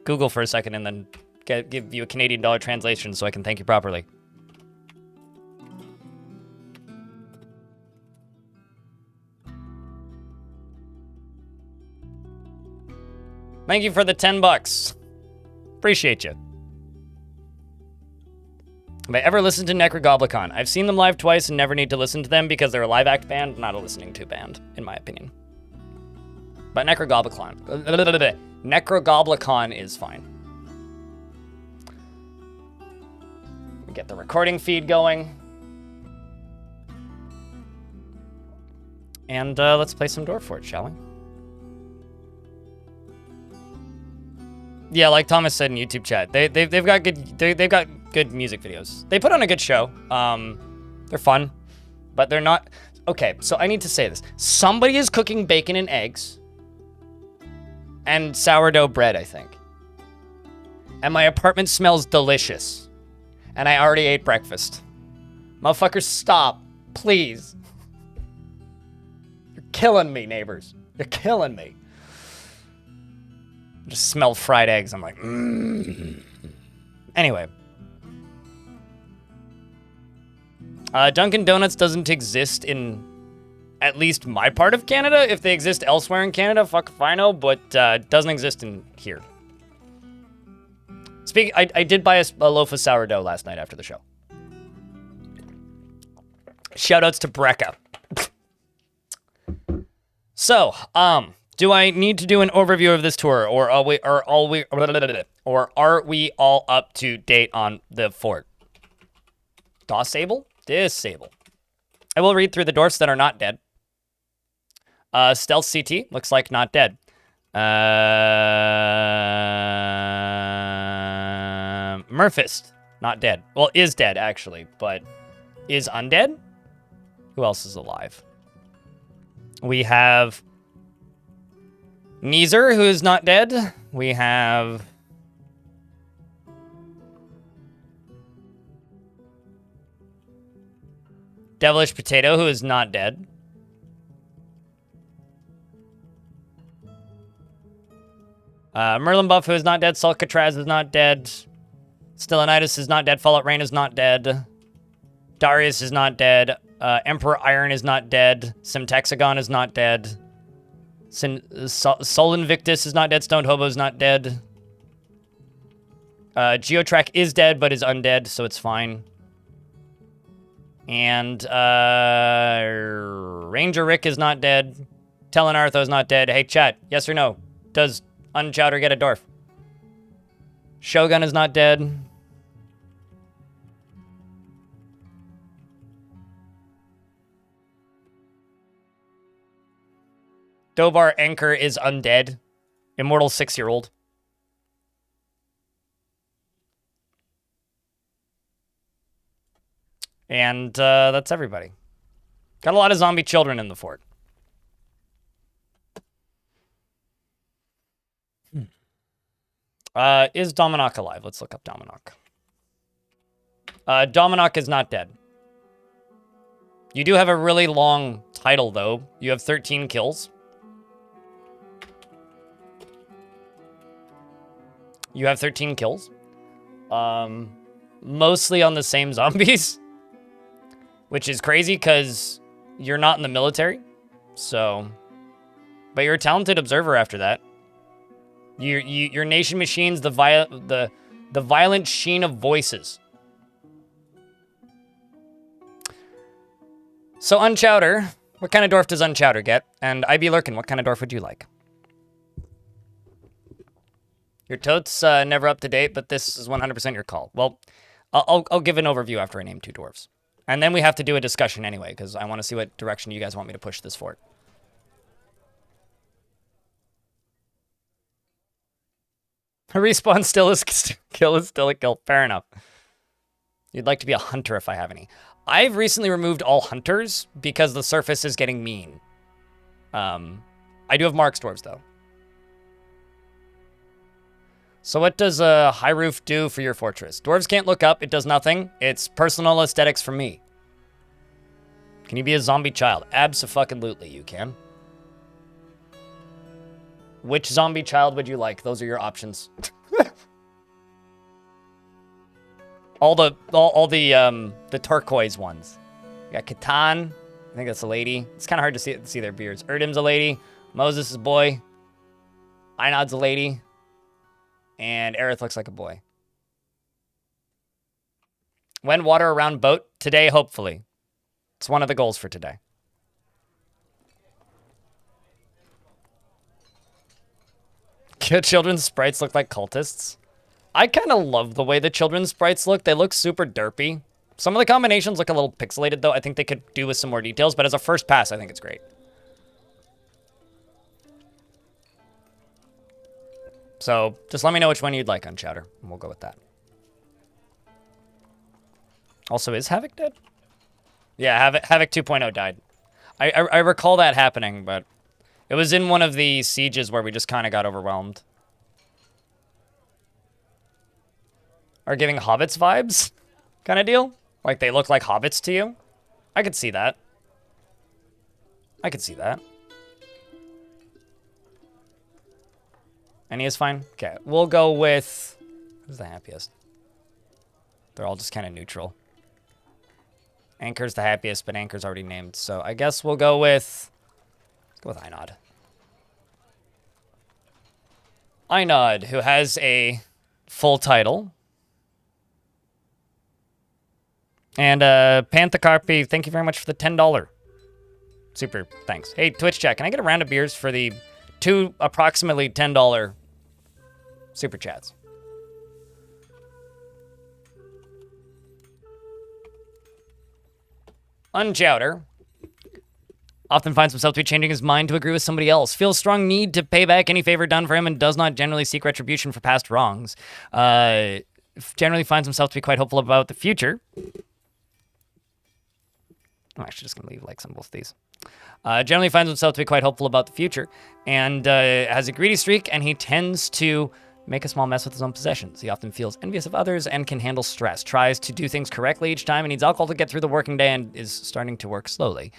Google for a second and then give you a Canadian dollar translation so I can thank you properly. Thank you for the $10. Appreciate you. Have I ever listened to Necrogoblicon? I've seen them live twice and never need to listen to them because they're a live act band, not a listening to band, in my opinion. But Necrogoblicon is fine. We get the recording feed going. And let's play some Dwarf for it, shall we? Yeah, like Thomas said in YouTube chat, they've got good music videos. They put on a good show. They're fun, but they're not. Okay, so I need to say this: somebody is cooking bacon and eggs and sourdough bread, I think. And my apartment smells delicious, and I already ate breakfast. Motherfuckers, stop, please. You're killing me, neighbors. You're killing me. Just smelled fried eggs. I'm like, Anyway. Dunkin' Donuts doesn't exist in at least my part of Canada. If they exist elsewhere in Canada, fuck if I know, but doesn't exist in here. I did buy a loaf of sourdough last night after the show. Shoutouts to Brecca. So, do I need to do an overview of this tour, or are we all up to date on the fort? Disable? Disable. I will read through the dwarfs that are not dead. Stealth CT looks like not dead. Murphist, not dead. Well, is dead actually, but is undead. Who else is alive? We have Neezer, who is not dead. We have Devilish Potato, who is not dead. Merlin Buff, who is not dead. Sulcatraz is not dead. Stellanitis is not dead. Fallout Rain is not dead. Darius is not dead. Emperor Iron is not dead. Simtexagon is not dead. Sol Invictus is not dead. Stoned Hobo is not dead. Geotrack is dead, but is undead, so it's fine. And Ranger Rick is not dead. Telenartho is not dead. Hey, chat, yes or no? Does Unchowder get a dwarf? Shogun is not dead. Dobar Anchor is undead. Immortal 6-year-old. And that's everybody. Got a lot of zombie children in the fort. Is Dominok alive? Let's look up Dominok. Dominok is not dead. You do have a really long title, though. You have 13 kills. You have 13 kills. Mostly on the same zombies. Which is crazy, because you're not in the military. So... But you're a talented observer after that. Your nation machines, the violent sheen of voices. So Unchowder, what kind of dwarf does Unchowder get? And IB Lurkin, what kind of dwarf would you like? Your tote's never up to date, but this is 100% your call. Well, I'll give an overview after I name two dwarves. And then we have to do a discussion anyway, because I want to see what direction you guys want me to push this fort. A respawn still is kill is still a kill. Fair enough. You'd like to be a hunter if I have any. I've recently removed all hunters because the surface is getting mean. I do have Mark's dwarves though. So what does a high roof do for your fortress? Dwarves can't look up. It does nothing. It's personal aesthetics for me. Can you be a zombie child? Abso-fucking-lutely you can. Which zombie child would you like? Those are your options. all the turquoise ones. We got Catan. I think that's a lady. It's kind of hard to see their beards. Erdim's a lady. Moses is a boy. Einod's a lady. And Aerith looks like a boy. When water around boat? Today, hopefully. It's one of the goals for today. Children's sprites look like cultists. I kind of love the way the children's sprites look. They look super derpy. Some of the combinations look a little pixelated, though. I think they could do with some more details, but as a first pass, I think it's great. So just let me know which one you'd like on Chowder, and we'll go with that. Also, is Havoc dead? Yeah, Havoc 2.0 died. I recall that happening, but it was in one of the sieges where we just kind of got overwhelmed. Are giving hobbits vibes kind of deal? Like they look like hobbits to you? I could see that. I could see that. Any is fine? Okay, we'll go with... Who's the happiest? They're all just kind of neutral. Anchor's the happiest, but Anchor's already named. So I guess we'll go with... Let's go with Einod. Einod, who has a full title. And Panthacarpi, thank you very much for the $10. Super, thanks. Hey, Twitch chat, can I get a round of beers for the 2 approximately $10 super chats? Unchowder often finds himself to be changing his mind to agree with somebody else, feels strong need to pay back any favor done for him, and does not generally seek retribution for past wrongs. Generally finds himself to be quite hopeful about the future. I'm actually just going to leave likes on both of these. Generally finds himself to be quite hopeful about the future, and has a greedy streak, and he tends to make a small mess with his own possessions. He often feels envious of others and can handle stress, tries to do things correctly each time, and needs alcohol to get through the working day, and is starting to work slowly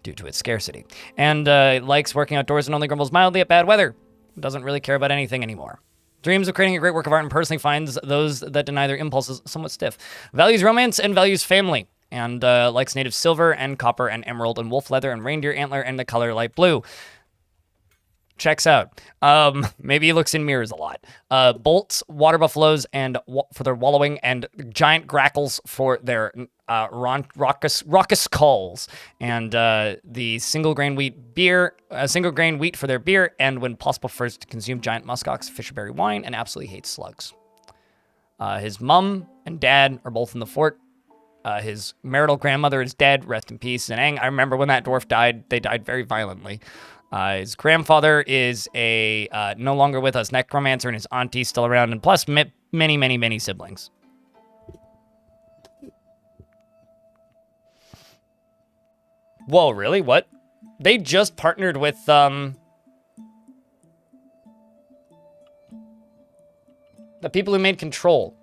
due to its scarcity. And likes working outdoors and only grumbles mildly at bad weather. Doesn't really care about anything anymore. Dreams of creating a great work of art and personally finds those that deny their impulses somewhat stiff. Values romance and values family. And likes native silver and copper and emerald and wolf leather and reindeer antler and the color light blue. Checks out. Maybe he looks in mirrors a lot. Bolts, water buffaloes, and for their wallowing, and giant grackles for their raucous calls, and the single grain wheat for their beer, and when possible prefers to consume giant muskox, fisherberry wine, and absolutely hates slugs. His mom and dad are both in the fort. His marital grandmother is dead. Rest in peace. And I remember when that dwarf died, they died very violently. His grandfather is a no longer with us necromancer, and his auntie's still around, and plus many, many, many siblings. Whoa, really? What? They just partnered with, the people who made Control.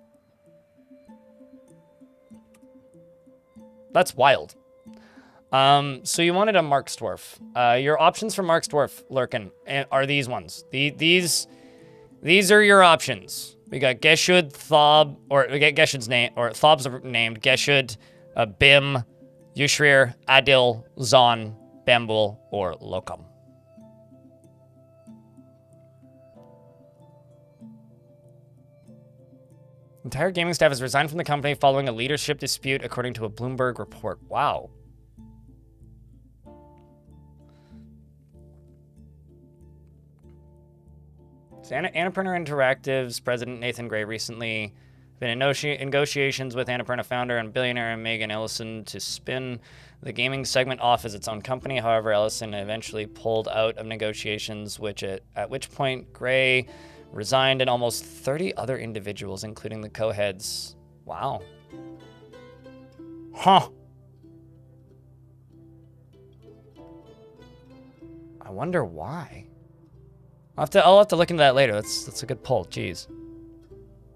That's wild. So you wanted a Mark's Dwarf. Your options for Mark's Dwarf, Lurkin, are these ones. These are your options. We got Geshud, Thob, or we get Geshud's name, or Thob's named Geshud, Bim, Yushrir, Adil, Zon, Bambul, or Lokam. Entire gaming staff has resigned from the company following a leadership dispute, according to a Bloomberg report. Wow. Annapurna Interactive's president Nathan Gray recently been in negotiations with Annapurna founder and billionaire Megan Ellison to spin the gaming segment off as its own company. However, Ellison eventually pulled out of negotiations, at which point Gray resigned, and almost 30 other individuals, including the co-heads. Wow. Huh. I wonder why. I'll have to look into that later. That's a good pull. Jeez.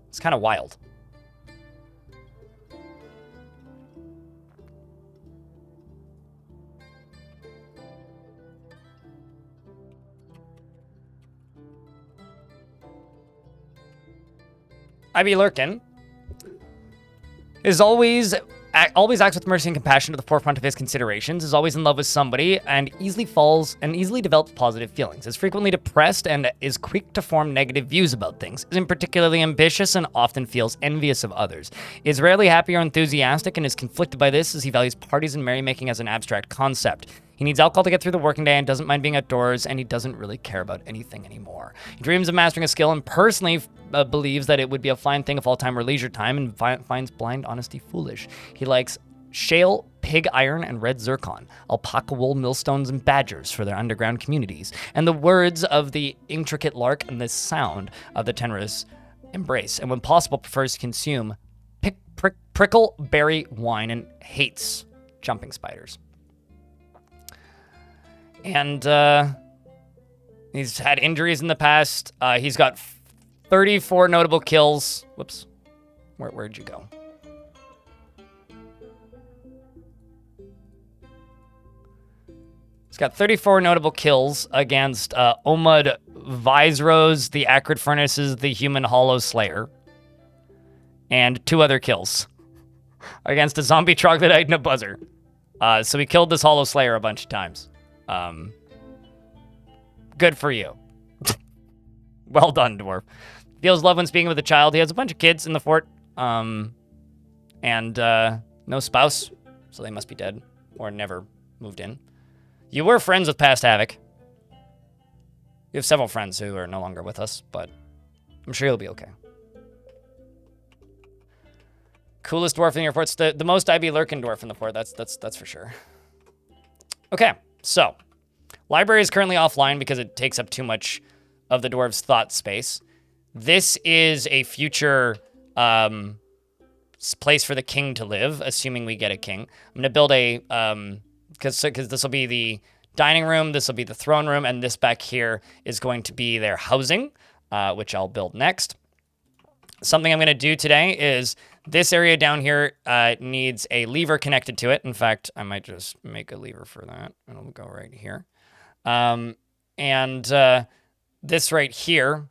It's kind of wild. Ivy Lurkin is always acts with mercy and compassion to the forefront of his considerations, is always in love with somebody, and easily develops positive feelings, is frequently depressed, and is quick to form negative views about things, isn't particularly ambitious, and often feels envious of others, is rarely happy or enthusiastic, and is conflicted by this as he values parties and merrymaking as an abstract concept. He needs alcohol to get through the working day and doesn't mind being outdoors, and he doesn't really care about anything anymore. He dreams of mastering a skill and personally believes that it would be a fine thing if all time were leisure time, and finds blind honesty foolish. He likes shale, pig iron, and red zircon, alpaca wool, millstones, and badgers for their underground communities, and the words of the intricate lark and the sound of the tenorous embrace, and when possible prefers to consume prickle berry wine and hates jumping spiders. And he's had injuries in the past. He's got 34 notable kills. Whoops. Where'd you go? He's got 34 notable kills against Omud Viserose, the Acrid Furnaces, the Human Hollow Slayer. And 2 other kills against a zombie troglodyte and a buzzer. So he killed this Hollow Slayer a bunch of times. Good for you. Well done, Dwarf. Feels love when speaking with a child. He has a bunch of kids in the fort, and no spouse, so they must be dead or never moved in. You were friends with Past Havoc. You have several friends who are no longer with us, but I'm sure you'll be okay. Coolest dwarf in your fort's the most Ivy Lurkin dwarf in the fort. That's for sure. Okay. So, library is currently offline because it takes up too much of the dwarves' thought space. This is a future place for the king to live, assuming we get a king. I'm going to build a, because this will be the dining room, this will be the throne room, and this back here is going to be their housing, which I'll build next. Something I'm going to do today is this area down here needs a lever connected to it. In fact, I might just make a lever for that. It'll go right here. This right here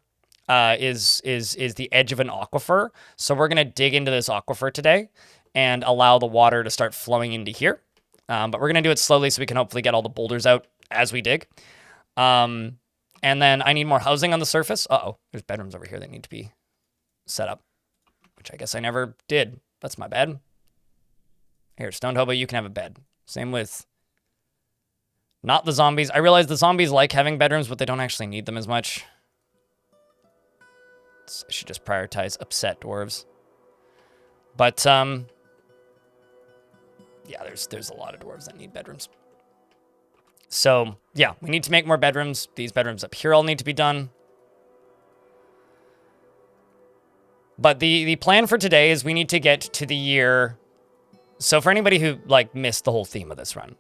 is the edge of an aquifer. So we're going to dig into this aquifer today and allow the water to start flowing into here. But we're going to do it slowly so we can hopefully get all the boulders out as we dig. And then I need more housing on the surface. Uh-oh, there's bedrooms over here that need to be set up, which I guess I never did. That's my bad. Here, Stoned Hobo, you can have a bed. Same with not the zombies. I realize the zombies like having bedrooms, but they don't actually need them as much. I should just prioritize upset dwarves. But, yeah, there's a lot of dwarves that need bedrooms. So, yeah, we need to make more bedrooms. These bedrooms up here all need to be done. But the plan for today is we need to get to the year... So for anybody who, missed the whole theme of this run,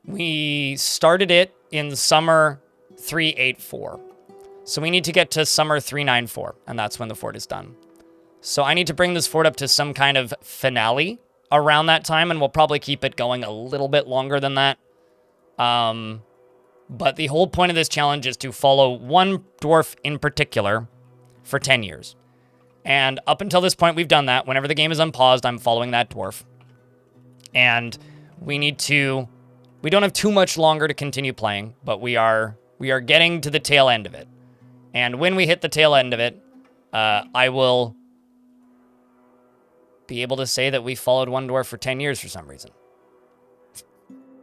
we started it in summer 384. So we need to get to summer 394, and that's when the fort is done. So I need to bring this fort up to some kind of finale around that time, and we'll probably keep it going a little bit longer than that. But the whole point of this challenge is to follow one dwarf in particular for 10 years. And up until this point, we've done that. Whenever the game is unpaused, I'm following that dwarf. And we don't have too much longer to continue playing, but we are getting to the tail end of it. And when we hit the tail end of it, I will be able to say that we followed one dwarf for 10 years for some reason.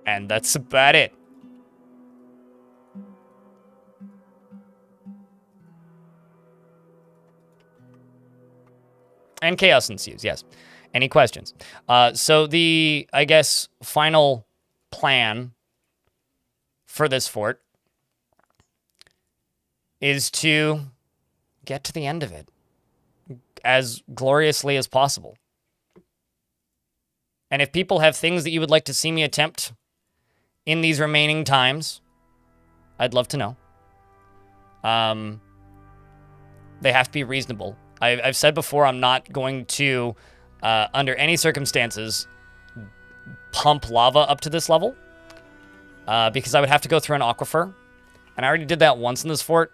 And that's about it. And chaos ensues, yes. Any questions? So the, I guess, final plan for this fort is to get to the end of it as gloriously as possible. And if people have things that you would like to see me attempt in these remaining times, I'd love to know. They have to be reasonable. I've said before, I'm not going to, under any circumstances, pump lava up to this level, because I would have to go through an aquifer, and I already did that once in this fort,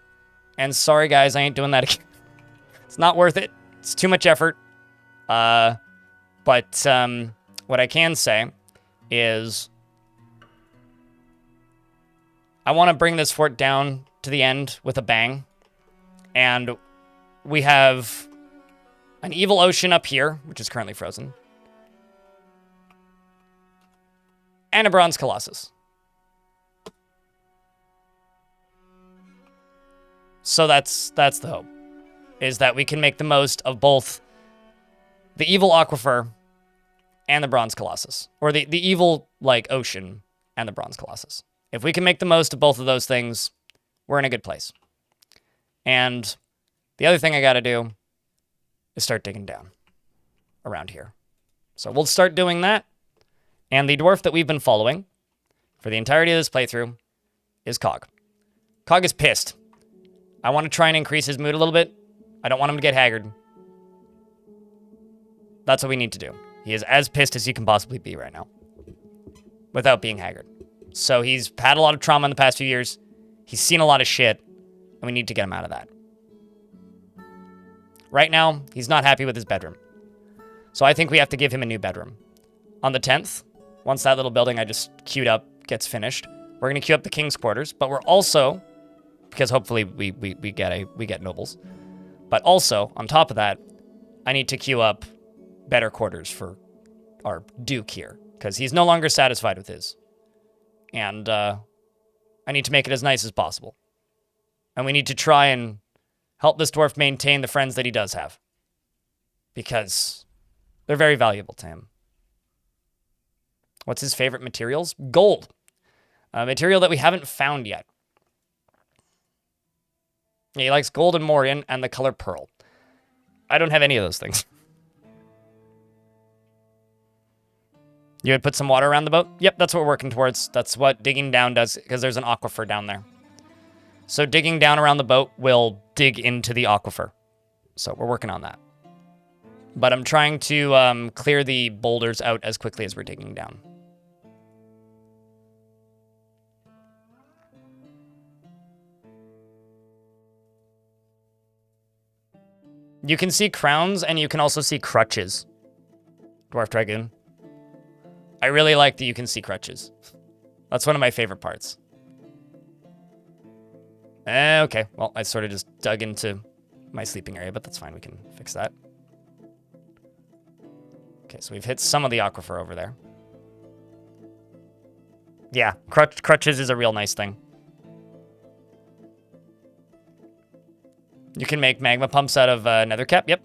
and sorry guys, I ain't doing that again. It's not worth it. It's too much effort. But what I can say is I want to bring this fort down to the end with a bang. And we have an evil ocean up here, which is currently frozen. And a bronze colossus. So that's the hope. Is that we can make the most of both the evil aquifer and the bronze colossus. Or the evil, like, ocean and the bronze colossus. If we can make the most of both of those things, we're in a good place. And the other thing I got to do is start digging down around here. So we'll start doing that. And the dwarf that we've been following for the entirety of this playthrough is Cog. Cog is pissed. I want to try and increase his mood a little bit. I don't want him to get haggard. That's what we need to do. He is as pissed as he can possibly be right now. Without being haggard. So he's had a lot of trauma in the past few years. He's seen a lot of shit. And we need to get him out of that. Right now, he's not happy with his bedroom. So I think we have to give him a new bedroom. On the 10th, once that little building I just queued up gets finished, we're going to queue up the king's quarters. But we're also, because hopefully we get nobles. But also, on top of that, I need to queue up better quarters for our duke here. Because he's no longer satisfied with his. And I need to make it as nice as possible. And we need to try and help this dwarf maintain the friends that he does have. Because they're very valuable to him. What's his favorite materials? Gold. A material that we haven't found yet. He likes gold and Morian and the color pearl. I don't have any of those things. You would put some water around the boat? Yep, that's what we're working towards. That's what digging down does, because there's an aquifer down there. So digging down around the boat will dig into the aquifer. So we're working on that. But I'm trying to clear the boulders out as quickly as we're digging down. You can see crowns, and you can also see crutches. Dwarf Dragoon. I really like that you can see crutches. That's one of my favorite parts. Okay, well, I sort of just dug into my sleeping area, but that's fine. We can fix that. Okay, so we've hit some of the aquifer over there. Yeah, crutches is a real nice thing. You can make magma pumps out of nether cap. Yep.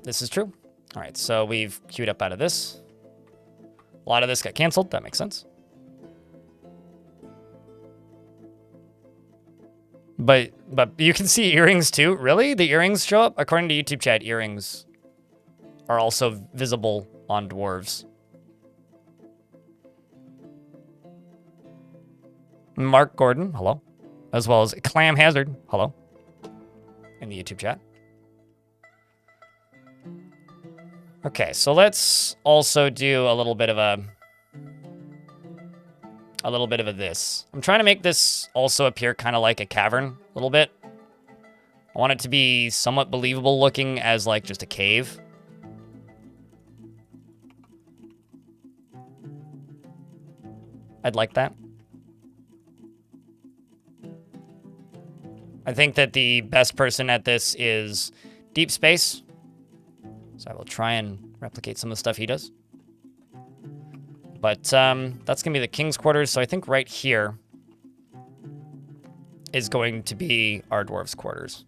This is true. All right, so we've queued up out of this. A lot of this got canceled. That makes sense. But you can see earrings too. Really? The earrings show up? According to YouTube chat, earrings are also visible on dwarves. Mark Gordon, hello. As well as Clam Hazard, hello. In the YouTube chat. Okay, so let's also do a little bit of this. I'm trying to make this also appear kind of like a cavern a little bit. I want it to be somewhat believable looking as like just a cave. I'd like that. I think that the best person at this is Deep Space. So I will try and replicate some of the stuff he does. But that's going to be the king's quarters. So I think right here is going to be our dwarves' quarters.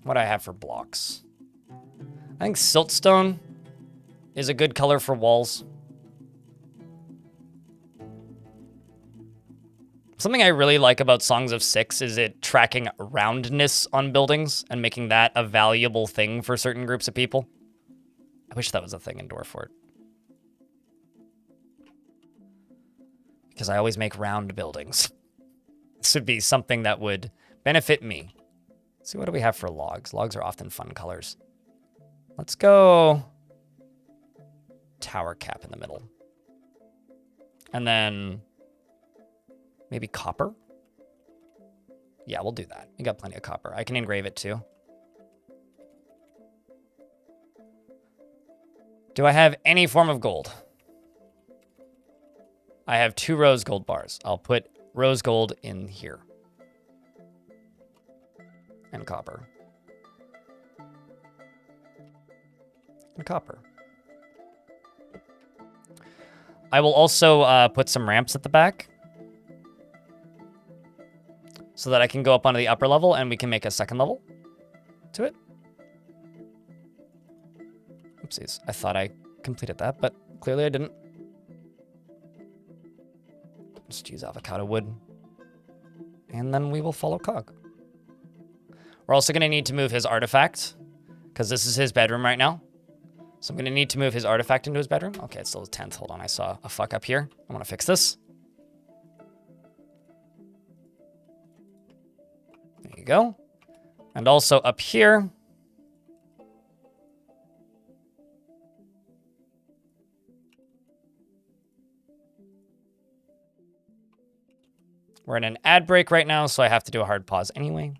What do I have for blocks? I think siltstone is a good color for walls. Something I really like about Songs of Six is it tracking roundness on buildings and making that a valuable thing for certain groups of people. I wish that was a thing in Dwarfort. Because I always make round buildings. This would be something that would benefit me. Let's see, what do we have for logs? Logs are often fun colors. Let's go tower cap in the middle. And then maybe copper? Yeah, we'll do that. We got plenty of copper. I can engrave it too. Do I have any form of gold? I have 2 rose gold bars. I'll put rose gold in here. And copper. And copper. I will also put some ramps at the back so that I can go up onto the upper level and we can make a second level to it. Oopsies. I thought I completed that, but clearly I didn't. Just use avocado wood. And then we will follow Cog. We're also going to need to move his artifact because this is his bedroom right now. So I'm going to need to move his artifact into his bedroom. Okay, it's still his 10th. Hold on, I saw a fuck up here. I want to fix this. There you go. And also up here. We're in an ad break right now, so I have to do a hard pause anyway.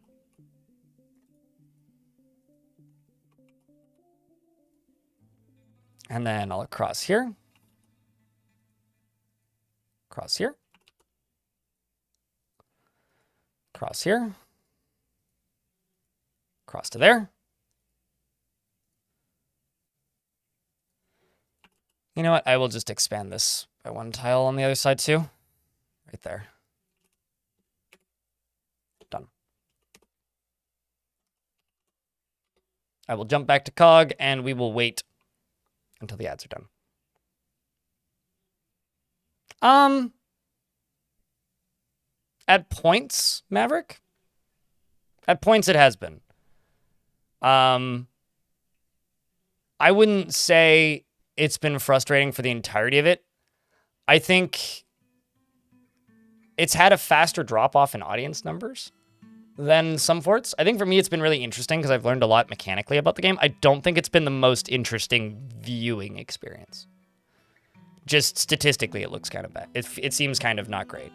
And then I'll cross here. Cross here. Cross here. Cross to there. You know what? I will just expand this by 1 tile on the other side too. Right there. Done. I will jump back to Cog and we will wait until the ads are done. At points, Maverick? At points it has been. I wouldn't say it's been frustrating for the entirety of it. I think it's had a faster drop-off in audience numbers than some forts. I think for me it's been really interesting because I've learned a lot mechanically about the game. I don't think it's been the most interesting viewing experience. Just statistically, it looks kind of bad. It seems kind of not great.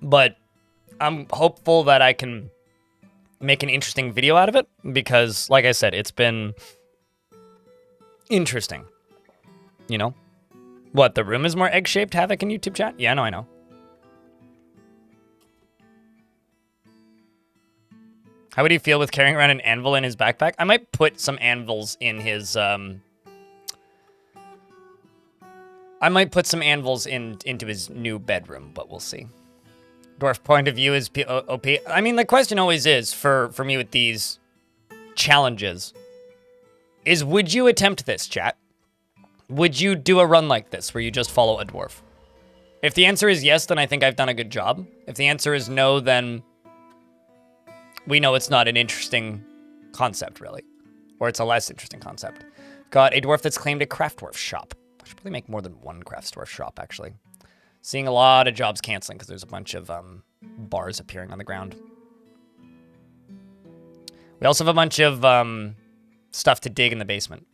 But I'm hopeful that I can make an interesting video out of it because, like I said, it's been interesting. You know? What, the room is more egg-shaped, Havoc in YouTube chat? Yeah, no, I know. How would he feel with carrying around an anvil in his backpack? I might put some anvils in his, I might put some anvils into his new bedroom, but we'll see. Dwarf point of view is OP. I mean, the question always is, for me with these challenges, is would you attempt this, chat? Would you do a run like this, where you just follow a dwarf? If the answer is yes, then I think I've done a good job. If the answer is no, then we know it's not an interesting concept, really. Or it's a less interesting concept. Got a dwarf that's claimed a craft dwarf shop. I should probably make more than one craft dwarf shop, actually. Seeing a lot of jobs canceling because there's a bunch of bars appearing on the ground. We also have a bunch of stuff to dig in the basement.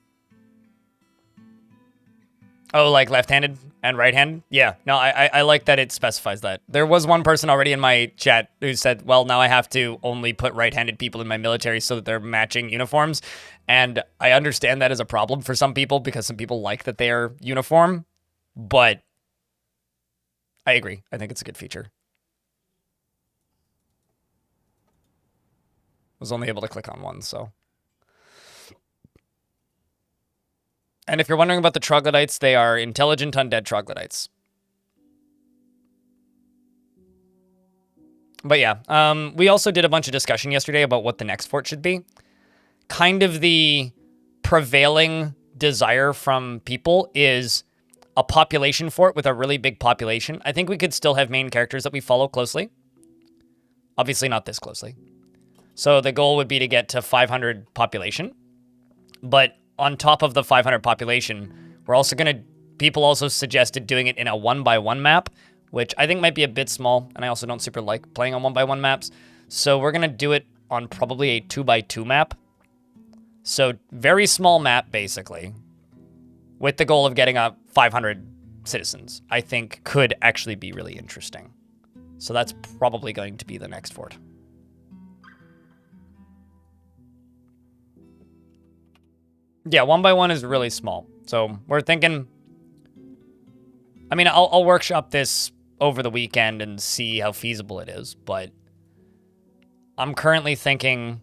Oh, like left-handed and right-handed? Yeah, no, I like that it specifies that. There was one person already in my chat who said, well, now I have to only put right-handed people in my military so that they're matching uniforms. And I understand that as a problem for some people because some people like that they're uniform. But I agree. I think it's a good feature. Was only able to click on one, so. And if you're wondering about the troglodytes, they are intelligent undead troglodytes. But yeah, we also did a bunch of discussion yesterday about what the next fort should be. Kind of the prevailing desire from people is a population fort with a really big population. I think we could still have main characters that we follow closely. Obviously not this closely. So the goal would be to get to 500 population. But on top of the 500 population, we're also going to... People also suggested doing it in a 1x1 map, which I think might be a bit small, and I also don't super like playing on 1x1 maps. So we're going to do it on probably a 2x2 map. So very small map, basically, with the goal of getting a 500 citizens, I think could actually be really interesting. So that's probably going to be the next fort. Yeah, 1x1 is really small. So we're thinking, I mean, I'll workshop this over the weekend and see how feasible it is, but I'm currently thinking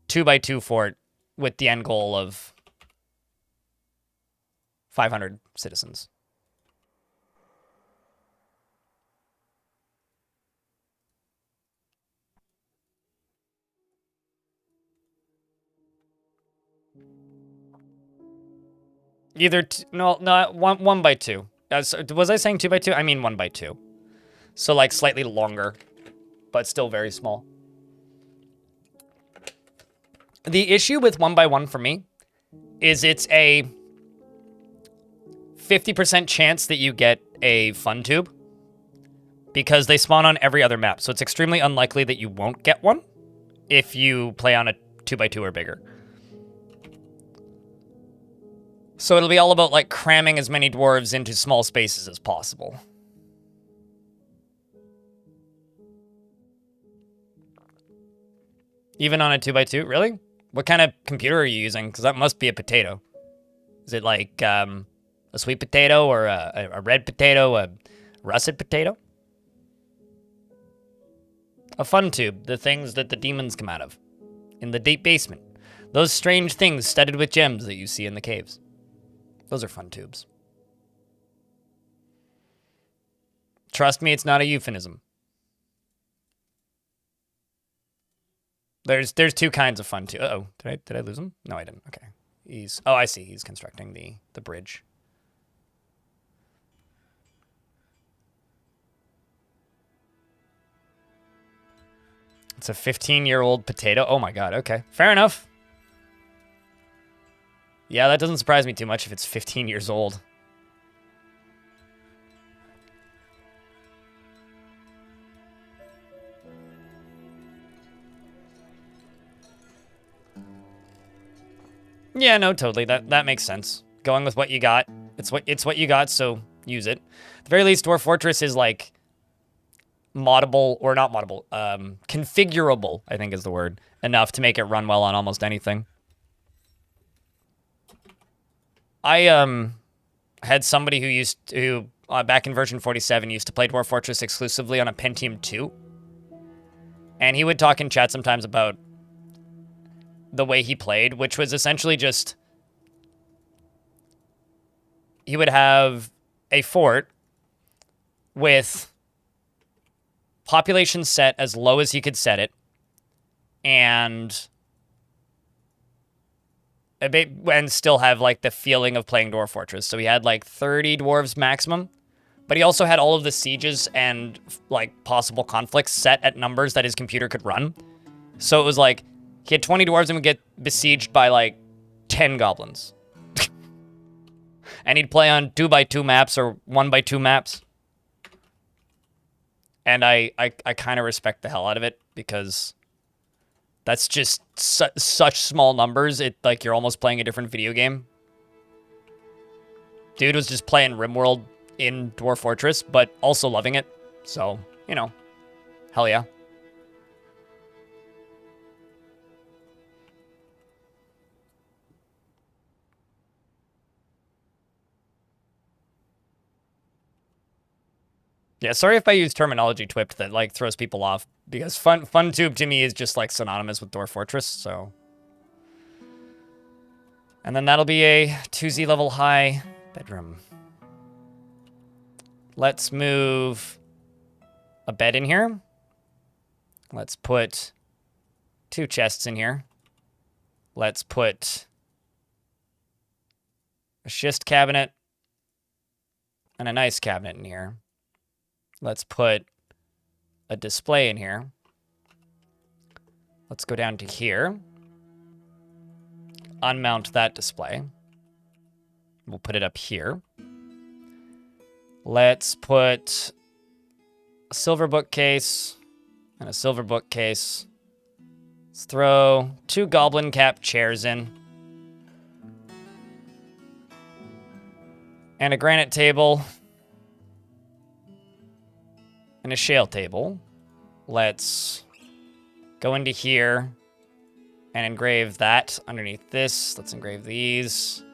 2x2 fort with the end goal of 500 citizens. Either no, not 1x2. Was I saying 2x2? I mean 1x2. So like slightly longer, but still very small. The issue with 1x1 for me is it's a 50% chance that you get a fun tube because they spawn on every other map. So it's extremely unlikely that you won't get one if you play on a 2x2 or bigger. So it'll be all about like cramming as many dwarves into small spaces as possible. Even on a 2x2? Really? What kind of computer are you using? Because that must be a potato. Is it like a sweet potato or a red potato, a russet potato? A fun tube, the things that the demons come out of. In the deep basement. Those strange things studded with gems that you see in the caves. Those are fun tubes. Trust me, it's not a euphemism. There's two kinds of fun tubes. Uh-oh, did I lose him? No, I didn't. Okay. Oh, I see. He's constructing the bridge. It's a 15-year-old potato. Oh my god, okay. Fair enough. Yeah, that doesn't surprise me too much if it's 15 years old. Yeah, no, totally. That makes sense. Going with what you got. It's what you got, so use it. At the very least, Dwarf Fortress is like moddable, or not moddable, configurable, I think is the word, enough to make it run well on almost anything. I had somebody who back in version 47 used to play Dwarf Fortress exclusively on a Pentium 2. And he would talk in chat sometimes about the way he played, which was essentially just he would have a fort with population set as low as he could set it, and still have like the feeling of playing Dwarf Fortress. So he had like 30 dwarves maximum, but he also had all of the sieges and like possible conflicts set at numbers that his computer could run. So it was like he had 20 dwarves and would get besieged by like 10 goblins. And he'd play on 2x2 maps or 1x2 maps. And I kind of respect the hell out of it because that's just such small numbers. It like you're almost playing a different video game. Dude was just playing RimWorld in Dwarf Fortress, but also loving it. So, you know, hell yeah. Yeah, sorry if I use terminology twipped that like throws people off because FunTube to me is just like synonymous with Dwarf Fortress, so. And then that'll be a 2Z level high bedroom. Let's move a bed in here. Let's put 2 chests in here. Let's put a schist cabinet and a nice cabinet in here. Let's put a display in here. Let's go down to here. Unmount that display. We'll put it up here. Let's put a silver bookcase and a silver bookcase. Let's throw 2 goblin cap chairs in. And a granite table. And a shale table. Let's go into here and engrave that underneath this. Let's engrave these.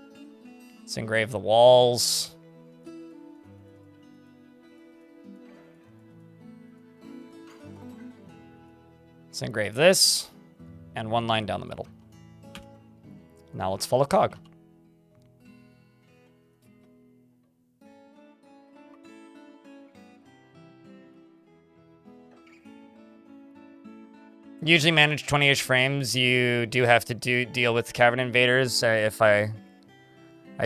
Let's engrave the walls. Let's engrave this. And one line down the middle. Now let's follow cog. Usually manage 20-ish frames. You do have to deal with cavern invaders. I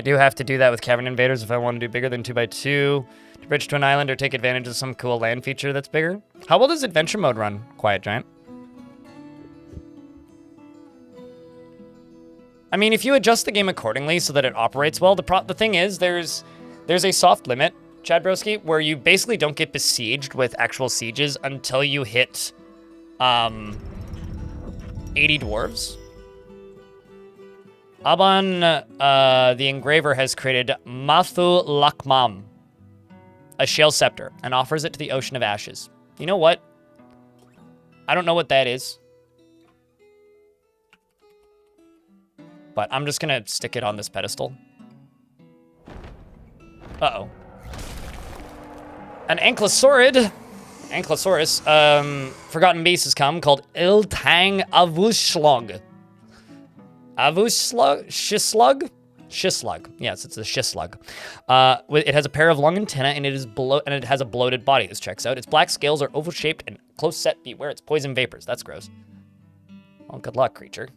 do have to do that with cavern invaders if I want to do bigger than 2x2. To bridge to an island or take advantage of some cool land feature that's bigger. How well does adventure mode run, Quiet Giant? I mean, if you adjust the game accordingly so that it operates well, the thing is there's a soft limit, Chad Broski, where you basically don't get besieged with actual sieges until you hit 80 dwarves. Aban, the engraver, has created Mathu Lakmam, a shale scepter, and offers it to the Ocean of Ashes. You know what? I don't know what that is. But I'm just gonna stick it on this pedestal. Uh-oh. An Ankylosaurus, forgotten beast has come, called Iltang Avuslug. Shislug? Shislug. Yes, it's a shislug. It has a pair of long antennae and it has a bloated body. This checks out. Its black scales are oval-shaped and close set. Beware, it's poison vapors. That's gross. Well, good luck, creature.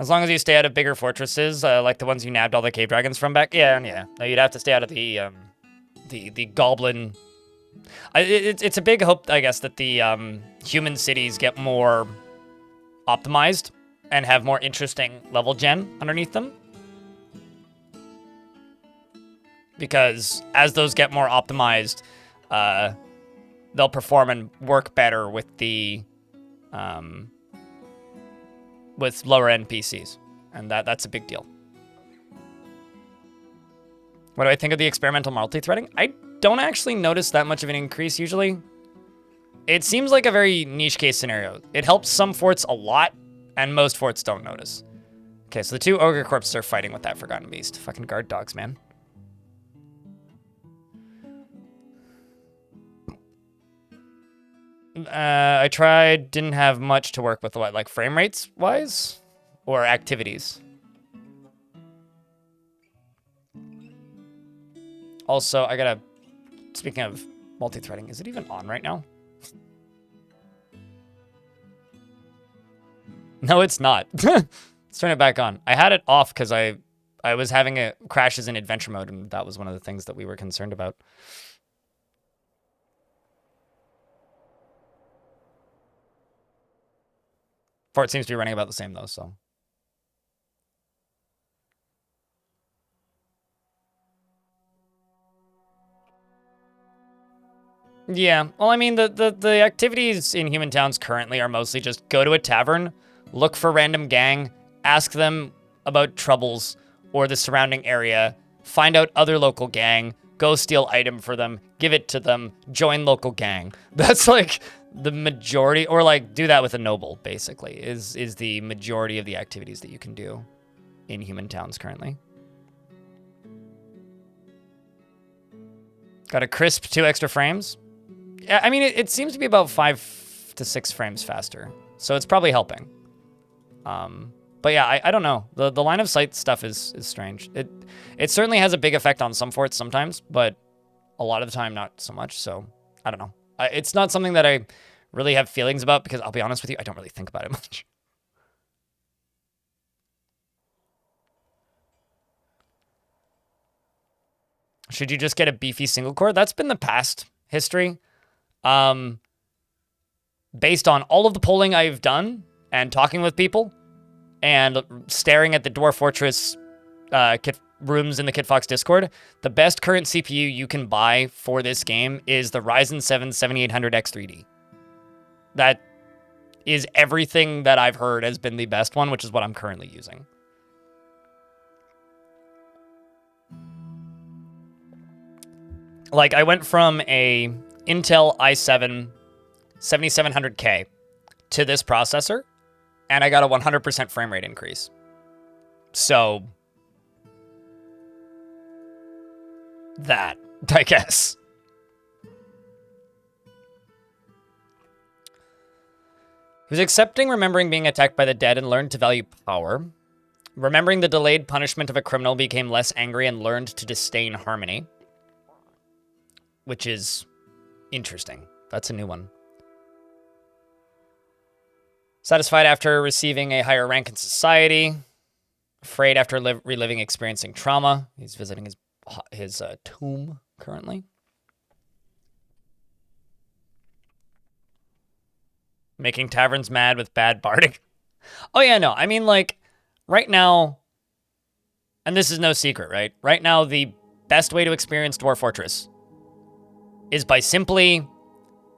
As long as you stay out of bigger fortresses, like the ones you nabbed all the cave dragons from back. Yeah. No, you'd have to stay out of the goblin. It's a big hope, I guess, that the human cities get more optimized and have more interesting level gen underneath them. Because as those get more optimized, they'll perform and work better with the with lower end PCs, and that's a big deal. What do I think of the experimental multi-threading? I don't actually notice that much of an increase usually. It seems like a very niche case scenario. It helps some forts a lot, and most forts don't notice. Okay, so the two ogre corpses are fighting with that forgotten beast. Fucking guard dogs, man. I tried, didn't have much to work with. What, like frame rates wise? Or activities? Also, I gotta, speaking of multi-threading, is it even on right now? No, it's not. Let's turn it back on. I had it off because I was having crashes in adventure mode, and that was one of the things that we were concerned about. Fort seems to be running about the same, though, so. Yeah, well, I mean, the activities in Human Towns currently are mostly just go to a tavern, look for random gang, ask them about troubles or the surrounding area, find out other local gang, go steal item for them, give it to them, join local gang. That's like the majority, or like do that with a noble, basically, is the majority of the activities that you can do in Human Towns currently. Got a crisp 2 extra frames. Yeah, I mean, it seems to be about 5 to 6 frames faster, so it's probably helping. But yeah, I don't know. The line of sight stuff is strange. It certainly has a big effect on some forts sometimes, but a lot of the time not so much, so I don't know. It's not something that I really have feelings about because I'll be honest with you, I don't really think about it much. Should you just get a beefy single core? That's been the past history. Based on all of the polling I've done and talking with people and staring at the Dwarf Fortress rooms in the KitFox Discord, the best current CPU you can buy for this game is the Ryzen 7 7800X3D. That is everything that I've heard has been the best one, which is what I'm currently using. Like, I went from a Intel i7 7700K to this processor, and I got a 100% frame rate increase. So, that, I guess. He was accepting remembering being attacked by the dead and learned to value power. Remembering the delayed punishment of a criminal, became less angry and learned to disdain harmony. Which is interesting. That's a new one. Satisfied after receiving a higher rank in society. Afraid after reliving experiencing trauma. He's visiting his tomb currently. Making taverns mad with bad barding. Oh yeah, no. I mean, like, right now, and this is no secret, right? Right now, the best way to experience Dwarf Fortress is by simply,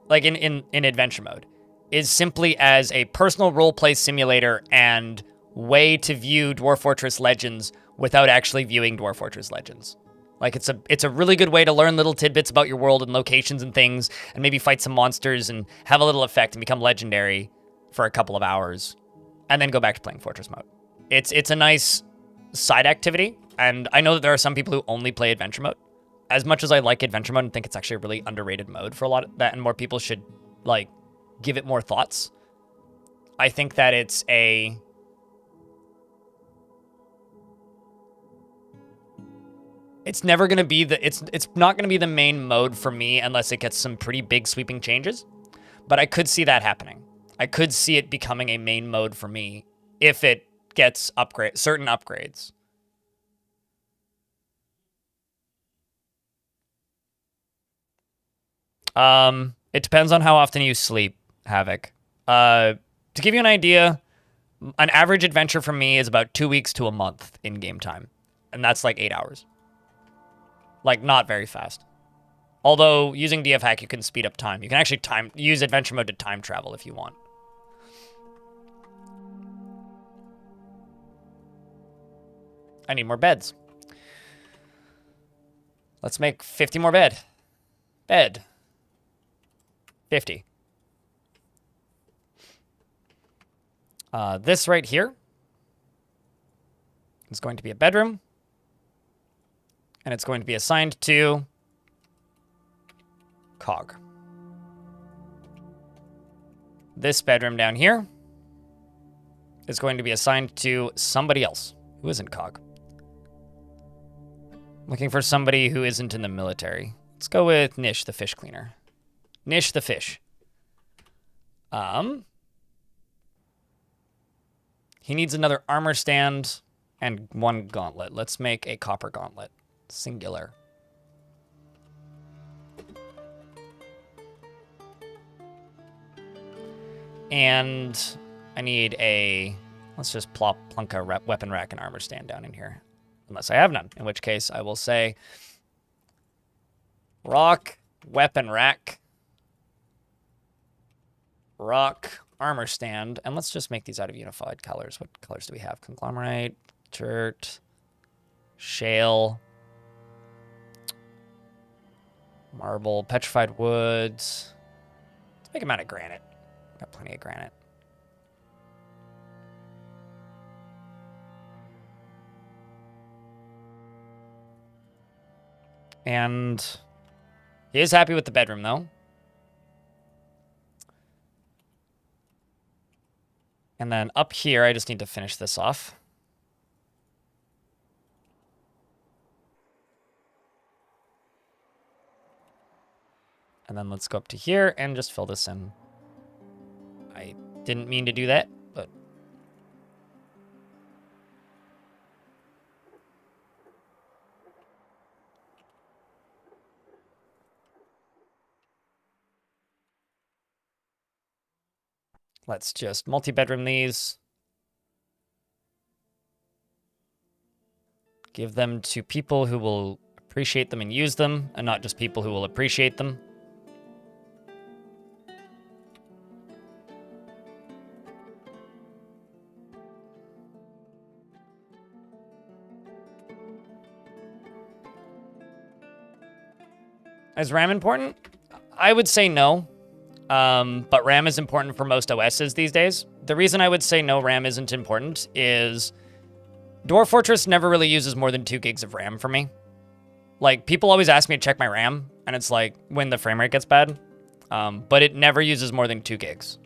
like in adventure mode, is simply as a personal roleplay simulator and way to view Dwarf Fortress Legends without actually viewing Dwarf Fortress Legends. Like, it's a really good way to learn little tidbits about your world and locations and things, and maybe fight some monsters and have a little effect and become legendary for a couple of hours, and then go back to playing Fortress mode. It's a nice side activity, and I know that there are some people who only play adventure mode. As much as I like adventure mode and think it's actually a really underrated mode for a lot of that, and more people should, like, give it more thoughts, I think that it's never going to be it's not going to be the main mode for me unless it gets some pretty big sweeping changes, but I could see that happening. I could see it becoming a main mode for me if it gets certain upgrades. It depends on how often you sleep, Havoc. To give you an idea, an average adventure for me is about 2 weeks to a month in game time. And that's like 8 hours. Like, not very fast. Although, using DF Hack, you can speed up time. You can actually use adventure mode to time travel if you want. I need more beds. Let's make 50 more bed. 50. This right here is going to be a bedroom. And it's going to be assigned to Cog. This bedroom down here is going to be assigned to somebody else who isn't Cog. Looking for somebody who isn't in the military. Let's go with Nish, the fish cleaner. Nish the fish. He needs another armor stand and one gauntlet. Let's make a copper gauntlet. Singular. And I need let's just plunk a weapon rack and armor stand down in here. Unless I have none, in which case I will say rock, weapon rack, rock, armor stand, and let's just make these out of unified colors. What colors do we have? Conglomerate, dirt, shale, marble, petrified woods. Let's make them out of granite. Got plenty of granite. And he is happy with the bedroom, though. And then up here, I just need to finish this off. And then let's go up to here and just fill this in. I didn't mean to do that, but... let's just multi-bedroom these. Give them to people who will appreciate them and use them, and not just people who will appreciate them. Is RAM important? I would say no. But RAM is important for most OSs these days. The reason I would say no, RAM isn't important is Dwarf Fortress never really uses more than 2 gigs of RAM for me. Like, people always ask me to check my RAM, and it's like when the frame rate gets bad. But it never uses more than 2 gigs.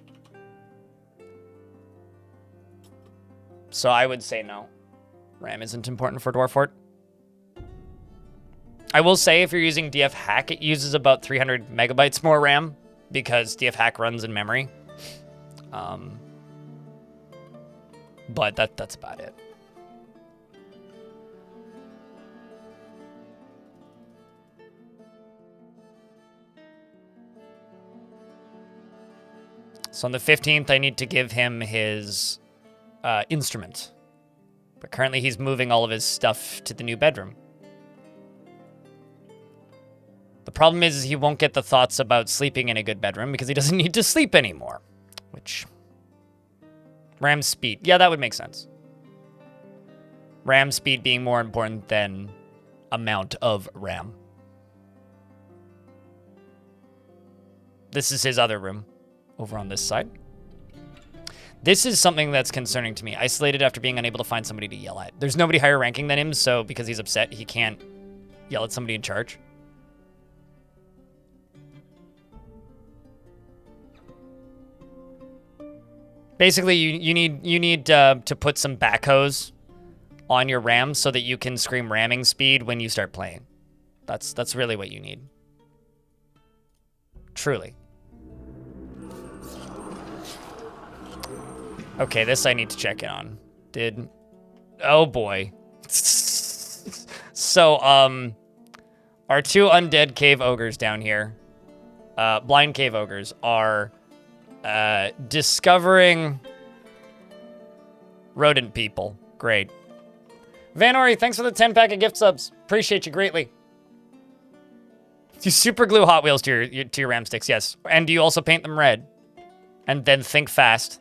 So I would say no. RAM isn't important for Dwarf Fort. I will say if you're using DF Hack, it uses about 300 megabytes more RAM because DF Hack runs in memory. But that's about it. So on the 15th, I need to give him his instrument. But currently he's moving all of his stuff to the new bedroom. The problem is he won't get the thoughts about sleeping in a good bedroom because he doesn't need to sleep anymore. Which... RAM speed. Yeah, that would make sense. RAM speed being more important than amount of RAM. This is his other room over on this side. This is something that's concerning to me. Isolated after being unable to find somebody to yell at. There's nobody higher ranking than him, so because he's upset, he can't yell at somebody in charge. Basically, you need to put some backhoes on your RAM so that you can scream ramming speed when you start playing. That's really what you need. Truly. Okay, this I need to check in on. Oh boy. So, our 2 undead cave ogres down here, blind cave ogres, are discovering rodent people. Great. Vanori, thanks for the 10-pack of gift subs. Appreciate you greatly. You super glue Hot Wheels to your RAM sticks, yes. And do you also paint them red? And then think fast.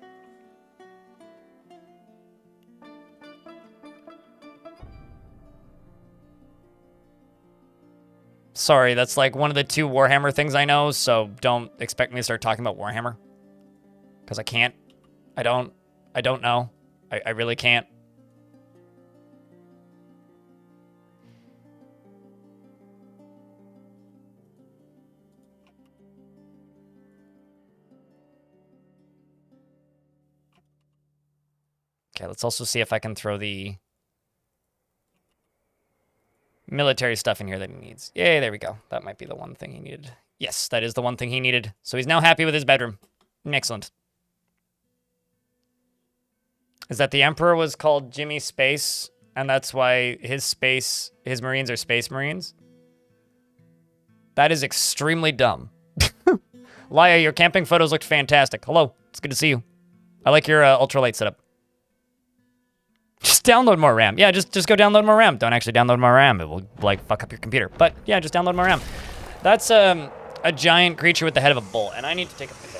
Sorry, that's like one of the 2 Warhammer things I know, so don't expect me to start talking about Warhammer. Because I can't. I don't know. I really can't. Okay, let's also see if I can throw the military stuff in here that he needs. Yay, there we go. That might be the one thing he needed. Yes, that is the one thing he needed. So he's now happy with his bedroom. Excellent. Is that the Emperor was called Jimmy Space, and that's why his Marines are Space Marines? That is extremely dumb. Laia, your camping photos looked fantastic. Hello, it's good to see you. I like your ultralight setup. Just download more RAM. Yeah, just go download more RAM. Don't actually download more RAM. It will, like, fuck up your computer. But, yeah, just download more RAM. That's a giant creature with the head of a bull, and I need to take a piss.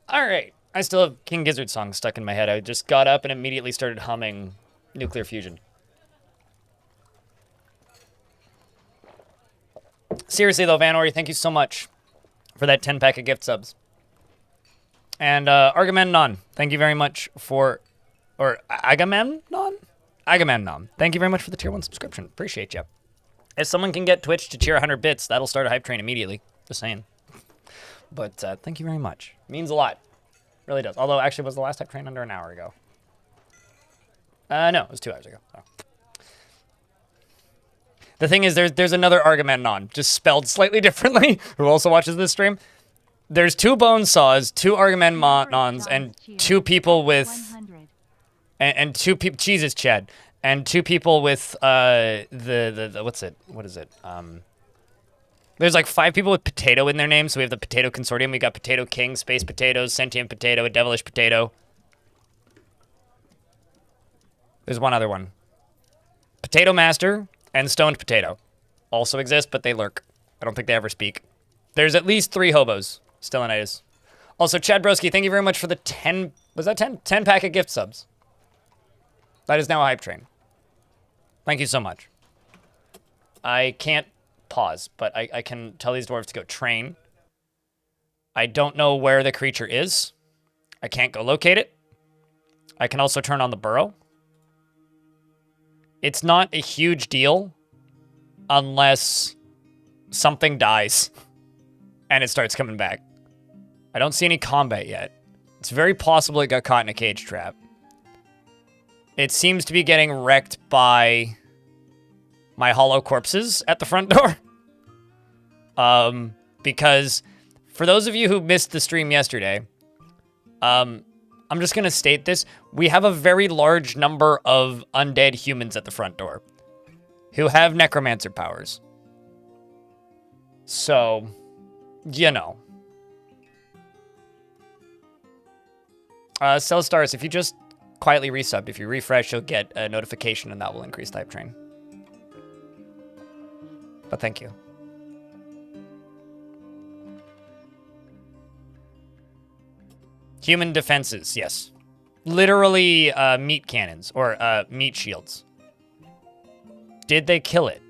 All right. I still have King Gizzard song stuck in my head. I just got up and immediately started humming Nuclear Fusion. Seriously, though, Vanori, thank you so much for that 10-pack of gift subs. And Agamemnon, thank you very much for... Or Agamemnon? Agamemnon. Thank you very much for the tier 1 subscription. Appreciate you. If someone can get Twitch to tier 100 bits, that'll start a hype train immediately. Just saying. But thank you very much. Means a lot. Really does. Although, actually, was the last hype train under an hour ago? No, it was 2 hours ago. So. The thing is, there's another Agamemnon, just spelled slightly differently, who also watches this stream. There's 2 bone saws, 2 Agamemnons, and 2 people with... And 2 people... Jesus, Chad. And 2 people with, the what's it? What is it? There's like 5 people with potato in their name, so we have the Potato Consortium. We got Potato King, Space Potatoes, Sentient Potato, a Devilish Potato. There's one other one. Potato Master and Stoned Potato also exist, but they lurk. I don't think they ever speak. There's at least 3 hobos. Stellanitis. Also, Chad Broski, thank you very much for the 10... Was that 10? 10 pack of gift subs. That is now a hype train. Thank you so much. I can't pause, but I can tell these dwarves to go train. I don't know where the creature is. I can't go locate it. I can also turn on the burrow. It's not a huge deal unless something dies and it starts coming back. I don't see any combat yet. It's very possible it got caught in a cage trap. It seems to be getting wrecked by my hollow corpses at the front door. Because for those of you who missed the stream yesterday, I'm just going to state this. We have a very large number of undead humans at the front door who have necromancer powers. So, you know. Cellstars, if you just quietly resubbed, if you refresh, you'll get a notification and that will increase type train. But thank you. Human defenses, yes. Literally meat cannons, or meat shields. Did they kill it?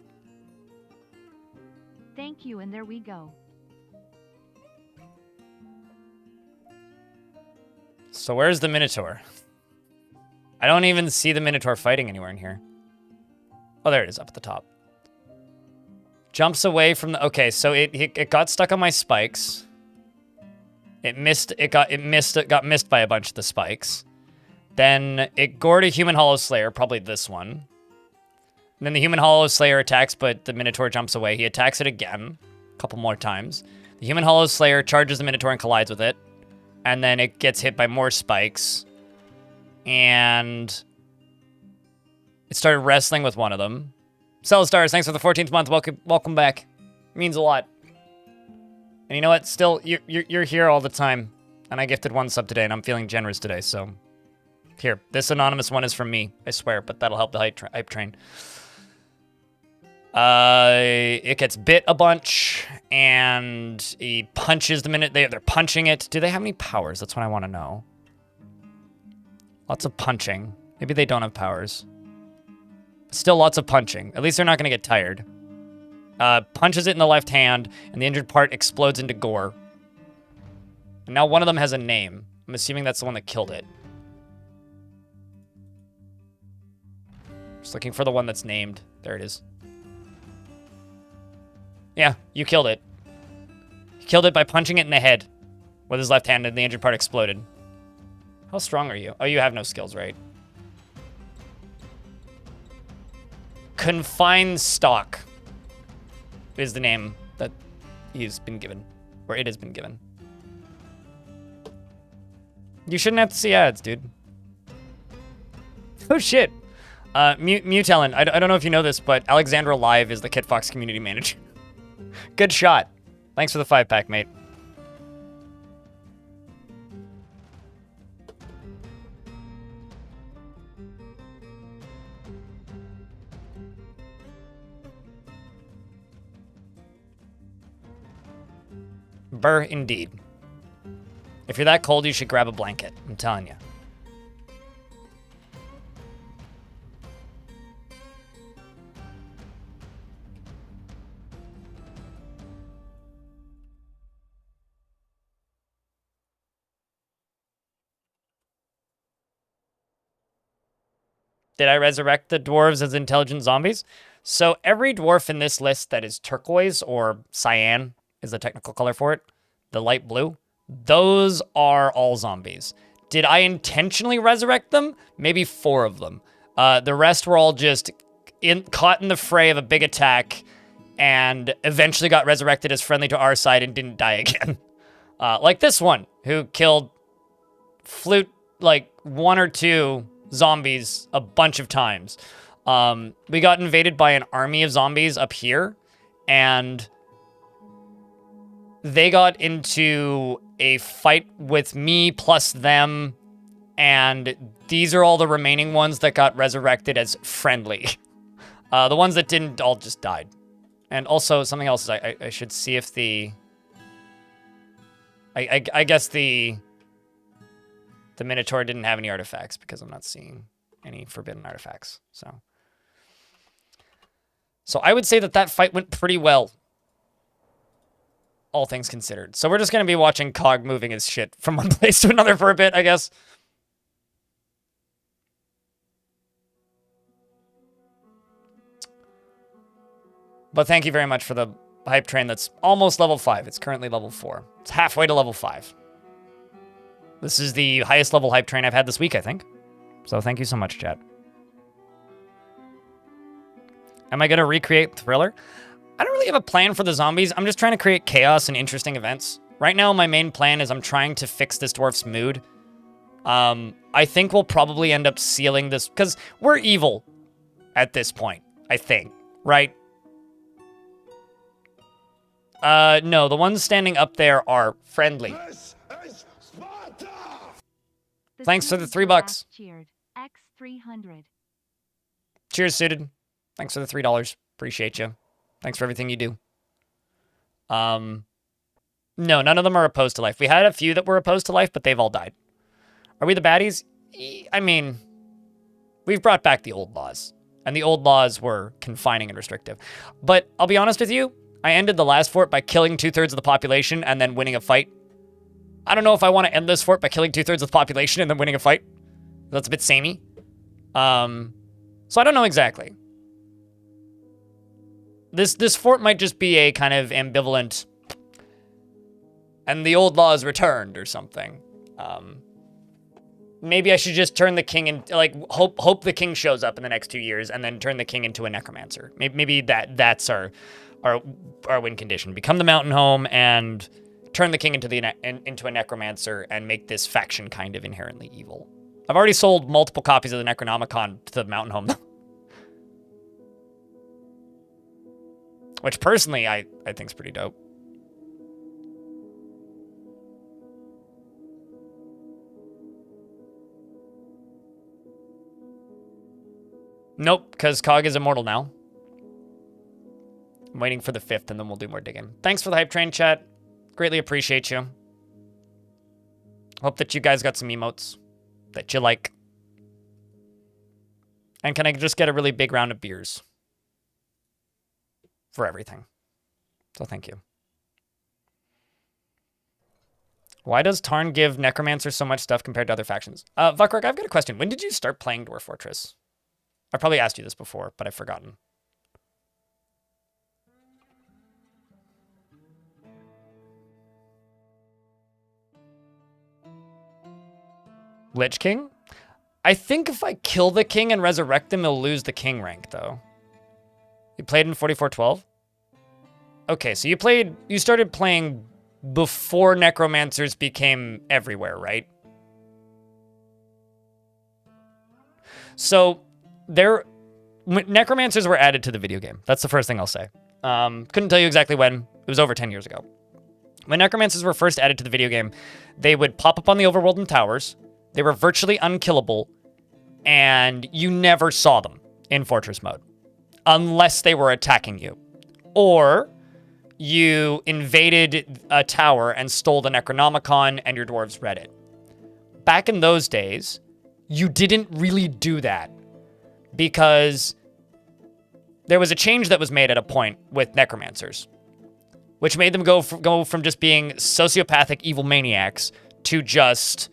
Thank you, and there we go. So where's the Minotaur? I don't even see the Minotaur fighting anywhere in here. Oh, there it is, up at the top. Jumps away from the... Okay, so it got stuck on my spikes. It got missed by a bunch of the spikes. Then it gored a Human Hollow Slayer, probably this one. And then the Human Hollow Slayer attacks, but the Minotaur jumps away. He attacks it again, a couple more times. The Human Hollow Slayer charges the Minotaur and collides with it. And then it gets hit by more spikes. And it started wrestling with one of them. Cellstars, thanks for the 14th month. Welcome back. It means a lot. And you know what? Still, you're here all the time. And I gifted 1 sub today, and I'm feeling generous today, so... Here, this anonymous one is from me, I swear, but that'll help the hype train. It gets bit a bunch, and he punches the minute they're punching it. Do they have any powers? That's what I want to know. Lots of punching. Maybe they don't have powers. Still lots of punching. At least they're not going to get tired. Punches it in the left hand, and the injured part explodes into gore. And now one of them has a name. I'm assuming that's the one that killed it. Just looking for the one that's named. There it is. Yeah, you killed it. He killed it by punching it in the head with his left hand, and the injured part exploded. How strong are you? Oh, you have no skills, right? Confined Stock is the name that he's been given, or it has been given. You shouldn't have to see ads, dude. Oh shit. Mutellen, I don't know if you know this, but Alexandra Live is the Kit Fox community manager. Good shot. Thanks for the 5-pack, mate. Burr, indeed. If you're that cold, you should grab a blanket. I'm telling you. Did I resurrect the dwarves as intelligent zombies? So every dwarf in this list that is turquoise, or cyan is the technical color for it, the light blue, those are all zombies. Did I intentionally resurrect them? Maybe 4 of them. The rest were all just caught in the fray of a big attack and eventually got resurrected as friendly to our side and didn't die again. Like this one, who killed like 1 or 2 zombies a bunch of times. We got invaded by an army of zombies up here, and they got into a fight with me plus them, and these are all the remaining ones that got resurrected as friendly. The ones that didn't all just died. And also, something else is I should see if the... I guess the Minotaur didn't have any artifacts, because I'm not seeing any forbidden artifacts, so... So I would say that fight went pretty well, all things considered. So we're just going to be watching Cog moving his shit from one place to another for a bit, I guess. But thank you very much for the hype train that's almost level 5. It's currently level 4. It's halfway to level 5. This is the highest level hype train I've had this week, I think. So thank you so much, chat. Am I going to recreate Thriller? I don't really have a plan for the zombies. I'm just trying to create chaos and interesting events. Right now, my main plan is I'm trying to fix this dwarf's mood. I think we'll probably end up sealing this, because we're evil at this point, I think, right? No, the ones standing up there are friendly. Thanks for the $3. Cheered. X300. Cheers, Suited. Thanks for the $3. Appreciate you. Thanks for everything you do. No, none of them are opposed to life. We had a few that were opposed to life, but they've all died. Are we the baddies? I mean, we've brought back the old laws, and the old laws were confining and restrictive. But I'll be honest with you, I ended the last fort by killing 2/3 of the population and then winning a fight. I don't know if I want to end this fort by killing 2/3 of the population and then winning a fight. That's a bit samey. So I don't know exactly. This fort might just be a kind of ambivalent, and the old laws returned or something. Maybe I should just turn the king in, like, hope the king shows up in the next 2 years, and then turn the king into a necromancer. Maybe that's our win condition. Become the mountain home and turn the king into a necromancer and make this faction kind of inherently evil. I've already sold multiple copies of the Necronomicon to the mountain home, which personally I think is pretty dope. Nope, because Cog is immortal now. I'm waiting for the 5th, and then we'll do more digging. Thanks for the hype train, chat. Greatly appreciate you. Hope that you guys got some emotes that you like. And can I just get a really big round of beers? For everything. So thank you. Why does Tarn give Necromancer so much stuff compared to other factions? Vuckrock, I've got a question. When did you start playing Dwarf Fortress? I probably asked you this before, but I've forgotten. Lich King? I think if I kill the king and resurrect him, he'll lose the king rank, though. You played in 4412? Okay, so you started playing before necromancers became everywhere, right? So, necromancers were added to the video game. That's the first thing I'll say. Couldn't tell you exactly when. It was over 10 years ago. When necromancers were first added to the video game, they would pop up on the overworld in towers. They were virtually unkillable, and you never saw them in Fortress mode. Unless they were attacking you. Or you invaded a tower and stole the Necronomicon, and your dwarves read it. Back in those days, you didn't really do that, because there was a change that was made at a point with necromancers, which made them go from just being sociopathic evil maniacs to just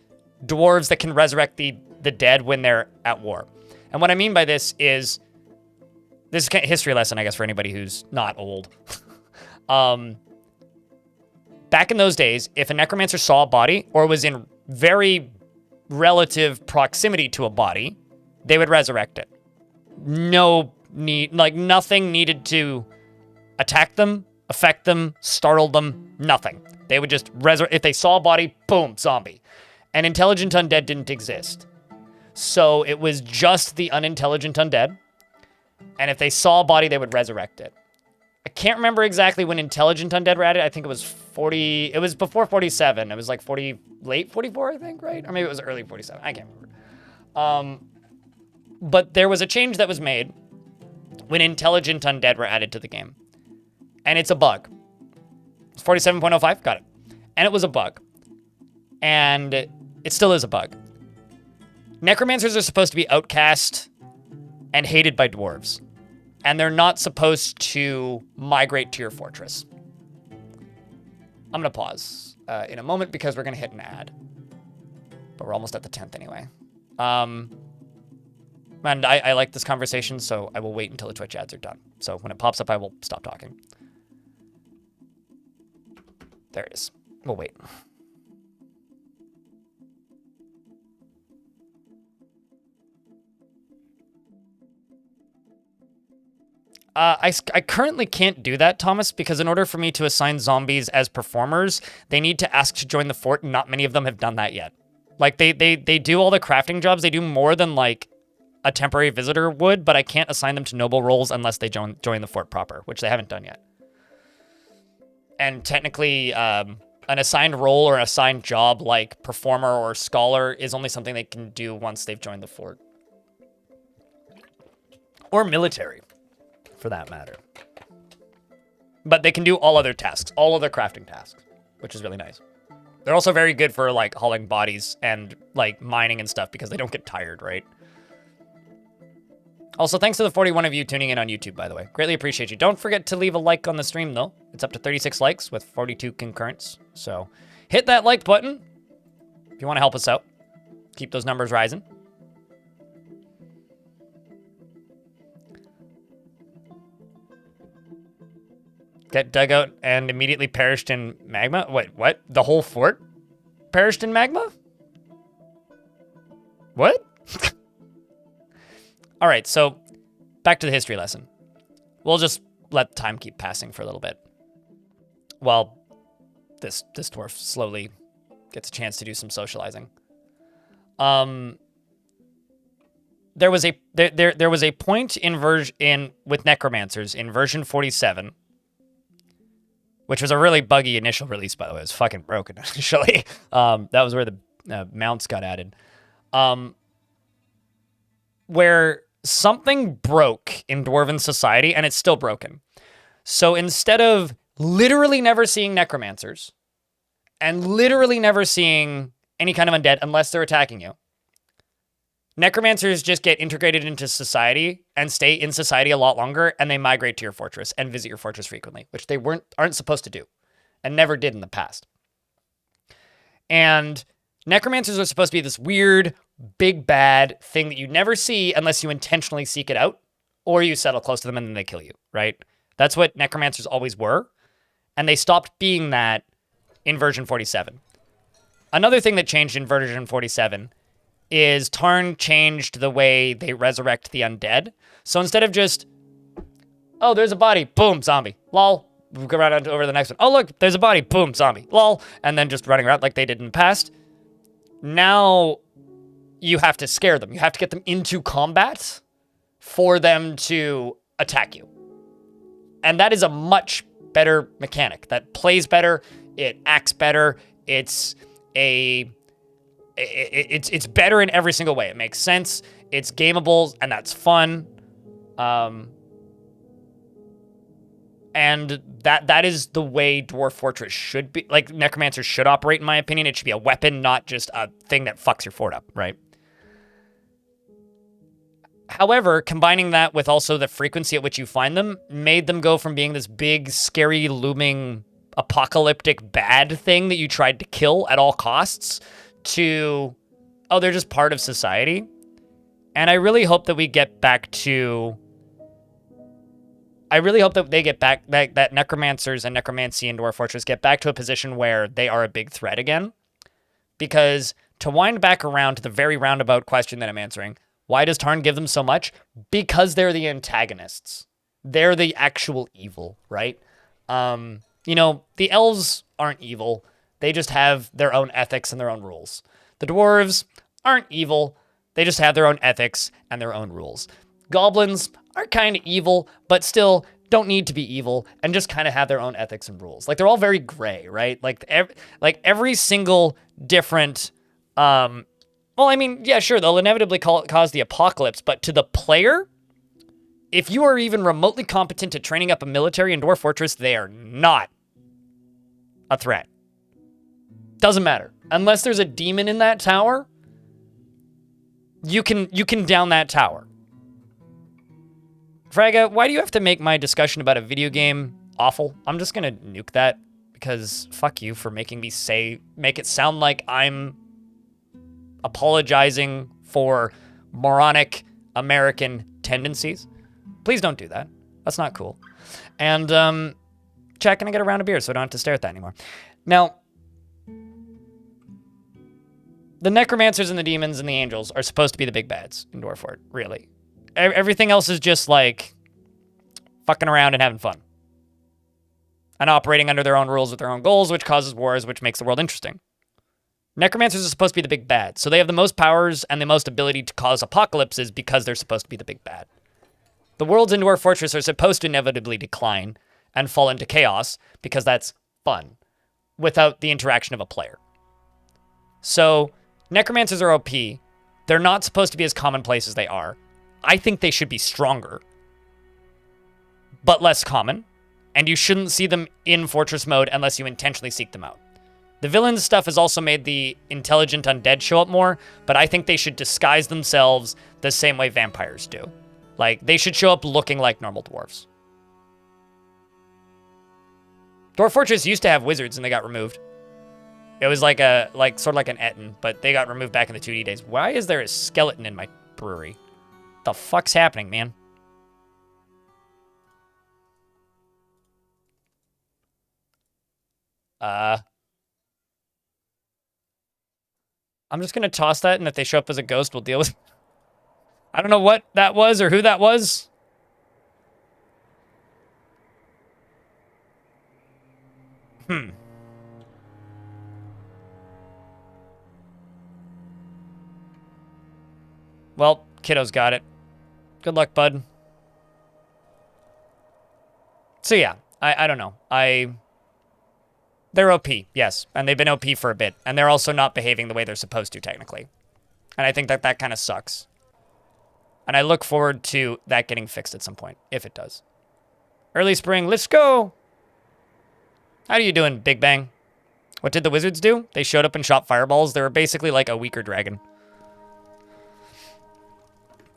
dwarves that can resurrect the dead when they're at war. And what I mean by this is a history lesson, I guess, for anybody who's not old. Back in those days, if a necromancer saw a body or was in very relative proximity to a body, they would resurrect it. No nothing needed to attack them, affect them, startle them, nothing. They would just if they saw a body, boom, zombie. And intelligent undead didn't exist. So it was just the unintelligent undead. And if they saw a body, they would resurrect it. I can't remember exactly when intelligent undead were added. I think it was 40. It was before 47. It was like late 44, I think, right? Or maybe it was early 47. I can't remember. But there was a change that was made when intelligent undead were added to the game. And it's a bug. It's 47.05. Got it. And it was a bug. And it still is a bug. Necromancers are supposed to be outcast and hated by dwarves. And they're not supposed to migrate to your fortress. I'm going to pause in a moment because we're going to hit an ad. But we're almost at the 10th anyway. And I like this conversation, so I will wait until the Twitch ads are done. So when it pops up, I will stop talking. There it is. We'll wait. I currently can't do that, Thomas, because in order for me to assign zombies as performers, they need to ask to join the fort, and not many of them have done that yet. Like, they do all the crafting jobs. They do more than, like, a temporary visitor would, but I can't assign them to noble roles unless they join the fort proper, which they haven't done yet. And technically, an assigned role or an assigned job like performer or scholar is only something they can do once they've joined the fort. Or military, for that matter. But they can do all other tasks, all other crafting tasks, which is really nice. They're also very good for, like, hauling bodies and, like, mining and stuff because they don't get tired, right? Also, thanks to the 41 of you tuning in on YouTube, by the way. Greatly appreciate you. Don't forget to leave a like on the stream, though. It's up to 36 likes with 42 concurrents. So hit that like button if you want to help us out. Keep those numbers rising. Get dug out and immediately perished in magma? Wait, what? The whole fort perished in magma? What? All right, so back to the history lesson. We'll just let time keep passing for a little bit while this dwarf slowly gets a chance to do some socializing. There was a point with necromancers in version 47, which was a really buggy initial release, by the way. It was fucking broken initially. That was where the mounts got added. Where something broke in Dwarven society, and it's still broken. So instead of literally never seeing necromancers, and literally never seeing any kind of undead unless they're attacking you, necromancers just get integrated into society and stay in society a lot longer, and they migrate to your fortress and visit your fortress frequently, which they aren't supposed to do, and never did in the past. And necromancers are supposed to be this weird, big bad thing that you never see unless you intentionally seek it out, or you settle close to them and then they kill you, right? That's what necromancers always were, and they stopped being that in version 47. Another thing that changed in version 47 is Tarn changed the way they resurrect the undead. So instead of just, oh, there's a body, boom, zombie, lol, we'll go right on over to the next one. Oh, look, there's a body, boom, zombie, lol, and then just running around like they did in the past. Now you have to scare them. You have to get them into combat for them to attack you. And that is a much better mechanic. That plays better, it acts better, it's better in every single way. It makes sense, it's gameable, and that's fun. And that is the way Dwarf Fortress should be. Like, Necromancers should operate, in my opinion. It should be a weapon, not just a thing that fucks your fort up, right? However, combining that with also the frequency at which you find them made them go from being this big, scary, looming, apocalyptic bad thing that you tried to kill at all costs to, oh, they're just part of society. And I really hope that we get back to... I really hope that they get back, that necromancers and necromancy in Dwarf Fortress get back to a position where they are a big threat again. Because to wind back around to the very roundabout question that I'm answering, Why does Tarn give them so much? Because they're the antagonists. They're the actual evil, right? You know, the elves aren't evil. They just have their own ethics and their own rules. The dwarves aren't evil. They just have their own ethics and their own rules. Goblins are kind of evil, but still don't need to be evil and just kind of have their own ethics and rules. Like, they're all very gray, right? Like every single different, well, I mean, yeah, sure, they'll inevitably cause the apocalypse, but to the player, if you are even remotely competent at training up a military in Dwarf Fortress, they are not a threat. Doesn't matter. Unless there's a demon in that tower, you can down that tower. Fraga, why do you have to make my discussion about a video game awful? I'm just gonna nuke that because fuck you for making me make it sound like I'm apologizing for moronic American tendencies. Please don't do that. That's not cool. And, chat, can I get a round of beer so I don't have to stare at that anymore? Now, the necromancers and the demons and the angels are supposed to be the big bads in Dwarf Fort, really. Everything else is just like fucking around and having fun. And operating under their own rules with their own goals, which causes wars, which makes the world interesting. Necromancers are supposed to be the big bad, so they have the most powers and the most ability to cause apocalypses because they're supposed to be the big bad. The worlds in Dwarf Fortress are supposed to inevitably decline and fall into chaos because that's fun without the interaction of a player. So, necromancers are OP. They're not supposed to be as commonplace as they are. I think they should be stronger, but less common, and you shouldn't see them in Fortress mode unless you intentionally seek them out. The villains stuff has also made the intelligent undead show up more, but I think they should disguise themselves the same way vampires do. Like, they should show up looking like normal dwarves. Dwarf Fortress used to have wizards and they got removed. It was like sort of like an Etten, but they got removed back in the 2D days. Why is there a skeleton in my brewery? The fuck's happening, man? I'm just gonna toss that, and if they show up as a ghost, we'll deal with it. I don't know what that was or who that was. Well, kiddo's got it. Good luck, bud. So yeah, I don't know. They're OP, yes, and they've been OP for a bit, and they're also not behaving the way they're supposed to, technically. And I think that kind of sucks. And I look forward to that getting fixed at some point, if it does. Early spring, let's go! How are you doing, Big Bang? What did the wizards do? They showed up and shot fireballs. They were basically like a weaker dragon.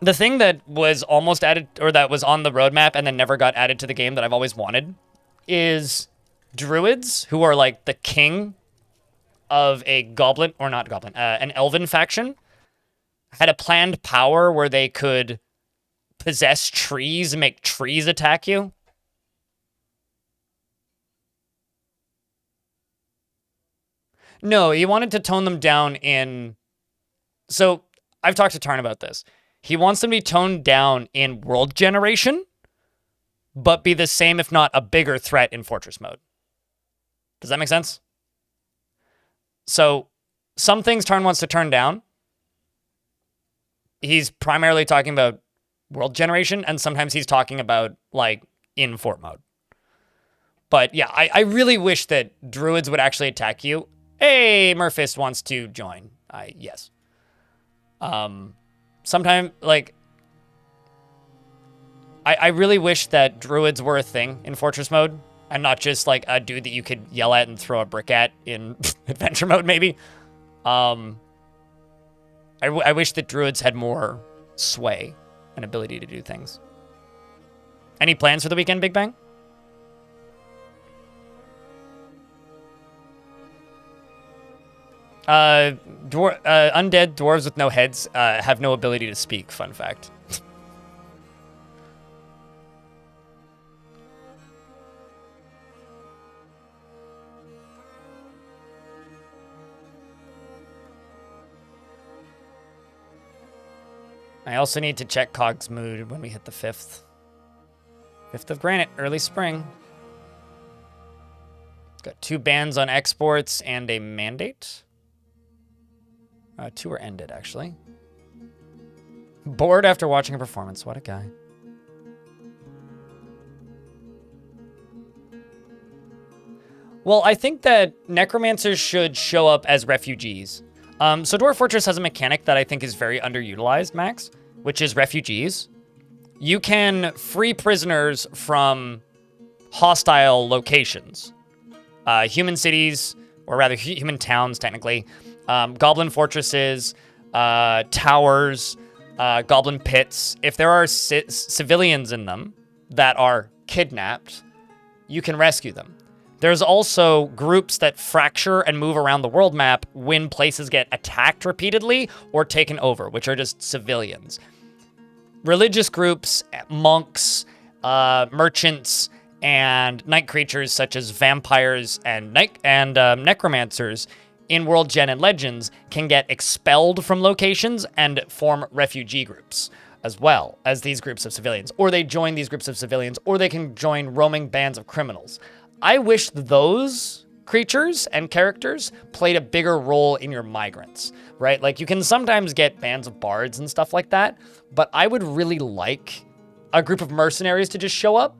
The thing that was almost added, or that was on the roadmap and then never got added to the game that I've always wanted, is druids, who are like the king of a goblin, or not goblin, an elven faction, had a planned power where they could possess trees and make trees attack you. No, he wanted to tone them down in... So, I've talked to Tarn about this. He wants them to be toned down in world generation, but be the same, if not a bigger threat in Fortress mode. Does that make sense? So, some things Tarn wants to turn down. He's primarily talking about world generation, and sometimes he's talking about, like, in fort mode. But yeah, I really wish that druids would actually attack you. Hey, Murphist wants to join. Yes. Sometime, like, I really wish that druids were a thing in Fortress mode, and not just, like, a dude that you could yell at and throw a brick at in adventure mode, maybe. I wish that druids had more sway and ability to do things. Any plans for the weekend, Big Bang? Undead dwarves with no heads have no ability to speak, fun fact. I also need to check Cog's mood when we hit the 5th. 5th of Granite, early spring. Got 2 bans on exports and a mandate. 2 are ended, actually. Bored after watching a performance. What a guy. Well, I think that necromancers should show up as refugees. So Dwarf Fortress has a mechanic that I think is very underutilized, Max, which is refugees. You can free prisoners from hostile locations. Human cities, or rather human towns, technically. Goblin fortresses, towers, goblin pits. If there are civilians in them that are kidnapped, you can rescue them. There's also groups that fracture and move around the world map when places get attacked repeatedly or taken over, which are just civilians. Religious groups, monks, merchants, and night creatures such as vampires and necromancers in World Gen and Legends can get expelled from locations and form refugee groups, as well as these groups of civilians. Or they join these groups of civilians, or they can join roaming bands of criminals. I wish those creatures and characters played a bigger role in your migrants, right? Like, you can sometimes get bands of bards and stuff like that, but I would really like a group of mercenaries to just show up.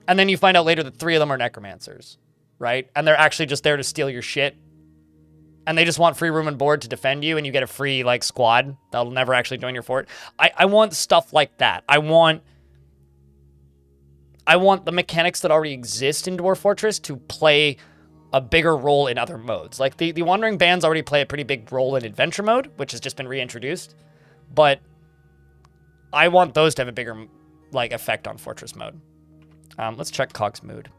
And then you find out later that 3 of them are necromancers, right? And they're actually just there to steal your shit. And they just want free room and board to defend you, and you get a free, like, squad that'll never actually join your fort. I want stuff like that. I want the mechanics that already exist in Dwarf Fortress to play a bigger role in other modes. Like, the Wandering Bands already play a pretty big role in Adventure Mode, which has just been reintroduced. But I want those to have a bigger, like, effect on Fortress Mode. Let's check Cog's mood.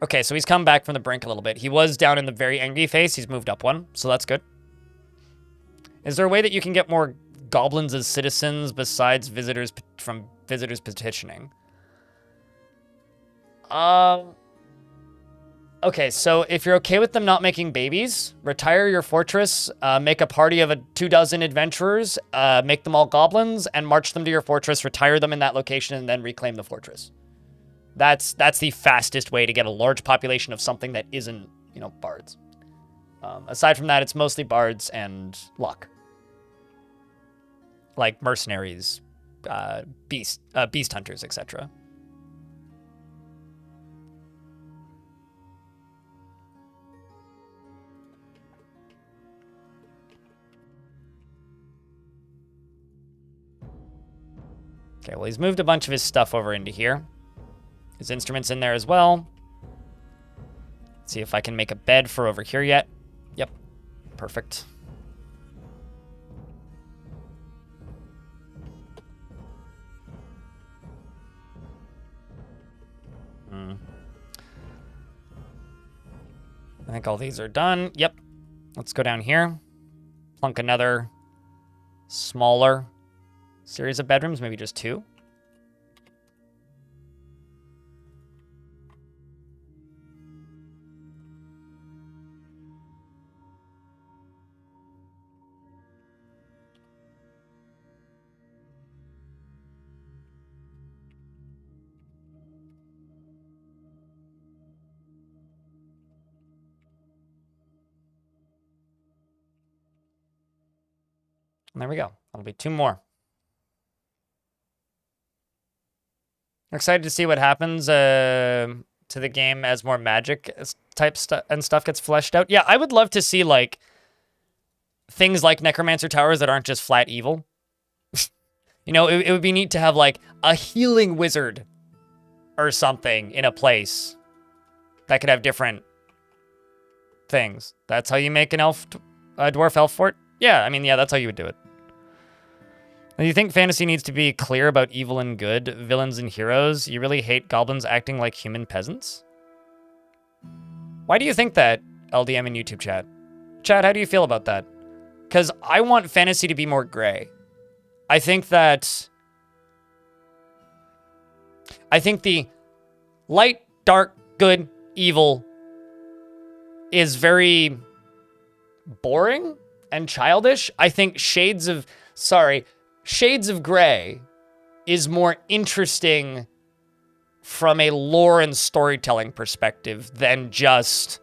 Okay, so he's come back from the brink a little bit. He was down in the very angry phase. He's moved up one, so that's good. Is there a way that you can get more goblins as citizens besides visitors from visitors petitioning? Okay, so if you're okay with them not making babies, retire your fortress, make a party of 24 adventurers, make them all goblins, and march them to your fortress, retire them in that location, and then reclaim the fortress. That's the fastest way to get a large population of something that isn't, you know, bards. Aside from that, it's mostly bards and luck. Like mercenaries, beast hunters, etc. Okay, well, he's moved a bunch of his stuff over into here. His instruments in there as well. Let's see if I can make a bed for over here yet. Yep, perfect. I think all these are done. Yep. Let's go down here. Plunk another smaller series of bedrooms, maybe just 2. And there we go. That'll be 2 more. I'm excited to see what happens to the game as more magic type stuff and stuff gets fleshed out. Yeah, I would love to see, like, things like Necromancer Towers that aren't just flat evil. You know, it would be neat to have, like, a healing wizard or something in a place that could have different things. That's how you make an dwarf elf fort? Yeah, I mean, yeah, that's how you would do it. Do you think fantasy needs to be clear about evil and good, villains and heroes? You really hate goblins acting like human peasants? Why do you think that, LDM in YouTube chat? Chat, how do you feel about that? Because I want fantasy to be more gray. I think the light, dark, good, evil is very boring and childish. I think Shades of Grey is more interesting from a lore and storytelling perspective than just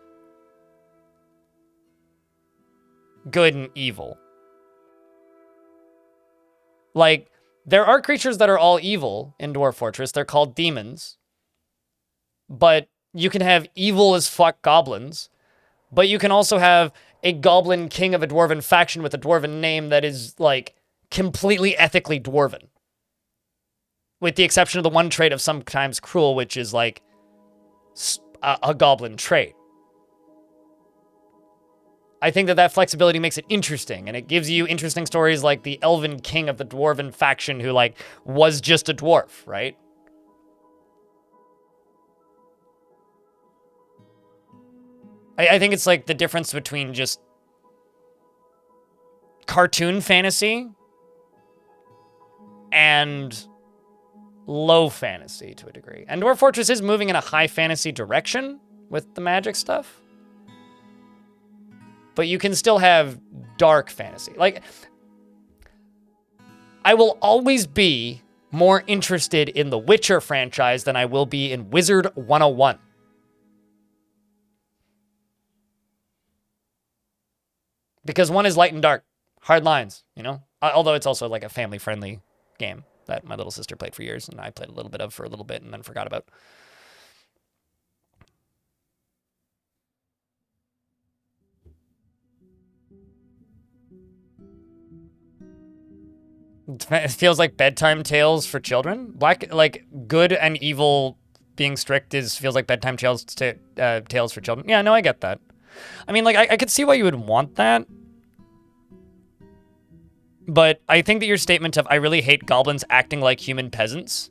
good and evil. Like, there are creatures that are all evil in Dwarf Fortress. They're called demons. But you can have evil as fuck goblins. But you can also have a goblin king of a dwarven faction with a dwarven name that is, like, completely ethically dwarven. With the exception of the one trait of sometimes cruel, which is, like, a goblin trait. I think that flexibility makes it interesting, and it gives you interesting stories like the elven king of the dwarven faction who, like, was just a dwarf, right? I think it's like the difference between just cartoon fantasy and low fantasy to a degree. And Dwarf Fortress is moving in a high fantasy direction with the magic stuff. But you can still have dark fantasy. Like, I will always be more interested in the Witcher franchise than I will be in Wizard 101. Because one is light and dark, hard lines, you know? Although it's also like a family-friendly game that my little sister played for years, and I played a little bit of for a little bit and then forgot about. It feels like bedtime tales for children. Like good and evil being strict feels like bedtime tales for children. Yeah, no, I get that. I mean, like, I could see why you would want that. But I think that your statement of, I really hate goblins acting like human peasants,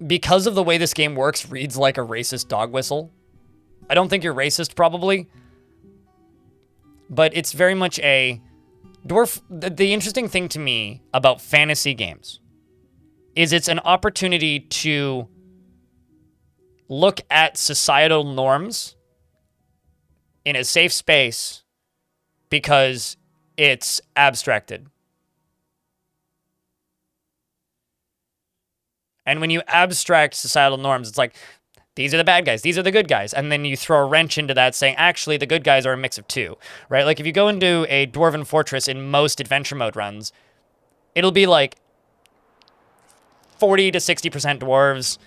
because of the way this game works, reads like a racist dog whistle. I don't think you're racist, probably. But it's very much a... Dwarf... The interesting thing to me about fantasy games is it's an opportunity to look at societal norms in a safe space because it's abstracted. And when you abstract societal norms, it's like, these are the bad guys, these are the good guys. And then you throw a wrench into that saying, actually, the good guys are a mix of two, right? Like, if you go into a Dwarven Fortress in most adventure mode runs, it'll be like 40 to 60% dwarves,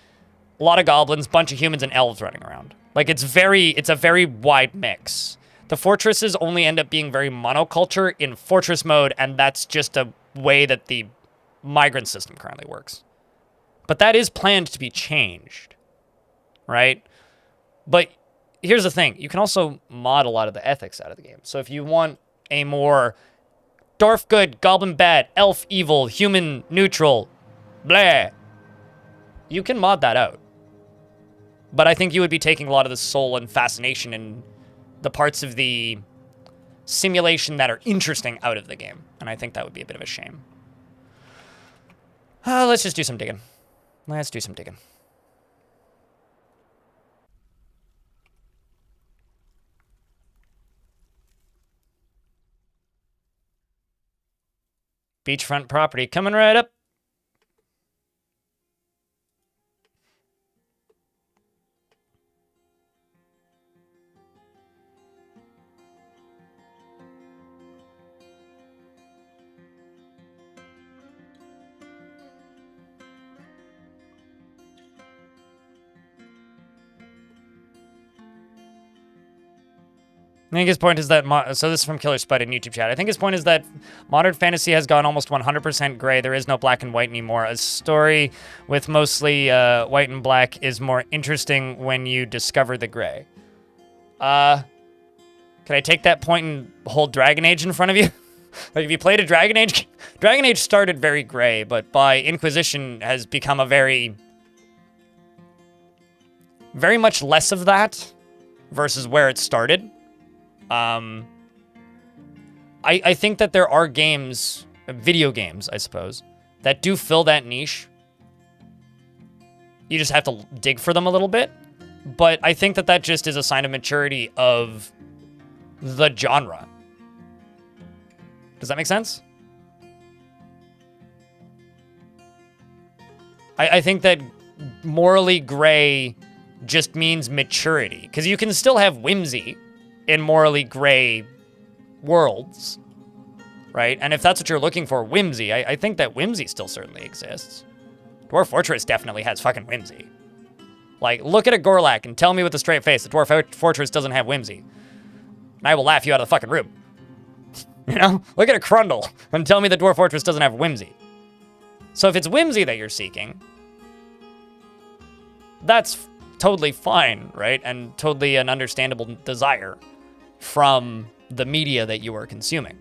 a lot of goblins, bunch of humans, and elves running around. Like, it's a very wide mix. The fortresses only end up being very monoculture in fortress mode, and that's just a way that the migrant system currently works. But that is planned to be changed, right? But here's the thing. You can also mod a lot of the ethics out of the game. So if you want a more dwarf good, goblin bad, elf evil, human neutral, blah, you can mod that out. But I think you would be taking a lot of the soul and fascination and the parts of the simulation that are interesting out of the game. And I think that would be a bit of a shame. Let's just do some digging. Let's do some digging. Beachfront property coming right up. I think his point is that, so this is from Killer Spud in YouTube chat. I think his point is that modern fantasy has gone almost 100% gray. There is no black and white anymore. A story with mostly white and black is more interesting when you discover the gray. Can I take that point and hold Dragon Age in front of you? Like, if you played a Dragon Age started very gray, but by Inquisition has become a very much less of that versus where it started. I think that there are games, video games, I suppose, that do fill that niche. You just have to dig for them a little bit. But I think that just is a sign of maturity of the genre. Does that make sense? I think that morally gray just means maturity, because you can still have whimsy in morally gray worlds, right? And if that's what you're looking for, whimsy, I think that whimsy still certainly exists. Dwarf Fortress definitely has fucking whimsy. Like, look at a Gorlak and tell me with a straight face that Dwarf Fortress doesn't have whimsy. And I will laugh you out of the fucking room. You know? Look at a Crundle and tell me that Dwarf Fortress doesn't have whimsy. So if it's whimsy that you're seeking, that's totally fine, right? And totally an understandable desire from the media that you are consuming.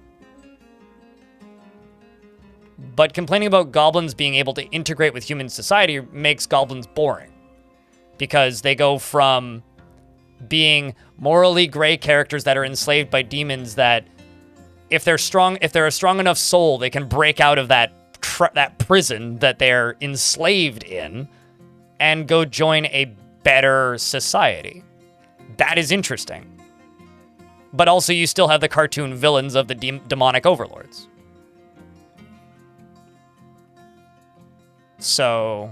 But complaining about goblins being able to integrate with human society makes goblins boring, because they go from being morally gray characters that are enslaved by demons that if they're a strong enough soul, they can break out of that prison that they're enslaved in and go join a better society. That is interesting. But also you still have the cartoon villains of the demonic overlords. So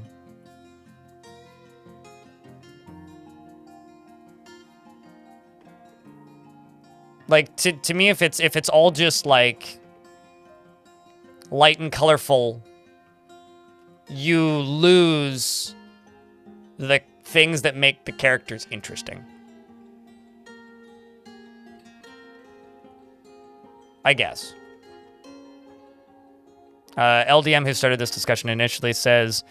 like to me, if it's all just like light and colorful, you lose the things that make the characters interesting. I guess. LDM, who started this discussion initially, says,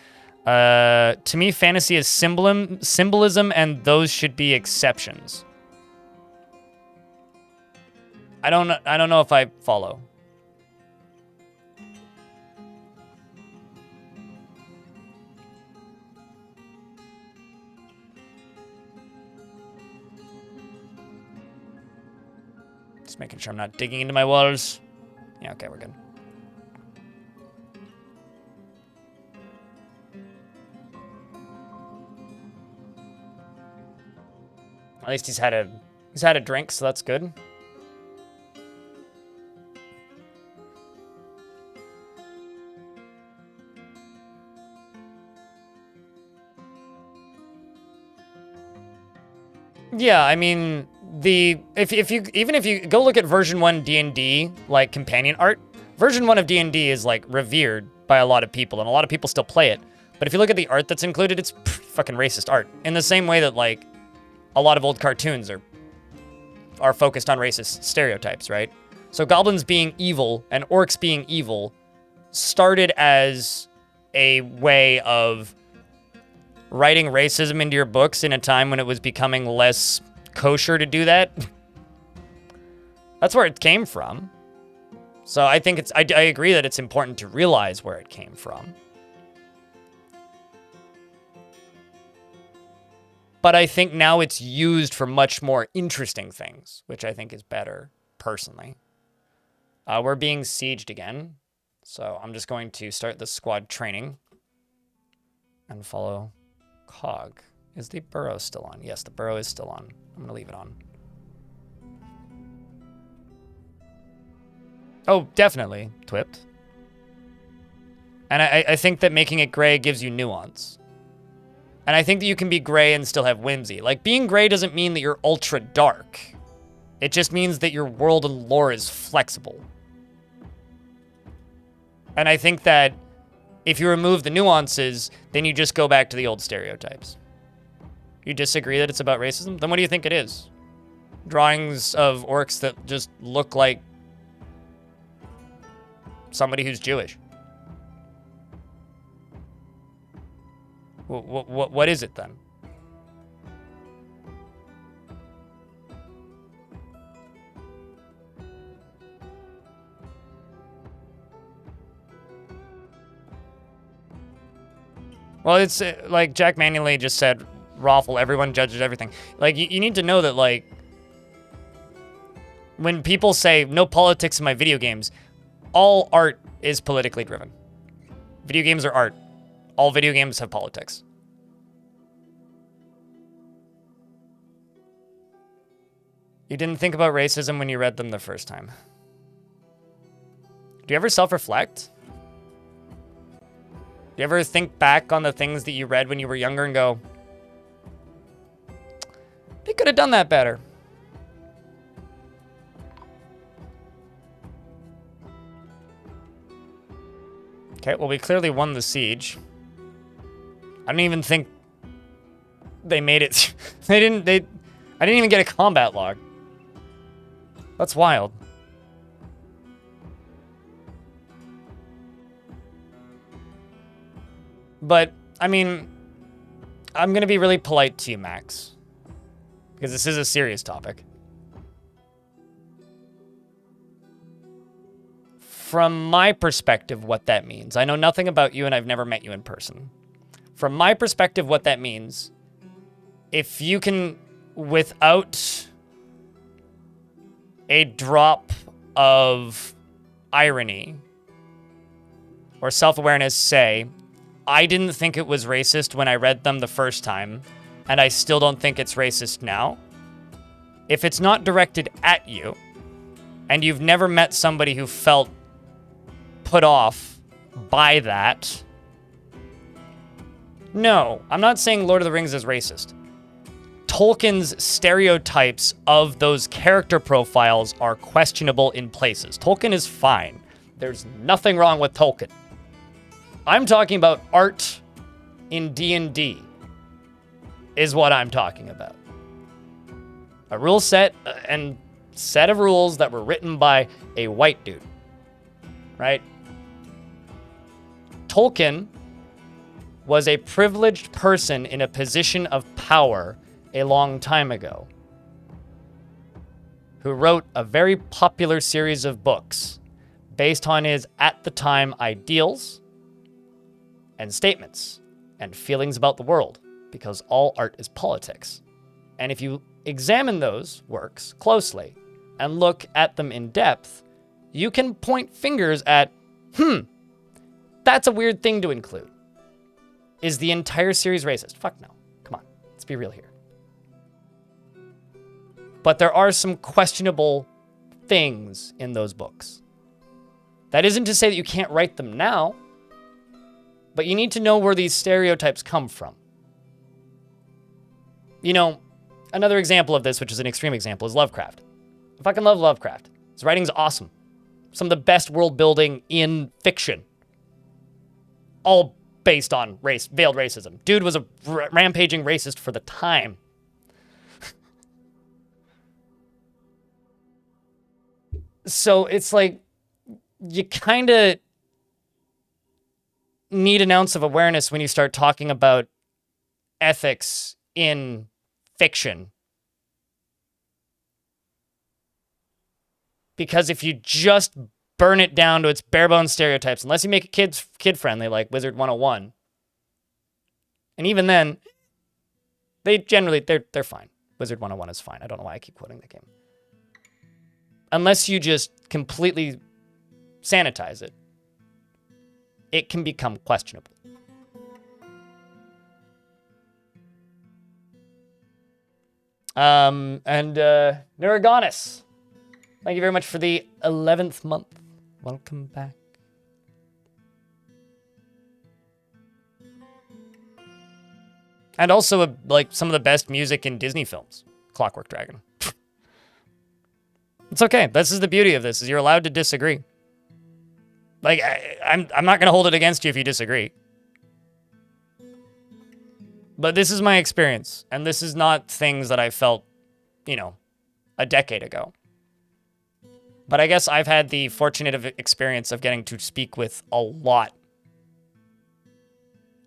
to me, fantasy is symbolism, and those should be exceptions. I don't know if I follow. Just making sure I'm not digging into my walls. Yeah, okay, we're good. At least he's had a drink, so that's good. Yeah, I mean, if you go look at version 1 D&D like companion art, version 1 of D&D is like revered by a lot of people, and a lot of people still play it. But if you look at the art that's included, it's fucking racist art. In the same way that like a lot of old cartoons are focused on racist stereotypes, right? So goblins being evil and orcs being evil started as a way of writing racism into your books in a time when it was becoming less kosher to do that. That's where it came from. So I think I agree that it's important to realize where it came from. But I think now it's used for much more interesting things, which I think is better, personally. We're being sieged again, so I'm just going to start the squad training and follow Cog. Is the burrow still on? Yes, the burrow is still on. I'm going to leave it on. Oh, definitely, Twipped. And I think that making it gray gives you nuance. And I think that you can be gray and still have whimsy. Like, being gray doesn't mean that you're ultra dark. It just means that your world and lore is flexible. And I think that if you remove the nuances, then you just go back to the old stereotypes. You disagree that it's about racism? Then what do you think it is? Drawings of orcs that just look like somebody who's Jewish. What is it then? Well, it's like Jack Manually just said, Raffle, everyone judges everything. Like, you need to know that, like, when people say no politics in my video games, all art is politically driven. Video games are art. All video games have politics. You didn't think about racism when you read them the first time. Do you ever self-reflect? Do you ever think back on the things that you read when you were younger and go, they could have done that better? Okay, well, we clearly won the siege. I don't even think they made it. I didn't even get a combat log. That's wild. But, I mean, I'm going to be really polite to you, Max. Because this is a serious topic. From my perspective, what that means, I know nothing about you and I've never met you in person. From my perspective, what that means, if you can, without a drop of irony or self-awareness, say, I didn't think it was racist when I read them the first time, and I still don't think it's racist now. If it's not directed at you, and you've never met somebody who felt put off by that, no, I'm not saying Lord of the Rings is racist. Tolkien's stereotypes of those character profiles are questionable in places. Tolkien is fine. There's nothing wrong with Tolkien. I'm talking about art in D&D is what I'm talking about. A rule set and set of rules that were written by a white dude, right? Tolkien was a privileged person in a position of power a long time ago, who wrote a very popular series of books based on his, at the time, ideals and statements and feelings about the world, because all art is politics. And if you examine those works closely and look at them in depth, you can point fingers at, that's a weird thing to include. Is the entire series racist? Fuck no. Come on, let's be real here. But there are some questionable things in those books. That isn't to say that you can't write them now, but you need to know where these stereotypes come from. You know, another example of this, which is an extreme example, is Lovecraft. I fucking love Lovecraft. His writing's awesome. Some of the best world building in fiction. All based on race, veiled racism. Dude was a rampaging racist for the time. So it's like, you kind of need an ounce of awareness when you start talking about ethics in fiction. Because if you just burn it down to its bare bones stereotypes, unless you make it kid-friendly like Wizard 101, and even then, they're fine. Wizard 101 is fine. I don't know why I keep quoting the game. Unless you just completely sanitize it, it can become questionable. Neurogonus, thank you very much for the 11th month. Welcome back. And also, like, some of the best music in Disney films. Clockwork Dragon. It's okay. This is the beauty of this, is you're allowed to disagree. Like, I'm not going to hold it against you if you disagree. But this is my experience, and this is not things that I felt, a decade ago. But I guess I've had the fortunate experience of getting to speak with a lot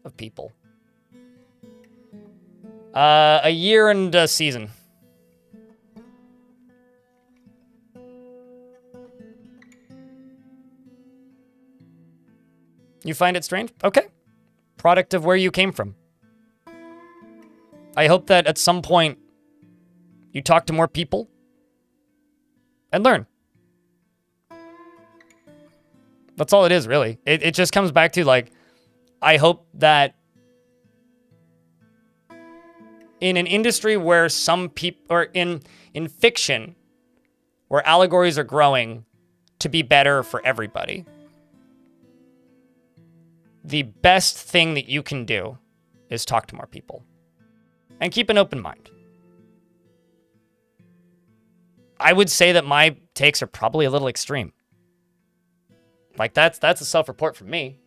of people. A year and a season. You find it strange? Okay. Product of where you came from. I hope that at some point you talk to more people and learn. That's all it is, really. It just comes back to, like, I hope that in an industry where some people, or in fiction, where allegories are growing to be better for everybody, the best thing that you can do is talk to more people and keep an open mind. I would say that my takes are probably a little extreme. Like, that's a self-report from me.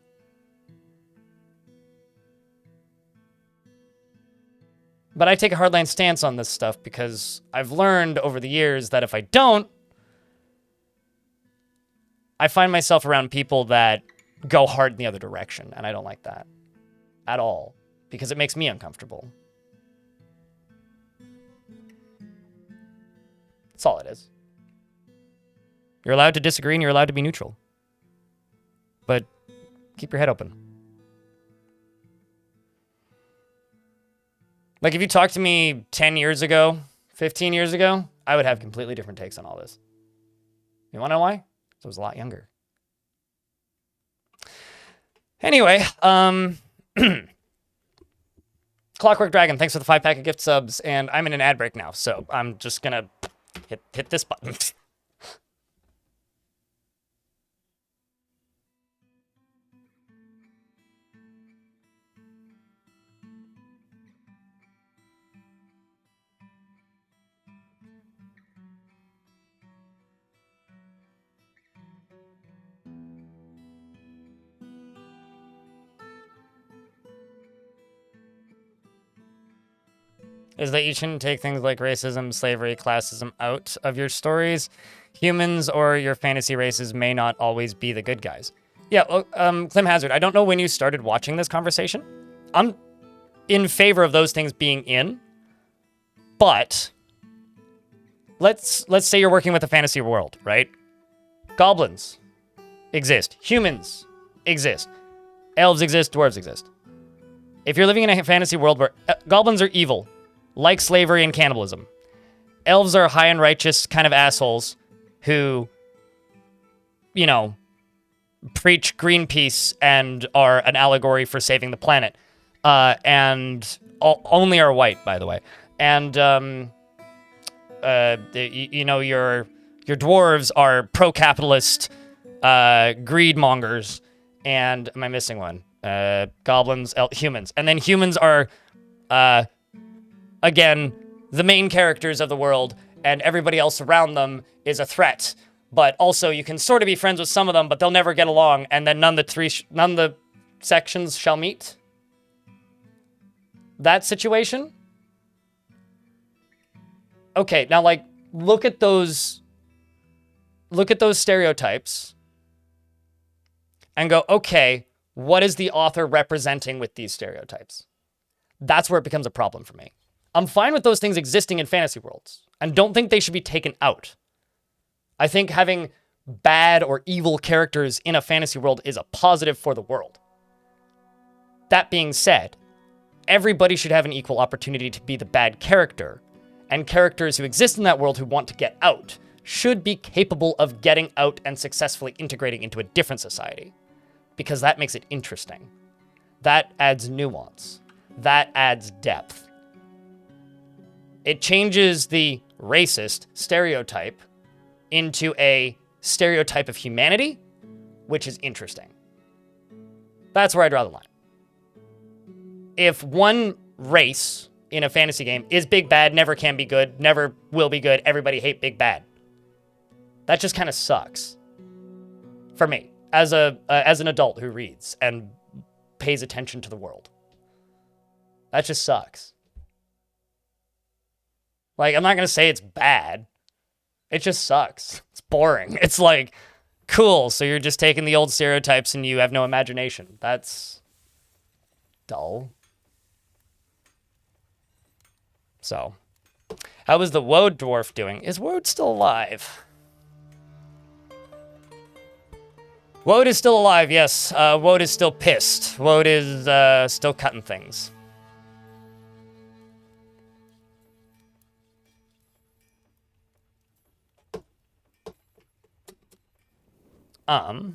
But I take a hardline stance on this stuff because I've learned over the years that if I don't, I find myself around people that go hard in the other direction, and I don't like that at all because it makes me uncomfortable. That's all it is. You're allowed to disagree and you're allowed to be neutral. But keep your head open. Like, if you talked to me 10 years ago, 15 years ago, I would have completely different takes on all this. You want to know why? Because I was a lot younger. Anyway, Clockwork Dragon, thanks for the 5-pack of gift subs, and I'm in an ad break now, so I'm just gonna hit this button. Is that you shouldn't take things like racism, slavery, classism out of your stories. Humans or your fantasy races may not always be the good guys. Yeah, Clem Hazard, I don't know when you started watching this conversation. I'm in favor of those things being in, but let's say you're working with a fantasy world, right? Goblins exist. Humans exist. Elves exist. Dwarves exist. If you're living in a fantasy world where goblins are evil, like slavery and cannibalism. Elves are high and righteous kind of assholes who, you know, preach Greenpeace and are an allegory for saving the planet. And only are white, by the way. And, you know, your dwarves are pro-capitalist greed mongers. And, am I missing one? Goblins, humans. And then humans are... again, the main characters of the world, and everybody else around them is a threat. But also, you can sort of be friends with some of them, but they'll never get along, and then none of the sections shall meet. That situation? Okay, now, like, look at those stereotypes, and go, okay, what is the author representing with these stereotypes? That's where it becomes a problem for me. I'm fine with those things existing in fantasy worlds and don't think they should be taken out. I think having bad or evil characters in a fantasy world is a positive for the world. That being said, everybody should have an equal opportunity to be the bad character, and characters who exist in that world who want to get out should be capable of getting out and successfully integrating into a different society, because that makes it interesting. That adds nuance. That adds depth. It changes the racist stereotype into a stereotype of humanity, which is interesting. That's where I draw the line. If one race in a fantasy game is big bad, never can be good, never will be good, everybody hate big bad, that just kind of sucks. For me, as an adult who reads and pays attention to the world. That just sucks. Like, I'm not going to say it's bad. It just sucks. It's boring. It's like, cool, so you're just taking the old stereotypes and you have no imagination. That's dull. So, how is the Woad Dwarf doing? Is Woad still alive? Woad is still alive, yes. Woad is still pissed. Woad is still cutting things. Have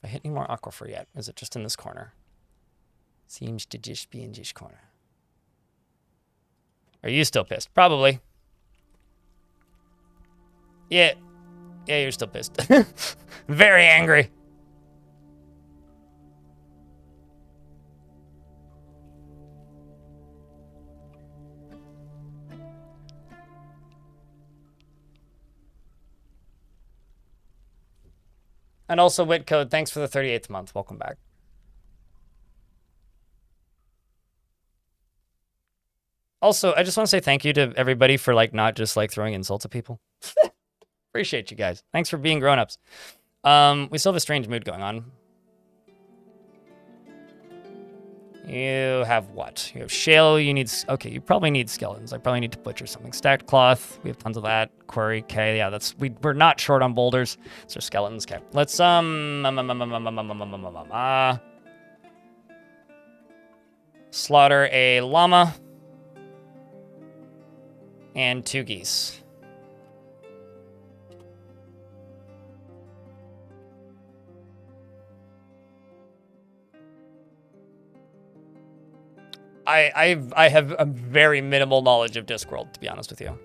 I hit any more aquifer yet? Is it just in this corner? Seems to just be in this corner. Are you still pissed? Probably. Yeah. Yeah, you're still pissed. Very angry. And also, Whitcode, thanks for the 38th month. Welcome back. Also, I just want to say thank you to everybody for, like, not just, like, throwing insults at people. Appreciate you guys. Thanks for being grown-ups. We still have a strange mood going on. You have what? You have shale, you need... Okay, you probably need skeletons. I probably need to butcher something. Stacked cloth, we have tons of that. Quarry, okay, yeah, that's... We're not short on boulders. So skeletons, okay. Let's, slaughter a llama. And 2 geese. I have a very minimal knowledge of Discworld, to be honest with you.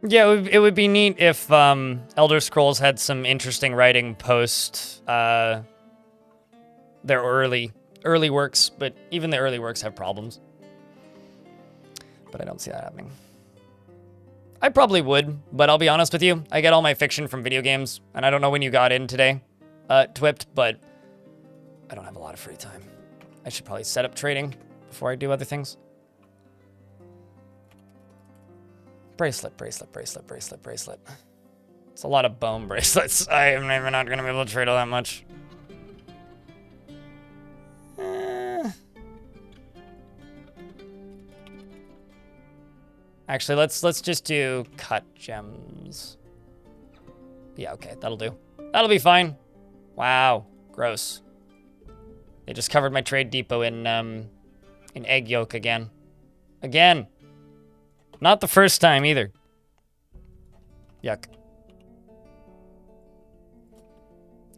Yeah, it would be neat if Elder Scrolls had some interesting writing post their early works, but even the early works have problems. But I don't see that happening. I probably would, but I'll be honest with you, I get all my fiction from video games, and I don't know when you got in today, Twipped, but I don't have a lot of free time. I should probably set up trading before I do other things. Bracelet, bracelet, bracelet, bracelet, bracelet. It's a lot of bone bracelets. I am never not going to be able to trade all that much. Actually, let's just do cut gems. Yeah, okay, that'll do. That'll be fine. Wow, gross. They just covered my trade depot in egg yolk again. Again. Not the first time either. Yuck.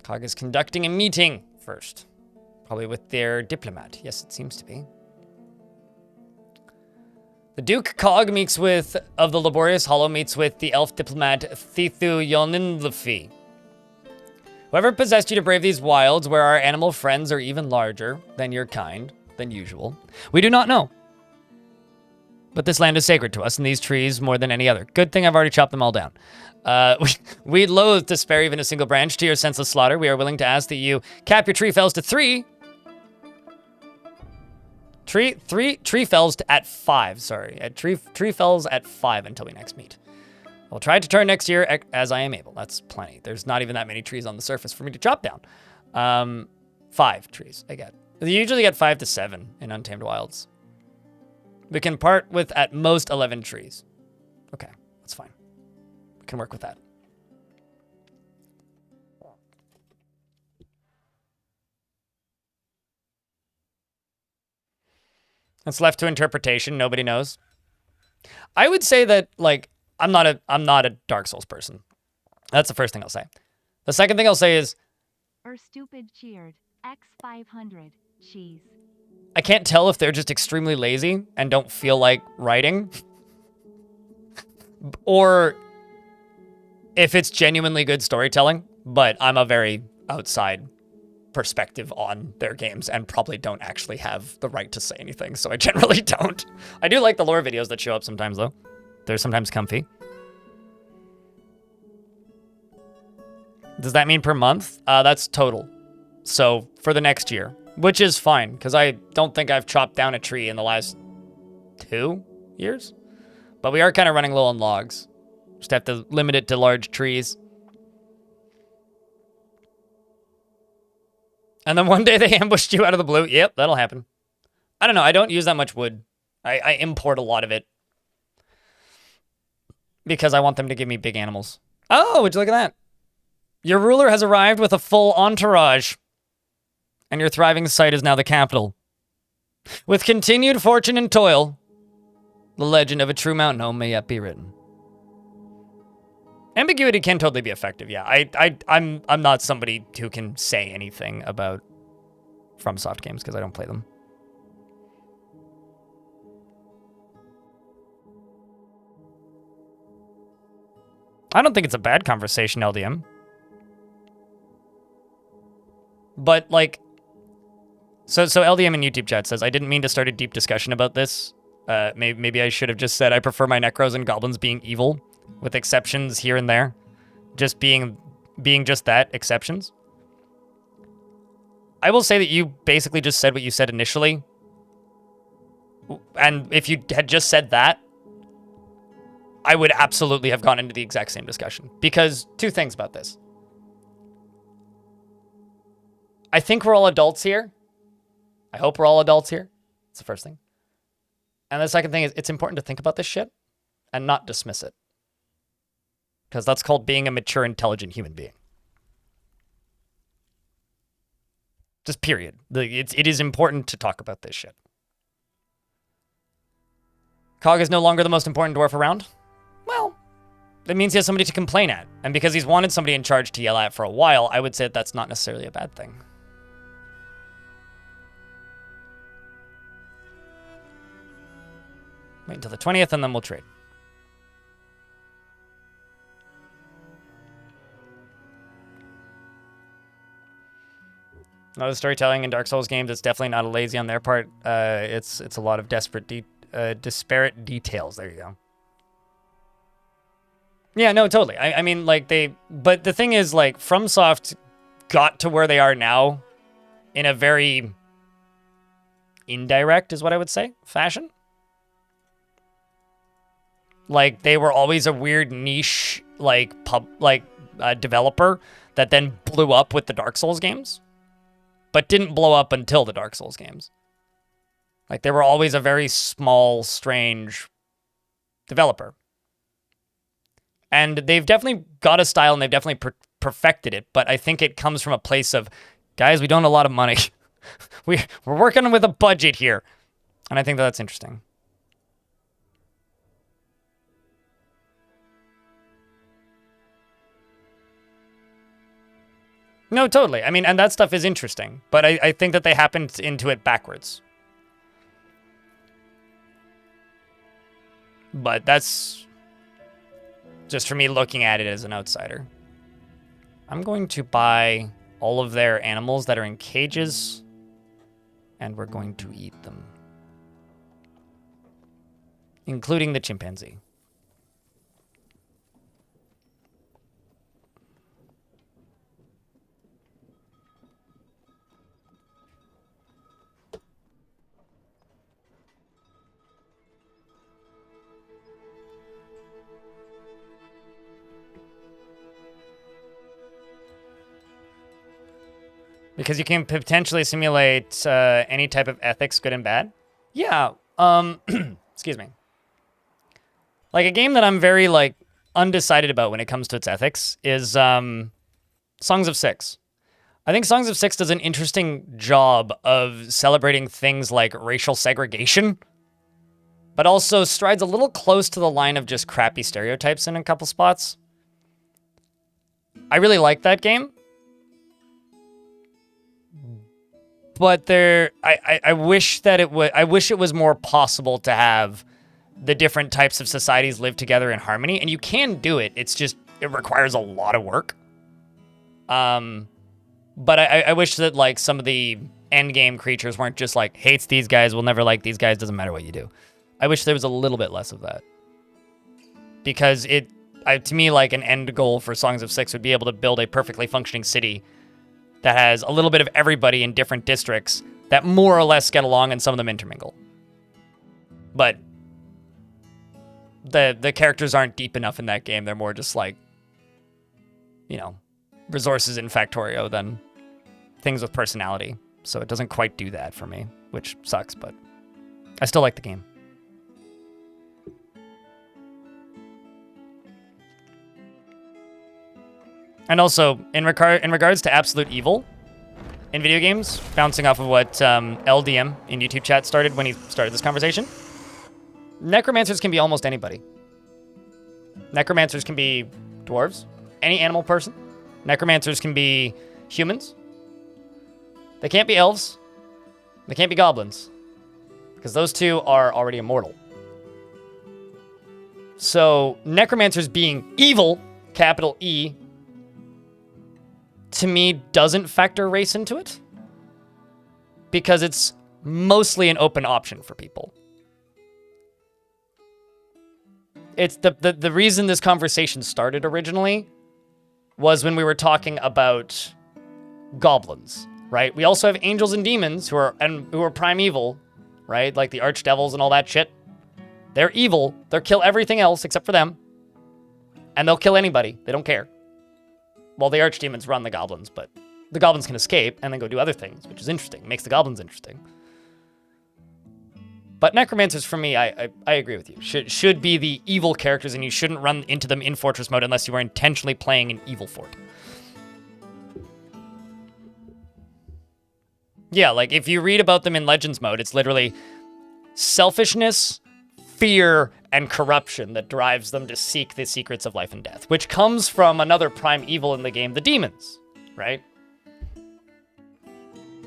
Cog is conducting a meeting first. Probably with their diplomat. Yes, it seems to be. The Duke Cog meets with, of the Laborious Hollow, meets with the elf diplomat Thithu Yoninlfi. Whoever possessed you to brave these wilds, where our animal friends are even larger than your kind, than usual, we do not know. But this land is sacred to us, and these trees more than any other. Good thing I've already chopped them all down. We loathe to spare even a single branch to your senseless slaughter. We are willing to ask that you cap your tree fells to 3. Tree fells at 5, sorry. At tree fells at 5 until we next meet. I'll try to turn next year as I am able. That's plenty. There's not even that many trees on the surface for me to chop down. 5 trees, I get. You usually get 5 to 7 in Untamed Wilds. We can part with at most 11 trees. Okay, that's fine. We can work with that. It's left to interpretation. Nobody knows. I would say that, like, I'm not a Dark Souls person. That's the first thing I'll say. The second thing I'll say is, Stupid cheered. X500. Cheese. I can't tell if they're just extremely lazy and don't feel like writing, or if it's genuinely good storytelling, but I'm a very outside perspective on their games and probably don't actually have the right to say anything, so I generally don't. I do like the lore videos that show up sometimes, though. They're sometimes comfy. Does that mean per month? That's total. So for the next year. Which is fine, because I don't think I've chopped down a tree in the last 2 years. But we are kind of running low on logs. Just have to limit it to large trees. And then one day they ambushed you out of the blue. Yep, that'll happen. I don't know. I don't use that much wood. I import a lot of it. Because I want them to give me big animals. Oh, would you look at that? Your ruler has arrived with a full entourage. and your thriving site is now the capital. With continued fortune and toil, the legend of a true mountain home may yet be written. Ambiguity can totally be effective, yeah. I'm not somebody who can say anything about FromSoft games because I don't play them. I don't think it's a bad conversation, LDM. But, like... So LDM in YouTube chat says, I didn't mean to start a deep discussion about this. Maybe I should have just said I prefer my Necros and Goblins being evil, with exceptions here and there. Just being just that, exceptions. I will say that you basically just said what you said initially. And if you had just said that, I would absolutely have gone into the exact same discussion. Because two things about this. I think we're all adults here. I hope we're all adults here. That's the first thing. And the second thing is it's important to think about this shit and not dismiss it. Because that's called being a mature, intelligent human being. Just period. It is important to talk about this shit. Cog is no longer the most important dwarf around. Well, that means he has somebody to complain at. And because he's wanted somebody in charge to yell at for a while, I would say that that's not necessarily a bad thing. Wait until the 20th and then we'll trade. No, the storytelling in Dark Souls games, it's definitely not a lazy on their part. It's a lot of disparate details. There you go. Yeah, no, totally. I mean, like, but the thing is, like, FromSoft got to where they are now in a very indirect, is what I would say, fashion. Like, they were always a weird niche, like, developer that then blew up with the Dark Souls games, but didn't blow up until the Dark Souls games. Like, they were always a very small, strange developer. And they've definitely got a style, and they've definitely perfected it, but I think it comes from a place of, guys, we don't have a lot of money. We're working with a budget here. And I think that's interesting. No, totally. I mean, and that stuff is interesting, but I think that they happened into it backwards. But that's just for me looking at it as an outsider. I'm going to buy all of their animals that are in cages, and we're going to eat them. Including the chimpanzee. Because you can potentially simulate any type of ethics, good and bad. Yeah, excuse me. Like, a game that I'm very, like, undecided about when it comes to its ethics is Songs of Six. I think Songs of Six does an interesting job of celebrating things like racial segregation, but also strides a little close to the line of just crappy stereotypes in a couple spots. I really like that game. But I wish that I wish it was more possible to have the different types of societies live together in harmony, and you can do it. It's just, it requires a lot of work. But I wish that, like, some of the end game creatures weren't just like, hates these guys, will never like these guys, doesn't matter what you do. I wish there was a little bit less of that. Because to me, like, an end goal for Songs of Six would be able to build a perfectly functioning city that has a little bit of everybody in different districts that more or less get along, and some of them intermingle. But the characters aren't deep enough in that game. They're more just like, you know, resources in Factorio than things with personality. So it doesn't quite do that for me, which sucks, but I still like the game. And also, in regards to absolute evil, in video games, bouncing off of what LDM in YouTube chat started when he started this conversation, necromancers can be almost anybody. Necromancers can be dwarves, any animal person. Necromancers can be humans. They can't be elves. They can't be goblins, because those two are already immortal. So necromancers being evil, capital E, to me doesn't factor race into it, because it's mostly an open option for people. It's the reason this conversation started originally was when we were talking about goblins, right? We also have angels and demons who are primeval, right? Like the archdevils and all that shit. They're evil. They'll kill everything else except for them. And they'll kill anybody. They don't care. Well, the archdemons run the goblins, but the goblins can escape and then go do other things, which is interesting. Makes the goblins interesting. But necromancers, for me, I agree with you. Should be the evil characters, and you shouldn't run into them in fortress mode unless you are intentionally playing an evil fort. Yeah, like if you read about them in Legends mode, it's literally selfishness, fear, and corruption that drives them to seek the secrets of life and death, which comes from another prime evil in the game, the demons, right?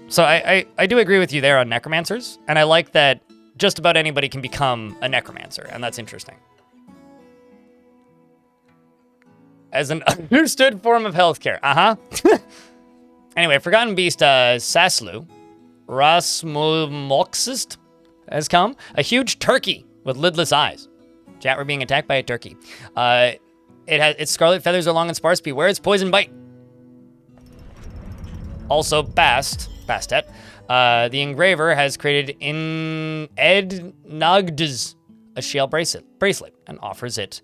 So I do agree with you there on necromancers, and I like that just about anybody can become a necromancer, and that's interesting. As an understood form of healthcare. Anyway, Forgotten Beast Saslu, Rasmumoxist, has come. A huge turkey with lidless eyes. Chat, we're being attacked by a turkey. Its scarlet feathers are long and sparse. Beware its poison bite. Also, Bastet, the engraver has created in Ed Nagd's a shell bracelet and offers it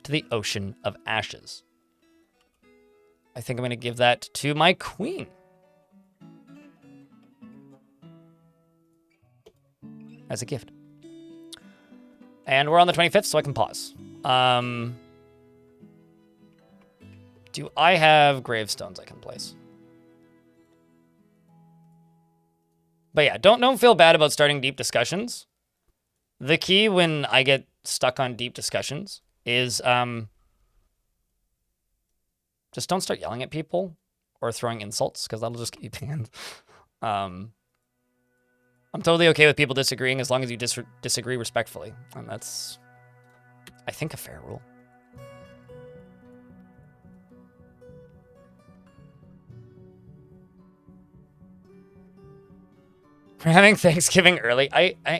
to the Ocean of Ashes. I think I'm going to give that to my queen. As a gift. And we're on the 25th, so I can pause. Do I have gravestones I can place? But yeah, don't feel bad about starting deep discussions. The key when I get stuck on deep discussions is just don't start yelling at people or throwing insults, because that'll just get you banned. I'm totally okay with people disagreeing as long as you disagree respectfully. And that's, I think, a fair rule. We're having Thanksgiving early.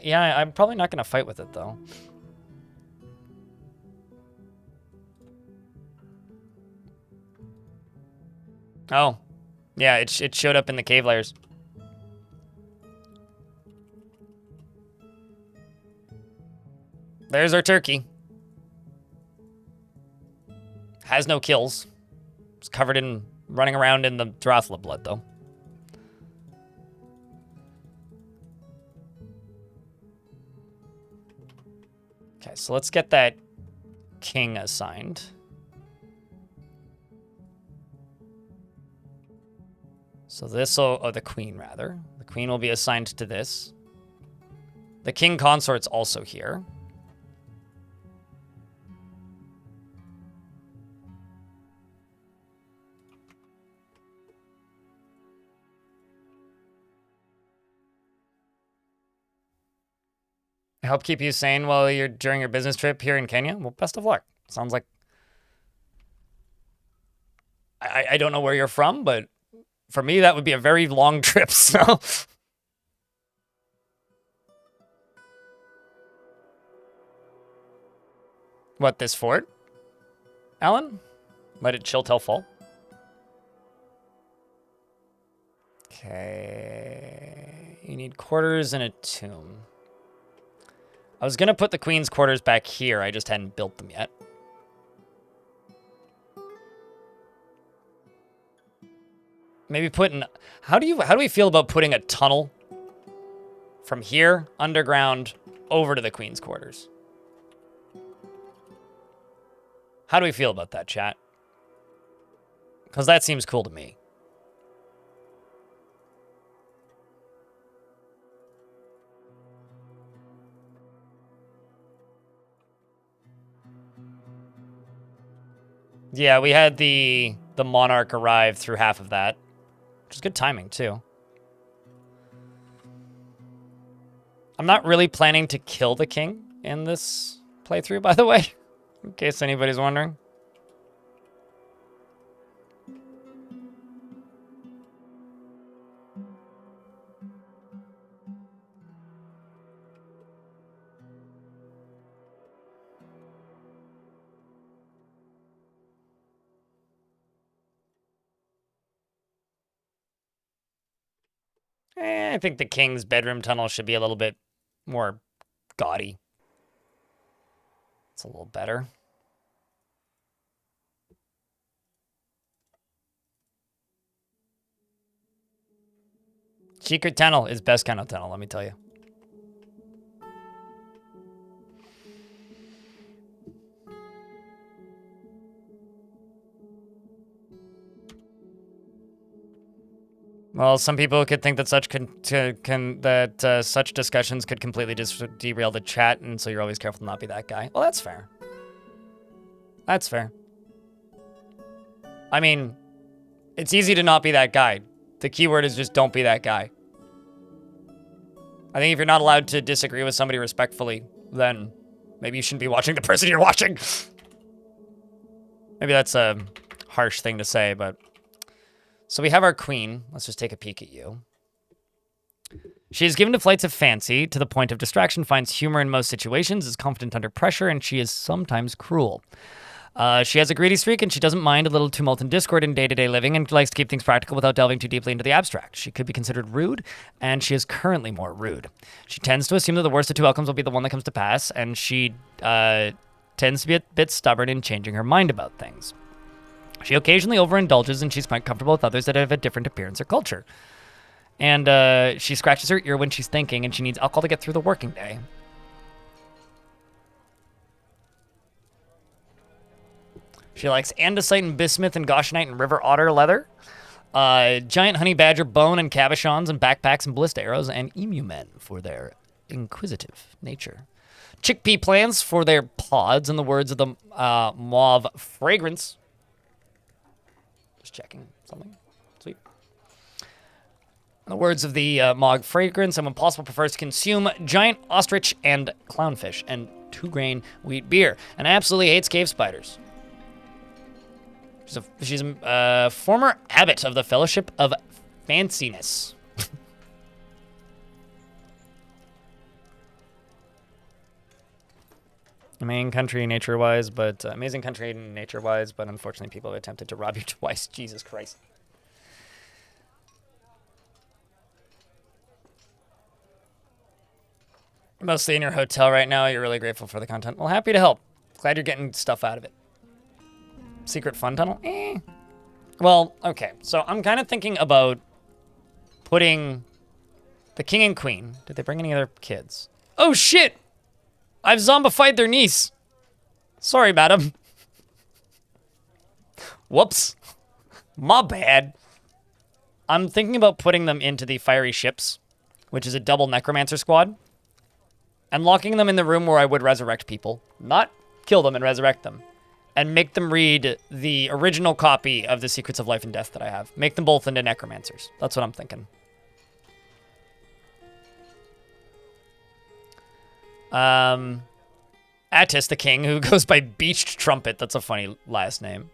Yeah, I'm probably not going to fight with it, though. Oh. Yeah, it showed up in the cave layers. There's our turkey. Has no kills. It's covered in running around in the Drothla blood, though. Okay, so let's get that king assigned. So this will, oh, the queen rather. The queen will be assigned to this. The king consort's also here. I hope keep you sane while you're during your business trip here in Kenya. Well, best of luck. Sounds like I don't know where you're from, but for me that would be a very long trip. So what, this fort, Alan? Let it chill till fall. Okay, you need quarters and a tomb. I was gonna put the queen's quarters back here. I just hadn't built them yet. Maybe putting. How do we feel about putting a tunnel from here underground over to the queen's quarters? How do we feel about that, chat? Because that seems cool to me. Yeah, we had the monarch arrive through half of that, which is good timing too. I'm not really planning to kill the king in this playthrough, by the way, in case anybody's wondering. I think the king's bedroom tunnel should be a little bit more gaudy. It's a little better. Secret tunnel is best kind of tunnel, let me tell you. Well, some people could think that such discussions could completely just derail the chat, and so you're always careful to not be that guy. Well, that's fair. That's fair. I mean, it's easy to not be that guy. The keyword is just don't be that guy. I think if you're not allowed to disagree with somebody respectfully, then maybe you shouldn't be watching the person you're watching. Maybe that's a harsh thing to say, but... So we have our queen. Let's just take a peek at you. She is given to flights of fancy, to the point of distraction, finds humor in most situations, is confident under pressure, and she is sometimes cruel. She has a greedy streak, and she doesn't mind a little tumult and discord in day-to-day living, and likes to keep things practical without delving too deeply into the abstract. She could be considered rude, and she is currently more rude. She tends to assume that the worst of two outcomes will be the one that comes to pass, and she tends to be a bit stubborn in changing her mind about things. She occasionally overindulges, and she's quite comfortable with others that have a different appearance or culture. And she scratches her ear when she's thinking, and she needs alcohol to get through the working day. She likes andesite and bismuth and goshenite and river otter leather. Giant honey badger bone and cabochons and backpacks and ballista arrows, and emu men for their inquisitive nature. Chickpea plants for their pods, in the words of the mauve fragrance. Just checking something. Sweet. In the words of the Mog Fragrance, and when possible prefers to consume giant ostrich and clownfish and 2-grain wheat beer. And absolutely hates cave spiders. She's a former abbot of the Fellowship of Fanciness. Amazing country nature-wise, but but unfortunately people have attempted to rob you twice. Jesus Christ. Mostly in your hotel right now. You're really grateful for the content. Well, happy to help. Glad you're getting stuff out of it. Secret fun tunnel? Eh. Well, okay. So I'm kind of thinking about putting the king and queen. Did they bring any other kids? Oh, shit! I've zombified their niece. Sorry, madam. Whoops. My bad. I'm thinking about putting them into the fiery ships, which is a double necromancer squad, and locking them in the room where I would resurrect people. Not kill them and resurrect them. And make them read the original copy of the Secrets of Life and Death that I have. Make them both into necromancers. That's what I'm thinking. Attis, the king, who goes by Beached Trumpet. That's a funny last name.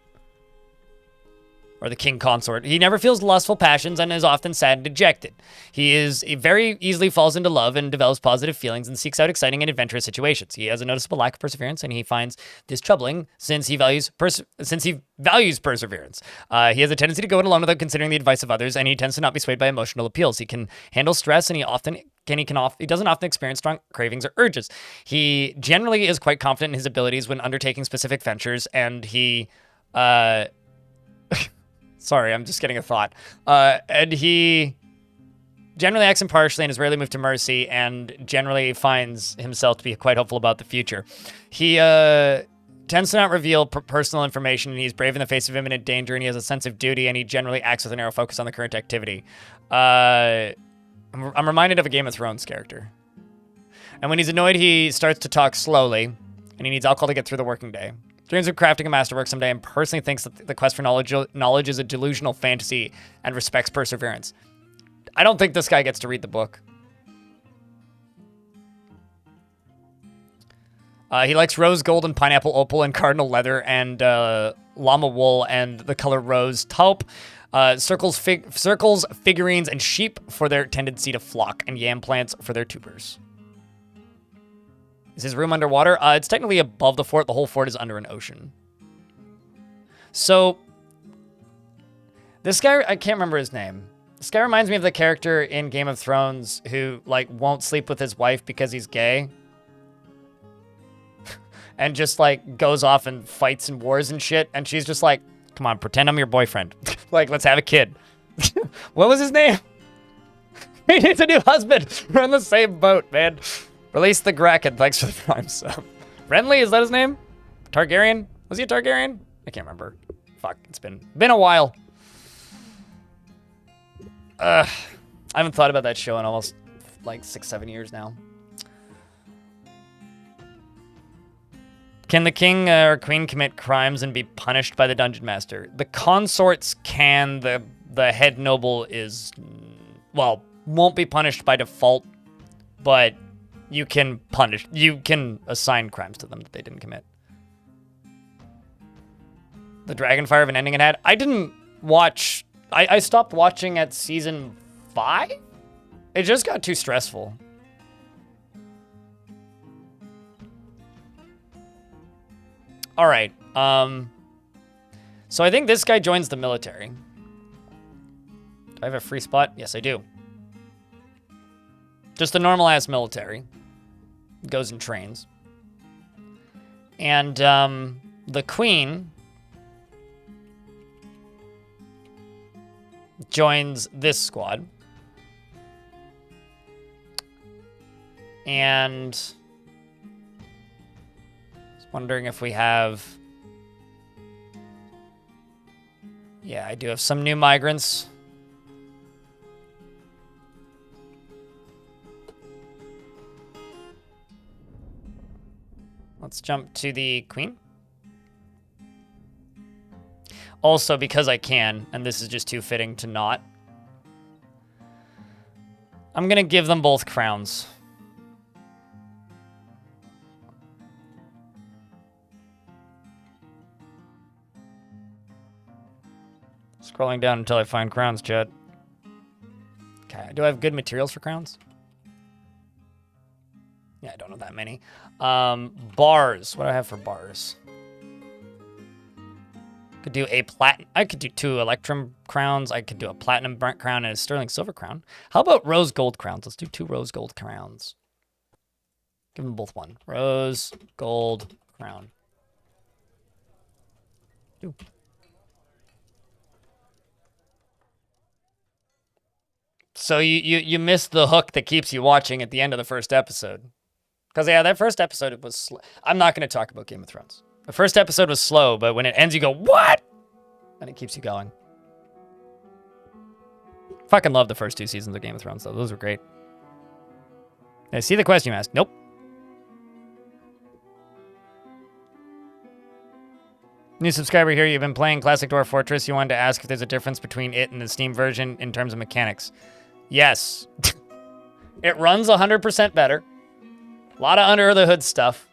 Or the king consort. He never feels lustful passions and is often sad and dejected. He very easily falls into love and develops positive feelings and seeks out exciting and adventurous situations. He has a noticeable lack of perseverance, and he finds this troubling since he values perseverance. He has a tendency to go it alone without considering the advice of others, and he tends to not be swayed by emotional appeals. He can handle stress, and he doesn't often experience strong cravings or urges. He generally is quite confident in his abilities when undertaking specific ventures, and he sorry, I'm just getting a thought. And he generally acts impartially and is rarely moved to mercy, and generally finds himself to be quite hopeful about the future. He tends to not reveal personal information, and he's brave in the face of imminent danger, and he has a sense of duty, and he generally acts with a narrow focus on the current activity. I'm reminded of a Game of Thrones character. And when he's annoyed, he starts to talk slowly, and he needs alcohol to get through the working day. Dreams of crafting a masterwork someday and personally thinks that the quest for knowledge is a delusional fantasy and respects perseverance. I don't think this guy gets to read the book. He likes rose gold and pineapple opal and cardinal leather and llama wool and the color rose taupe. Circles, figurines, and sheep for their tendency to flock, and yam plants for their tubers. Is his room underwater? It's technically above the fort. The whole fort is under an ocean. So, this guy, I can't remember his name. This guy reminds me of the character in Game of Thrones who, like, won't sleep with his wife because he's gay. And just, like, goes off and fights and wars and shit. And she's just like, come on, pretend I'm your boyfriend. Like, let's have a kid. What was his name? He needs a new husband. We're on the same boat, man. Release the Kraken. Thanks for the prime sub. Renly, is that his name? Targaryen? Was he a Targaryen? I can't remember. Fuck, it's been a while. I haven't thought about that show in almost, like, 6-7 years now. Can the king or queen commit crimes and be punished by the dungeon master? The consorts can. The head noble is, well, won't be punished by default, but you can assign crimes to them that they didn't commit. The Dragonfire of an ending it had. I didn't watch. I stopped watching at season 5. It just got too stressful. All right. So I think this guy joins the military. Do I have a free spot? Yes, I do. Just a normal-ass military. Goes and trains. And the queen joins this squad. And wondering if we have... Yeah, I do have some new migrants. Let's jump to the queen. Also, because I can, and this is just too fitting to not, I'm gonna give them both crowns. Scrolling down until I find crowns, chat. Okay, do I have good materials for crowns? Yeah, I don't know that many. Bars. What do I have for bars? Could do a platinum. I could do 2 electrum crowns. I could do a platinum crown and a sterling silver crown. How about rose gold crowns? Let's do 2 rose gold crowns. Give them both 1. Rose gold crown. Ooh. So you missed the hook that keeps you watching at the end of the first episode. Because, yeah, that first episode was slow. I'm not going to talk about Game of Thrones. The first episode was slow, but when it ends, you go, what? And it keeps you going. Fucking love the first 2 seasons of Game of Thrones, though. Those were great. I see the question you asked. Nope. New subscriber here. You've been playing Classic Dwarf Fortress. You wanted to ask if there's a difference between it and the Steam version in terms of mechanics. Yes. It runs 100% better. A lot of under-the-hood stuff.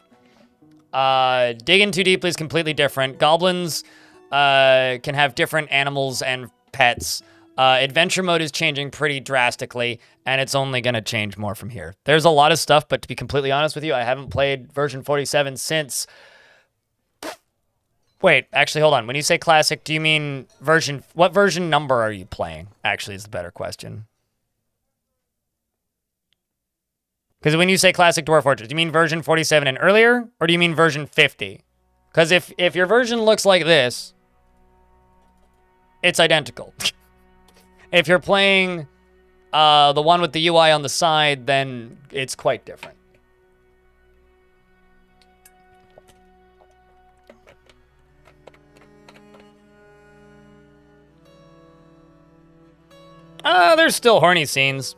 Digging too deeply is completely different. Goblins can have different animals and pets. Adventure mode is changing pretty drastically, and it's only going to change more from here. There's a lot of stuff, but to be completely honest with you, I haven't played version 47 since... Wait, actually, hold on. When you say classic, do you mean version... What version number are you playing, actually, is the better question. Because when you say classic Dwarf Fortress, do you mean version 47 and earlier, or do you mean version 50? Because if your version looks like this, it's identical. If you're playing the one with the UI on the side, then it's quite different. There's still horny scenes.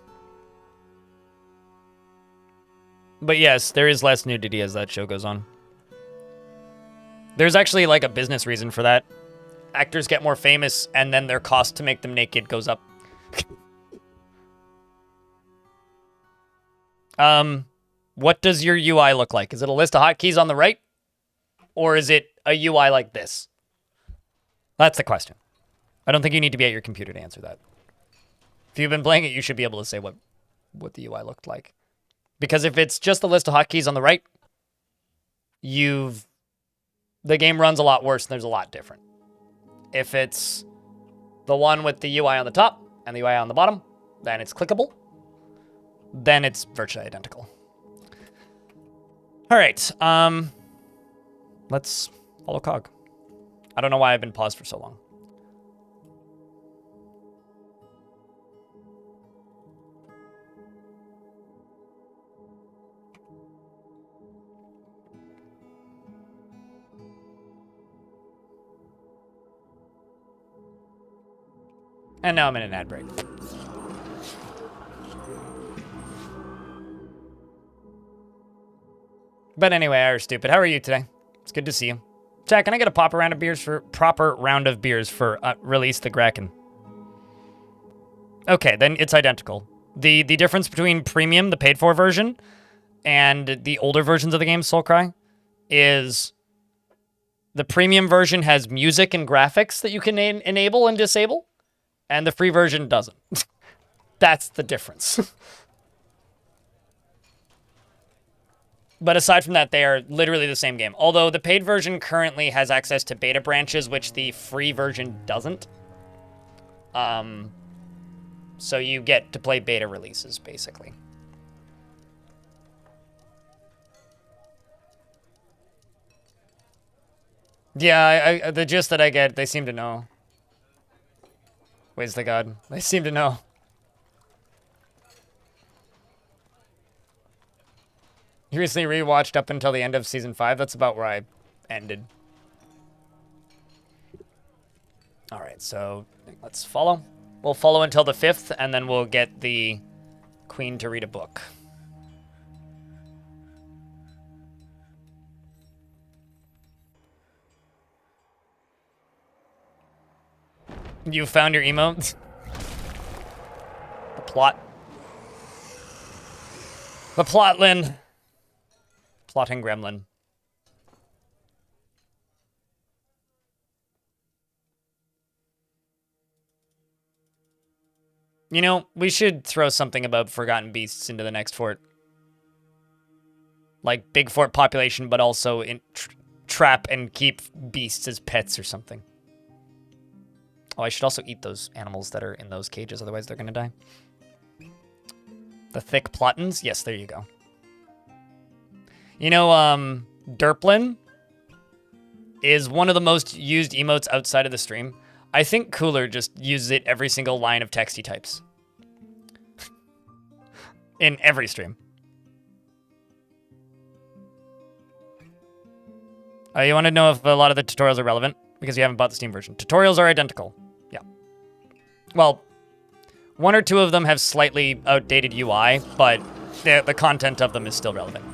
But yes, there is less nudity as that show goes on. There's actually like a business reason for that. Actors get more famous, and then their cost to make them naked goes up. What does your UI look like? Is it a list of hotkeys on the right? Or is it a UI like this? That's the question. I don't think you need to be at your computer to answer that. If you've been playing it, you should be able to say what the UI looked like. Because if it's just a list of hotkeys on the right, the game runs a lot worse and there's a lot different. If it's the one with the UI on the top and the UI on the bottom, then it's clickable. Then it's virtually identical. All right, let's follow Cog. I don't know why I've been paused for so long. And now I'm in an ad break. But anyway, Irish Stupid, how are you today? It's good to see you. Jack, can I get a proper round of beers for Release the Kraken? Okay, then it's identical. The difference between Premium, the paid-for version, and the older versions of the game, Soulcry, is the Premium version has music and graphics that you can enable and disable, and the free version doesn't. That's the difference. But aside from that, they are literally the same game. Although the paid version currently has access to beta branches, which the free version doesn't. So you get to play beta releases, basically. Yeah, the gist that I get, they seem to know. Ways to God. They seem to know. You recently rewatched up until the end of Season 5? That's about where I ended. Alright, so let's follow. We'll follow until the 5th, and then we'll get the Queen to read a book. You found your emote? The plot. The plotlin. Plotting gremlin. You know, we should throw something about forgotten beasts into the next fort. Like big fort population, but also trap and keep beasts as pets or something. Oh, I should also eat those animals that are in those cages, otherwise they're gonna die. The thick plottins? Yes, there you go. You know, Derplin is one of the most used emotes outside of the stream. I think Cooler just uses it every single line of text he types. In every stream. You want to know if a lot of the tutorials are relevant? Because you haven't bought the Steam version. Tutorials are identical. Yeah. Well, one or two of them have slightly outdated UI, but the content of them is still relevant.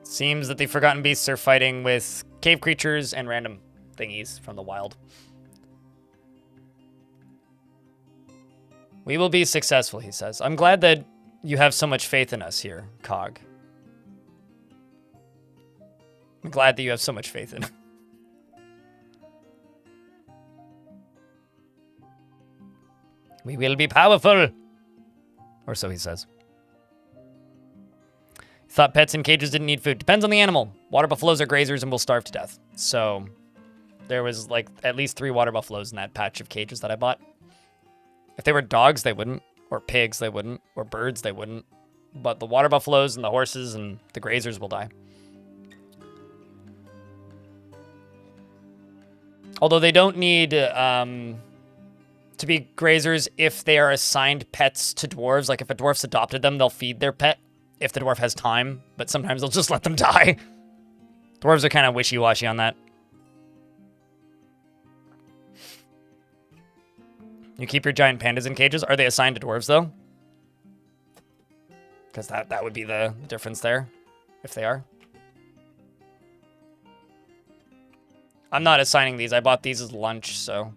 Seems that the Forgotten Beasts are fighting with cave creatures and random thingies from the wild. We will be successful, he says. I'm glad that you have so much faith in us here, Cog. I'm glad that you have so much faith in us. We will be powerful. Or so he says. Thought pets in cages didn't need food. Depends on the animal. Water buffaloes are grazers and will starve to death. So there was like at least 3 water buffaloes in that patch of cages that I bought. If they were dogs, they wouldn't. Or pigs, they wouldn't. Or birds, they wouldn't. But the water buffaloes and the horses and the grazers will die. Although they don't need to be grazers if they are assigned pets to dwarves. Like if a dwarf's adopted them, they'll feed their pet. If the dwarf has time, but sometimes they'll just let them die. Dwarves are kind of wishy-washy on that. You keep your giant pandas in cages? Are they assigned to dwarves, though? Because that would be the difference there, if they are. I'm not assigning these. I bought these as lunch, so...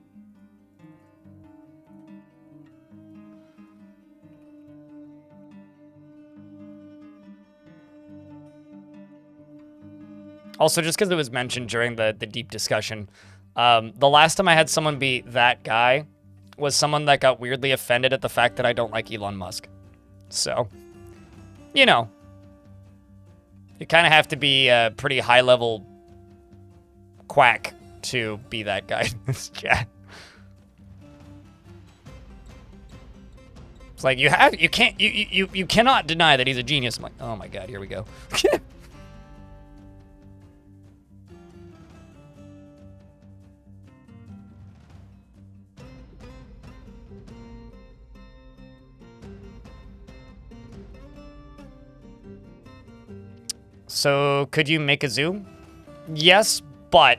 Also, just because it was mentioned during the deep discussion, the last time I had someone be that guy was someone that got weirdly offended at the fact that I don't like Elon Musk. So, you know, you kind of have to be a pretty high-level quack to be that guy in this chat. It's like, you cannot deny that he's a genius. I'm like, oh my god, here we go. So, could you make a zoo? Yes, but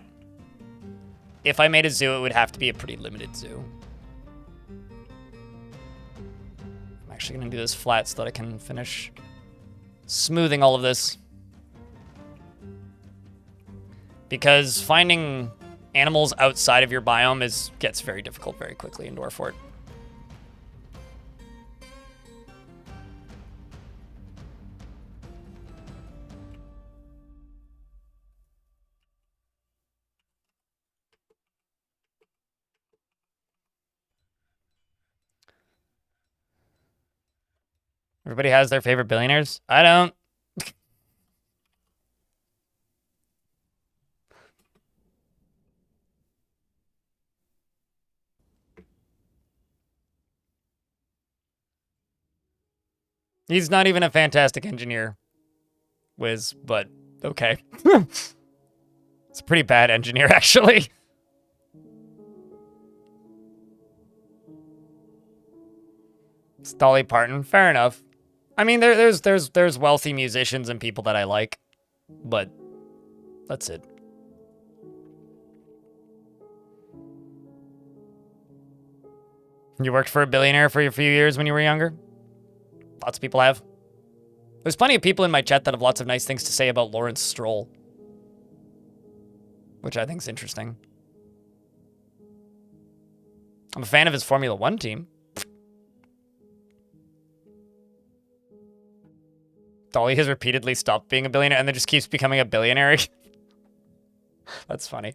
if I made a zoo, it would have to be a pretty limited zoo. I'm actually going to do this flat so that I can finish smoothing all of this. Because finding animals outside of your biome gets very difficult very quickly in Dwarf. Everybody has their favorite billionaires. I don't. He's not even a fantastic engineer, Wiz, but okay. It's a pretty bad engineer, actually. It's Dolly Parton. Fair enough. I mean, there's wealthy musicians and people that I like, but that's it. You worked for a billionaire for a few years when you were younger? Lots of people have. There's plenty of people in my chat that have lots of nice things to say about Lawrence Stroll, which I think is interesting. I'm a fan of his Formula One team. Dolly has repeatedly stopped being a billionaire and then just keeps becoming a billionaire. That's funny.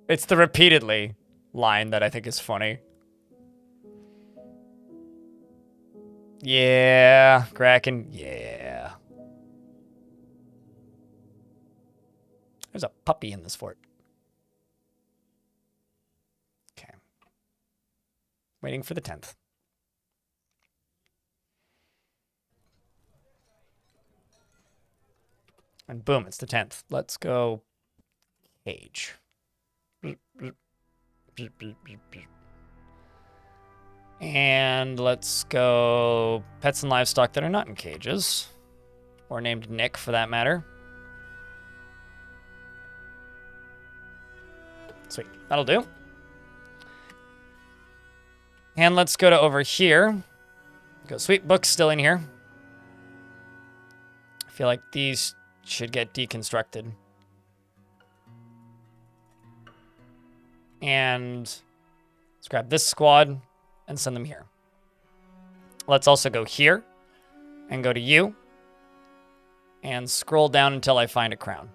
It's the repeatedly line that I think is funny. Yeah, Kraken, yeah. There's a puppy in this fort. Okay. Waiting for the 10th. And boom, it's the 10th. Let's go cage. And let's go pets and livestock that are not in cages. Or named Nick, for that matter. Sweet. That'll do. And let's go to over here. Go, sweet, book's still in here. I feel like these should get deconstructed. And let's grab this squad and send them here. Let's also go here and go to you and scroll down until I find a crown.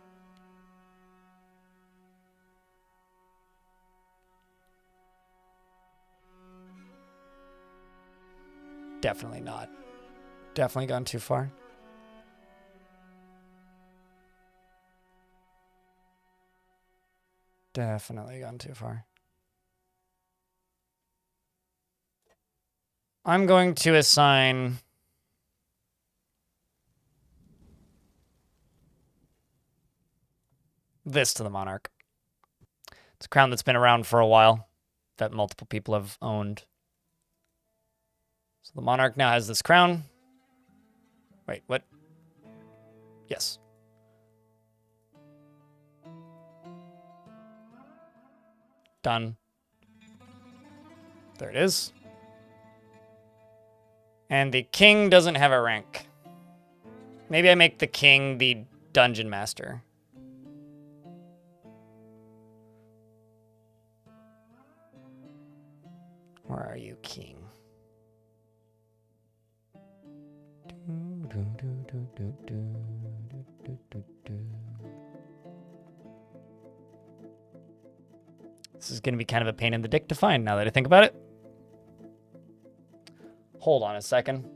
Definitely not. Definitely gone too far. Definitely gone too far. I'm going to assign this to the monarch. It's a crown that's been around for a while, that multiple people have owned. So the monarch now has this crown. Wait, what? Yes. Done. There it is. And the king doesn't have a rank. Maybe I make the king the dungeon master. Where are you, king? This is going to be kind of a pain in the dick to find now that I think about it. Hold on a second.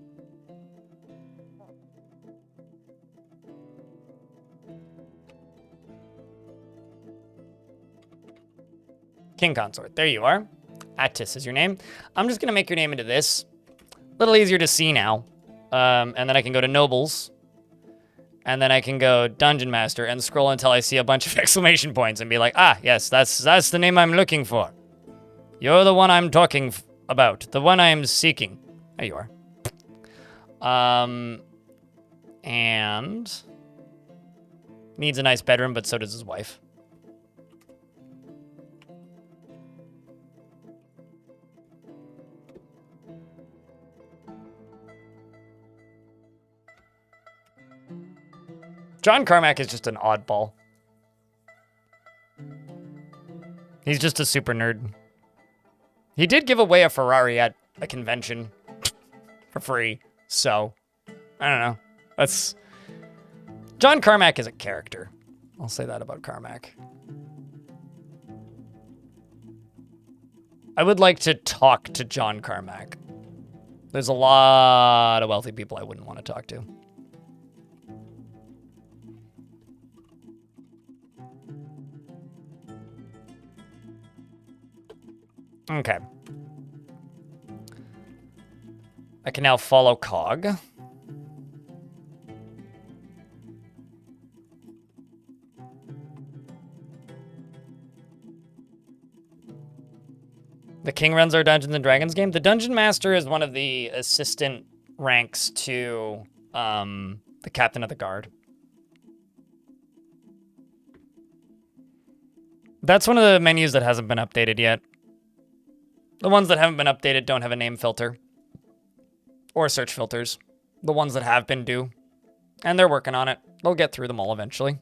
King consort. There you are. Attis is your name. I'm just going to make your name into this. A little easier to see now. And then I can go to nobles. And then I can go dungeon master and scroll until I see a bunch of exclamation points and be like, ah, yes, that's the name I'm looking for. You're the one I'm talking about. The one I am seeking. There you are. And needs a nice bedroom, but so does his wife. John Carmack is just an oddball. He's just a super nerd. He did give away a Ferrari at a convention for free, so I don't know. That's John Carmack is a character. I'll say that about Carmack. I would like to talk to John Carmack. There's a lot of wealthy people I wouldn't want to talk to. Okay. I can now follow Cog. The king runs our Dungeons and Dragons game. The Dungeon Master is one of the assistant ranks to the Captain of the Guard. That's one of the menus that hasn't been updated yet. The ones that haven't been updated don't have a name filter or search filters. The ones that have been do. And they're working on it. They'll get through them all eventually.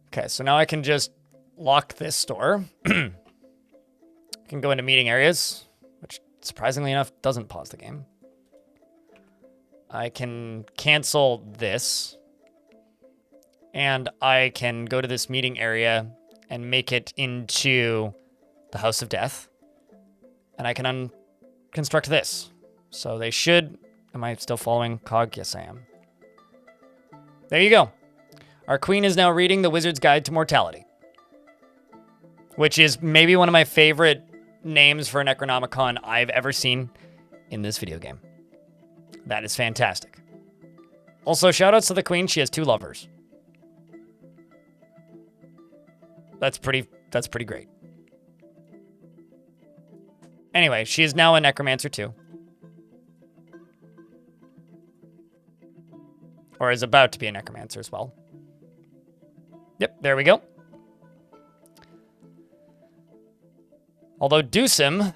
Okay, so now I can just lock this door. I can go into meeting areas, which surprisingly enough doesn't pause the game. I can cancel this. And I can go to this meeting area and make it into the House of Death. And I can construct this. So they should... Am I still following Cog? Yes, I am. There you go. Our queen is now reading The Wizard's Guide to Mortality. Which is maybe one of my favorite names for a Necronomicon I've ever seen in this video game. That is fantastic. Also, shoutouts to the queen. She has 2 lovers. That's pretty great. Anyway, she is now a necromancer too. Or is about to be a necromancer as well. Yep, there we go. Although Deucim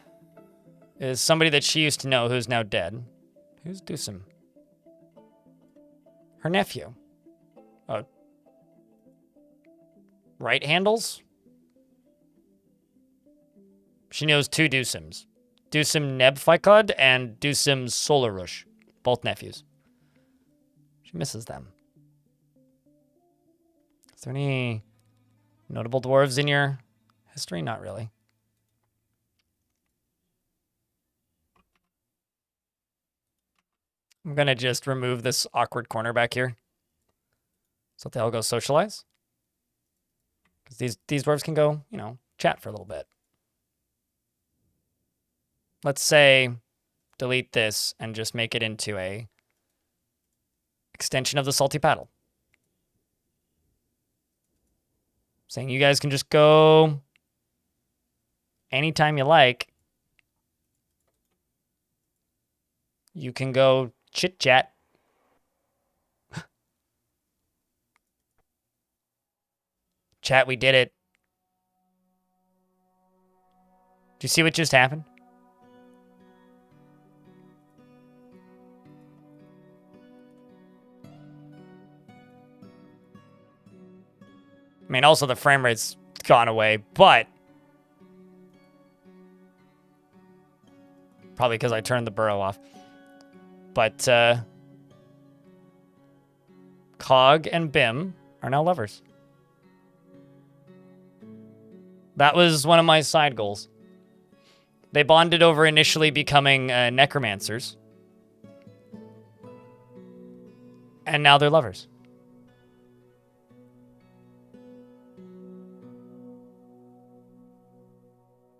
is somebody that she used to know who's now dead. Who's Deucim? Her nephew. Oh. Right handles? She knows 2 Deucims. Deucim Nebficod and Deucim Solarush. Both nephews. She misses them. Is there any notable dwarves in your history? Not really. I'm going to just remove this awkward corner back here. So that they all go socialize. Because these dwarves can go, you know, chat for a little bit. Let's say delete this and just make it into a extension of the Salty Paddle. Saying you guys can just go anytime you like. You can go chit chat. Chat, we did it. Do you see what just happened? mean, also the frame rate's gone away, but probably because I turned the burrow off. But Cog and Bim are now lovers. That was one of my side goals. They bonded over initially becoming necromancers. And now they're lovers.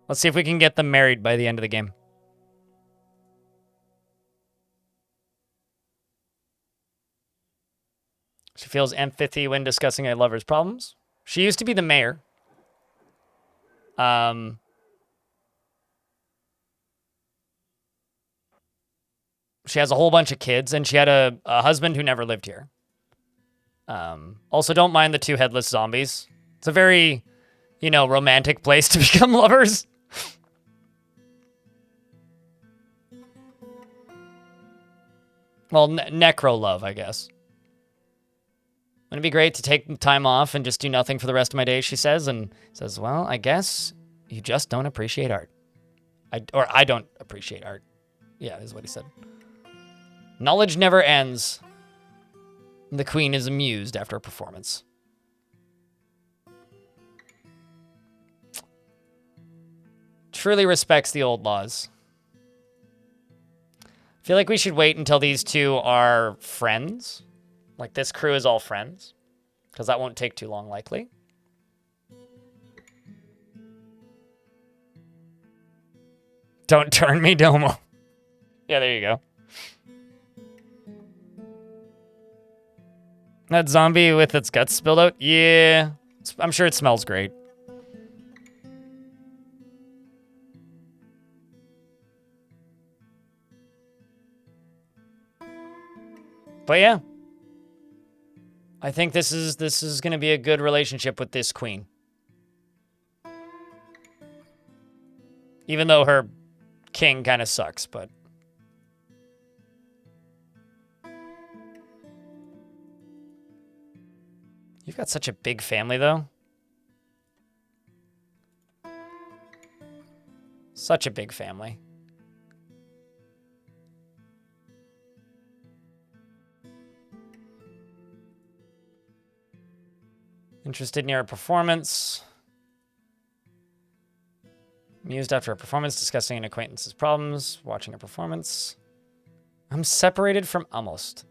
Let's see if we can get them married by the end of the game. She feels empathy when discussing a lover's problems. She used to be the mayor. She has a whole bunch of kids, and she had a husband who never lived here. Also, don't mind the two headless zombies. It's a very, romantic place to become lovers. Well, necro love, I guess. Wouldn't it be great to take time off and just do nothing for the rest of my day, she says, and says, well, I guess you just don't appreciate art. I don't appreciate art. Yeah, is what he said. Knowledge never ends. The queen is amused after a performance. Truly respects the old laws. I feel like we should wait until these two are friends. Like this crew is all friends. Because that won't take too long, likely. Don't turn me, Domo. Yeah, there you go. That zombie with its guts spilled out? Yeah. I'm sure it smells great. But yeah. I think this is going to be a good relationship with this queen. Even though her king kind of sucks, but... You've got such a big family, though. Such a big family. Interested in your performance. Amused after a performance, discussing an acquaintance's problems, watching a performance. I'm separated from almost.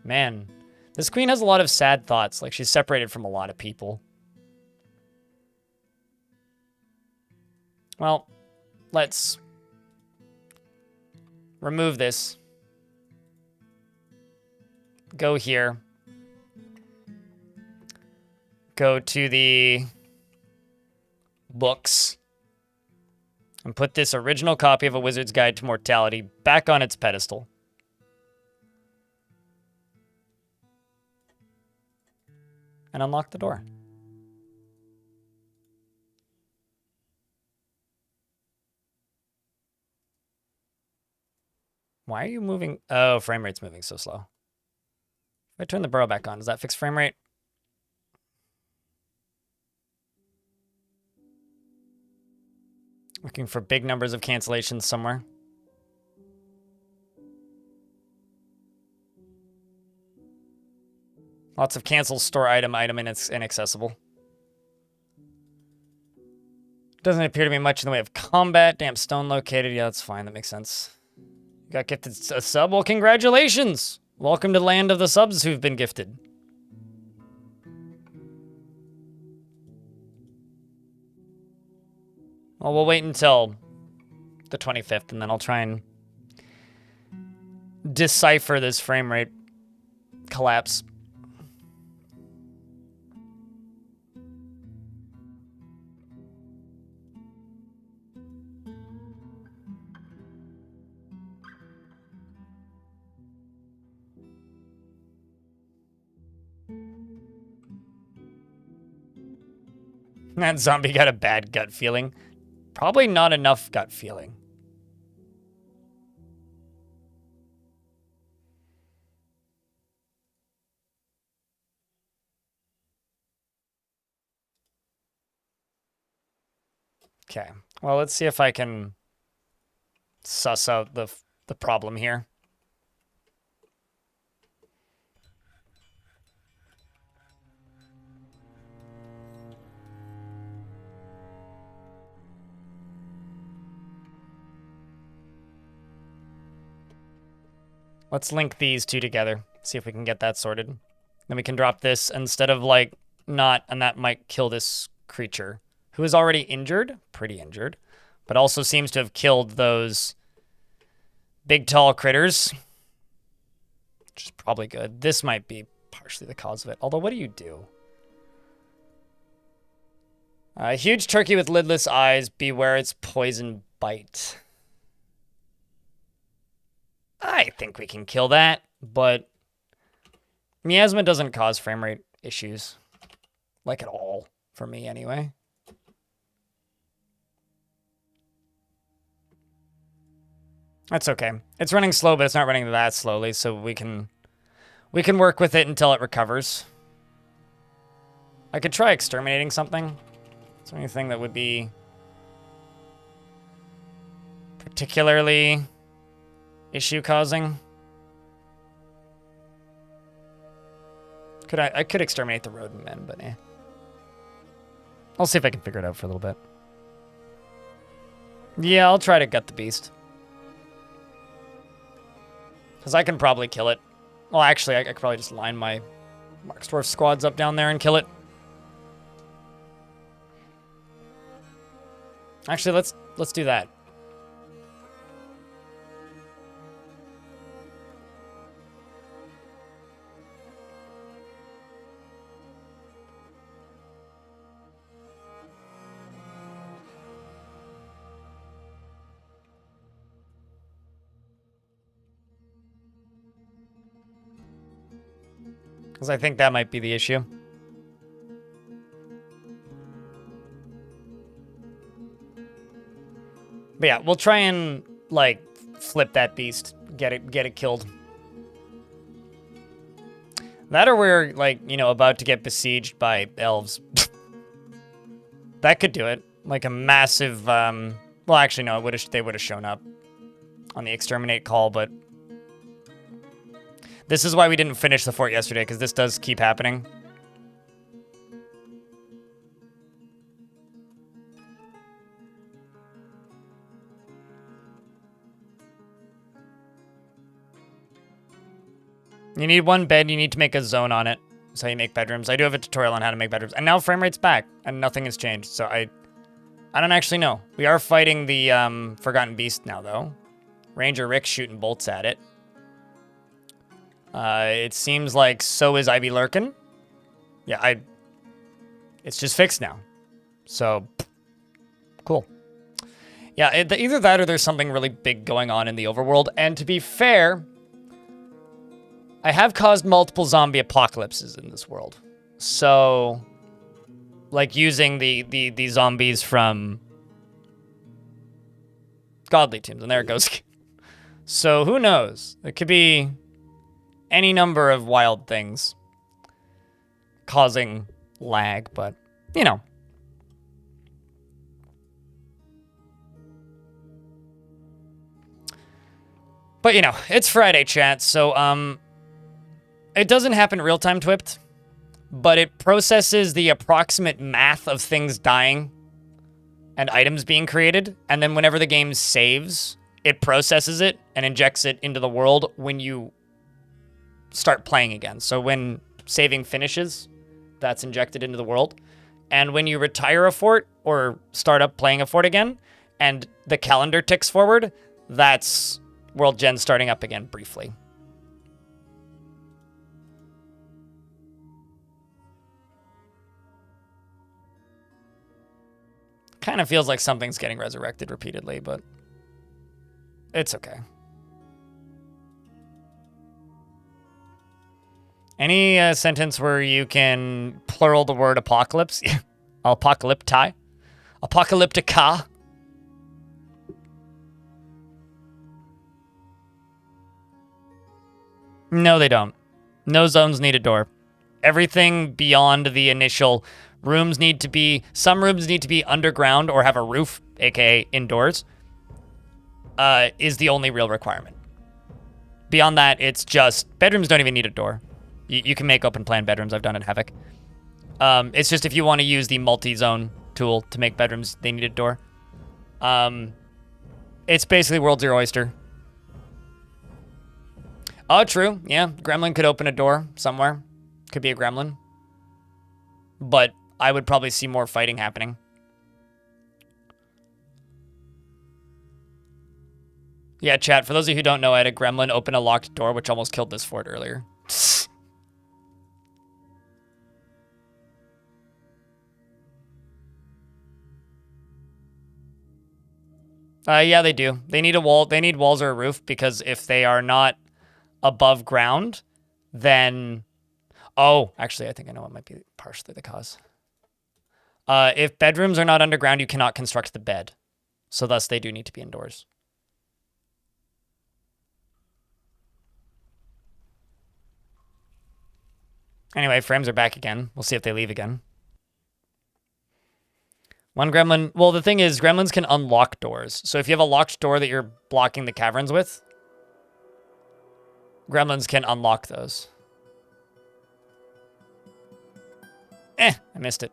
Man, this queen has a lot of sad thoughts, like she's separated from a lot of people. Well, let's remove this. Go here. Go to the books. And put this original copy of A Wizard's Guide to Mortality back on its pedestal. And unlock the door. Why are you moving? Oh, frame rate's moving so slow. If I turn the burrow back on, does that fix frame rate? Looking for big numbers of cancellations somewhere. Lots of cancels, store item, and it's inaccessible. Doesn't appear to be much in the way of combat. Damp stone located. Yeah, that's fine. That makes sense. You got gifted a sub? Well, congratulations! Welcome to the land of the subs who've been gifted. Well, we'll wait until the 25th, and then I'll try and decipher this frame rate collapse. That zombie got a bad gut feeling. Probably not enough gut feeling. Okay. Well, let's see if I can suss out the problem here. Let's link these two together. See if we can get that sorted. Then we can drop this instead of like not, and that might kill this creature who is already injured, pretty injured, but also seems to have killed those big tall critters, which is probably good. This might be partially the cause of it. Although, what do you do? A huge turkey with lidless eyes. Beware its poison bite. I think we can kill that, but miasma doesn't cause frame rate issues. Like at all. For me, anyway. That's okay. It's running slow, but it's not running that slowly, so we can work with it until it recovers. I could try exterminating something. Is there anything that would be particularly issue causing? I could exterminate the rodent men, but eh. I'll see if I can figure it out for a little bit. Yeah, I'll try to gut the beast. Because I can probably kill it. Well, actually, I could probably just line my Dwarf squads up down there and kill it. Actually, let's do that. Because I think that might be the issue. But yeah, we'll try and, like, flip that beast. Get it killed. That or we're, like, you know, about to get besieged by elves. That could do it. Like a massive, well, actually, no, they would have shown up on the exterminate call, but this is why we didn't finish the fort yesterday, because this does keep happening. You need one bed, you need to make a zone on it. That's how you make bedrooms. I do have a tutorial on how to make bedrooms. And now frame rate's back, and nothing has changed, so I don't actually know. We are fighting the Forgotten Beast now, though. Ranger Rick's shooting bolts at it. It seems like so is Ivy Lurkin. Yeah, it's just fixed now. So, cool. Yeah, either that or there's something really big going on in the overworld. And to be fair, I have caused multiple zombie apocalypses in this world. So, like using the zombies from Godly Tombs. And there it goes. So, who knows? It could be any number of wild things causing lag, but, you know. But, you know, it's Friday, chat, so, it doesn't happen real-time twipped, but it processes the approximate math of things dying and items being created, and then whenever the game saves, it processes it and injects it into the world when you start playing again. So when saving finishes, that's injected into the world. And when you retire a fort or start up playing a fort again, and the calendar ticks forward, that's World Gen starting up again briefly. Kind of feels like something's getting resurrected repeatedly, but it's okay. Any sentence where you can plural the word apocalypse? Apocalypti? Apocalyptica? No, they don't. No zones need a door. Everything beyond the initial Some rooms need to be underground or have a roof, aka indoors, is the only real requirement. Beyond that, it's just bedrooms don't even need a door. You can make open plan bedrooms. I've done it in Havoc. It's just if you want to use the multi-zone tool to make bedrooms, they need a door. It's basically World Zero Oyster. Oh, true. Yeah, Gremlin could open a door somewhere. Could be a Gremlin. But I would probably see more fighting happening. Yeah, chat, for those of you who don't know, I had a Gremlin open a locked door, which almost killed this fort earlier. Yeah, they do. They need a wall. They need walls or a roof because if they are not above ground, then... Oh, actually, I think I know what might be partially the cause. If bedrooms are not underground, you cannot construct the bed. So thus, they do need to be indoors. Anyway, frames are back again. We'll see if they leave again. One gremlin... Well, the thing is, gremlins can unlock doors. So if you have a locked door that you're blocking the caverns with, gremlins can unlock those. I missed it.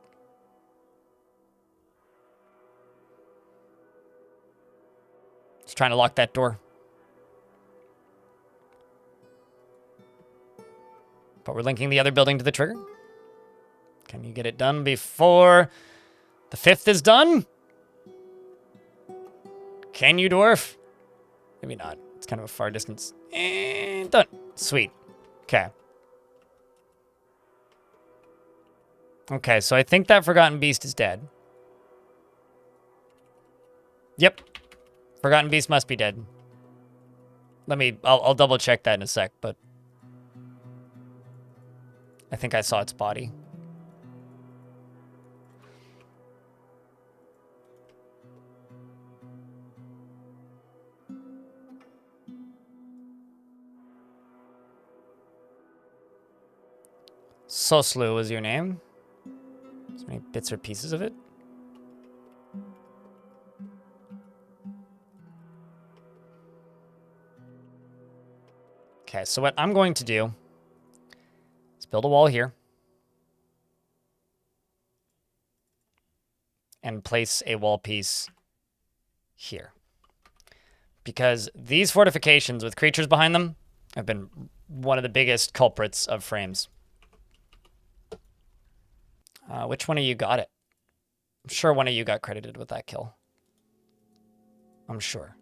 Just trying to lock that door. But we're linking the other building to the trigger. Can you get it done before the 5th is done? Can you, Dwarf? Maybe not. It's kind of a far distance. And done. Sweet. Okay. Okay, so I think that Forgotten Beast is dead. Yep. Forgotten Beast must be dead. I'll double check that in a sec, but I think I saw its body. Soslu was your name? So many bits or pieces of it? Okay, so what I'm going to do is build a wall here. And place a wall piece here. Because these fortifications with creatures behind them have been one of the biggest culprits of frames. Which one of you got it? I'm sure one of you got credited with that kill. I'm sure.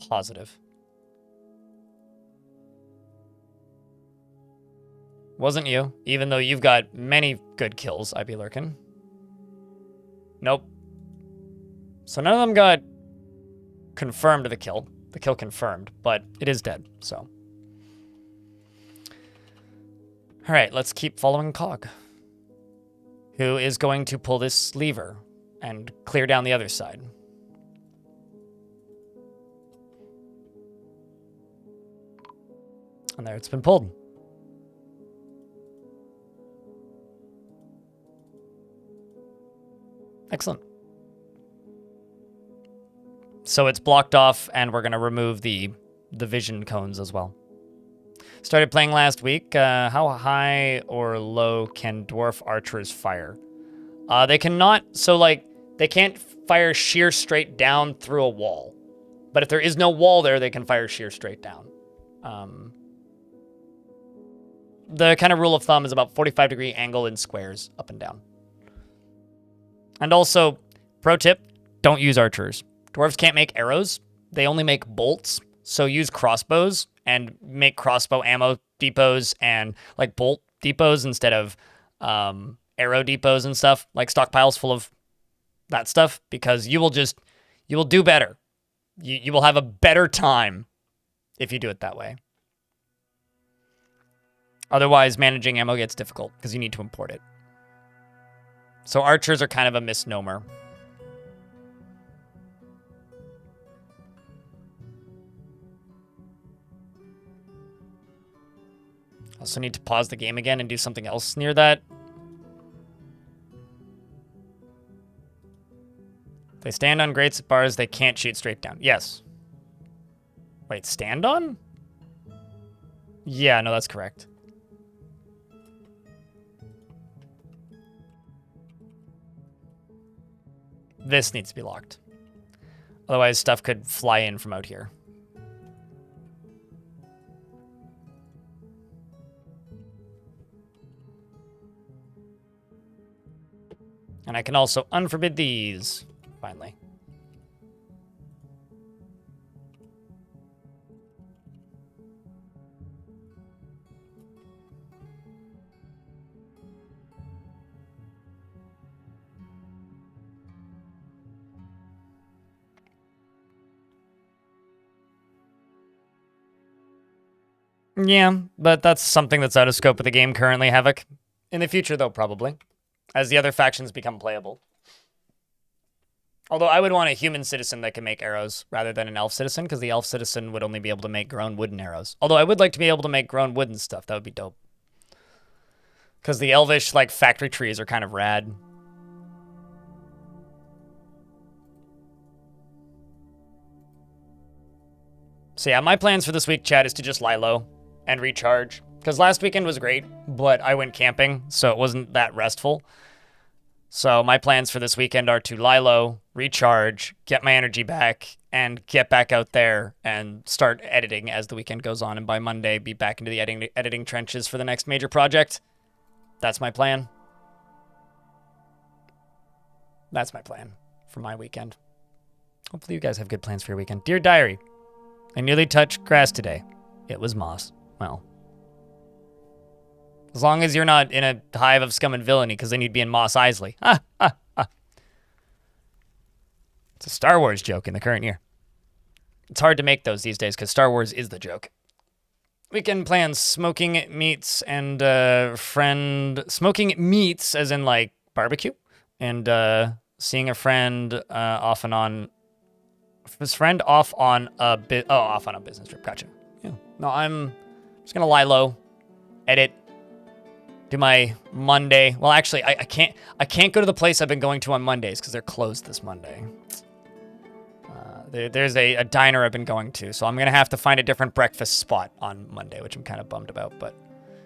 Positive. Wasn't you, even though you've got many good kills, I'd be lurking. Nope. So none of them got confirmed the kill. The kill confirmed, but it is dead, so. All right, let's keep following Cog, who is going to pull this lever and clear down the other side. And there it's been pulled. Excellent. So it's blocked off, and we're going to remove the vision cones as well. Started playing last week. How high or low can dwarf archers fire? They cannot, so like, they can't fire sheer straight down through a wall. But if there is no wall there, they can fire sheer straight down. The kind of rule of thumb is about 45-degree angle in squares, up and down. And also, pro tip, don't use archers. Dwarves can't make arrows. They only make bolts. So use crossbows and make crossbow ammo depots and like bolt depots instead of arrow depots and stuff. Like stockpiles full of that stuff, because you will do better. You will have a better time if you do it that way. Otherwise, managing ammo gets difficult because you need to import it. So archers are kind of a misnomer. Also need to pause the game again and do something else near that. They stand on great bars they can't shoot straight down. Yes. Wait, stand on? Yeah, no, that's correct. This needs to be locked. Otherwise, stuff could fly in from out here. And I can also unforbid these, finally. Yeah, but that's something that's out of scope of the game currently, Havoc. In the future, though, probably. As the other factions become playable. Although I would want a human citizen that can make arrows rather than an elf citizen, because the elf citizen would only be able to make grown wooden arrows. Although I would like to be able to make grown wooden stuff. That would be dope. Because the elvish, like, factory trees are kind of rad. So yeah, my plans for this week, chat, is to just lie low and recharge. Because last weekend was great, but I went camping, so it wasn't that restful. So my plans for this weekend are to lie low, recharge, get my energy back, and get back out there and start editing as the weekend goes on. And by Monday, be back into the editing trenches for the next major project. That's my plan. That's my plan for my weekend. Hopefully you guys have good plans for your weekend. Dear Diary, I nearly touched grass today. It was moss. Well, as long as you're not in a hive of scum and villainy, because then you'd be in Mos Eisley. It's a Star Wars joke in the current year. It's hard to make those these days, because Star Wars is the joke. Weekend plans, smoking meats and smoking meats as in like barbecue, and seeing a friend off and on. His friend off on a business trip. Gotcha. Yeah. No, I'm just gonna lie low, edit, do my Monday. Well, actually, I can't go to the place I've been going to on Mondays because they're closed this Monday. There's a diner I've been going to, so I'm gonna have to find a different breakfast spot on Monday, which I'm kind of bummed about. But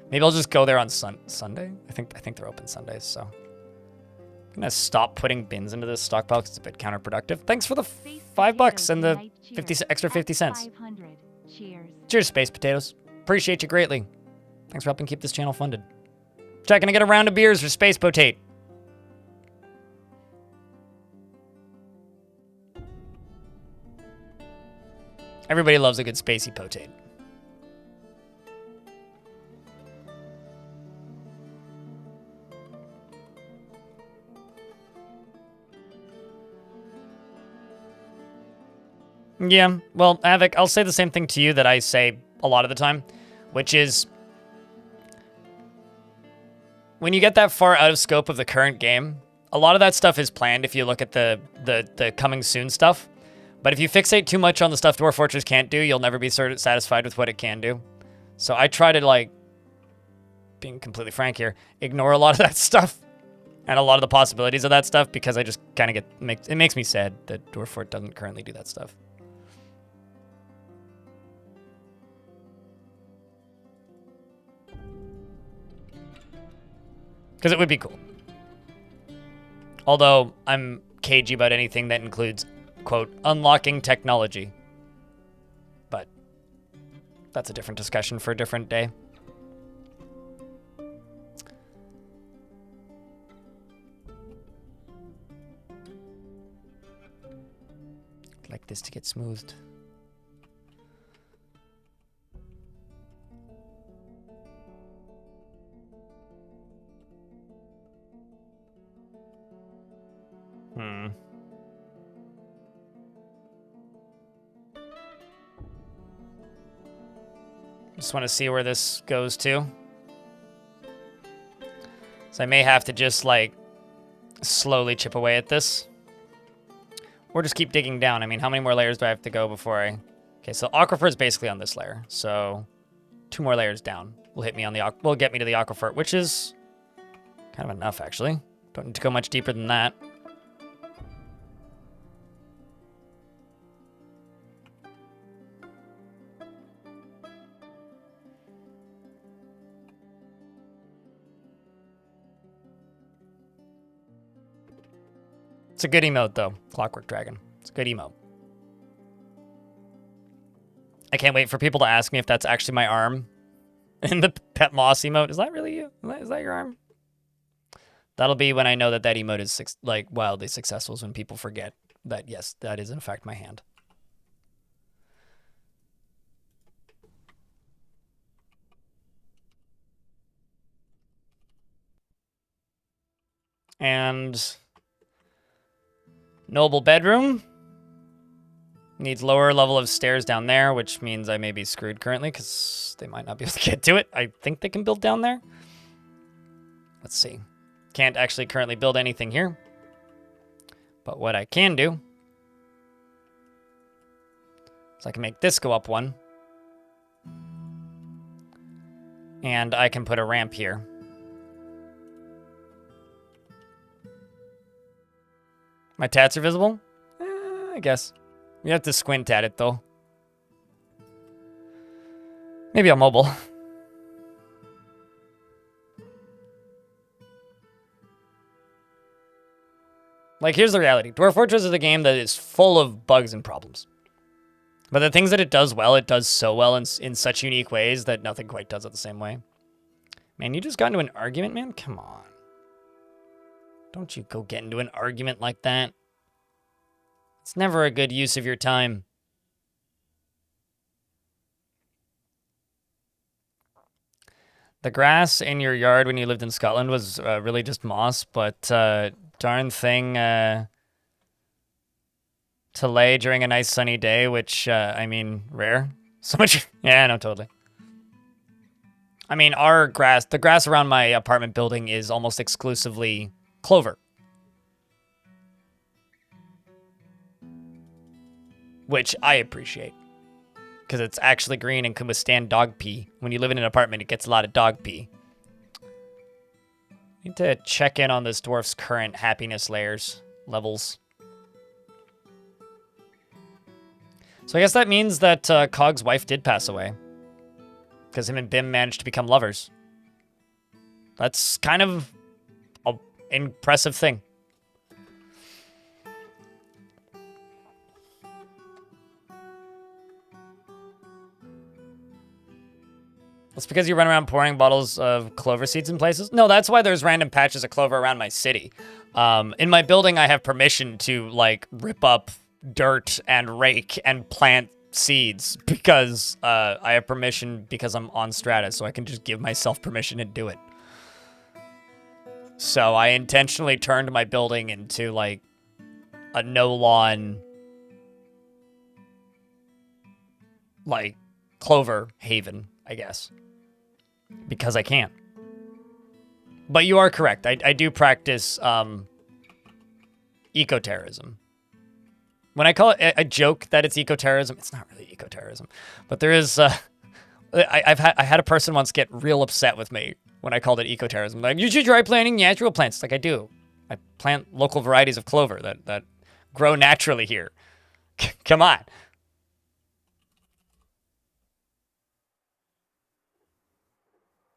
maybe I'll just go there on Sunday. I think they're open Sundays, so I'm gonna stop putting bins into this stockpile because it's a bit counterproductive. Thanks for the $5 and the extra 50 cents. Cheers, Space Potatoes. Appreciate you greatly. Thanks for helping keep this channel funded. Chat, can I get a round of beers for Space Potate? Everybody loves a good spacey potate. Yeah, well, Avik, I'll say the same thing to you that I say a lot of the time, which is when you get that far out of scope of the current game, a lot of that stuff is planned if you look at the coming soon stuff. But if you fixate too much on the stuff Dwarf Fortress can't do, you'll never be sort of satisfied with what it can do. So I try to, like, being completely frank here, ignore a lot of that stuff and a lot of the possibilities of that stuff because I just kind of it makes me sad that Dwarf Fort doesn't currently do that stuff. Because it would be cool. Although I'm cagey about anything that includes, quote, unlocking technology. But that's a different discussion for a different day. I'd like this to get smoothed. Just want to see where this goes to. So I may have to just, like, slowly chip away at this. Or just keep digging down. I mean, how many more layers do I have to go before I... Okay, so aquifer is basically on this layer. So 2 more layers down will hit me on the will get me to the aquifer, which is kind of enough, actually. Don't need to go much deeper than that. It's a good emote, though. Clockwork Dragon. It's a good emote. I can't wait for people to ask me if that's actually my arm in the Pet Moss emote. Is that really you? Is that your arm? That'll be when I know that that emote is like wildly successful, is when people forget that, yes, that is in fact my hand. And noble bedroom. Needs lower level of stairs down there, which means I may be screwed currently because they might not be able to get to it. I think they can build down there. Let's see. Can't actually currently build anything here. But what I can do is I can make this go up one. And I can put a ramp here. My tats are visible? I guess. You have to squint at it, though. Maybe on mobile. Like, here's the reality. Dwarf Fortress is a game that is full of bugs and problems. But the things that it does well, it does so well in such unique ways that nothing quite does it the same way. Man, you just got into an argument, man? Come on. Don't you go get into an argument like that. It's never a good use of your time. The grass in your yard when you lived in Scotland was really just moss, but darn thing to lay during a nice sunny day, which, I mean, rare. So much. Yeah, no, totally. I mean, the grass around my apartment building is almost exclusively clover. Which I appreciate. Because it's actually green and can withstand dog pee. When you live in an apartment, it gets a lot of dog pee. Need to check in on this dwarf's current happiness levels. So I guess that means that Cog's wife did pass away. Because him and Bim managed to become lovers. That's kind of an impressive thing. It's because you run around pouring bottles of clover seeds in places? No, that's why there's random patches of clover around my city. In my building, I have permission to, like, rip up dirt and rake and plant seeds because I have permission because I'm on strata, so I can just give myself permission and do it. So I intentionally turned my building into, like, a no-lawn, like, clover haven, I guess. Because I can. But you are correct. I do practice eco-terrorism. When I call it a joke that it's eco-terrorism, it's not really eco-terrorism. But there is... I had a person once get real upset with me when I called it eco-terrorism. Like, you should try planting natural plants. Like, I do. I plant local varieties of clover that grow naturally here. Come on.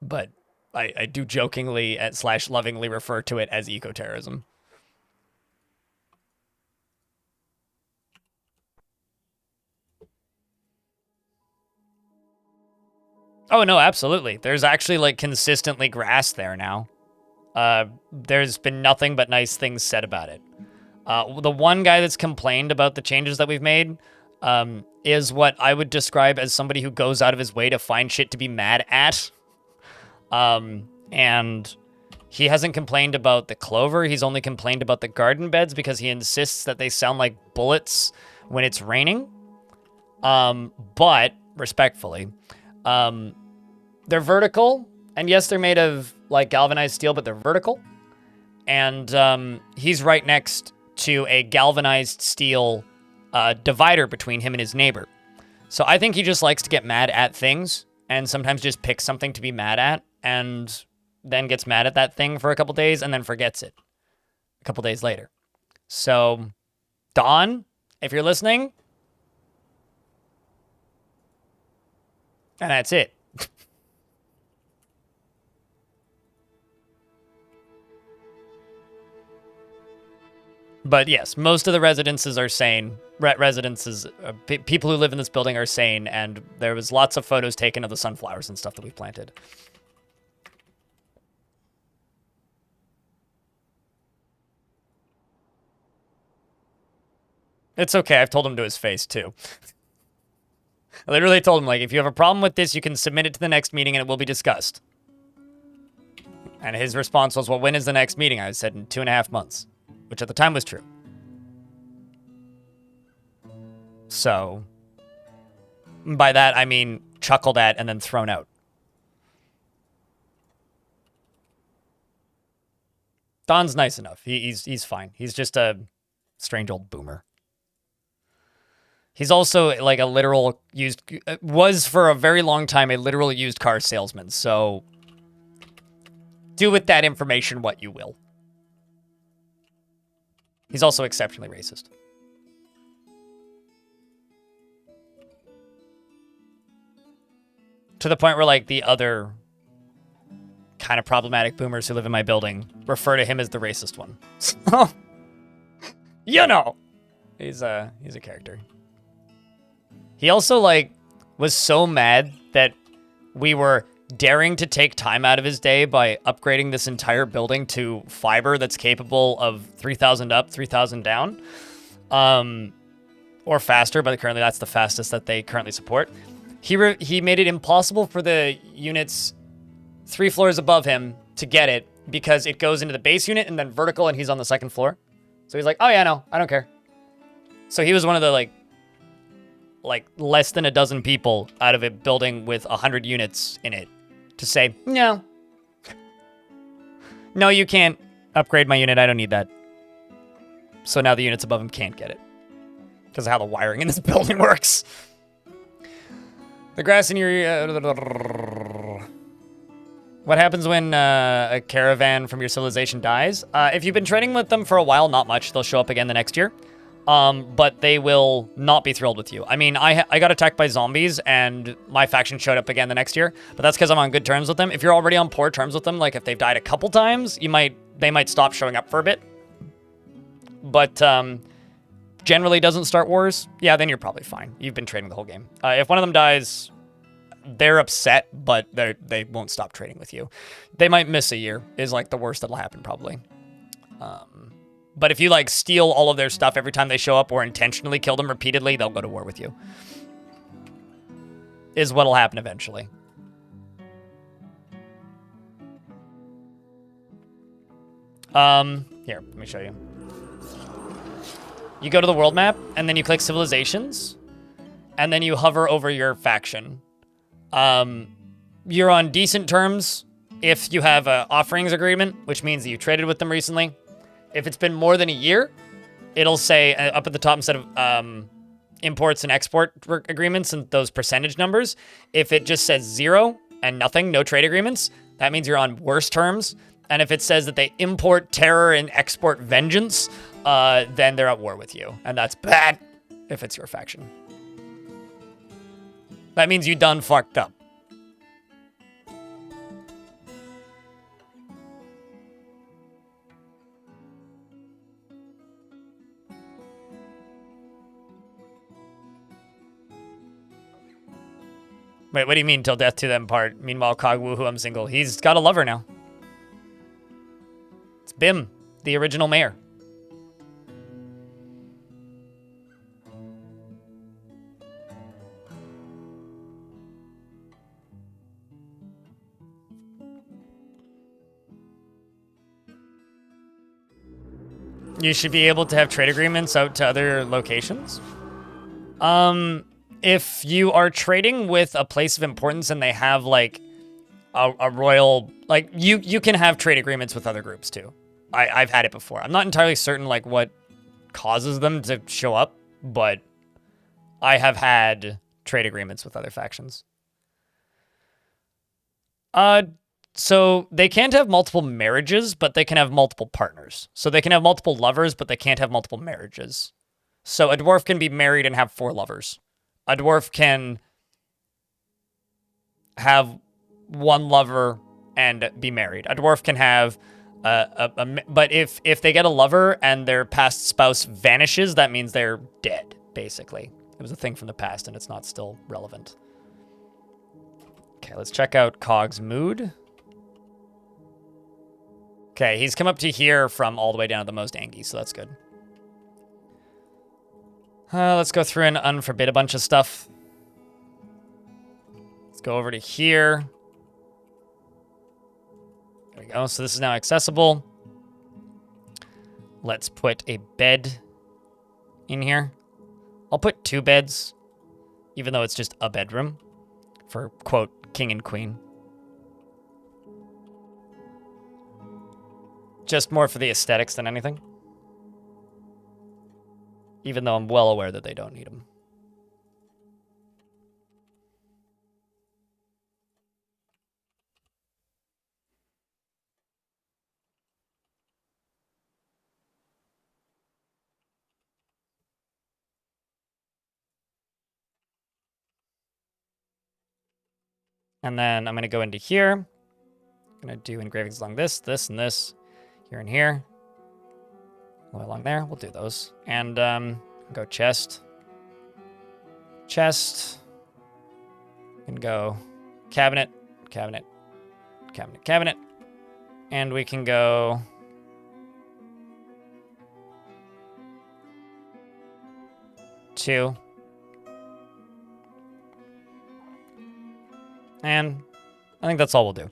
But I do jokingly / lovingly refer to it as eco-terrorism. Oh, no, absolutely. There's actually, like, consistently grass there now. There's been nothing but nice things said about it. The one guy that's complained about the changes that we've made is what I would describe as somebody who goes out of his way to find shit to be mad at. And he hasn't complained about the clover. He's only complained about the garden beds because he insists that they sound like bullets when it's raining. But, respectfully, they're vertical. And yes, they're made of, like, galvanized steel, but they're vertical. And he's right next to a galvanized steel divider between him and his neighbor. So I think he just likes to get mad at things and sometimes just picks something to be mad at and then gets mad at that thing for a couple days and then forgets it a couple days later. So, Don, if you're listening, and that's it. But yes, most of the residences are sane. Residences, people who live in this building are sane, and there was lots of photos taken of the sunflowers and stuff that we planted. It's okay. I've told him to his face, too. I literally told him, like, if you have a problem with this, you can submit it to the next meeting and it will be discussed. And his response was, well, when is the next meeting? I said in 2.5 months, which at the time was true. So, by that, I mean chuckled at and then thrown out. Don's nice enough. He's fine. He's just a strange old boomer. He's also like a literal was for a very long time a literal used car salesman. So do with that information what you will. He's also exceptionally racist. To the point where like the other kind of problematic boomers who live in my building refer to him as the racist one. So, you know, he's a character. He also, like, was so mad that we were daring to take time out of his day by upgrading this entire building to fiber that's capable of 3,000 up, 3,000 down. Or faster, but currently that's the fastest that they currently support. He made it impossible for the units 3 floors above him to get it because it goes into the base unit and then vertical and he's on the 2nd floor. So he's like, oh yeah, no, I don't care. So he was one of the, like less than a dozen people out of a building with 100 units in it to say, no. No, you can't upgrade my unit. I don't need that. So now the units above him can't get it. Because of how the wiring in this building works. The grass in your... What happens when a caravan from your civilization dies? If you've been trading with them for a while, not much. They'll show up again the next year. But they will not be thrilled with you. I mean, I got attacked by zombies, and my faction showed up again the next year. But that's because I'm on good terms with them. If you're already on poor terms with them, like if they've died a couple times, they might stop showing up for a bit. But generally doesn't start wars. Yeah, then you're probably fine. You've been trading the whole game. If one of them dies, they're upset, but they won't stop trading with you. They might miss a year. Is like the worst that'll happen probably. But if you, like, steal all of their stuff every time they show up or intentionally kill them repeatedly, they'll go to war with you. Is what'll happen eventually. Here, let me show you. You go to the world map, and then you click Civilizations, and then you hover over your faction. You're on decent terms if you have an offerings agreement, which means that you traded with them recently. If it's been more than a year, it'll say up at the top instead of imports and export agreements and those percentage numbers, if it just says 0 and nothing, no trade agreements, that means you're on worse terms. And if it says that they import terror and export vengeance, then they're at war with you. And that's bad if it's your faction. That means you done fucked up. Wait, what do you mean, till death to them part? Meanwhile, Cog woohoo, I'm single. He's got a lover now. It's Bim, the original mayor. You should be able to have trade agreements out to other locations. If you are trading with a place of importance and they have like a royal, like you can have trade agreements with other groups too. I've had it before. I'm not entirely certain like what causes them to show up, but I have had trade agreements with other factions. So they can't have multiple marriages, but they can have multiple partners. So they can have multiple lovers, but they can't have multiple marriages. So a dwarf can be married and have 4 lovers. A dwarf can have 1 lover and be married. A dwarf can have But if they get a lover and their past spouse vanishes, that means they're dead, basically. It was a thing from the past and it's not still relevant. Okay, let's check out Cog's mood. Okay, he's come up to here from all the way down to the most angry, so that's good. Let's go through and unforbid a bunch of stuff. Let's go over to here. There we go. So this is now accessible. Let's put a bed in here. I'll put 2 beds, even though it's just a bedroom for, quote, king and queen. Just more for the aesthetics than anything. Even though I'm well aware that they don't need them. And then I'm going to go into here. I'm going to do engravings along this, this, and this. Here and here. All the way along there. We'll do those. And go chest. Chest. And go cabinet, cabinet, cabinet, cabinet. And we can go... two. And I think that's all we'll do.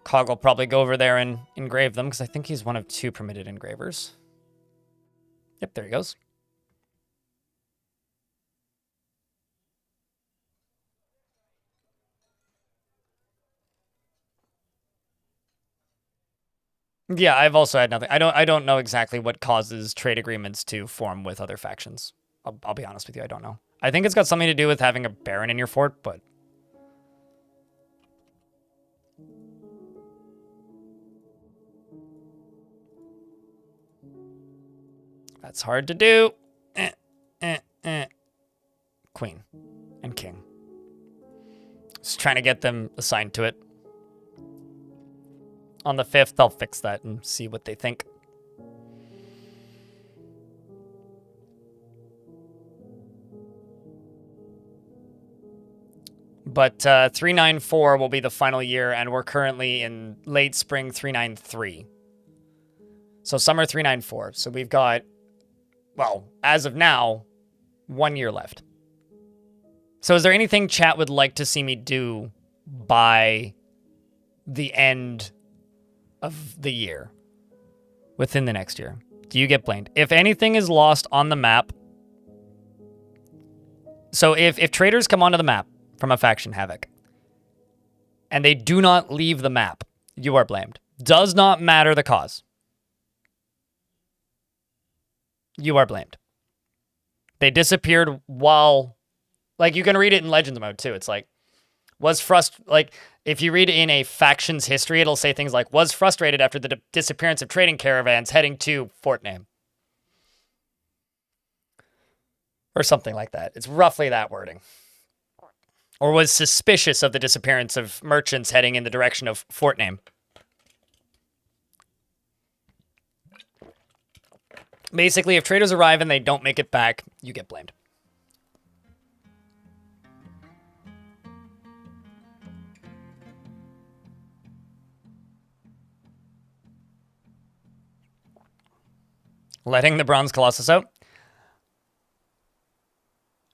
Cog will probably go over there and engrave them, because I think he's one of 2 permitted engravers. Yep, there he goes. Yeah, I've also had nothing. I don't know exactly what causes trade agreements to form with other factions. I'll be honest with you, I don't know. I think it's got something to do with having a baron in your fort, but... that's hard to do. Queen and king. Just trying to get them assigned to it. On the 5th, I'll fix that and see what they think. But 394 will be the final year, and we're currently in late spring 393. So summer 394. So we've got, well, as of now, 1 year left. So is there anything chat would like to see me do by the end of the year? Within the next year? Do you get blamed? If anything is lost on the map... so if traders come onto the map from a faction Havoc, and they do not leave the map, you are blamed. Does not matter the cause. You are blamed. They disappeared while... like, you can read it in Legends mode, too. It's like, like, if you read in a faction's history, it'll say things like, was frustrated after the disappearance of trading caravans heading to Fort Name. Or something like that. It's roughly that wording. Or was suspicious of the disappearance of merchants heading in the direction of Fort Name. Basically, if traders arrive and they don't make it back, you get blamed. Letting the Bronze Colossus out.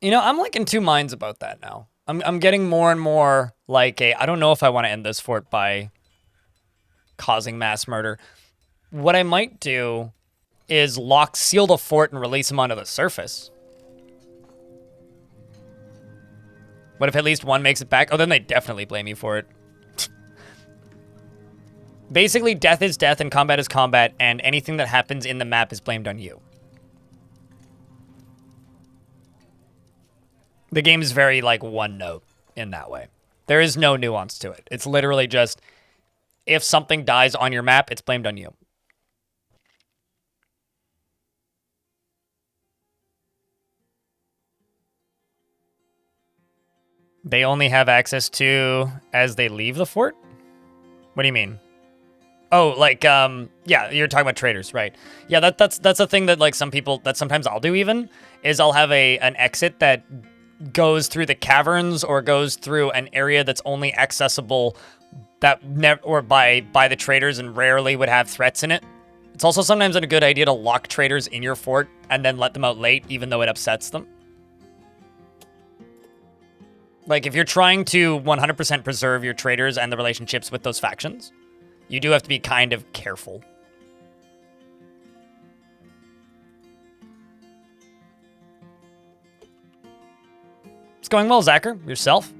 You know, I'm like in 2 minds about that now. I'm getting more and more like I don't know if I want to end this fort by causing mass murder. What I might do is seal the fort and release him onto the surface. What if at least one makes it back? Oh, then they definitely blame you for it. Basically, death is death and combat is combat, and anything that happens in the map is blamed on you. The game is very, like, one note in that way. There is no nuance to it. It's literally just, if something dies on your map, it's blamed on you. They only have access to as they leave the fort? What do you mean? Oh, like, yeah, you're talking about traders, right? Yeah, that's a thing that, like, some people, that sometimes I'll do even, is I'll have an exit that goes through the caverns or goes through an area that's only accessible by the traders and rarely would have threats in it. It's also sometimes a good idea to lock traders in your fort and then let them out late, even though it upsets them. Like, if you're trying to 100% preserve your traders and the relationships with those factions, you do have to be kind of careful. It's going well, Zacher. Yourself?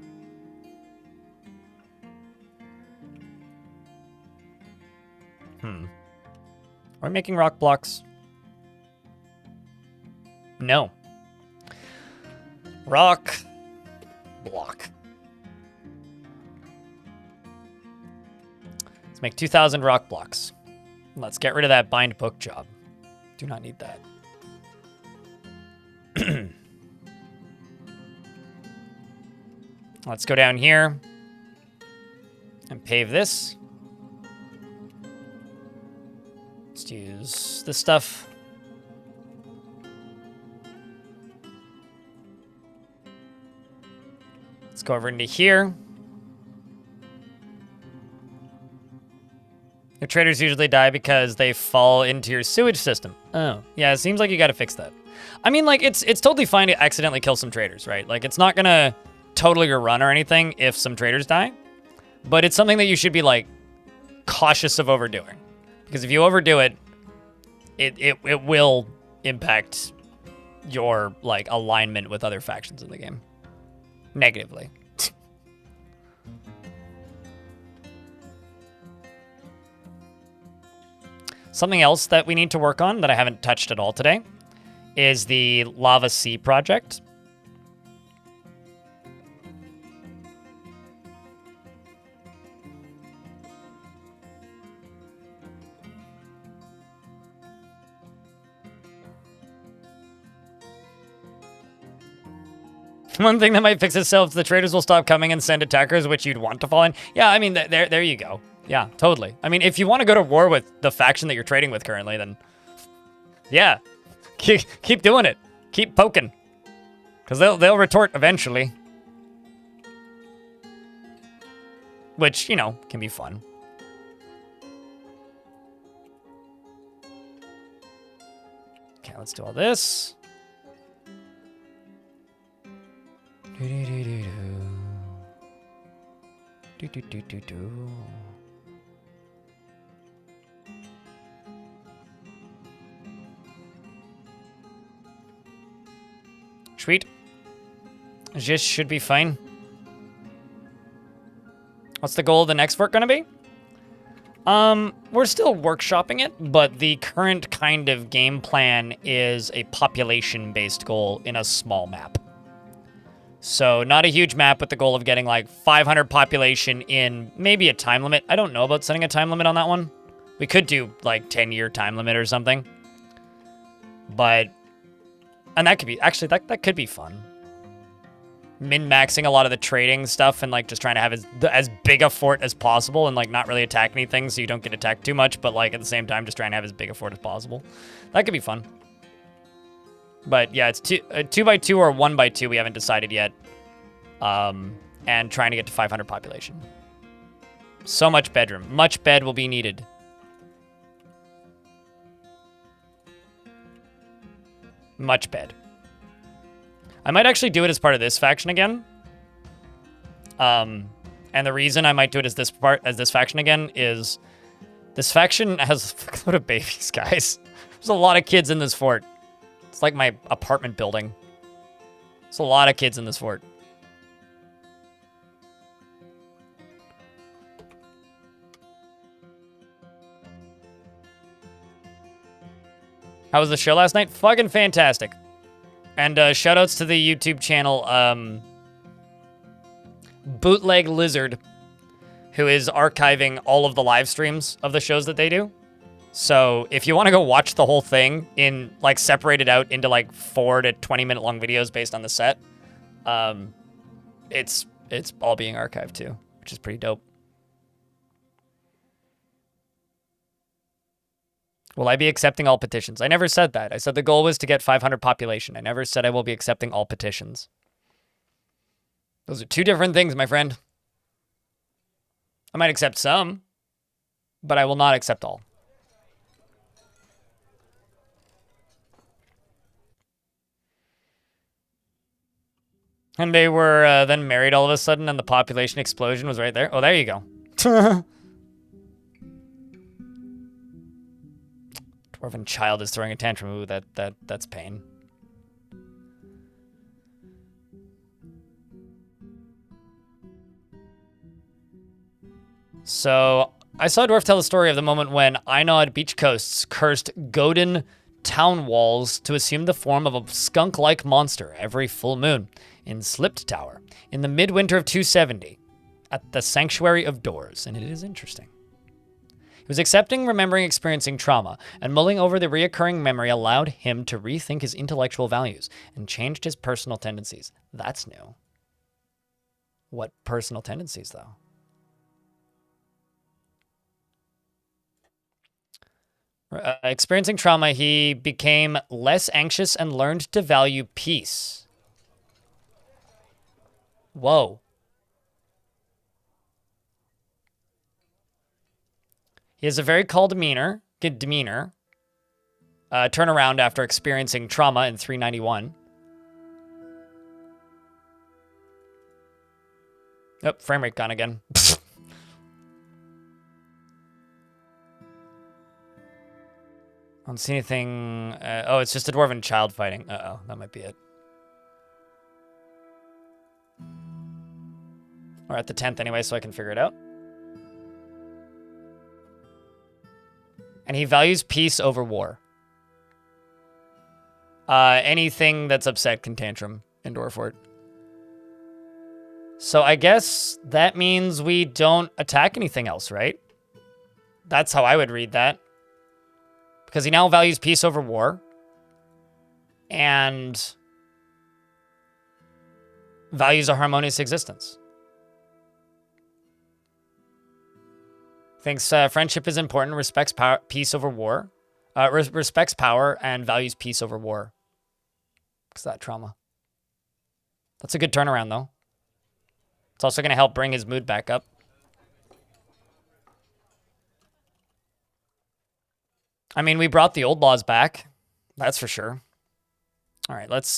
Are we making rock blocks? No. Rock block. Let's make 2,000 rock blocks. Let's get rid of that bind book job. Do not need that. Let's go down here and pave this. Let's use this stuff. Let's go over into here. Your traders usually die because they fall into your sewage system. Oh, yeah, it seems like you gotta fix that. I mean, like, it's totally fine to accidentally kill some traders, right? Like, it's not gonna total your run or anything if some traders die. But it's something that you should be, like, cautious of overdoing. Because if you overdo it, it will impact your, like, alignment with other factions in the game. Negatively. Something else that we need to work on that I haven't touched at all today is the Lava Sea project. One thing that might fix itself, the traders will stop coming and send attackers, which you'd want to fall in. Yeah, I mean, there you go. Yeah, totally. I mean, if you want to go to war with the faction that you're trading with currently, then yeah, keep doing it. Keep poking, because they'll retort eventually, which, you know, can be fun. Okay, let's do all this. Sweet. This should be fine. What's the goal of the next fort gonna be? We're still workshopping it, but the current kind of game plan is a population-based goal in a small map. So not a huge map with the goal of getting like 500 population in maybe a time limit. I don't know about setting a time limit on that one. We could do like 10-year time limit or something. But, and that could be, actually that could be fun. Min-maxing a lot of the trading stuff and like just trying to have as big a fort as possible and like not really attack anything so you don't get attacked too much, but like at the same time just trying to have as big a fort as possible. That could be fun. But yeah, it's 2x2 or 1x2. We haven't decided yet. And trying to get to 500 population. So much bedroom. Much bed will be needed. Much bed. I might actually do it as part of this faction again. And the reason I might do it as this faction again is this faction has a load of babies, guys. There's a lot of kids in this fort. It's like my apartment building. There's a lot of kids in this fort. How was the show last night? Fucking fantastic. And shoutouts to the YouTube channel Bootleg Lizard, who is archiving all of the live streams of the shows that they do. So if you want to go watch the whole thing in like separated out into like 4 to 20 minute long videos based on the set, it's it's all being archived too, which is pretty dope. Will I be accepting all petitions? I never said that. I said the goal was to get 500 population. I never said I will be accepting all petitions. Those are two different things, my friend. I might accept some, but I will not accept all. And they were then married all of a sudden, and the population explosion was right there. Oh, there you go. Dwarven child is throwing a tantrum. Ooh, that's pain. So I saw Dwarf tell the story of the moment when Einod Beach Coasts cursed Godin town walls to assume the form of a skunk-like monster every full moon in Slipped Tower in the midwinter of 270 at the Sanctuary of Doors, and it is interesting. He was accepting, remembering, experiencing trauma, and mulling over the reoccurring memory allowed him to rethink his intellectual values and changed his personal tendencies. That's new. What personal tendencies, though? Experiencing trauma, he became less anxious and learned to value peace. Whoa. He has a very calm demeanor. Good demeanor. Turnaround after experiencing trauma in 391. Oh, frame rate gone again. I don't see anything. Oh, it's just a dwarven child fighting. Uh-oh, that might be it. We're at the 10th anyway, so I can figure it out. And he values peace over war. Anything that's upset can tantrum in Dwarfort. So I guess that means we don't attack anything else, right? That's how I would read that. Because he now values peace over war. And values a harmonious existence. Thinks friendship is important, respects power, peace over war. Respects power and values peace over war. Because that trauma. That's a good turnaround, though. It's also going to help bring his mood back up. I mean, we brought the old laws back. That's for sure. All right, let's...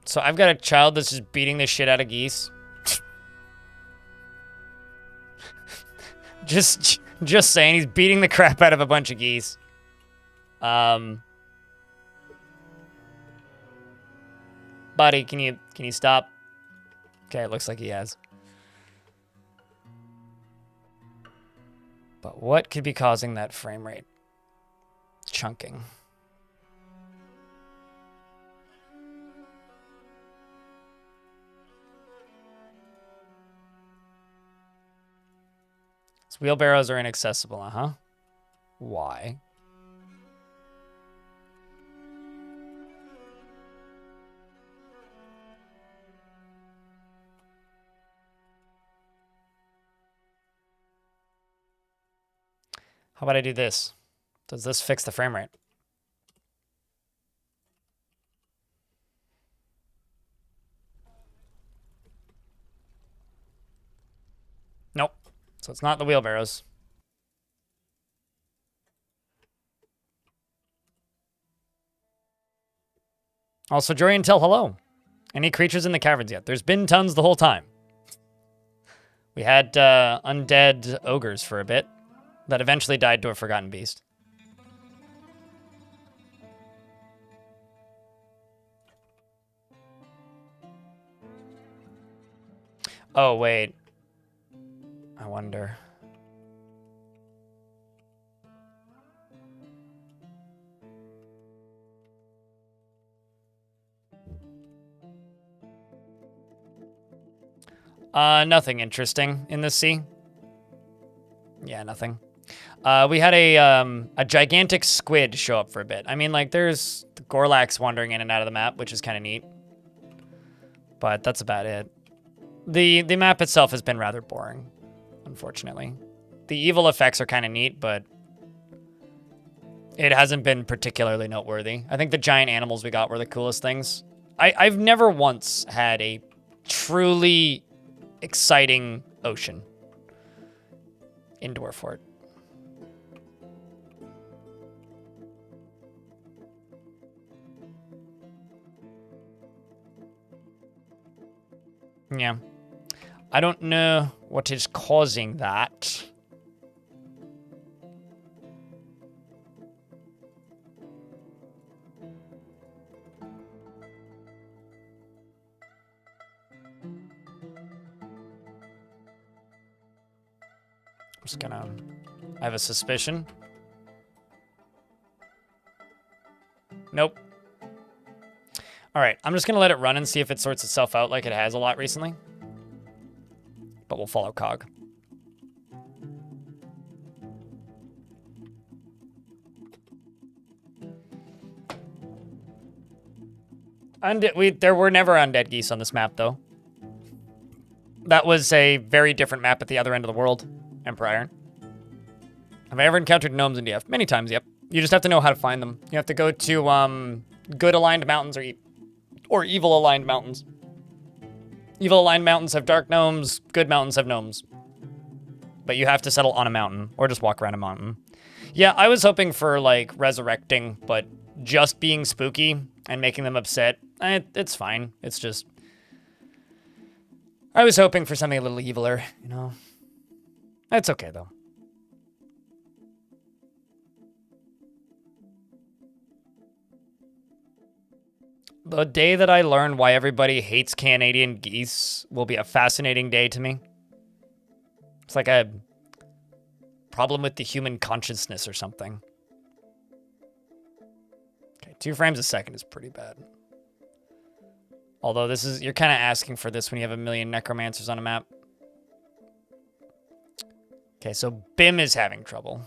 So I've got a child that's just beating the shit out of geese. just saying, he's beating the crap out of a bunch of geese. Buddy, can you stop? Okay, it looks like he has. But what could be causing that frame rate? Chunking. These wheelbarrows are inaccessible, uh-huh. Why? How about I do this? Does this fix the frame rate? Nope. So it's not the wheelbarrows. Also, Jorian, tell hello. Any creatures in the caverns yet? There's been tons the whole time. We had undead ogres for a bit. That eventually died to a forgotten beast. Oh, wait. I wonder. Nothing interesting in the sea. Yeah, nothing. We had a gigantic squid show up for a bit. I mean, like, there's the Gorlax wandering in and out of the map, which is kind of neat. But that's about it. The map itself has been rather boring, unfortunately. The evil effects are kind of neat, but it hasn't been particularly noteworthy. I think the giant animals we got were the coolest things. I've never once had a truly exciting ocean in Dwarf Fort. Yeah. I don't know what is causing that. I'm just gonna... I have a suspicion. Nope. Alright, I'm just gonna let it run and see if it sorts itself out like it has a lot recently. But we'll follow Cog. There were never undead geese on this map, though. That was a very different map at the other end of the world, Emperor Iron. Have I ever encountered gnomes in DF? Many times, yep. You just have to know how to find them. You have to go to good aligned mountains or evil aligned mountains. Evil aligned mountains have dark gnomes, good mountains have gnomes. But you have to settle on a mountain, or just walk around a mountain. Yeah, I was hoping for, like, resurrecting, but just being spooky and making them upset, it's fine. It's just... I was hoping for something a little eviler, you know? It's okay, though. The day that I learn why everybody hates Canadian geese will be a fascinating day to me. It's like a problem with the human consciousness or something. Okay, 2 frames a second is pretty bad. Although this is, you're kind of asking for this when you have a million necromancers on a map. Okay, so Bim is having trouble.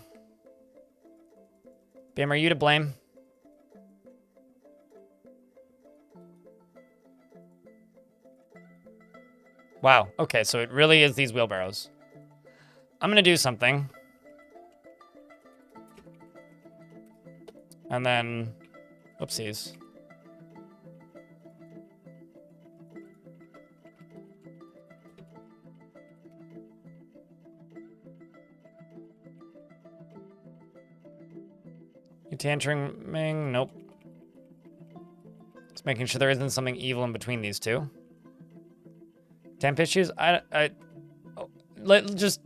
Bim, are you to blame? Wow, okay, so it really is these wheelbarrows. I'm gonna do something. And then, whoopsies. You tantruming? Nope. Just making sure there isn't something evil in between these two. Temp issues? Just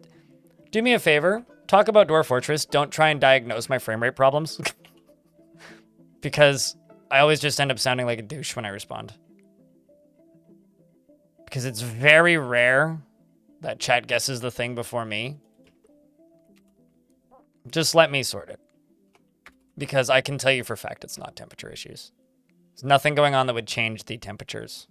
do me a favor. Talk about Dwarf Fortress. Don't try and diagnose my frame rate problems. Because I always just end up sounding like a douche when I respond. Because it's very rare that chat guesses the thing before me. Just let me sort it. Because I can tell you for a fact it's not temperature issues. There's nothing going on that would change the temperatures.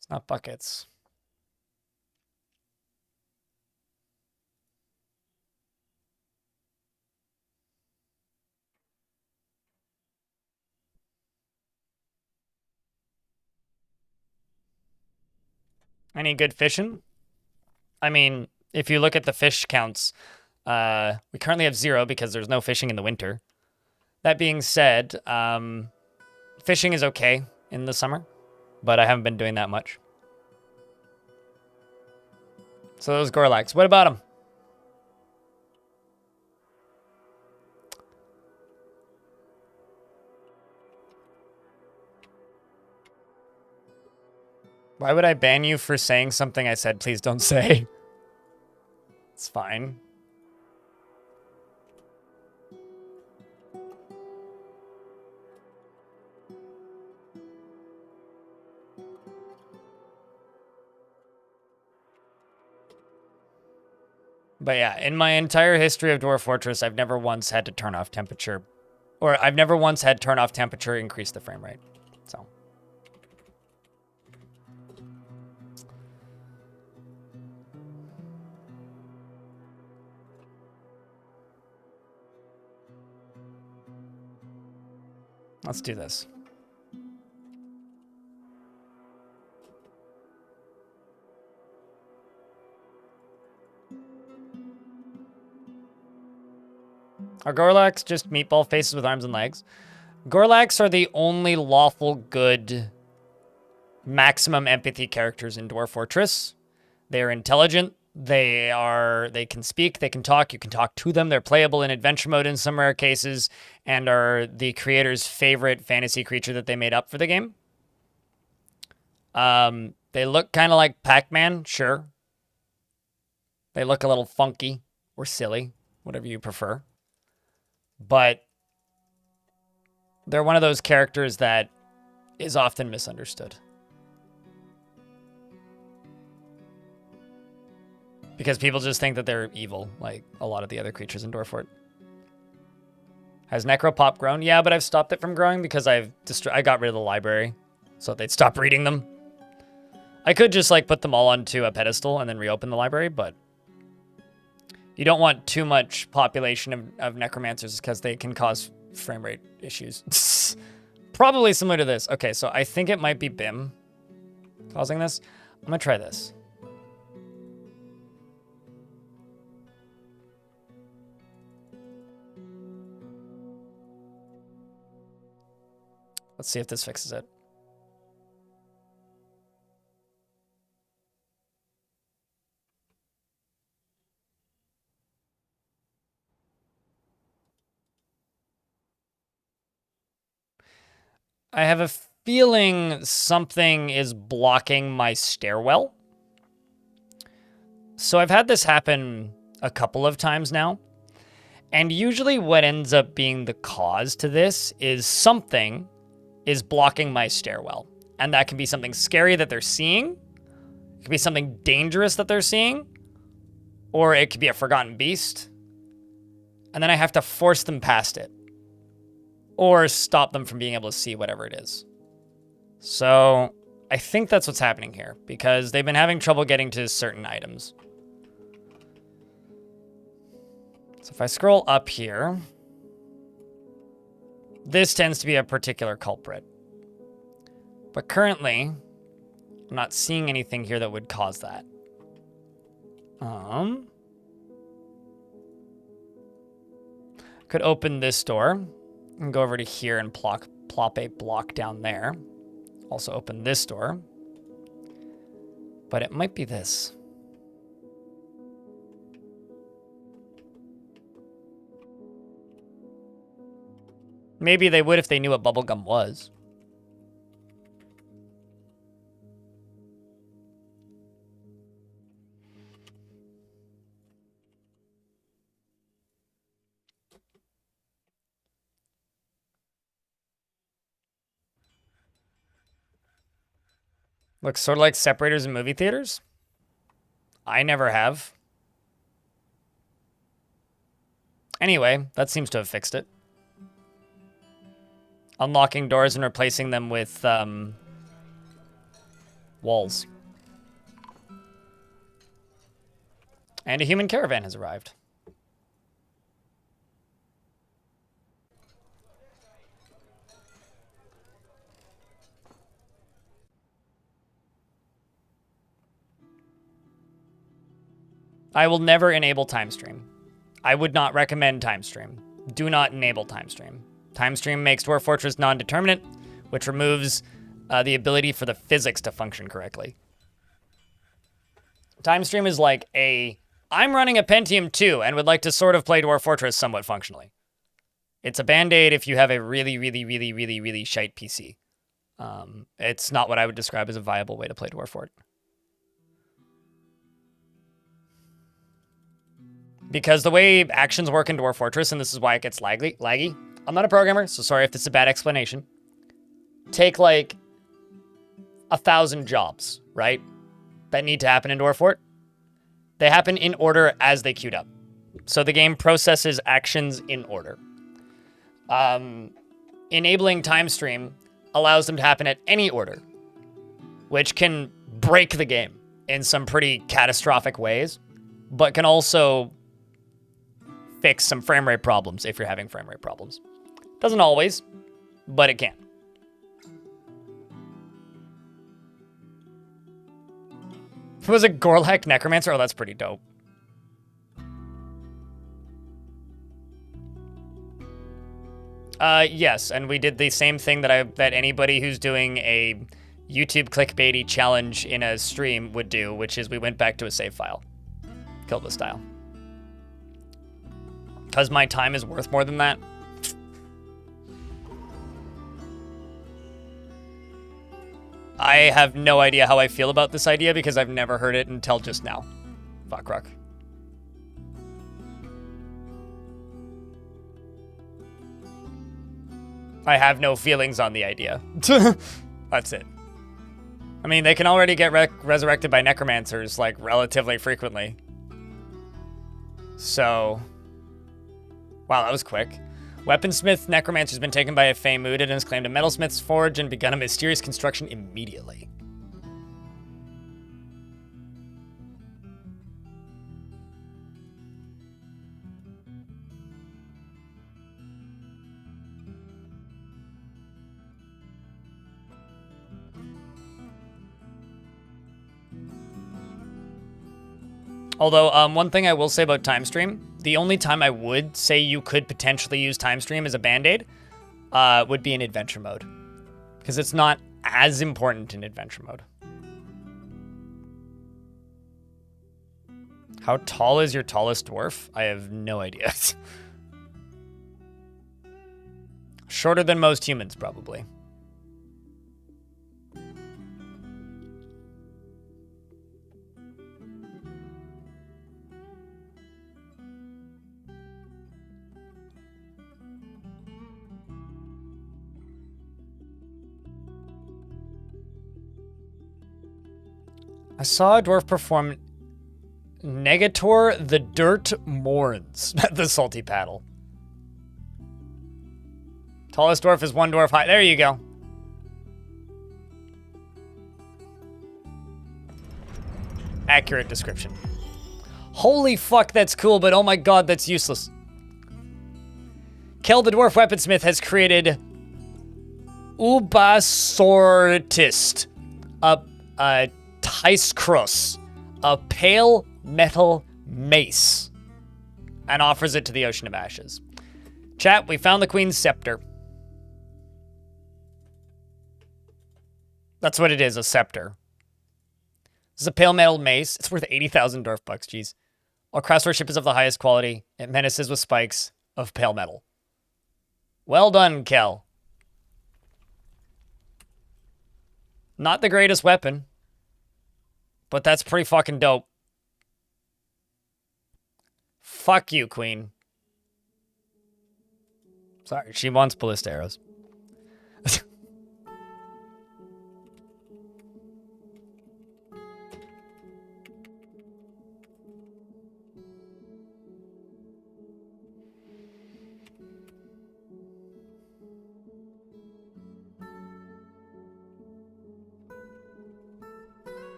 It's not buckets. Any good fishing? I mean, if you look at the fish counts, we currently have 0 because there's no fishing in the winter. That being said, fishing is okay in the summer, but I haven't been doing that much. So those Gorlax, what about them? Why would I ban you for saying something I said please don't say? It's fine. But yeah, in my entire history of Dwarf Fortress, I've never once had to turn off temperature. Or I've never once had turn off temperature increase the frame rate. So. Let's do this. Are Gorlaks just meatball faces with arms and legs? Gorlaks are the only lawful good maximum empathy characters in Dwarf Fortress. They're intelligent. They can speak, they can talk, you can talk to them. They're playable in adventure mode in some rare cases and are the creator's favorite fantasy creature that they made up for the game. They look kind of like Pac-Man, sure. They look a little funky or silly, whatever you prefer. But they're one of those characters that is often misunderstood. Because people just think that they're evil, like a lot of the other creatures in Dwarfort. Has Necropop grown? Yeah, but I've stopped it from growing because I got rid of the library, so they'd stop reading them. I could just like put them all onto a pedestal and then reopen the library, but you don't want too much population of necromancers because they can cause frame rate issues. Probably similar to this. Okay, so I think it might be BIM causing this. I'm gonna try this. Let's see if this fixes it. I have a feeling something is blocking my stairwell. So I've had this happen a couple of times now. And usually what ends up being the cause to this is something is blocking my stairwell. And that can be something scary that they're seeing. It could be something dangerous that they're seeing. Or it could be a forgotten beast. And then I have to force them past it. Or stop them from being able to see whatever it is. So I think that's what's happening here. Because they've been having trouble getting to certain items. So if I scroll up here, this tends to be a particular culprit. But currently, I'm not seeing anything here that would cause that. Could open this door and go over to here and plop a block down there. Also open this door. But it might be this. Maybe they would if they knew what bubblegum was. Looks sort of like separators in movie theaters. I never have. Anyway, that seems to have fixed it. Unlocking doors and replacing them with walls. And a human caravan has arrived. I will never enable time stream. I would not recommend time stream. Do not enable time stream. Time stream makes Dwarf Fortress non-determinate, which removes the ability for the physics to function correctly. Time stream is like I'm running a Pentium 2 and would like to sort of play Dwarf Fortress somewhat functionally. It's a band-aid if you have a really, really, really, really, really shite PC. It's not what I would describe as a viable way to play Dwarf Fort. Because the way actions work in Dwarf Fortress, and this is why it gets laggy. I'm not a programmer, so sorry if this is a bad explanation. Take like 1,000 jobs, right? That need to happen in Dwarf Fort. They happen in order as they queued up. So the game processes actions in order. Enabling time stream allows them to happen at any order, which can break the game in some pretty catastrophic ways, but can also fix some frame rate problems if you're having frame rate problems. Doesn't always, but it can. It was a Gorlek Necromancer? Oh, that's pretty dope. Yes, and we did the same thing that anybody who's doing a YouTube clickbaity challenge in a stream would do, which is we went back to a save file. Kilda style. Because my time is worth more than that. I have no idea how I feel about this idea because I've never heard it until just now. Fuck rock. I have no feelings on the idea. That's it. I mean, they can already get resurrected by necromancers, like, relatively frequently. So... Wow, that was quick. Weaponsmith Necromancer's been taken by a Fey Mooded and has claimed a Metalsmith's Forge and begun a mysterious construction immediately. Although, one thing I will say about time stream, the only time I would say you could potentially use time stream as a band-aid would be in adventure mode. Because it's not as important in adventure mode. How tall is your tallest dwarf? I have no idea. Shorter than most humans, probably. I saw a dwarf perform Negator the Dirt Mourns at the Salty Paddle. Tallest dwarf is one dwarf high. There you go. Accurate description. Holy fuck, that's cool, but oh my god, that's useless. Kel the Dwarf Weaponsmith has created Ubasortist, a Ticecross, a pale metal mace, and offers it to the Ocean of Ashes. Chat, we found the Queen's Scepter. That's what it is, a scepter. This is a pale metal mace. It's worth 80,000 dwarf bucks, jeez. All craftsmanship is of the highest quality. It menaces with spikes of pale metal. Well done, Kel. Not the greatest weapon, but that's pretty fucking dope. Fuck you, Queen. Sorry, she wants ballista arrows.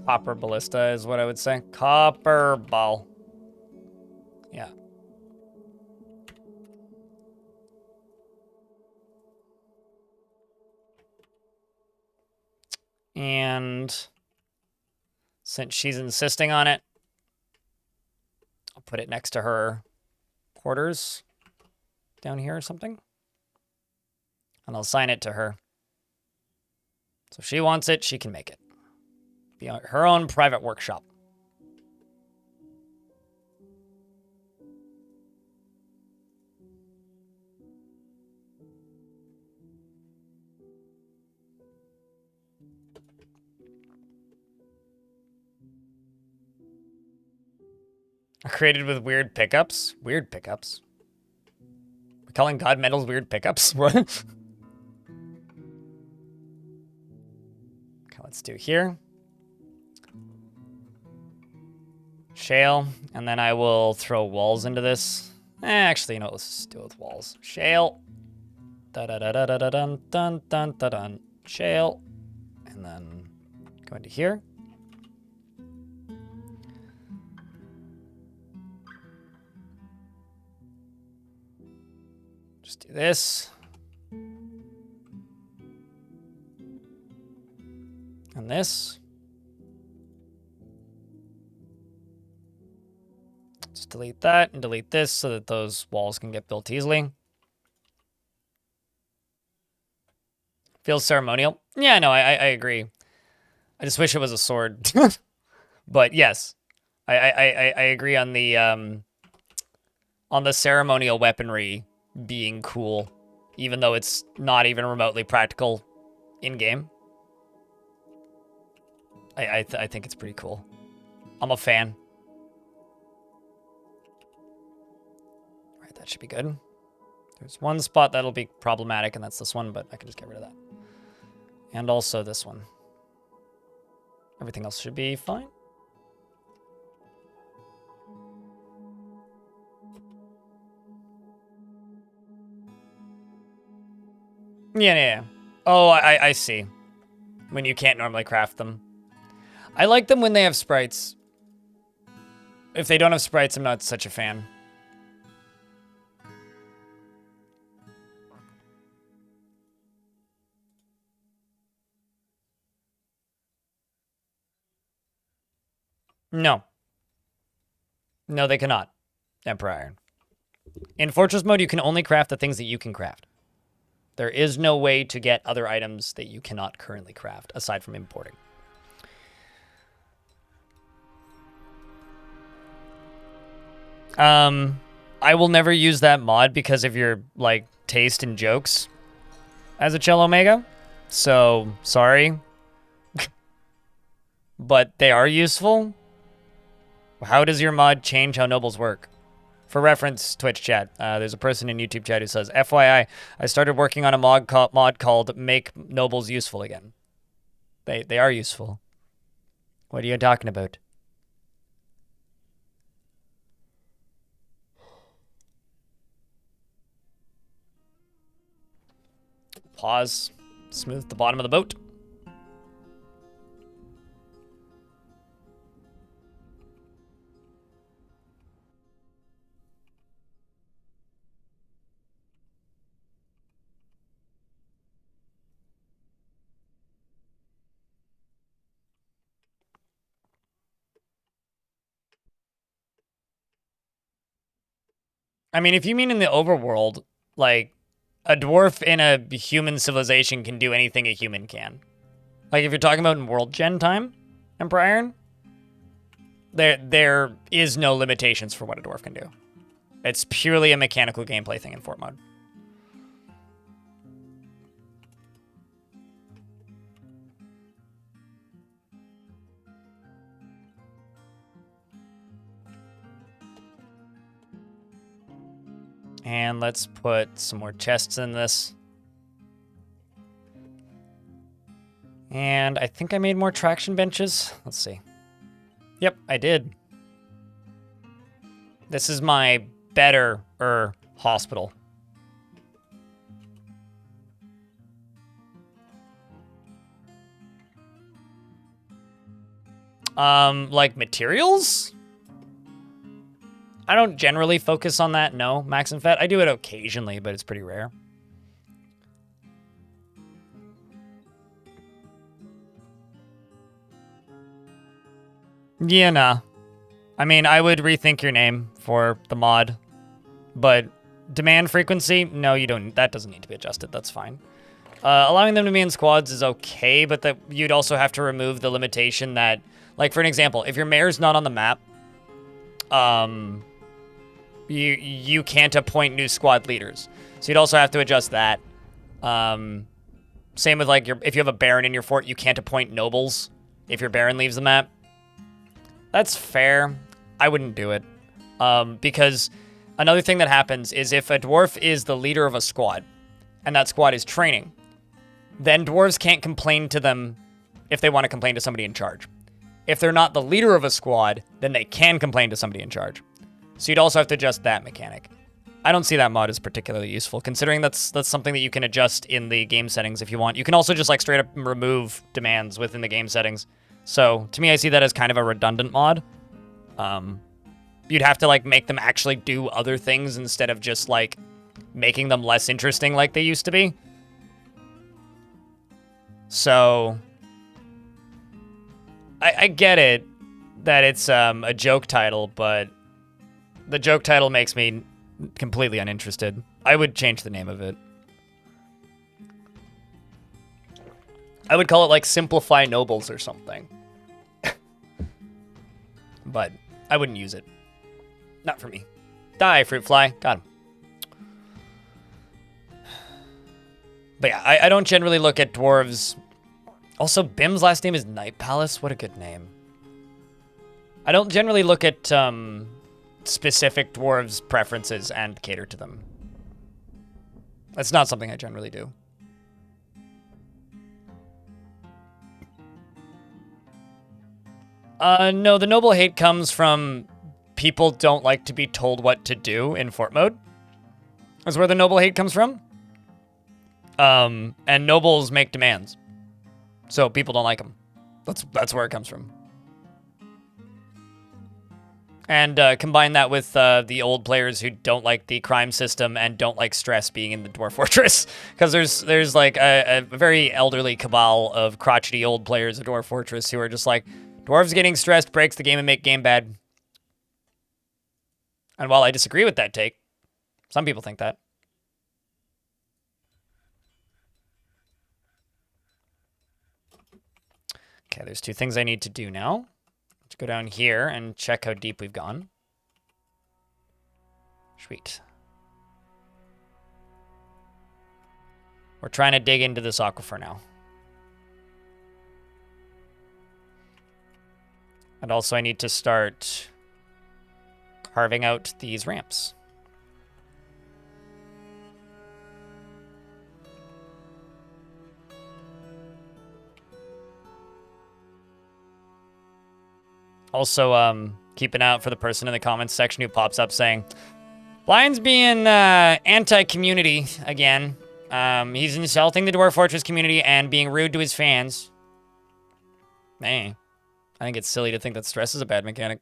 Copper ballista is what I would say. Copper ball. Yeah. And since she's insisting on it, I'll put it next to her quarters down here or something. And I'll assign it to her. So if she wants it, she can make it. Be her own private workshop. Created with weird pickups. Weird pickups. calling God Metal's weird pickups? What? Okay, let's do here. Shale, and then I will throw walls into this. Actually, you know what? Let's just do it with walls. Shale. Da-da-da-da-da-dun-dun-dun-dun-dun. Shale. And then go into here. Just do this. And this. Just delete that and delete this so that those walls can get built easily. Feels ceremonial. Yeah, no, I agree. I just wish it was a sword. But yes, I agree on the ceremonial weaponry being cool, even though it's not even remotely practical in game. I think it's pretty cool. I'm a fan. All right, that should be good. There's one spot that'll be problematic, and that's this one, but I can just get rid of that. And also this one. Everything else should be fine. Yeah. Oh, I see. When you can't normally craft them. I like them when they have sprites. If they don't have sprites, I'm not such a fan. No. No, they cannot. Emperor Iron. In Fortress mode, you can only craft the things that you can craft. There is no way to get other items that you cannot currently craft, aside from importing. I will never use that mod because of your, like, taste and jokes as a Cello Omega. So, sorry. But they are useful. How does your mod change how nobles work? For reference, Twitch chat, there's a person in YouTube chat who says, FYI, I started working on a mod called Make Nobles Useful Again. They are useful. What are you talking about? Pause. Smooth the bottom of the boat. I mean, if you mean in the overworld, like, a dwarf in a human civilization can do anything a human can. Like, if you're talking about in world gen time, Emperor Iron, there is no limitations for what a dwarf can do. It's purely a mechanical gameplay thing in Fort mode. And let's put some more chests in this. And I think I made more traction benches. Let's see. Yep, I did. This is my better hospital. Like materials? I don't generally focus on that, no, Max and Fett. I do it occasionally, but it's pretty rare. Yeah, nah. I mean, I would rethink your name for the mod, but demand frequency, no, you don't. That doesn't need to be adjusted. That's fine. Allowing them to be in squads is okay, but that you'd also have to remove the limitation that, like, for an example, if your mayor's not on the map, you can't appoint new squad leaders. So you'd also have to adjust that. Same with, like, if you have a baron in your fort, you can't appoint nobles if your baron leaves the map. That's fair. I wouldn't do it. Because another thing that happens is if a dwarf is the leader of a squad, and that squad is training, then dwarves can't complain to them if they want to complain to somebody in charge. If they're not the leader of a squad, then they can complain to somebody in charge. So you'd also have to adjust that mechanic. I don't see that mod as particularly useful, considering that's something that you can adjust in the game settings if you want. You can also just like straight up remove demands within the game settings. So to me, I see that as kind of a redundant mod. You'd have to like make them actually do other things instead of just like making them less interesting like they used to be. So I get it that it's a joke title, but the joke title makes me completely uninterested. I would change the name of it. I would call it like Simplify Nobles or something. But I wouldn't use it. Not for me. Die, fruit fly. Got him. But yeah, I don't generally look at dwarves. Also, Bim's last name is Night Palace. What a good name. I don't generally look at specific dwarves' preferences and cater to them. That's not something I generally do. No, the noble hate comes from people don't like to be told what to do in fort mode. That's where the noble hate comes from. And nobles make demands. So people don't like them. That's where it comes from. And combine that with the old players who don't like the crime system and don't like stress being in the Dwarf Fortress. Because there's like a very elderly cabal of crotchety old players of Dwarf Fortress who are just like, dwarves getting stressed breaks the game and make game bad. And while I disagree with that take, some people think that. Okay, there's two things I need to do now. Let's go down here and check how deep we've gone. Sweet. We're trying to dig into this aquifer now. And also I need to start carving out these ramps. Also, keep an eye out for the person in the comments section who pops up saying, Blind's being anti-community again. He's insulting the Dwarf Fortress community and being rude to his fans. Man, I think it's silly to think that stress is a bad mechanic.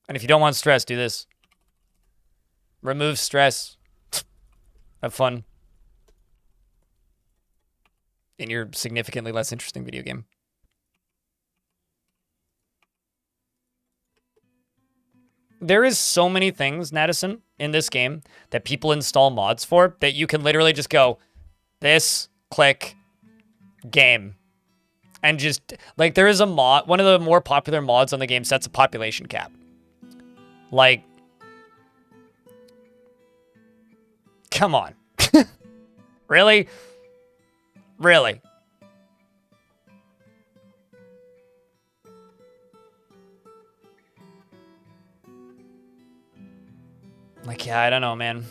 And if you don't want stress, do this. Remove stress. Have fun. In your significantly less interesting video game. There is so many things, Nadison, in this game that people install mods for that you can literally just go, this, click, game. And just, like, there is a mod, one of the more popular mods on the game sets a population cap. Like, come on. Really? Really? Like, yeah, I don't know, man.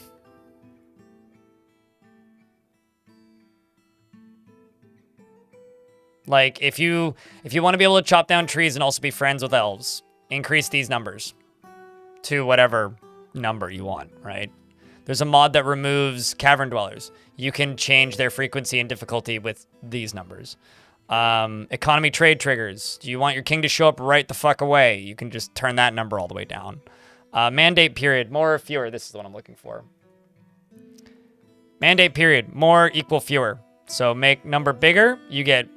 Like, if you want to be able to chop down trees and also be friends with elves, increase these numbers to whatever number you want, right? There's a mod that removes cavern dwellers. You can change their frequency and difficulty with these numbers. Economy trade triggers. Do you want your king to show up right the fuck away? You can just turn that number all the way down. Mandate period, more or fewer. This is the one I'm looking for. Mandate period, more equal fewer. So make number bigger, you get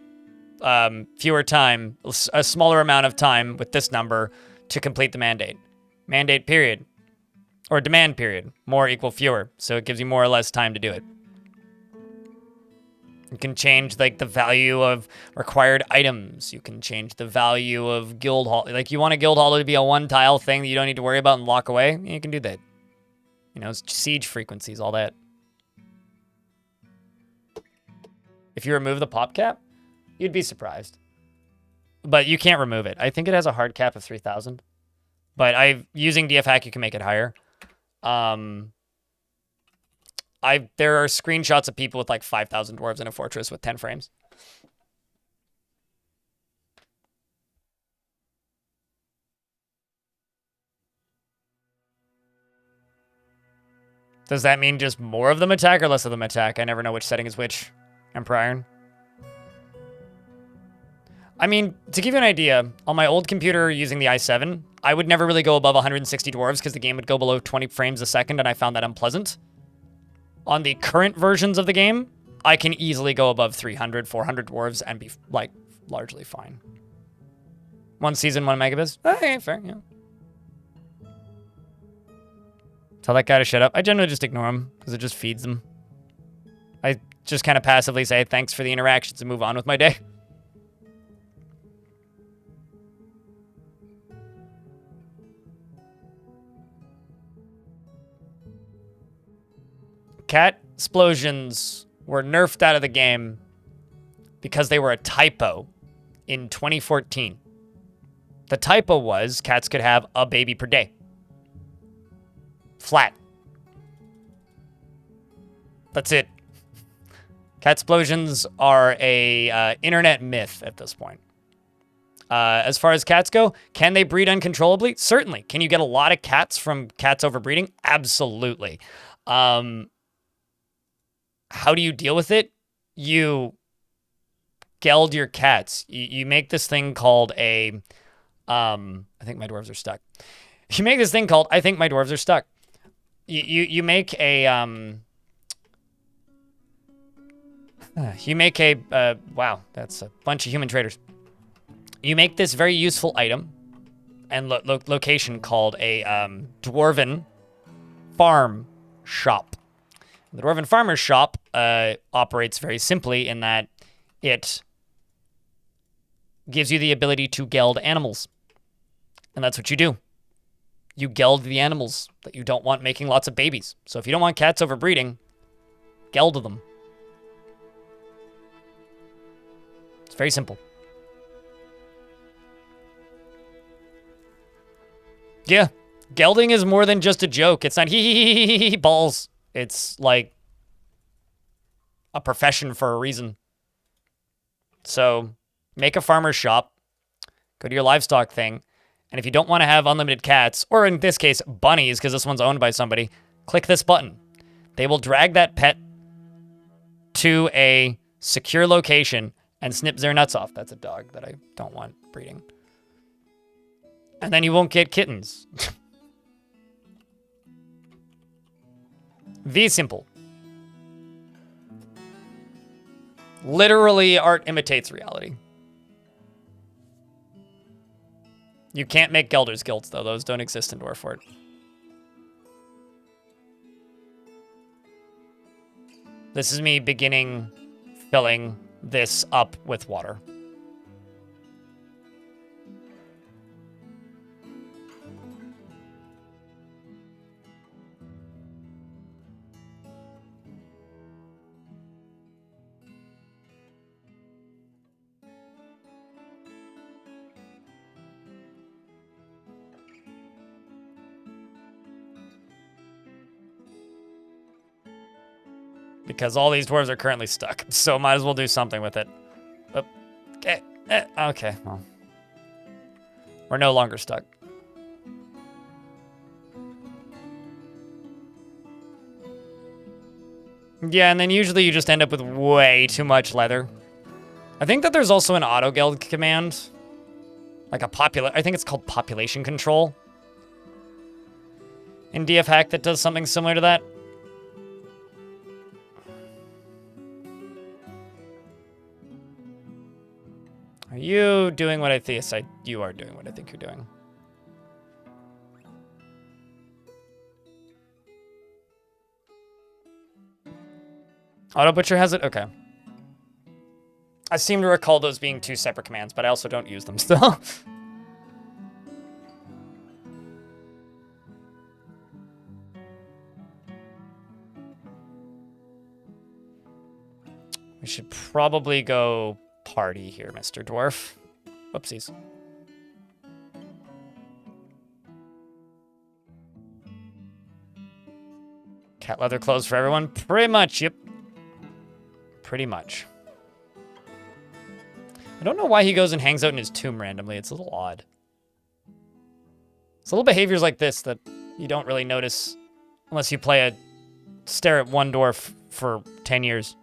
fewer time, a smaller amount of time with this number to complete the mandate. Mandate period, or demand period, more equal fewer. So it gives you more or less time to do it. You can change like the value of required items. You can change the value of guild hall. Like you want a guild hall to be a one tile thing that you don't need to worry about and lock away. You can do that. You know, siege frequencies, all that. If you remove the pop cap, you'd be surprised. But you can't remove it. I think it has a hard cap of 3,000. But using DF hack, you can make it higher. There are screenshots of people with like 5,000 dwarves in a fortress with 10 frames. Does that mean just more of them attack or less of them attack? I never know which setting is which. Emperor Iron. I mean, to give you an idea, on my old computer using the i7, I would never really go above 160 dwarves because the game would go below 20 frames a second, and I found that unpleasant. On the current versions of the game, I can easily go above 300, 400 dwarves and be, like, largely fine. 1 season, 1 megabits. Okay, fair, yeah. Tell that guy to shut up. I generally just ignore him because it just feeds them. I just kind of passively say thanks for the interactions and move on with my day. Cat explosions were nerfed out of the game because they were a typo in 2014. The typo was cats could have a baby per day. Flat. That's it. Cat explosions are a internet myth at this point. As far as cats go, can they breed uncontrollably? Certainly. Can you get a lot of cats from cats overbreeding? Absolutely. How do you deal with it? You geld your cats. You make this thing called a... I think my dwarves are stuck. You make this thing called I think my dwarves are stuck. You make a... wow, that's a bunch of human traders. You make this very useful item and location called a dwarven farm shop. The Dwarven Farmer's Shop operates very simply in that it gives you the ability to geld animals. And that's what you do. You geld the animals that you don't want making lots of babies. So if you don't want cats overbreeding, geld them. It's very simple. Yeah, gelding is more than just a joke. It's not hee balls. It's like a profession for a reason. So make a farmer's shop, go to your livestock thing, and if you don't want to have unlimited cats, or in this case, bunnies, because this one's owned by somebody, click this button. They will drag that pet to a secure location and snip their nuts off. That's a dog that I don't want breeding. And then you won't get kittens. V simple. Literally, art imitates reality. You can't make Gelder's Guilds, though. Those don't exist in Dwarfort. This is me beginning filling this up with water. Because all these dwarves are currently stuck, so might as well do something with it. Okay, okay, well. We're no longer stuck. Yeah, and then usually you just end up with way too much leather. I think that there's also an auto-geld command. Like I think it's called population control. In DF hack that does something similar to that. Are you doing what I think? Yes, you are doing what I think you're doing. Auto Butcher has it? Okay. I seem to recall those being two separate commands, but I also don't use them still. We should probably go party here, Mr. Dwarf. Whoopsies. Cat leather clothes for everyone? Pretty much, yep. Pretty much. I don't know why he goes and hangs out in his tomb randomly. It's a little odd. It's little behaviors like this that you don't really notice unless you stare at one dwarf for 10 years.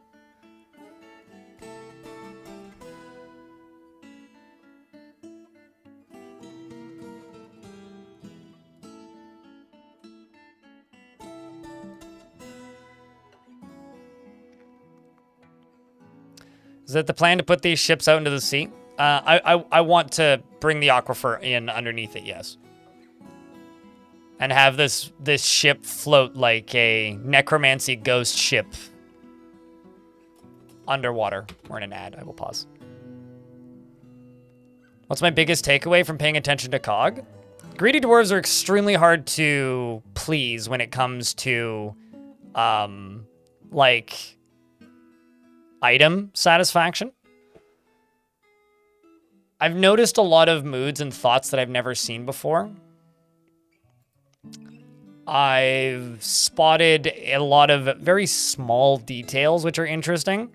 Is it the plan to put these ships out into the sea? I want to bring the aquifer in underneath it, yes. And have this ship float like a necromancy ghost ship underwater. We're in an ad. I will pause. What's my biggest takeaway from paying attention to COG? Greedy dwarves are extremely hard to please when it comes to, like, item satisfaction. I've noticed a lot of moods and thoughts that I've never seen before. I've spotted a lot of very small details which are interesting.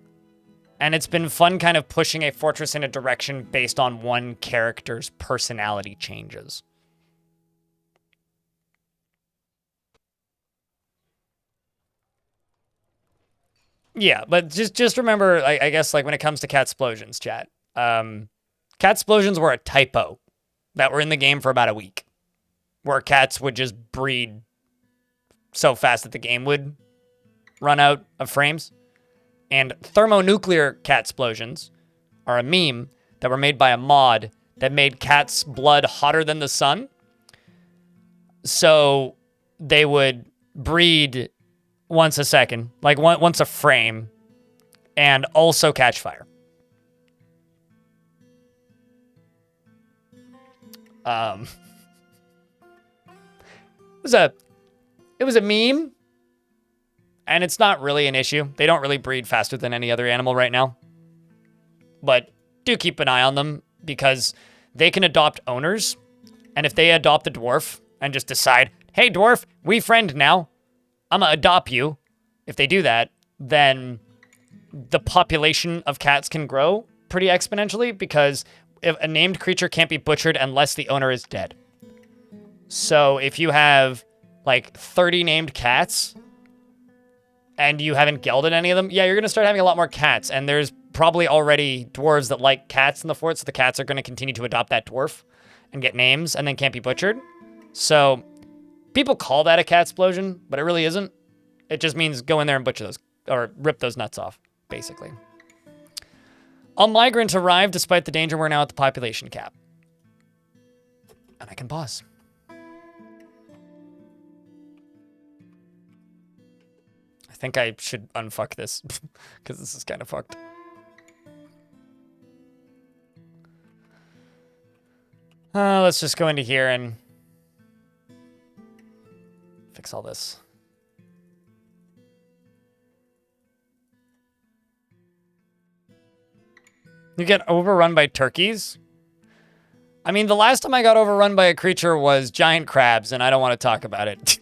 And it's been fun kind of pushing a fortress in a direction based on one character's personality changes. Yeah, but just remember, I guess, like when it comes to Catsplosions, chat. Catsplosions were a typo that were in the game for about a week, where cats would just breed so fast that the game would run out of frames. And thermonuclear Catsplosions are a meme that were made by a mod that made cats' blood hotter than the sun. So they would breed once a second, like once a frame, and also catch fire. It was a meme, and it's not really an issue. They don't really breed faster than any other animal right now. But do keep an eye on them, because they can adopt owners, and if they adopt a dwarf and just decide, hey, dwarf, we friend now, I'm gonna adopt you. If they do that, then the population of cats can grow pretty exponentially, because if a named creature can't be butchered unless the owner is dead. So if you have like 30 named cats and you haven't gelded any of them, yeah, you're gonna start having a lot more cats. And there's probably already dwarves that like cats in the fort, so the cats are gonna continue to adopt that dwarf and get names and then can't be butchered. So people call that a catsplosion, but it really isn't. It just means go in there and butcher those, or rip those nuts off, basically. A migrant arrived despite the danger. We're now at the population cap. And I can pause. I think I should unfuck this, because this is kind of fucked. Let's just go into here and fix all this. You get overrun by turkeys? I mean, the last time I got overrun by a creature was giant crabs, and I don't want to talk about it.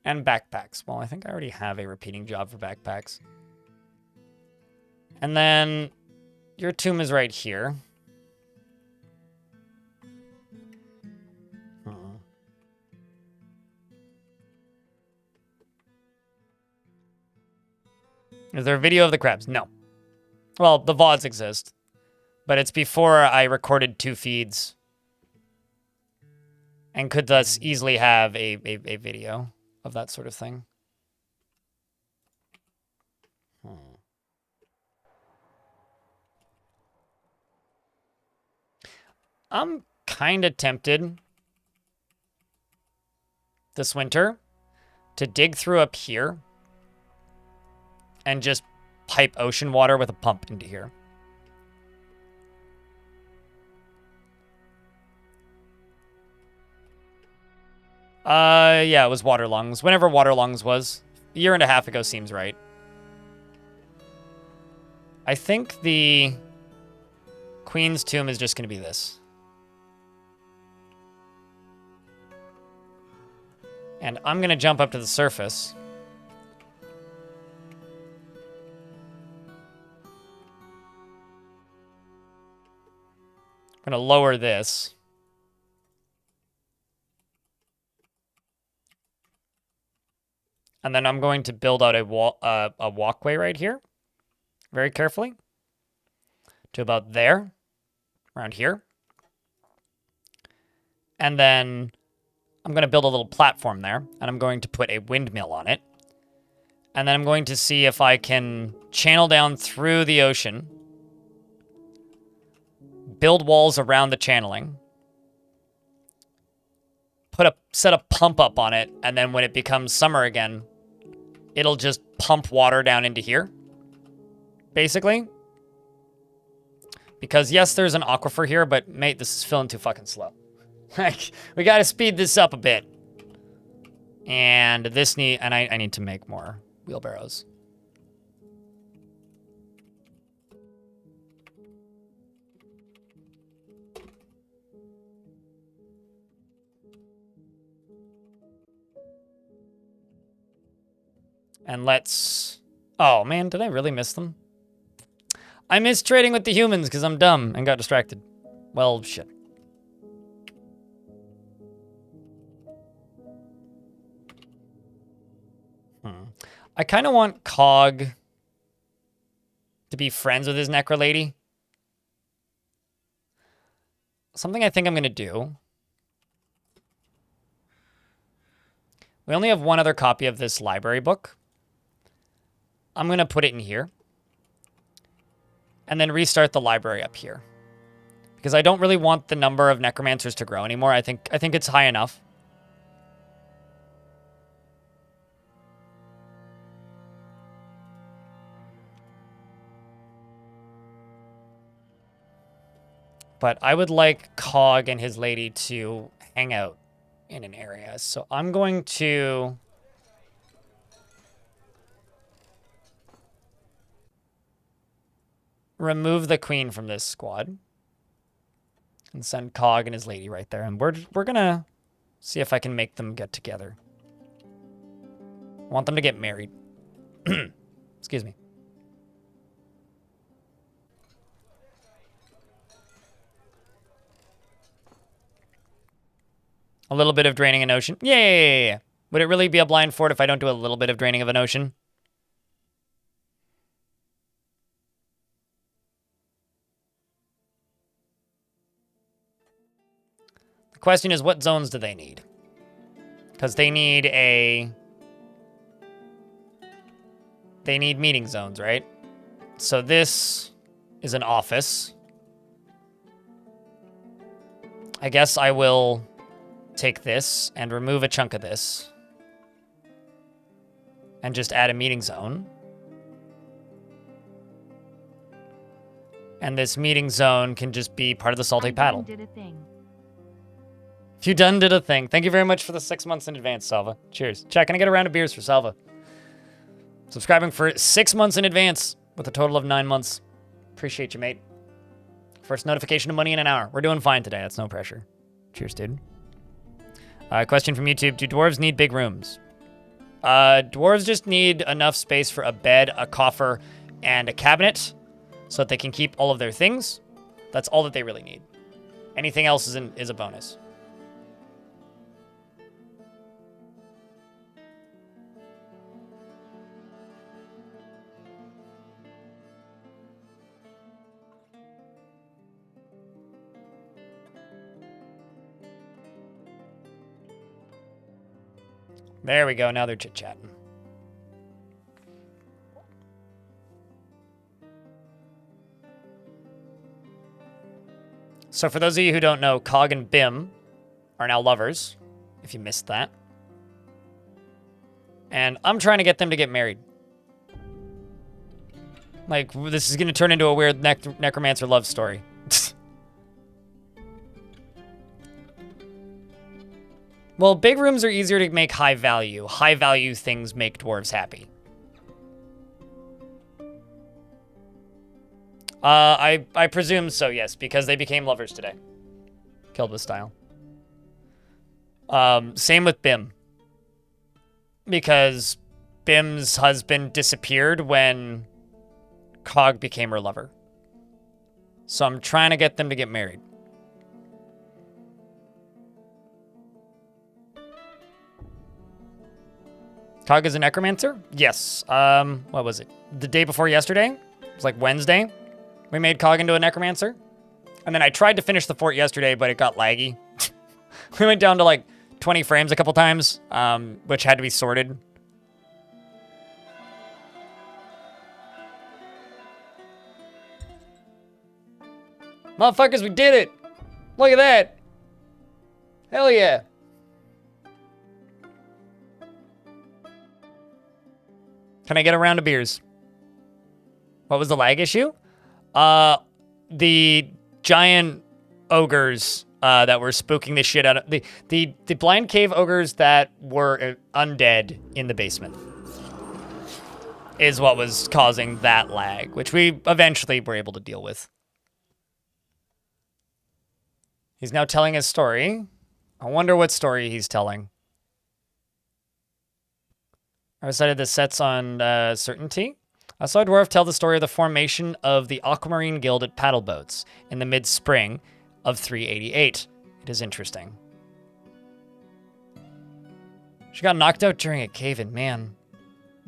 And backpacks. Well, I think I already have a repeating job for backpacks. And then your tomb is right here. Is there a video of the crabs? No. Well, the VODs exist, but it's before I recorded 2 feeds and could thus easily have a video of that sort of thing. I'm kind of tempted this winter to dig through up here and just pipe ocean water with a pump into here. Yeah, it was Waterlungs. Whenever Waterlungs was. A year and a half ago seems right. I think the Queen's tomb is just going to be this. And I'm going to jump up to the surface. I'm going to lower this. And then I'm going to build out a walkway right here, very carefully, to about there, around here. And then I'm going to build a little platform there, and I'm going to put a windmill on it. And then I'm going to see if I can channel down through the ocean, build walls around the channeling, set a pump up on it, and then when it becomes summer again, it'll just pump water down into here, basically. Because yes, there's an aquifer here, but mate, this is filling too fucking slow. Like, we gotta speed this up a bit. And I need to make more wheelbarrows. And let's... Oh, man, did I really miss them? I missed trading with the humans because I'm dumb and got distracted. Well, shit. I kind of want Cog to be friends with his Necro lady. Something I think I'm going to do. We only have one other copy of this library book. I'm going to put it in here. And then restart the library up here. Because I don't really want the number of necromancers to grow anymore. I think it's high enough. But I would like Cog and his lady to hang out in an area. So I'm going to... remove the queen from this squad. And send Cog and his lady right there. And we're gonna see if I can make them get together. I want them to get married. Excuse me. A little bit of draining an ocean. Yeah. Would it really be a blind fort if I don't do a little bit of draining of an ocean? The question is, what zones do they need? Because they need meeting zones, right? So this is an office. I guess I will take this and remove a chunk of this and just add a meeting zone. And this meeting zone can just be part of the Salty Paddle. Did a thing. You done did a thing. Thank you very much for the 6 months in advance, Salva. Cheers. Chat, can I get a round of beers for Salva? Subscribing for 6 months in advance with a total of 9 months. Appreciate you, mate. First notification of money in an hour. We're doing fine today. That's no pressure. Cheers, dude. Question from YouTube. Do dwarves need big rooms? Dwarves just need enough space for a bed, a coffer, and a cabinet so that they can keep all of their things. That's all that they really need. Anything else is a bonus. There we go. Now they're chit-chatting. So for those of you who don't know, Cog and Bim are now lovers, if you missed that. And I'm trying to get them to get married. Like, this is going to turn into a weird necromancer love story. Well, big rooms are easier to make high value. High value things make dwarves happy. I presume so, yes, because they became lovers today. Killed with style. Same with Bim. because Bim's husband disappeared when Cog became her lover. So I'm trying to get them to get married. Cog is a necromancer? Yes. What was it? The day before yesterday? It was like Wednesday. We made Cog into a necromancer. And then I tried to finish the fort yesterday, but it got laggy. We went down to like 20 frames a couple times, which had to be sorted. Motherfuckers, we did it! Look at that! Hell yeah! Can I get a round of beers? What was the lag issue? The giant ogres that were spooking the shit out of the blind cave ogres that were undead in the basement is what was causing that lag, which we eventually were able to deal with. He's now telling his story. I wonder what story he's telling. I decided the set's on certainty. I saw Dwarf tell the story of the formation of the Aquamarine Guild at Paddleboats in the mid-spring of 388. It is interesting. She got knocked out during a cave-in. Man,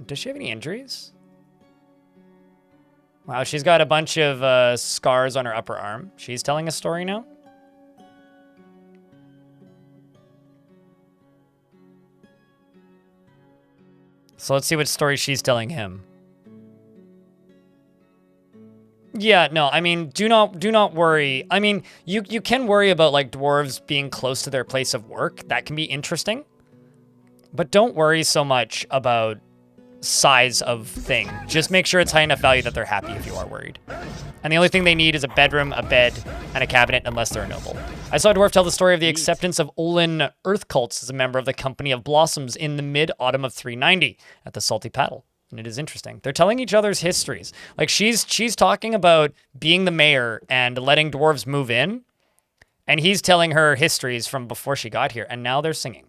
does she have any injuries? Wow, she's got a bunch of scars on her upper arm. She's telling a story now? So let's see what story she's telling him. Yeah, no, I mean, do not worry. I mean, you can worry about like dwarves being close to their place of work. That can be interesting. But don't worry so much about size of thing. Just make sure it's high enough value that they're happy if you are worried. And the only thing they need is a bedroom, a bed, and a cabinet unless they're a noble. I saw a dwarf tell the story of the acceptance of Olin Earth Cults as a member of the Company of Blossoms in the mid-autumn of 390 at the Salty Paddle. And it is interesting. They're telling each other's histories. Like she's talking about being the mayor and letting dwarves move in. And he's telling her histories from before she got here. And now they're singing.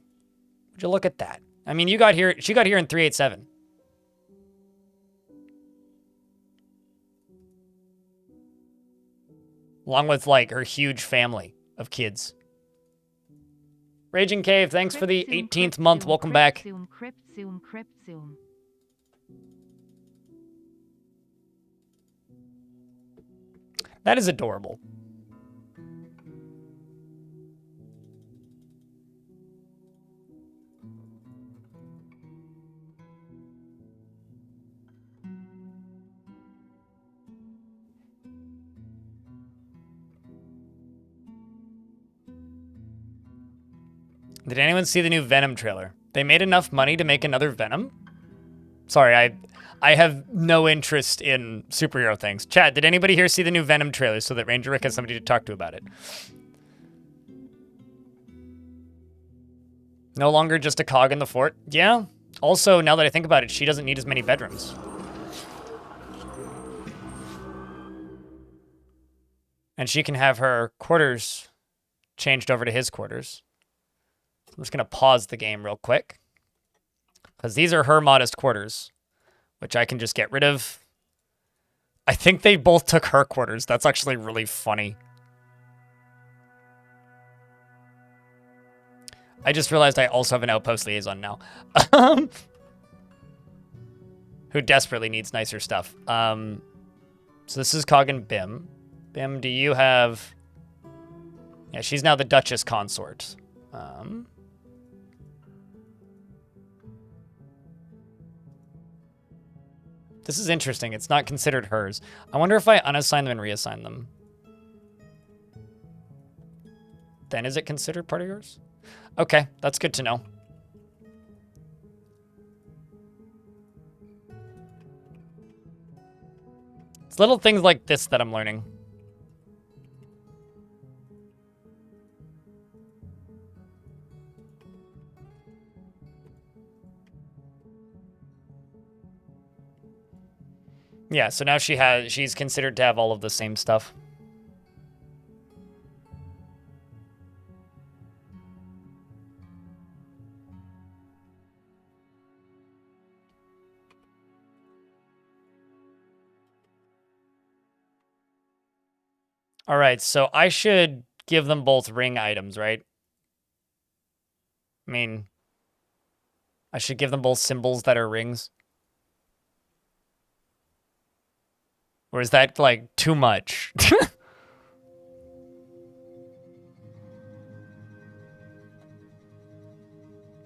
Would you look at that? I mean, she got here in 387. Along with like her huge family of kids. Raging Cave, thanks for the 18th month. Welcome back. That is adorable. Did anyone see the new Venom trailer? They made enough money to make another Venom? Sorry, I have no interest in superhero things. Chat, did anybody here see the new Venom trailer so that Ranger Rick has somebody to talk to about it? No longer just a cog in the fort? Yeah. Also, now that I think about it, she doesn't need as many bedrooms. And she can have her quarters changed over to his quarters. I'm just going to pause the game real quick. Because these are her modest quarters, which I can just get rid of. I think they both took her quarters. That's actually really funny. I just realized I also have an outpost liaison now. Who desperately needs nicer stuff. So this is Cog and Bim. Bim, do you have... Yeah, she's now the Duchess Consort. This is interesting. It's not considered hers. I wonder if I unassign them and reassign them. Then is it considered part of yours? Okay, that's good to know. It's little things like this that I'm learning. Yeah, so now she's considered to have all of the same stuff. All right, so I should give them both ring items, right? I mean, I should give them both symbols that are rings. Or is that, like, too much?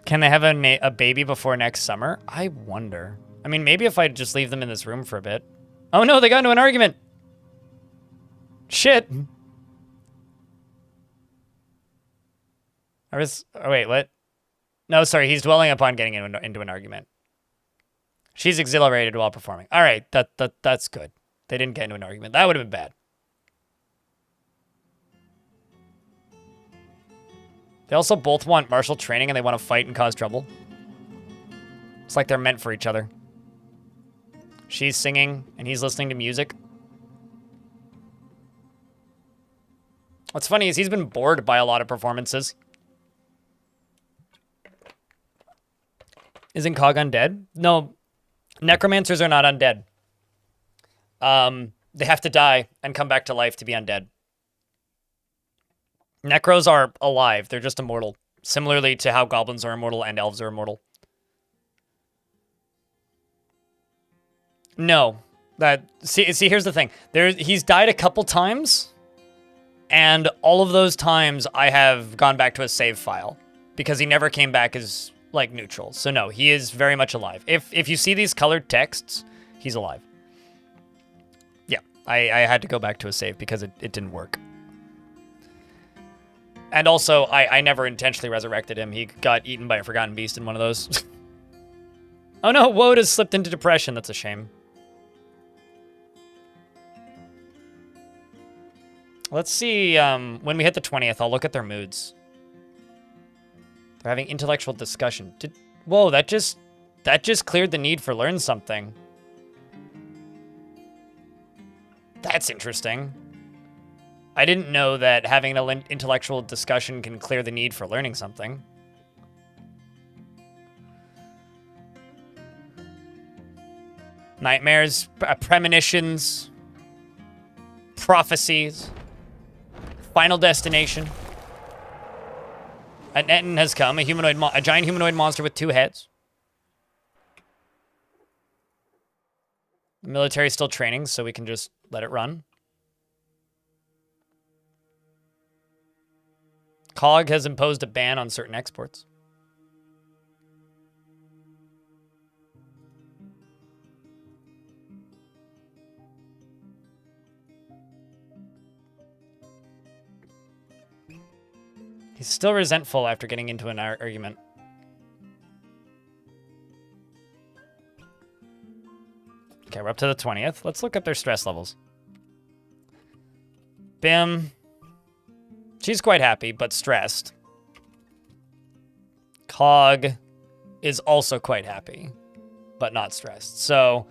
Can they have a baby before next summer? I wonder. I mean, maybe if I just leave them in this room for a bit. Oh no, they got into an argument. Shit. Oh, wait, what? No, sorry, he's dwelling upon getting into an argument. She's exhilarated while performing. All right, that's good. They didn't get into an argument. That would have been bad. They also both want martial training and they want to fight and cause trouble. It's like they're meant for each other. She's singing and he's listening to music. What's funny is he's been bored by a lot of performances. Isn't Cog undead? No, necromancers are not undead. They have to die and come back to life to be undead. Necros are alive. They're just immortal. Similarly to how goblins are immortal and elves are immortal. No. See, here's the thing. He's died a couple times, and all of those times I have gone back to a save file because he never came back as, like, neutral. So no, he is very much alive. If you see these colored texts, he's alive. Yeah, I had to go back to a save because it didn't work. And also, I never intentionally resurrected him. He got eaten by a forgotten beast in one of those. Oh no, Woad has slipped into depression. That's a shame. Let's see, when we hit the 20th, I'll look at their moods. They're having intellectual discussion. Whoa, that just cleared the need for learn something. That's interesting. I didn't know that having an intellectual discussion can clear the need for learning something. Nightmares, premonitions, prophecies, final destination. An Etten has come, a giant humanoid monster with 2 heads. The military's still training, so we can just let it run. COG has imposed a ban on certain exports. He's still resentful after getting into an argument. Okay, we're up to the 20th. Let's look up their stress levels. Bim. She's quite happy, but stressed. Cog is also quite happy, but not stressed. So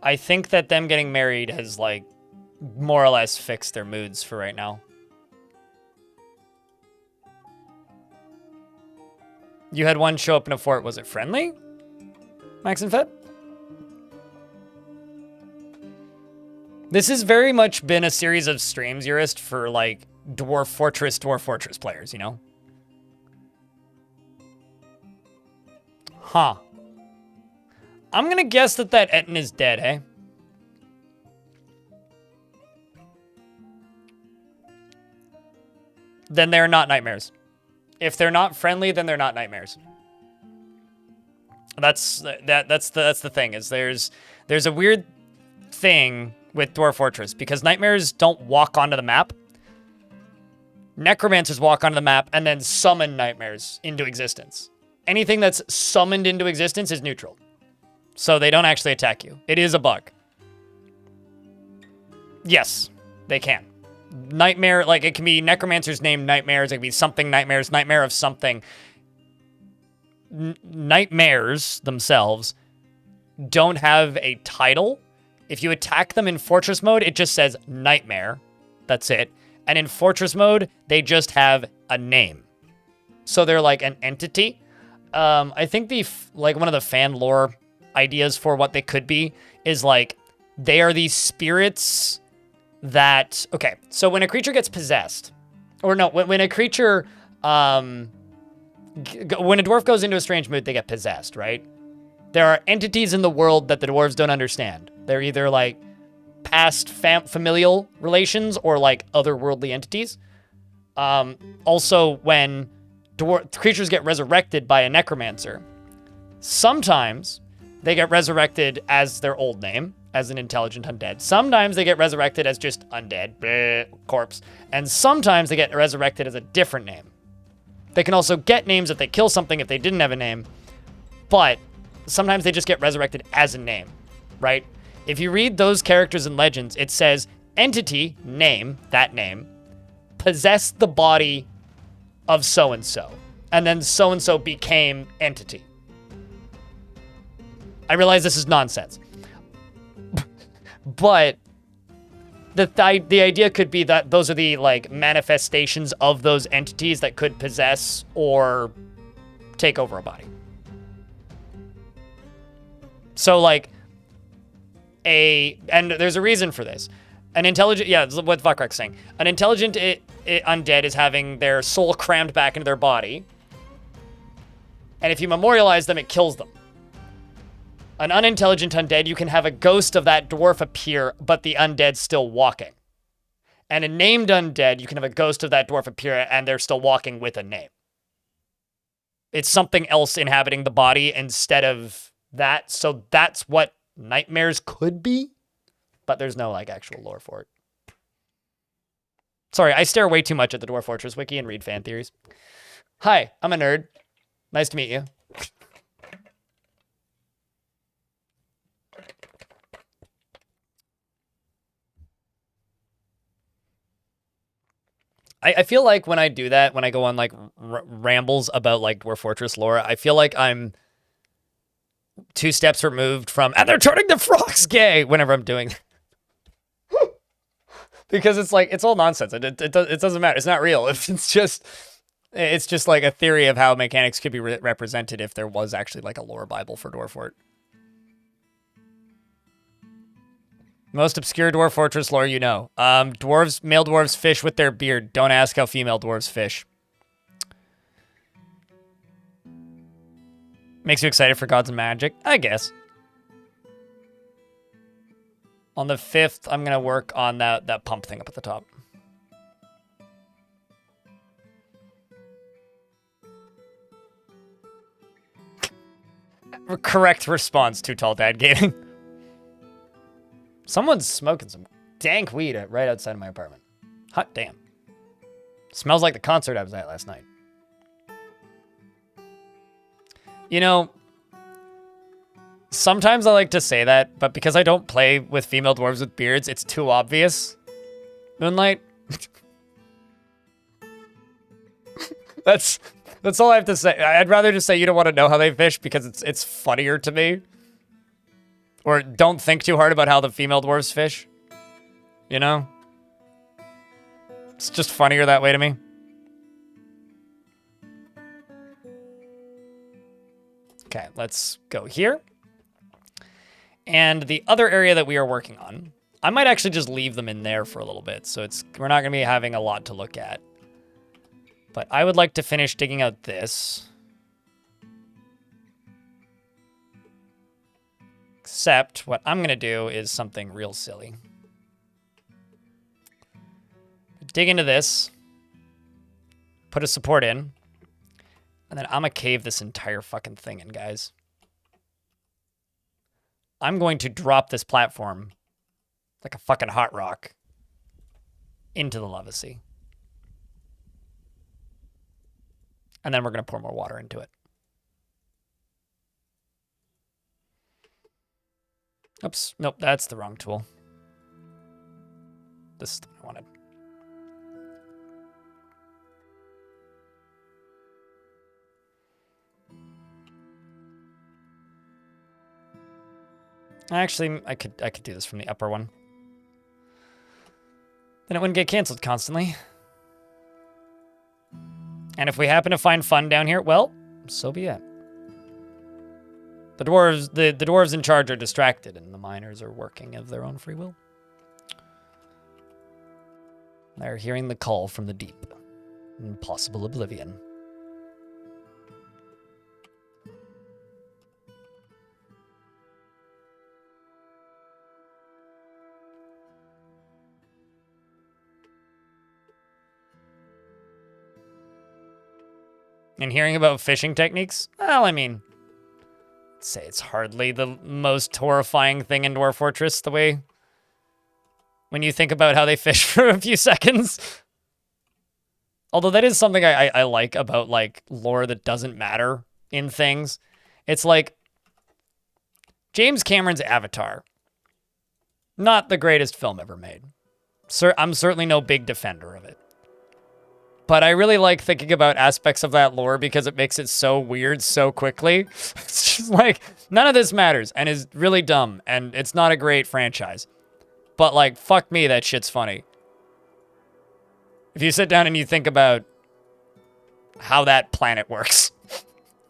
I think that them getting married has, like, more or less fixed their moods for right now. You had one show up in a fort. Was it friendly? Max and Fed? This has very much been a series of streams, Eurist, for, like, Dwarf Fortress players, you know? Huh. I'm gonna guess that Etten is dead, hey? Then they're not nightmares. If they're not friendly, then they're not nightmares. That's the thing, is there's a weird thing with Dwarf Fortress, because nightmares don't walk onto the map. Necromancers walk onto the map and then summon nightmares into existence. Anything that's summoned into existence is neutral. So they don't actually attack you. It is a bug. Yes, they can. Nightmare, like, it can be necromancers named nightmares. It can be something nightmares, nightmare of something. Nightmares themselves don't have a title. If you attack them in Fortress mode, it just says nightmare. That's it. And in Fortress mode, they just have a name. So they're like an entity. I think one of the fan lore ideas for what they could be is, like, they are these spirits that, okay, so when a creature gets possessed, or no, when a creature, when a dwarf goes into a strange mood, they get possessed, right? There are entities in the world that the dwarves don't understand. They're either like past familial relations or like otherworldly entities. Also, when creatures get resurrected by a necromancer, sometimes they get resurrected as their old name, as an intelligent undead. Sometimes they get resurrected as just undead, bleh, corpse. And sometimes they get resurrected as a different name. They can also get names if they kill something if they didn't have a name, but sometimes they just get resurrected as a name, right? If you read those characters in Legends, it says, entity, name, that name, possessed the body of so-and-so, and then so-and-so became entity. I realize this is nonsense. But the idea could be that those are the like manifestations of those entities that could possess or take over a body. So like and there's a reason for this. An intelligent, yeah, that's what Vakrak's saying. An intelligent undead is having their soul crammed back into their body. And if you memorialize them, it kills them. An unintelligent undead, you can have a ghost of that dwarf appear, but the undead's still walking. And a named undead, you can have a ghost of that dwarf appear, and they're still walking with a name. It's something else inhabiting the body instead of that. So that's what nightmares could be, but there's no like actual lore for it. Sorry, I stare way too much at the Dwarf Fortress wiki and read fan theories. Hi, I'm a nerd. Nice to meet you. I feel like when I do that, when I go on like rambles about like Dwarf Fortress lore, I feel like I'm 2 steps removed from, and they're turning the frogs gay whenever I'm doing because it's like, it's all nonsense. It doesn't matter. It's not real. It's just like a theory of how mechanics could be represented if there was actually like a lore Bible for Dwarf Fort. Most obscure Dwarf Fortress lore you know. Male dwarves fish with their beard. Don't ask how female dwarves fish. Makes you excited for Gods and Magic? I guess. On the 5th, I'm going to work on that pump thing up at the top. Correct response, Too Tall Dad Gaming. Someone's smoking some dank weed right outside of my apartment. Hot damn. Smells like the concert I was at last night. You know, sometimes I like to say that, but because I don't play with female dwarves with beards, it's too obvious. Moonlight. That's all I have to say. I'd rather just say you don't want to know how they fish because it's funnier to me. Or don't think too hard about how the female dwarves fish. You know? It's just funnier that way to me. Okay, let's go here. And the other area that we are working on, I might actually just leave them in there for a little bit. So we're not going to be having a lot to look at. But I would like to finish digging out this. Except what I'm going to do is something real silly. Dig into this. Put a support in. And then I'm going to cave this entire fucking thing in, guys. I'm going to drop this platform like a fucking hot rock into the lava sea. And then we're going to pour more water into it. Oops, nope, that's the wrong tool. This is the one I wanted. Actually, I could do this from the upper one. Then it wouldn't get canceled constantly. And if we happen to find fun down here, well, so be it. The dwarves in charge are distracted, and the miners are working of their own free will. They're hearing the call from the deep. Impossible oblivion. And hearing about fishing techniques? Well, I mean, I'd say it's hardly the most horrifying thing in Dwarf Fortress, the way when you think about how they fish for a few seconds. Although that is something I like about, like, lore that doesn't matter in things. It's like James Cameron's Avatar. Not the greatest film ever made. I'm certainly no big defender of it. But I really like thinking about aspects of that lore because it makes it so weird so quickly. It's just like, none of this matters and is really dumb, and it's not a great franchise. But, like, fuck me, that shit's funny. If you sit down and you think about how that planet works,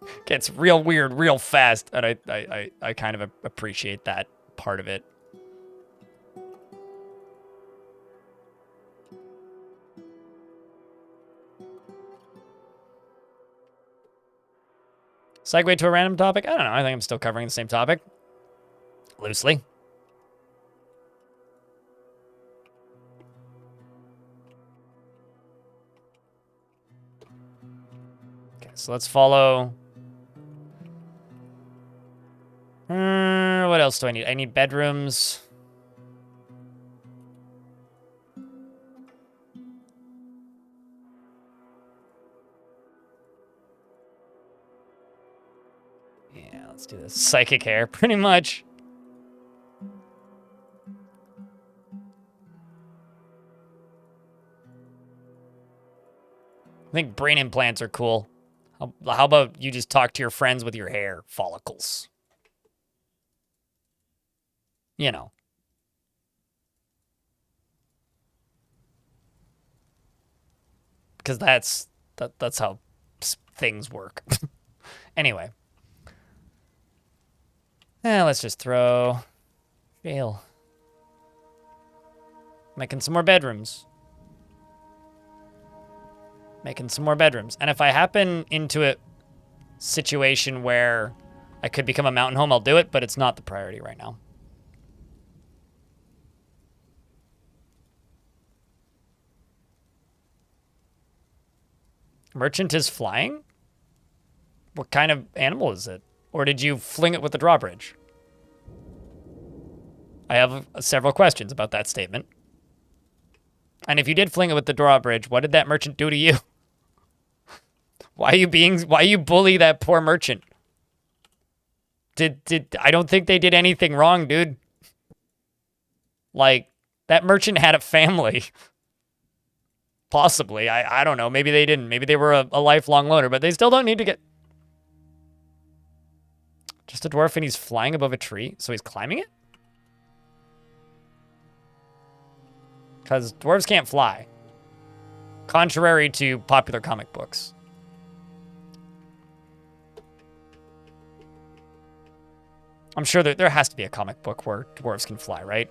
it gets real weird real fast, and I kind of appreciate that part of it. Segue to a random topic? I don't know. I think I'm still covering the same topic. Loosely. Okay, so let's follow. What else do I need? I need bedrooms. Let's do this. Psychic hair, pretty much. I think brain implants are cool. How about you just talk to your friends with your hair follicles? You know. Because that's how things work. Anyway. Let's just throw jail. Making some more bedrooms. Making some more bedrooms. And if I happen into a situation where I could become a mountain home, I'll do it, but it's not the priority right now. Merchant is flying? What kind of animal is it? Or did you fling it with the drawbridge? I have several questions about that statement. And if you did fling it with the drawbridge, what did that merchant do to you? Why you bully that poor merchant? I don't think they did anything wrong, dude. Like, that merchant had a family. Possibly. I don't know. Maybe they didn't. Maybe they were a lifelong loner, but they still don't need to get... Just a dwarf and he's flying above a tree, so he's climbing it? Because dwarves can't fly. Contrary to popular comic books. I'm sure that there has to be a comic book where dwarves can fly, right?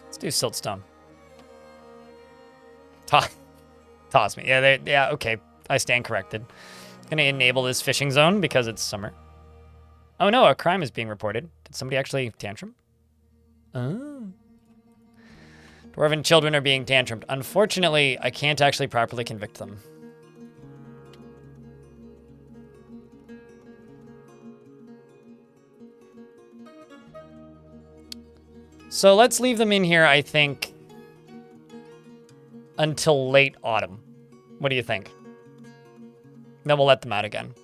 Let's do siltstone. Toss me. Yeah, okay. I stand corrected. Gonna enable this fishing zone because it's summer. Oh no, a crime is being reported. Did somebody actually tantrum? Oh. Dwarven children are being tantrumed. Unfortunately, I can't actually properly convict them. So let's leave them in here, I think, until late autumn. What do you think? Then we'll let them out again.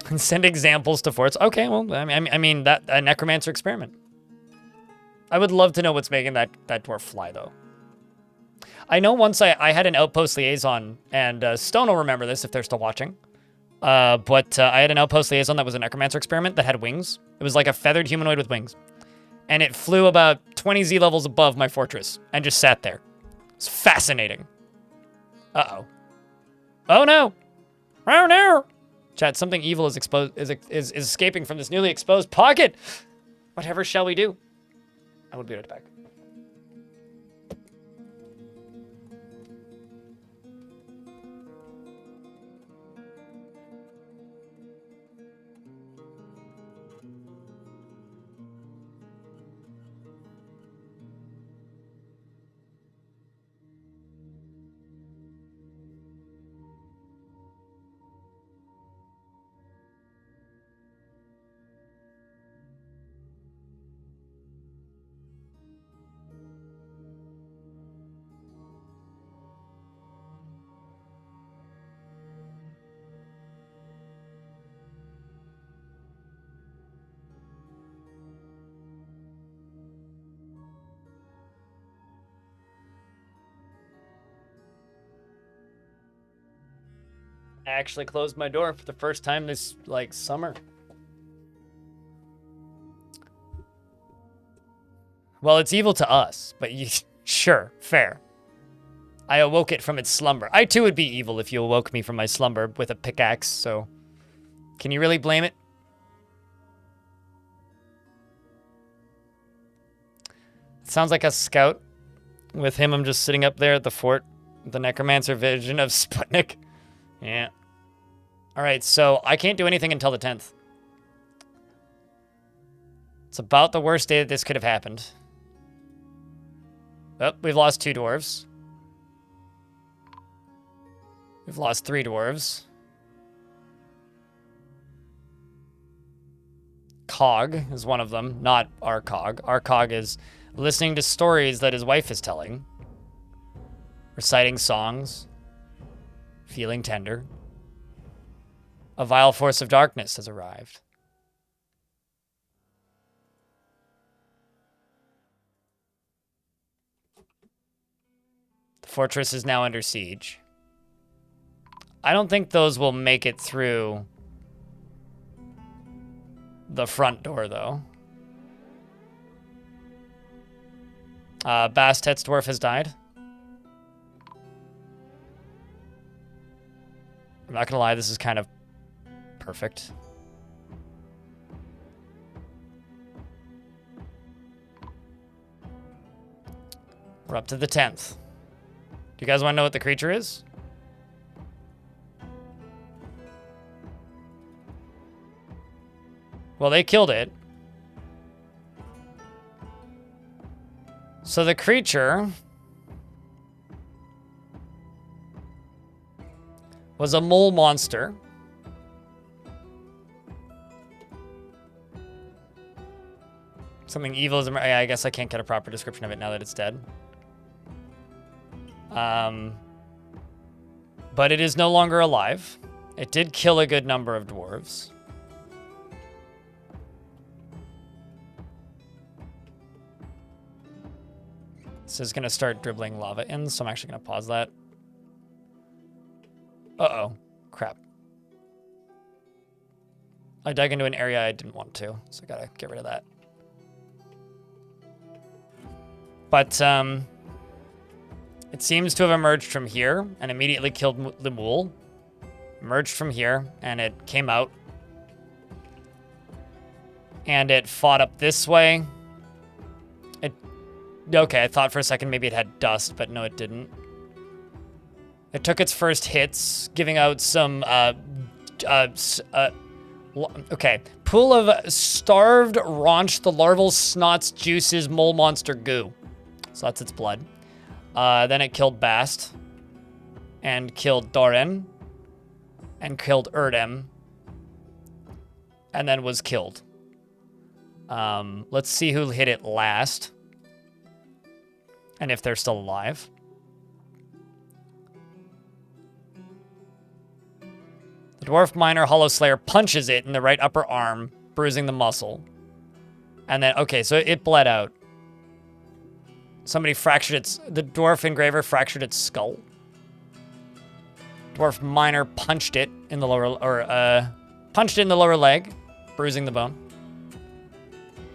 And send examples to forts. Okay, well, I mean that a necromancer experiment. I would love to know what's making that dwarf fly, though. I know once I had an outpost liaison, and Stone will remember this if they're still watching. But I had an outpost liaison that was a necromancer experiment that had wings. It was like a feathered humanoid with wings. And it flew about 20 Z levels above my fortress and just sat there. It's fascinating. Uh-oh. Oh, no. Oh, no. Chat, something evil is escaping from this newly exposed pocket. Whatever shall we do? I will be right back. I actually closed my door for the first time this, like, summer. Well, it's evil to us, but sure, fair. I awoke it from its slumber. I, too, would be evil if you awoke me from my slumber with a pickaxe, so... Can you really blame it? It sounds like a scout. With him, I'm just sitting up there at the fort. The necromancer vision of Sputnik. Yeah. Alright, so I can't do anything until the 10th. It's about the worst day that this could have happened. Oh, we've lost 2 dwarves. We've lost 3 dwarves. Cog is one of them, not our Cog. Our Cog is listening to stories that his wife is telling. Reciting songs. Feeling tender. A vile force of darkness has arrived. The fortress is now under siege. I don't think those will make it through the front door, though. Bastet's dwarf has died. I'm not gonna lie, this is kind of perfect. We're up to the 10th. Do you guys want to know what the creature is? Well, they killed it. So the creature was a mole monster. Something evil is... Yeah, I guess I can't get a proper description of it now that it's dead. But it is no longer alive. It did kill a good number of dwarves. This is going to start dribbling lava in, so I'm actually going to pause that. Uh-oh. Crap. I dug into an area I didn't want to, so I gotta get rid of that. But, it seems to have emerged from here and immediately killed the mole. Emerged from here, and it came out. And it fought up this way. Okay, I thought for a second maybe it had dust, but no, it didn't. It took its first hits, giving out some, okay. Pool of starved, raunched the larval snots, juices, mole monster goo. So that's its blood. Then it killed Bast. And killed Doran. And killed Erdem. And then was killed. Let's see who hit it last. And if they're still alive. The The Dwarf Miner Hollow Slayer punches it in the right upper arm, bruising the muscle. And then, okay, so it bled out. Somebody fractured the Dwarf Engraver fractured its skull. Dwarf Miner punched it in the lower leg, bruising the bone.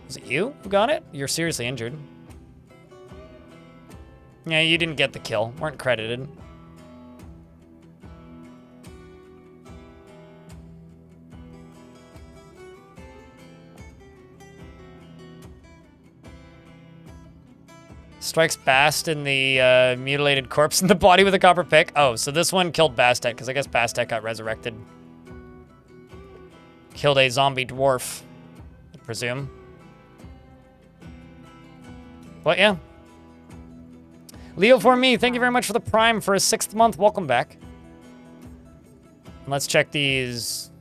Was it you who got it? You're seriously injured. Yeah, you didn't get the kill. Weren't credited. Strikes Bast in the mutilated corpse in the body with a copper pick. Oh, so this one killed Bastet, because I guess Bastet got resurrected. Killed a zombie dwarf, I presume. But yeah. Leo for me, thank you very much for the Prime for a 6th month. Welcome back. Let's check these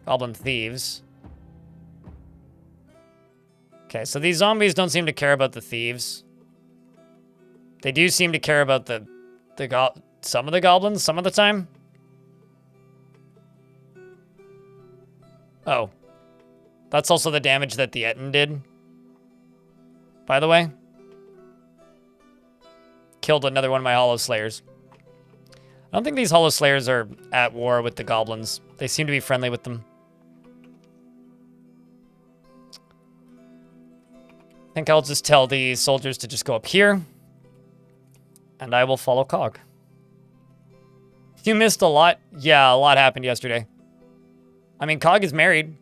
Goblin Thieves. Okay, so these zombies don't seem to care about the thieves. They do seem to care about some of the goblins some of the time. Oh. That's also the damage that the Etten did. By the way. Killed another one of my Hollow Slayers. I don't think these Hollow Slayers are at war with the goblins. They seem to be friendly with them. I think I'll just tell the soldiers to just go up here. And I will follow Cog. You missed a lot? Yeah, a lot happened yesterday. I mean, Cog is married.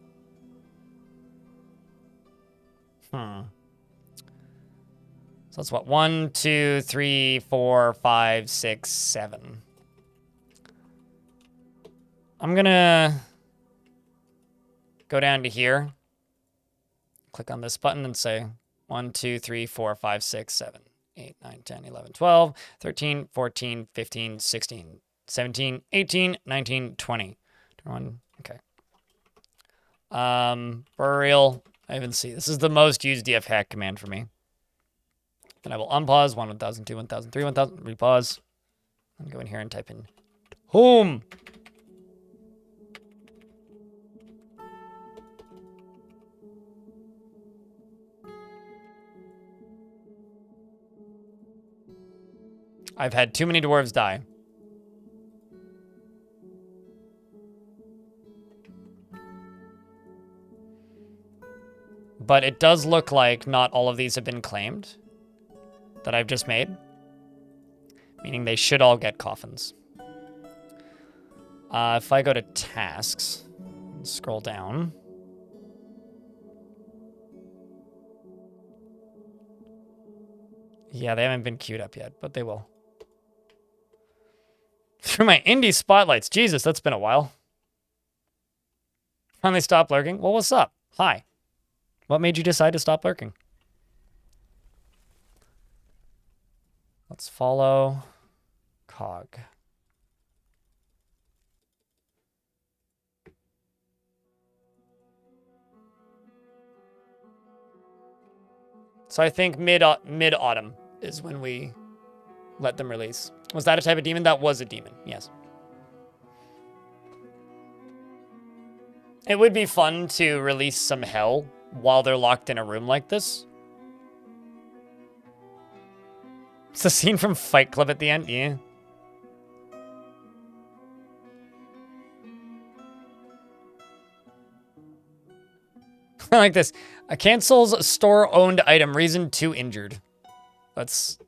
So that's what? 1, 2, 3, 4, 5, 6, 7. I'm gonna go down to here. Click on this button and say 1, 2, 3, 4, 5, 6, 7, 8, 9, 10, 11, 12, 13, 14, 15, 16, 17, 18, 19, 20. 21, okay. Burial. I even see. This is the most used DF hack command for me. Then I will unpause. 1, 1000, 2, 1000, 3, 1000. Repause. And go in here and type in home. I've had too many dwarves die. But it does look like not all of these have been claimed that I've just made. Meaning they should all get coffins. If I go to tasks, and scroll down. Yeah, they haven't been queued up yet, but they will. Through my indie spotlights. Jesus, that's been a while. Finally stopped lurking. Well, what's up? Hi. What made you decide to stop lurking? Let's follow Cog. So I think mid-autumn is when we let them release. Was that a type of demon? That was a demon, yes. It would be fun to release some hell while they're locked in a room like this. It's a scene from Fight Club at the end, yeah. I like this. Cancels store-owned item. Reason 2 injured. It's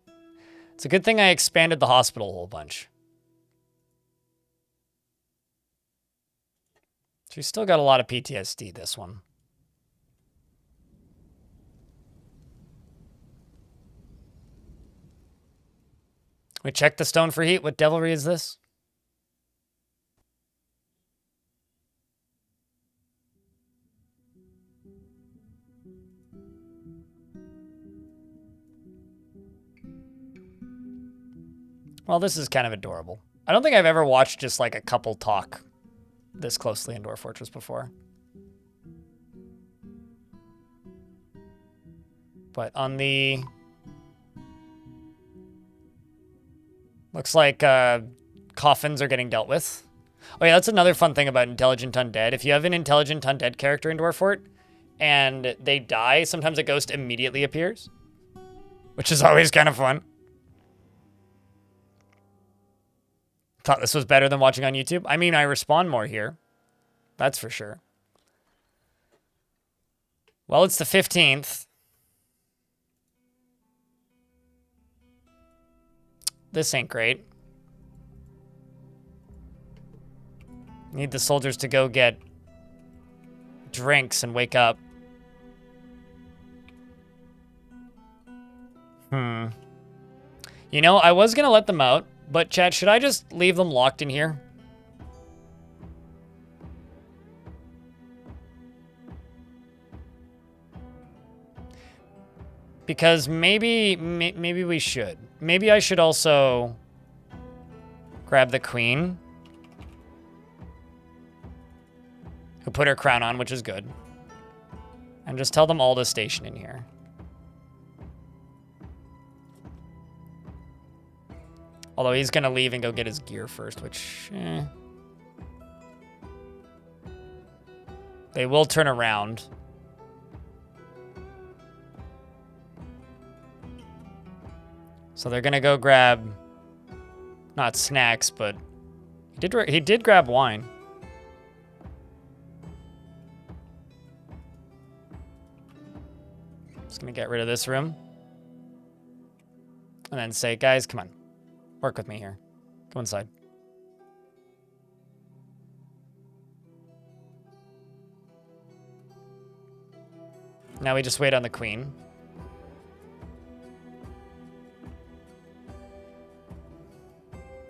a good thing I expanded the hospital a whole bunch. She's still got a lot of PTSD, this one. We checked the stone for heat. What devilry is this? Well, this is kind of adorable. I don't think I've ever watched just like a couple talk this closely in Dwarf Fortress before. But on the... Looks like coffins are getting dealt with. Oh yeah, that's another fun thing about Intelligent Undead. If you have an Intelligent Undead character in Dwarf Fort and they die, sometimes a ghost immediately appears, which is always kind of fun. Thought this was better than watching on YouTube. I mean, I respond more here. That's for sure. Well, it's the 15th. This ain't great. Need the soldiers to go get drinks and wake up. You know, I was gonna let them out, but chat, should I just leave them locked in here? Because maybe we should. Maybe I should also grab the queen, who put her crown on, which is good, and just tell them all to station in here. Although he's gonna leave and go get his gear first, which, They will turn around. So they're gonna go grab, not snacks, but he did grab wine. Just gonna get rid of this room. And then say, guys, come on. Work with me here. Go inside. Now we just wait on the queen.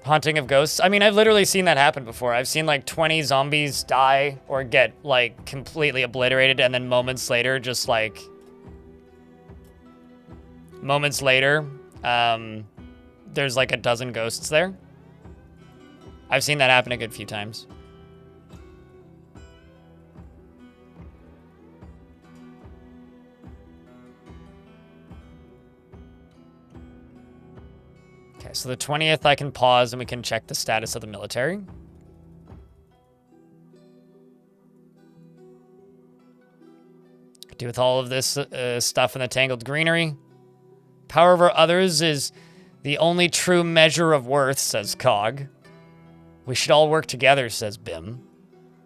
Haunting of ghosts. I mean, I've literally seen that happen before. I've seen like 20 zombies die or get like completely obliterated, and then moments later, just like moments later, there's like a dozen ghosts there. I've seen that happen a good few times. Okay, so the 20th I can pause and we can check the status of the military. Do with all of this stuff in the tangled greenery. Power over others is the only true measure of worth, says Cog. We should all work together, says Bim.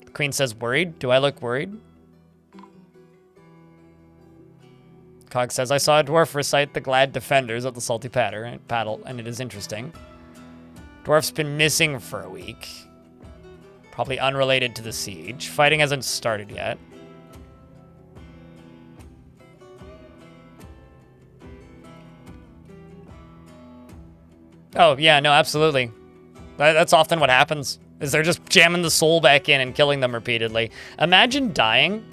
The Queen says, worried? Do I look worried? Cog says, I saw a dwarf recite the glad defenders of the salty paddle, and it is interesting. Dwarf's been missing for a week. Probably unrelated to the siege. Fighting hasn't started yet. Oh, yeah, no, absolutely. That's often what happens, is they're just jamming the soul back in and killing them repeatedly. Imagine dying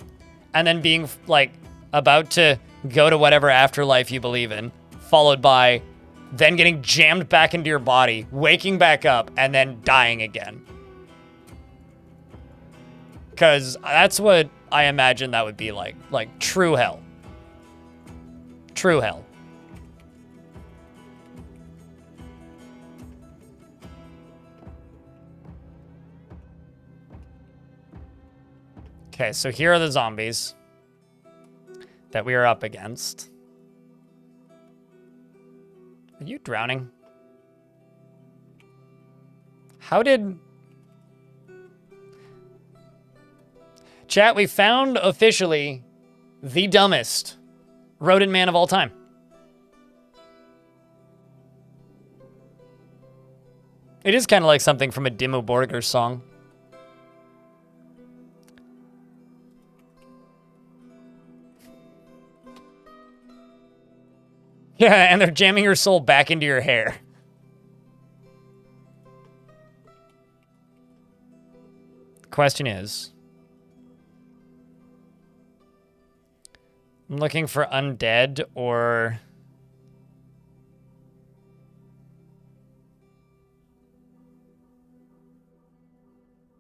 and then being, like, about to go to whatever afterlife you believe in, followed by then getting jammed back into your body, waking back up, and then dying again. Because that's what I imagine that would be like true hell. True hell. Okay, so here are the zombies that we are up against. Are you drowning? How did... Chat, we found officially the dumbest rodent man of all time. It is kind of like something from a Dimmu Borgir song. Yeah, and they're jamming your soul back into your hair. The question is... I'm looking for undead or...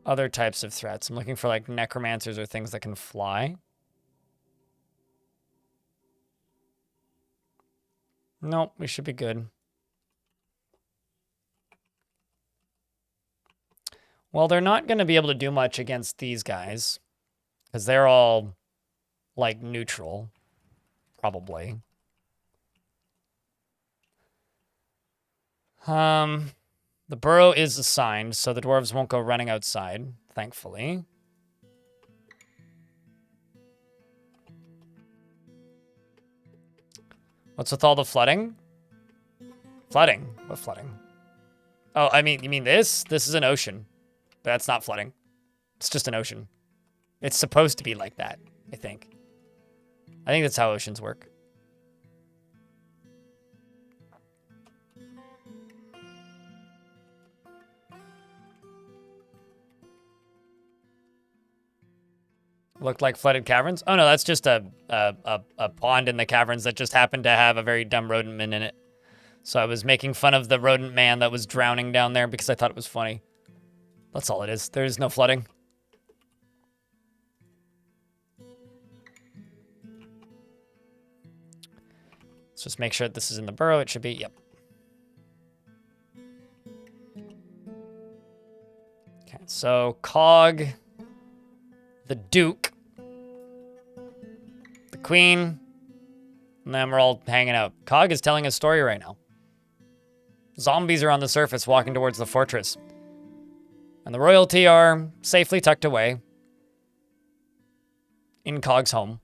other types of threats. I'm looking for like necromancers or things that can fly. Nope, we should be good. Well, they're not going to be able to do much against these guys. Because they're all, like, neutral. Probably. The burrow is assigned, so the dwarves won't go running outside, thankfully. What's with all the flooding? Flooding? What flooding? Oh, I mean, you mean this? This is an ocean. But that's not flooding. It's just an ocean. It's supposed to be like that, I think. I think that's how oceans work. Looked like flooded caverns? Oh no, that's just a pond in the caverns that just happened to have a very dumb rodent man in it. So I was making fun of the rodent man that was drowning down there because I thought it was funny. That's all it is. There's no flooding. Let's just make sure that this is in the burrow. It should be, yep. Okay, so Cog, the Duke, the Queen, and then we're all hanging out. Cog is telling a story right now. Zombies are on the surface walking towards the fortress. And the royalty are safely tucked away in Cog's home.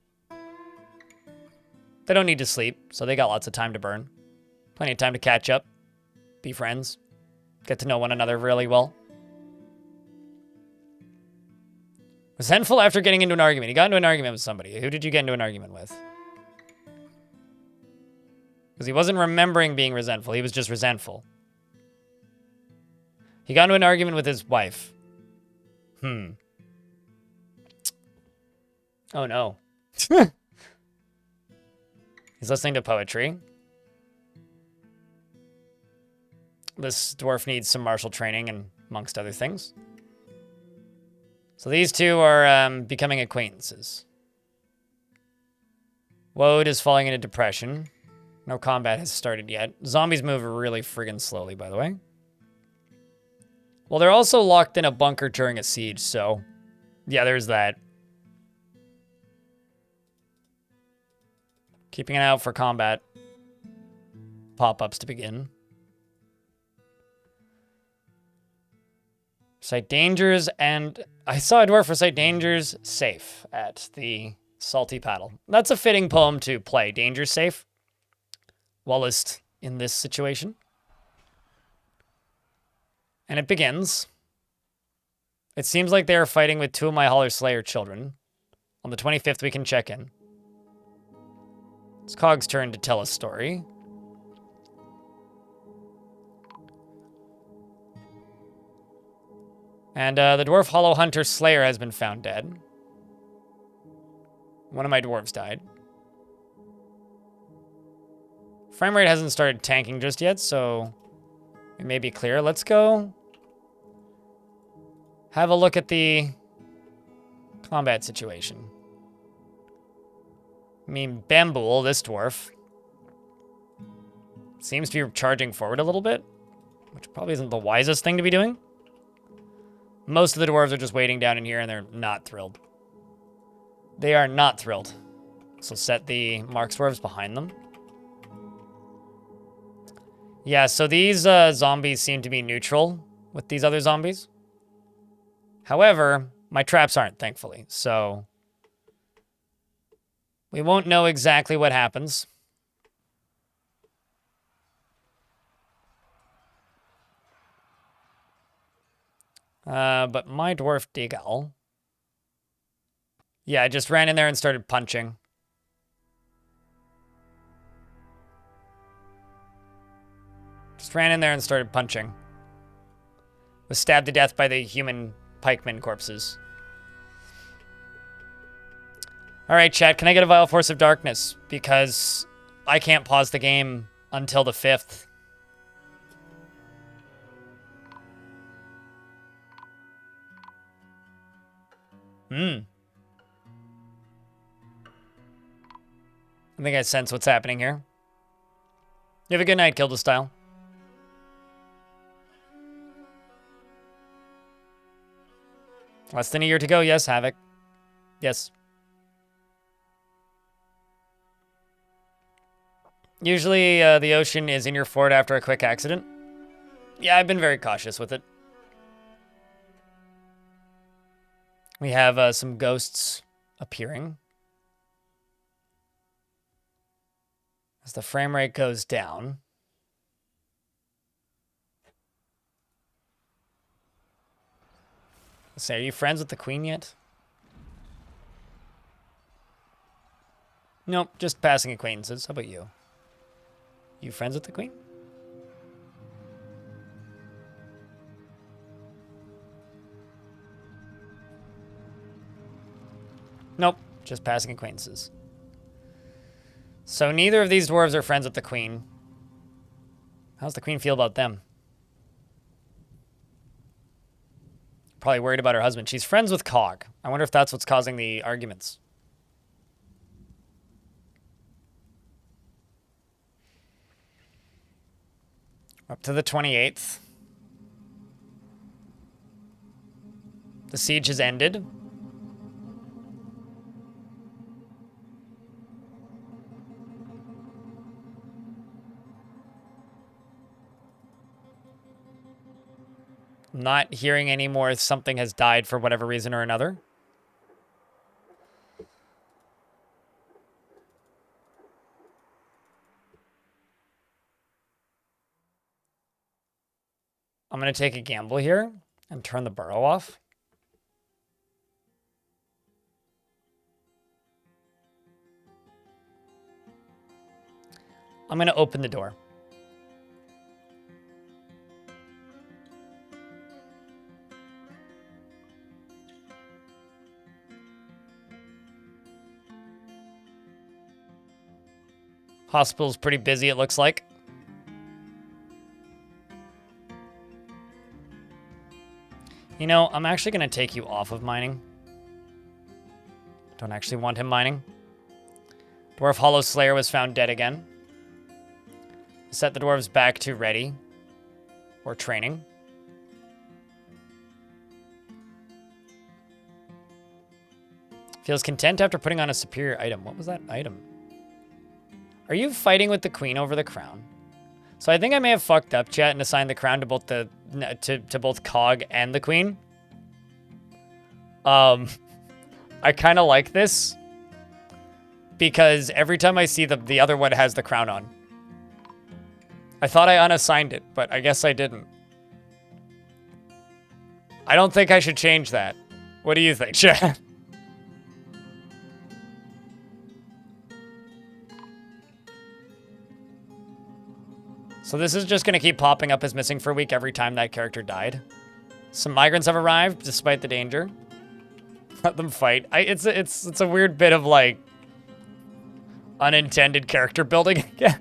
They don't need to sleep, so they got lots of time to burn. Plenty of time to catch up, be friends, get to know one another really well. Resentful after getting into an argument. He got into an argument with somebody. Who did you get into an argument with? Because he wasn't remembering being resentful. He was just resentful. He got into an argument with his wife. Oh no. He's listening to poetry. This dwarf needs some martial training and amongst other things. So these two are becoming acquaintances. Woad is falling into depression. No combat has started yet. Zombies move really friggin' slowly, by the way. Well, they're also locked in a bunker during a siege, so... yeah, there's that. Keeping an eye out for combat pop-ups to begin. Sight dangers, and I saw a dwarf recite dangers safe at the Salty Paddle. That's a fitting poem to play. Dangers safe. Wallist in this situation. And it begins. It seems like they are fighting with two of my Holler Slayer children. On the 25th, we can check in. It's Cog's turn to tell a story. And the Dwarf Hollow Hunter Slayer has been found dead. One of my dwarves died. Frame rate hasn't started tanking just yet, so it may be clear. Let's go have a look at the combat situation. I mean, Bambool, this dwarf, seems to be charging forward a little bit, which probably isn't the wisest thing to be doing. Most of the dwarves are just waiting down in here, and they're not thrilled. They are not thrilled. So set the Mark dwarves behind them. Yeah, so these zombies seem to be neutral with these other zombies. However, my traps aren't, thankfully, so we won't know exactly what happens. But my dwarf Degal, yeah, I just ran in there and started punching. Just ran in there and started punching. Was stabbed to death by the human pikeman corpses. Alright, chat, can I get a Vile Force of Darkness? Because I can't pause the game until the 5th. I think I sense what's happening here. You have a good night, Kilda Style. Less than a year to go. Yes, Havoc. Yes. Usually the ocean is in your fort after a quick accident. Yeah, I've been very cautious with it. We have some ghosts appearing. As the frame rate goes down. Let's say, are you friends with the queen yet? Nope, just passing acquaintances. How about you? You friends with the queen? Nope, just passing acquaintances. So neither of these dwarves are friends with the queen. How's the queen feel about them? Probably worried about her husband. She's friends with Cog. I wonder if that's what's causing the arguments. Up to the 28th. The siege has ended. Not hearing anymore something has died for whatever reason or another. I'm going to take a gamble here and turn the burrow off. I'm going to open the door. Hospital's pretty busy, it looks like. You know, I'm actually going to take you off of mining. Don't actually want him mining. Dwarf Hollow Slayer was found dead again. Set the dwarves back to ready. Or training. Feels content after putting on a superior item. What was that item? Are you fighting with the queen over the crown? So I think I may have fucked up, chat, and assigned the crown to both the to both Cog and the queen. I kind of like this because every time I see the other one has the crown on. I thought I unassigned it, but I guess I didn't. I don't think I should change that. What do you think, chat? So this is just going to keep popping up as missing for a week every time that character died. Some migrants have arrived, despite the danger. Let them fight. It's a weird bit of, like, unintended character building, I guess.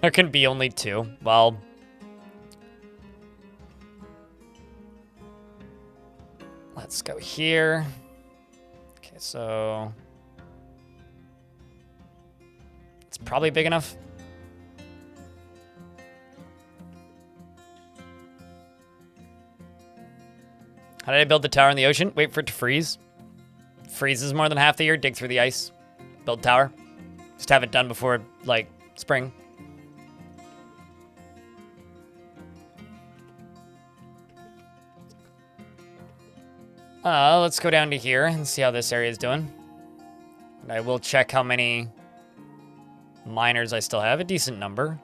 There can be only two. Well, let's go here. Okay, so it's probably big enough. How did I build the tower in the ocean? Wait for it to freeze. Freezes more than half the year. Dig through the ice. Build tower. Just have it done before, like, spring. Let's go down to here and see how this area is doing. And I will check how many miners I still have. A decent number.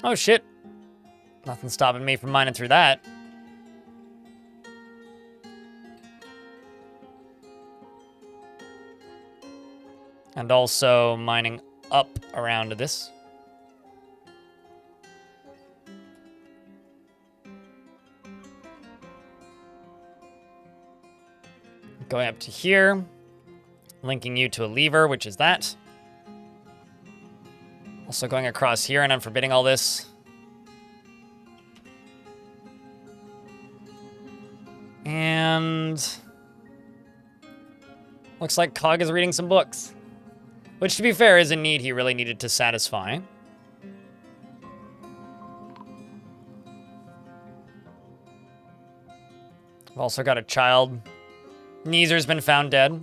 Oh, shit. Nothing stopping me from mining through that. And also mining up around this. Going up to here, linking you to a lever, which is that. Also going across here and unforbidding all this. And looks like Cog is reading some books. Which, to be fair, is a need he really needed to satisfy. We've also got a child. Neezer's been found dead.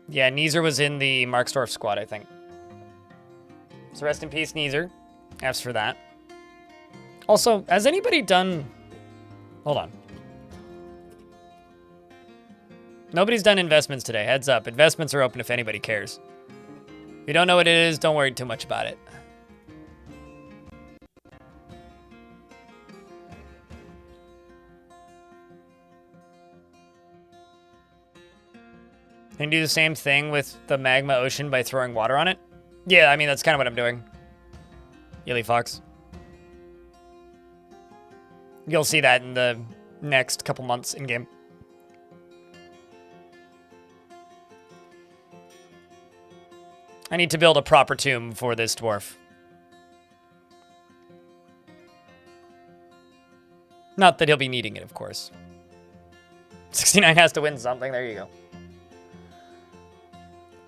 Yeah, Neezer was in the Marksdorf squad, I think. So rest in peace, Neezer. F's for that. Also, has anybody done... Hold on. Nobody's done investments today. Heads up. Investments are open if anybody cares. If you don't know what it is, don't worry too much about it. Can you do the same thing with the magma ocean by throwing water on it? Yeah, I mean, that's kind of what I'm doing. Yelly Fox. You'll see that in the next couple months in-game. I need to build a proper tomb for this dwarf. Not that he'll be needing it, of course. 69 has to win something. There you go.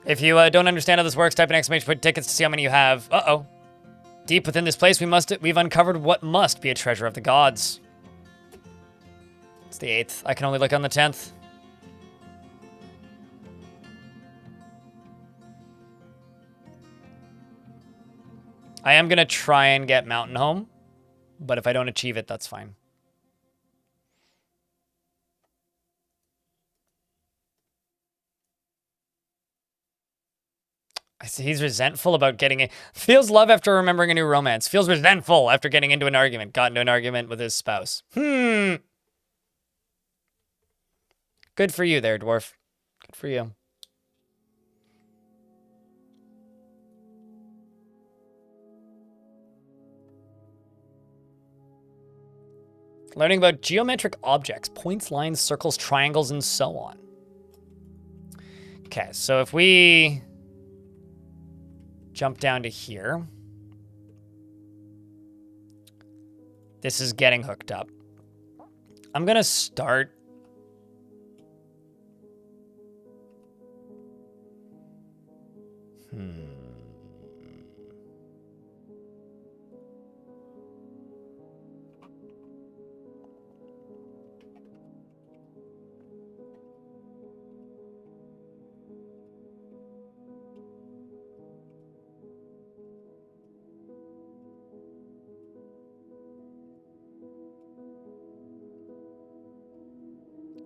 If you don't understand how this works, type an exclamation point tickets to see how many you have. Uh-oh. Deep within this place, we've uncovered what must be a treasure of the gods. It's the 8th. I can only look on the 10th. I am going to try and get Mountain Home, but if I don't achieve it, that's fine. I see he's resentful about getting it. Feels love after remembering a new romance. Feels resentful after getting into an argument. Got into an argument with his spouse. Good for you there, dwarf. Good for you. Learning about geometric objects, points, lines, circles, triangles, and so on. Okay, so if we jump down to here, this is getting hooked up. I'm gonna start.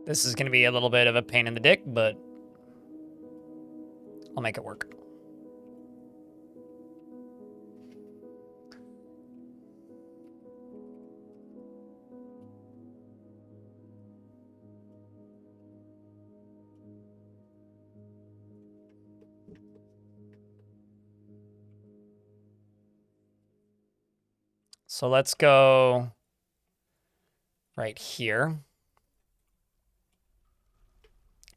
This is going to be a little bit of a pain in the dick, but I'll make it work. So let's go right here.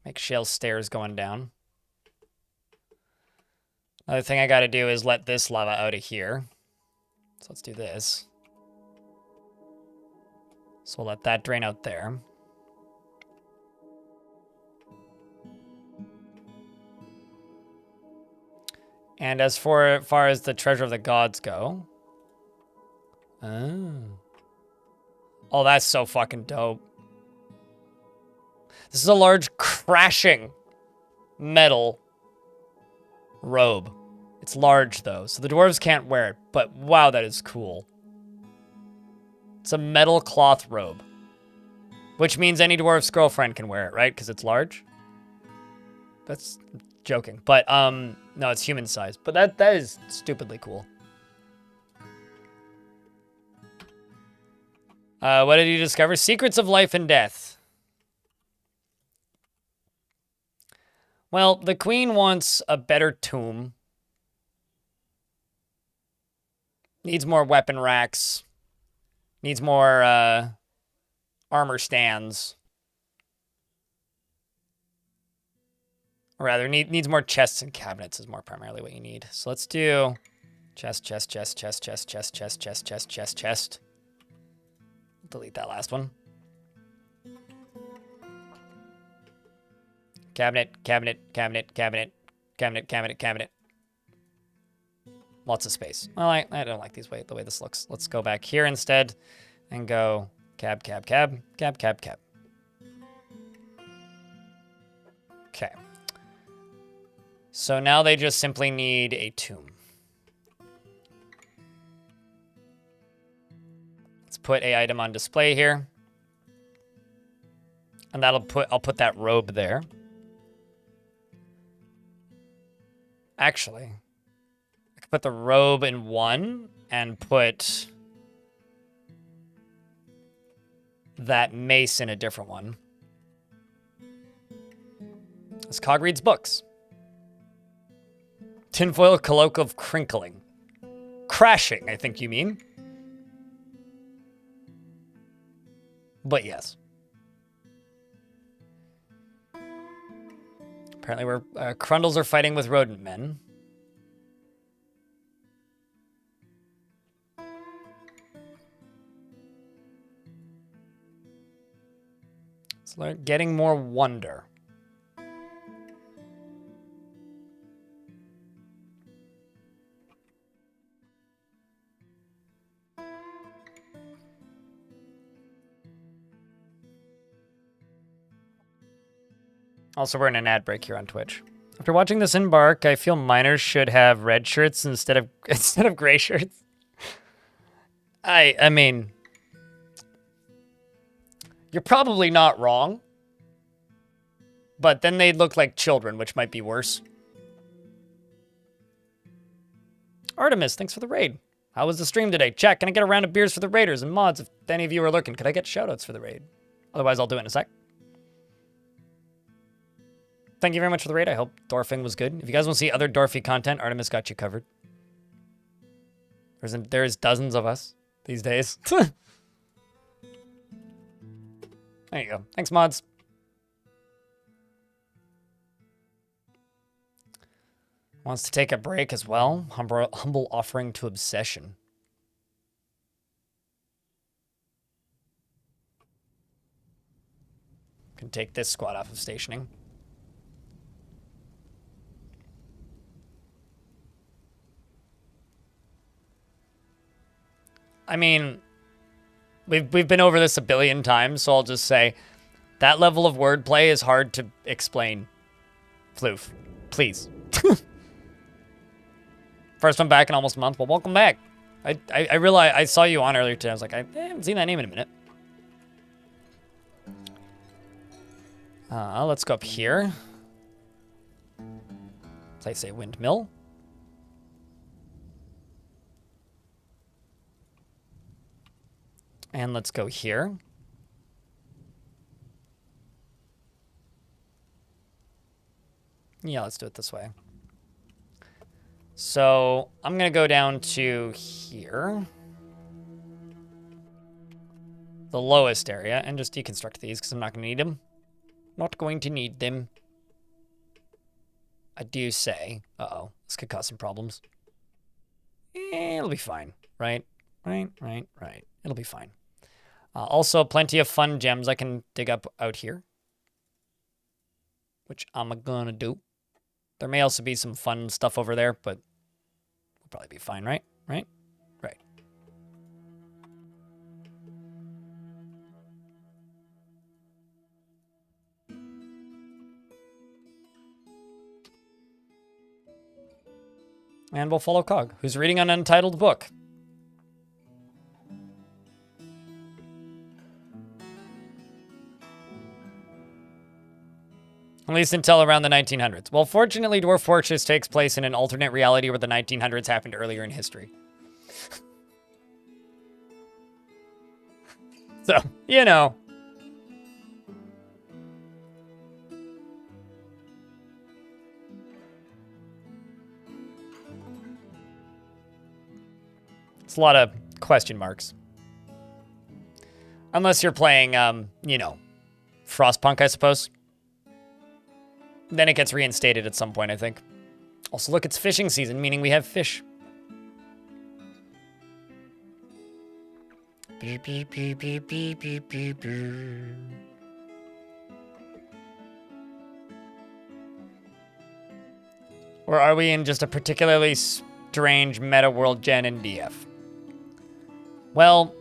Make shale stairs going down. Another thing I got to do is let this lava out of here. So let's do this. So we'll let that drain out there. And as far as the treasure of the gods go. Oh, that's so fucking dope. This is a large crashing metal robe. It's large though, so the dwarves can't wear it, but wow, that is cool. It's a metal cloth robe, which means any dwarf's girlfriend can wear it, right? Because it's large. That's joking, but no, it's human size, but that is stupidly cool. What did you discover? Secrets of life and death. Well, the queen wants a better tomb. Needs more weapon racks. Needs more armor stands. Or rather, needs more chests and cabinets is more primarily what you need. So let's do Chest, chest, chest, chest, chest, chest, chest, chest, chest, chest, chest. Delete that last one. Cabinet, cabinet, cabinet, cabinet, cabinet, cabinet, cabinet. Lots of space. Well, I don't like the way this looks. Let's go back here instead and go cab, cab, cab, cab, cab, cab. Okay. So now they just simply need a tomb. Let's put a item on display here. And I'll put that robe there. Actually, I could put the robe in one and put that mace in a different one. This cog reads books. Tinfoil cloak of crinkling. Crashing, I think you mean. But yes. Apparently we're Crundles are fighting with rodent men. So they're getting more wonder. Also, we're in an ad break here on Twitch. After watching this embark, I feel miners should have red shirts instead of gray shirts. I mean, you're probably not wrong, but then they'd look like children, which might be worse. Artemis, thanks for the raid. How was the stream today? Check. Can I get a round of beers for the raiders and mods if any of you are looking? Could I get shoutouts for the raid? Otherwise, I'll do it in a sec. Thank you very much for the raid. I hope Dwarfing was good. If you guys want to see other Dwarfy content, Artemis got you covered. There's dozens of us these days. There you go. Thanks, mods. Wants to take a break as well. Humble offering to obsession. Can take this squad off of stationing. I mean, we've been over this a billion times, so I'll just say that level of wordplay is hard to explain. Floof, please. First one back in almost a month. Well, welcome back. I realized I saw you on earlier today. I was like, I haven't seen that name in a minute. Let's go up here. Place a windmill. And let's go here. Yeah, let's do it this way. So I'm going to go down to here. The lowest area, and just deconstruct these because I'm not going to need them. Not going to need them. I do say. Uh-oh, this could cause some problems. It'll be fine, right? Right. It'll be fine. Also, plenty of fun gems I can dig up out here, which I'm gonna do. There may also be some fun stuff over there, but we'll probably be fine, right? Right. And we'll follow Cog, who's reading an untitled book. At least until around the 1900s. Well, fortunately, Dwarf Fortress takes place in an alternate reality where the 1900s happened earlier in history. So, you know. It's a lot of question marks. Unless you're playing, you know, Frostpunk, I suppose. Then it gets reinstated at some point, I think. Also, look, it's fishing season, meaning we have fish. Or are we in just a particularly strange meta world gen in DF? Well,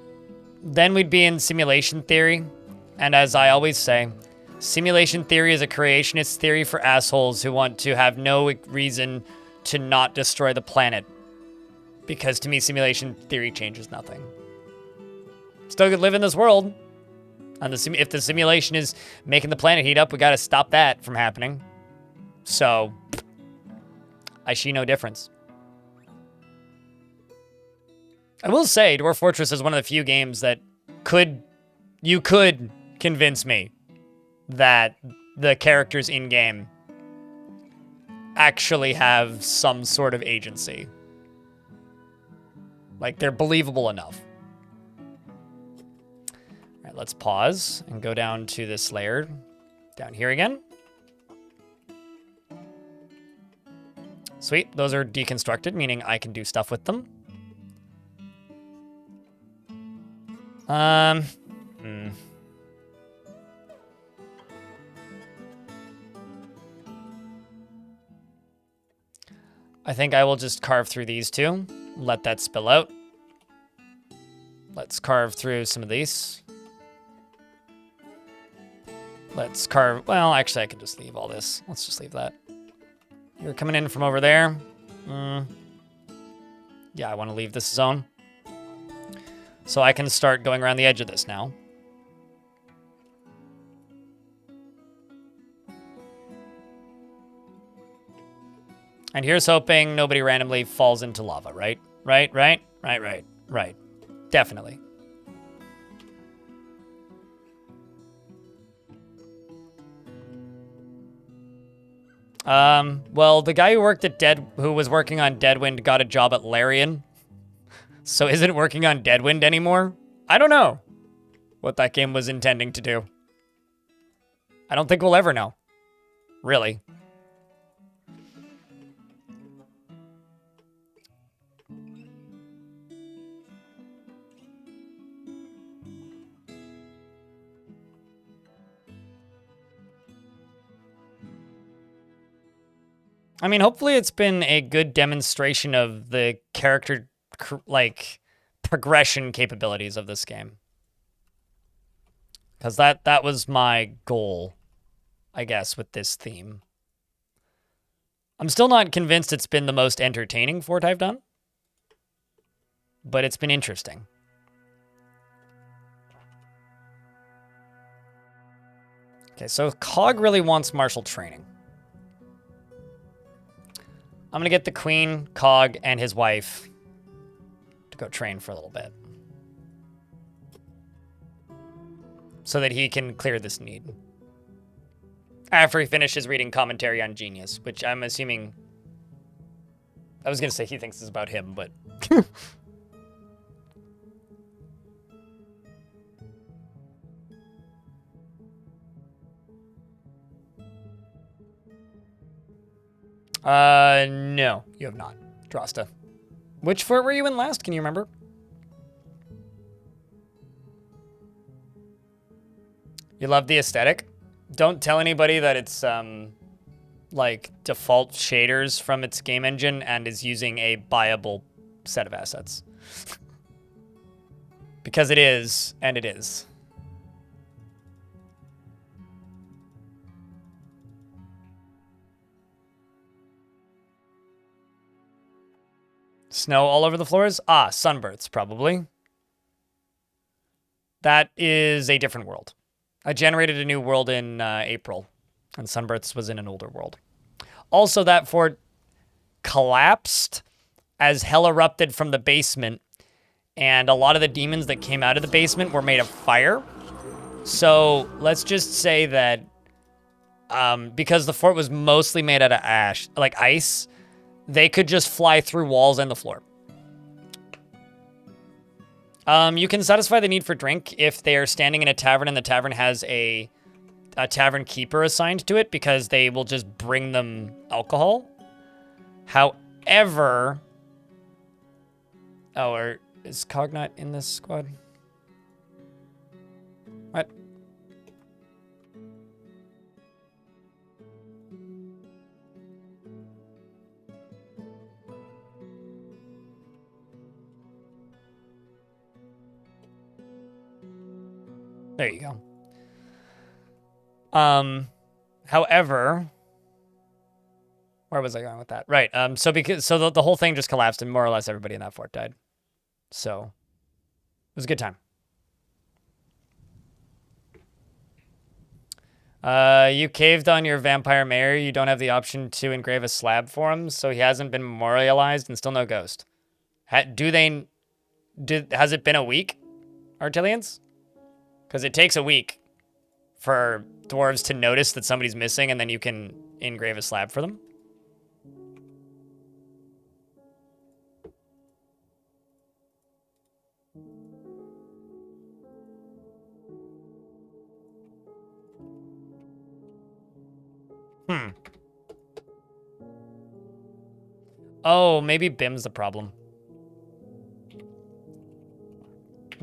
then we'd be in simulation theory. And as I always say, simulation theory is a creationist theory for assholes who want to have no reason to not destroy the planet. Because to me, simulation theory changes nothing. Still could live in this world. And if the simulation is making the planet heat up, we gotta stop that from happening. So, I see no difference. I will say, Dwarf Fortress is one of the few games that you could convince me that the characters in-game actually have some sort of agency. Like, they're believable enough. All right, let's pause and go down to this layer down here again. Sweet, those are deconstructed, meaning I can do stuff with them. I think I will just carve through these two. Let that spill out. Let's carve through some of these. Let's carve... Well, actually, I can just leave all this. Let's just leave that. You're coming in from over there. Yeah, I want to leave this zone. So I can start going around the edge of this now. And here's hoping nobody randomly falls into lava, right? Right. Definitely. Well, the guy who was working on Deadwind got a job at Larian. So isn't working on Deadwind anymore? I don't know what that game was intending to do. I don't think we'll ever know. Really. I mean, hopefully it's been a good demonstration of the character, like, progression capabilities of this game. Because that was my goal, I guess, with this theme. I'm still not convinced it's been the most entertaining fort I've done. But it's been interesting. Okay, so Cog really wants martial training. I'm going to get the Queen, Cog, and his wife to go train for a little bit. So that he can clear this need. After he finishes reading commentary on Genius, which I'm assuming... I was going to say he thinks is about him, but... No, you have not, Drosta. Which fort were you in last? Can you remember? You love the aesthetic? Don't tell anybody that it's, like, default shaders from its game engine and is using a buyable set of assets. Because it is, and it is. Snow all over the floors? Ah, sunbirths, probably. That is a different world. I generated a new world in April, and sunbirths was in an older world. Also, that fort collapsed as hell erupted from the basement, and a lot of the demons that came out of the basement were made of fire. So let's just say that because the fort was mostly made out of ash, like ice, they could just fly through walls and the floor. You can satisfy the need for drink if they are standing in a tavern and the tavern has a tavern keeper assigned to it, because they will just bring them alcohol. However... Oh, is Cognite in this squad? There you go. However, where was I going with that? Right. So the whole thing just collapsed and more or less everybody in that fort died. So it was a good time. You caved on your vampire mayor. You don't have the option to engrave a slab for him, so he hasn't been memorialized and still no ghost. Has it been a week, Artillians? Because it takes a week for dwarves to notice that somebody's missing, and then you can engrave a slab for them. Oh, maybe Bim's the problem.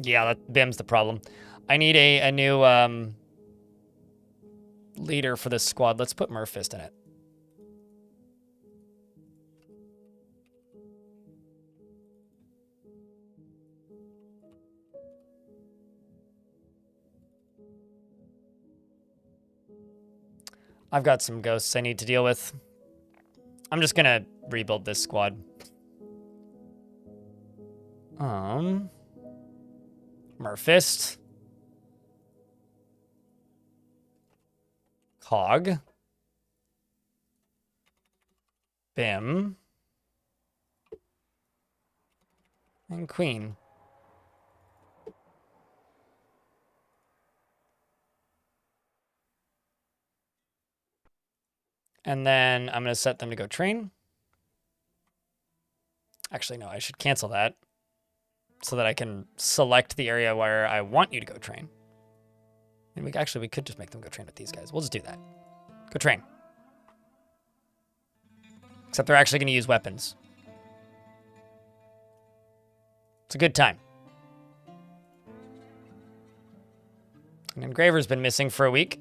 Yeah, Bim's the problem. I need a new leader for this squad. Let's put Murfist in it. I've got some ghosts I need to deal with. I'm just gonna rebuild this squad. Murfist. Cog. Bim. And Queen. And then I'm going to set them to go train. Actually, no, I should cancel that so that I can select the area where I want you to go train. And we could just make them go train with these guys. We'll just do that. Go train. Except they're actually going to use weapons. It's a good time. An engraver's been missing for a week.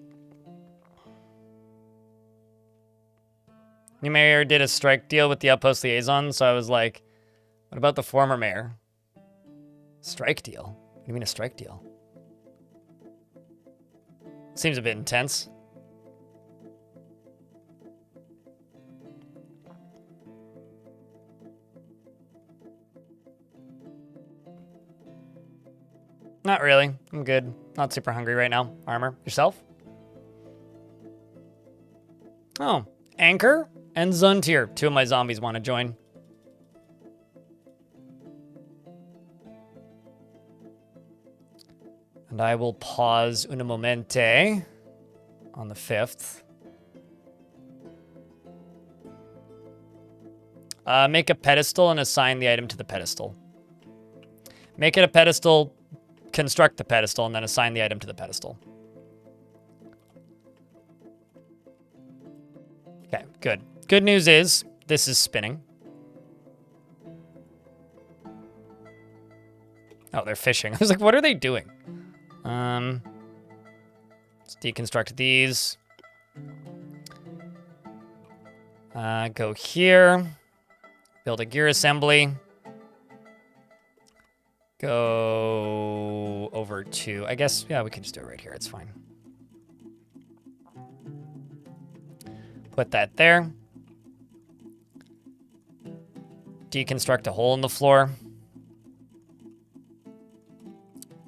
New mayor did a strike deal with the outpost liaison, so I was like, what about the former mayor? Strike deal? What do you mean a strike deal? Seems a bit intense. Not really. I'm good. Not super hungry right now. Armor. Yourself? Oh. Anchor and Zuntir. Two of my zombies want to join. And I will pause una momente on the 5th. Make a pedestal and assign the item to the pedestal. Make it a pedestal, construct the pedestal, and then assign the item to the pedestal. Okay, good. Good news is, this is spinning. Oh, they're fishing. I was like, what are they doing? Let's deconstruct these. Go here. Build a gear assembly. Go over to, I guess, yeah, we can just do it right here. It's fine. Put that there. Deconstruct a hole in the floor.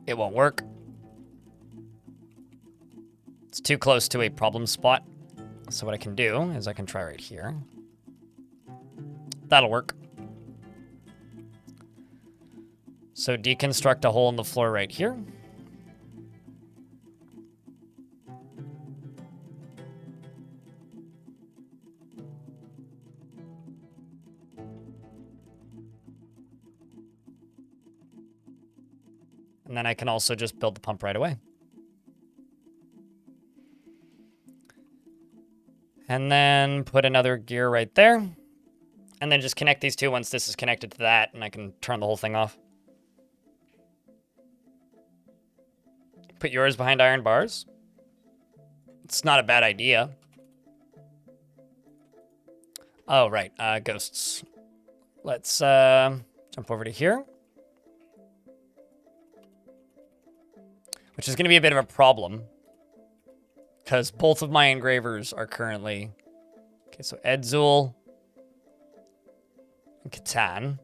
It won't work. It's too close to a problem spot. So what I can do is I can try right here. That'll work. So deconstruct a hole in the floor right here. And then I can also just build the pump right away. And then put another gear right there. And then just connect these two once this is connected to that, and I can turn the whole thing off. Put yours behind iron bars. It's not a bad idea. Oh, right. Ghosts. Let's jump over to here. which is going to be a bit of a problem because both of my engravers are currently... Okay, so Edzul and Catan.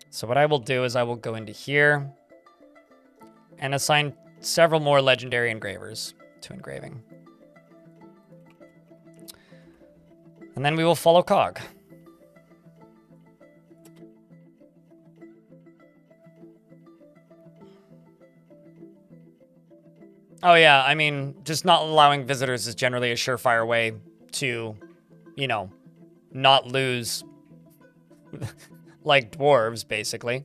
So what I will do is I will go into here and assign several more legendary engravers to engraving. And then we will follow Cog. Oh yeah, I mean, just not allowing visitors is generally a surefire way to, you know, not lose like dwarves, basically.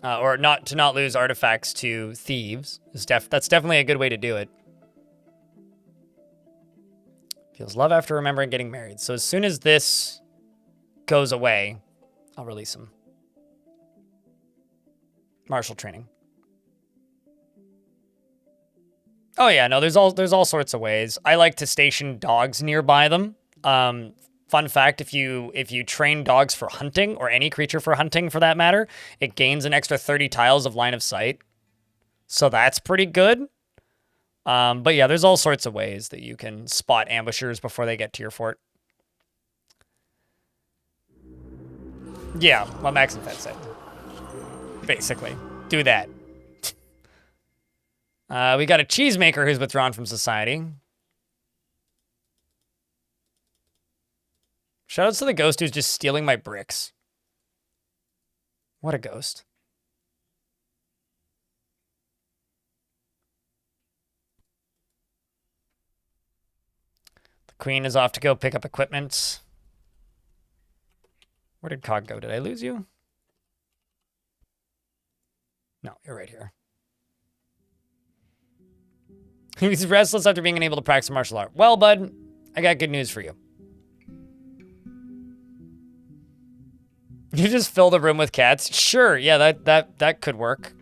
Or not lose artifacts to thieves. That's definitely a good way to do it. Feels love after remembering getting married. So as soon as this goes away, I'll release him. Martial training. Oh yeah, no, there's all sorts of ways. I like to station dogs nearby them. Fun fact, if you train dogs for hunting, or any creature for hunting for that matter, it gains an extra 30 tiles of line of sight. So that's pretty good. But yeah, there's all sorts of ways that you can spot ambushers before they get to your fort. Yeah, what Max and Fed said. Basically, do that. We got a cheesemaker who's withdrawn from society. Shoutouts to the ghost who's just stealing my bricks. What a ghost. The queen is off to go pick up equipment. Where did Cog go? Did I lose you? No, you're right here. He's restless after being unable to practice martial art. Well, bud, I got good news for you. You just fill the room with cats? Sure, yeah, that could work.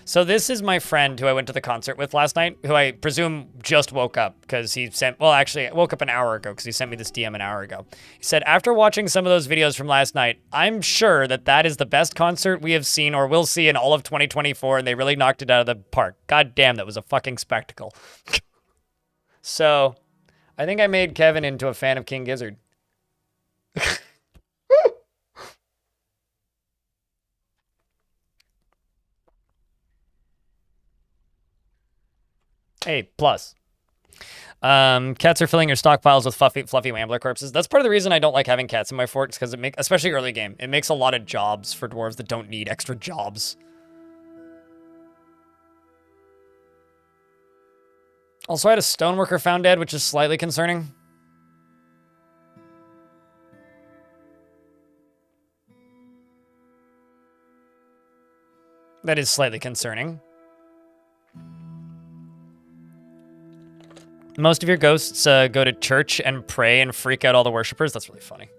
So this is my friend who I went to the concert with last night, who I presume just woke up because he sent, well, actually, I woke up an hour ago because he sent me this DM an hour ago. He said, after watching some of those videos from last night, I'm sure that is the best concert we have seen or will see in all of 2024, and they really knocked it out of the park. God damn, that was a fucking spectacle. So, I think I made Kevin into a fan of King Gizzard. A plus. Cats are filling your stockpiles with fluffy Wambler corpses. That's part of the reason I don't like having cats in my fort, because especially early game, it makes a lot of jobs for dwarves that don't need extra jobs. Also, I had a stoneworker found dead, which is slightly concerning. That is slightly concerning. Most of your ghosts go to church and pray and freak out all the worshippers. That's really funny.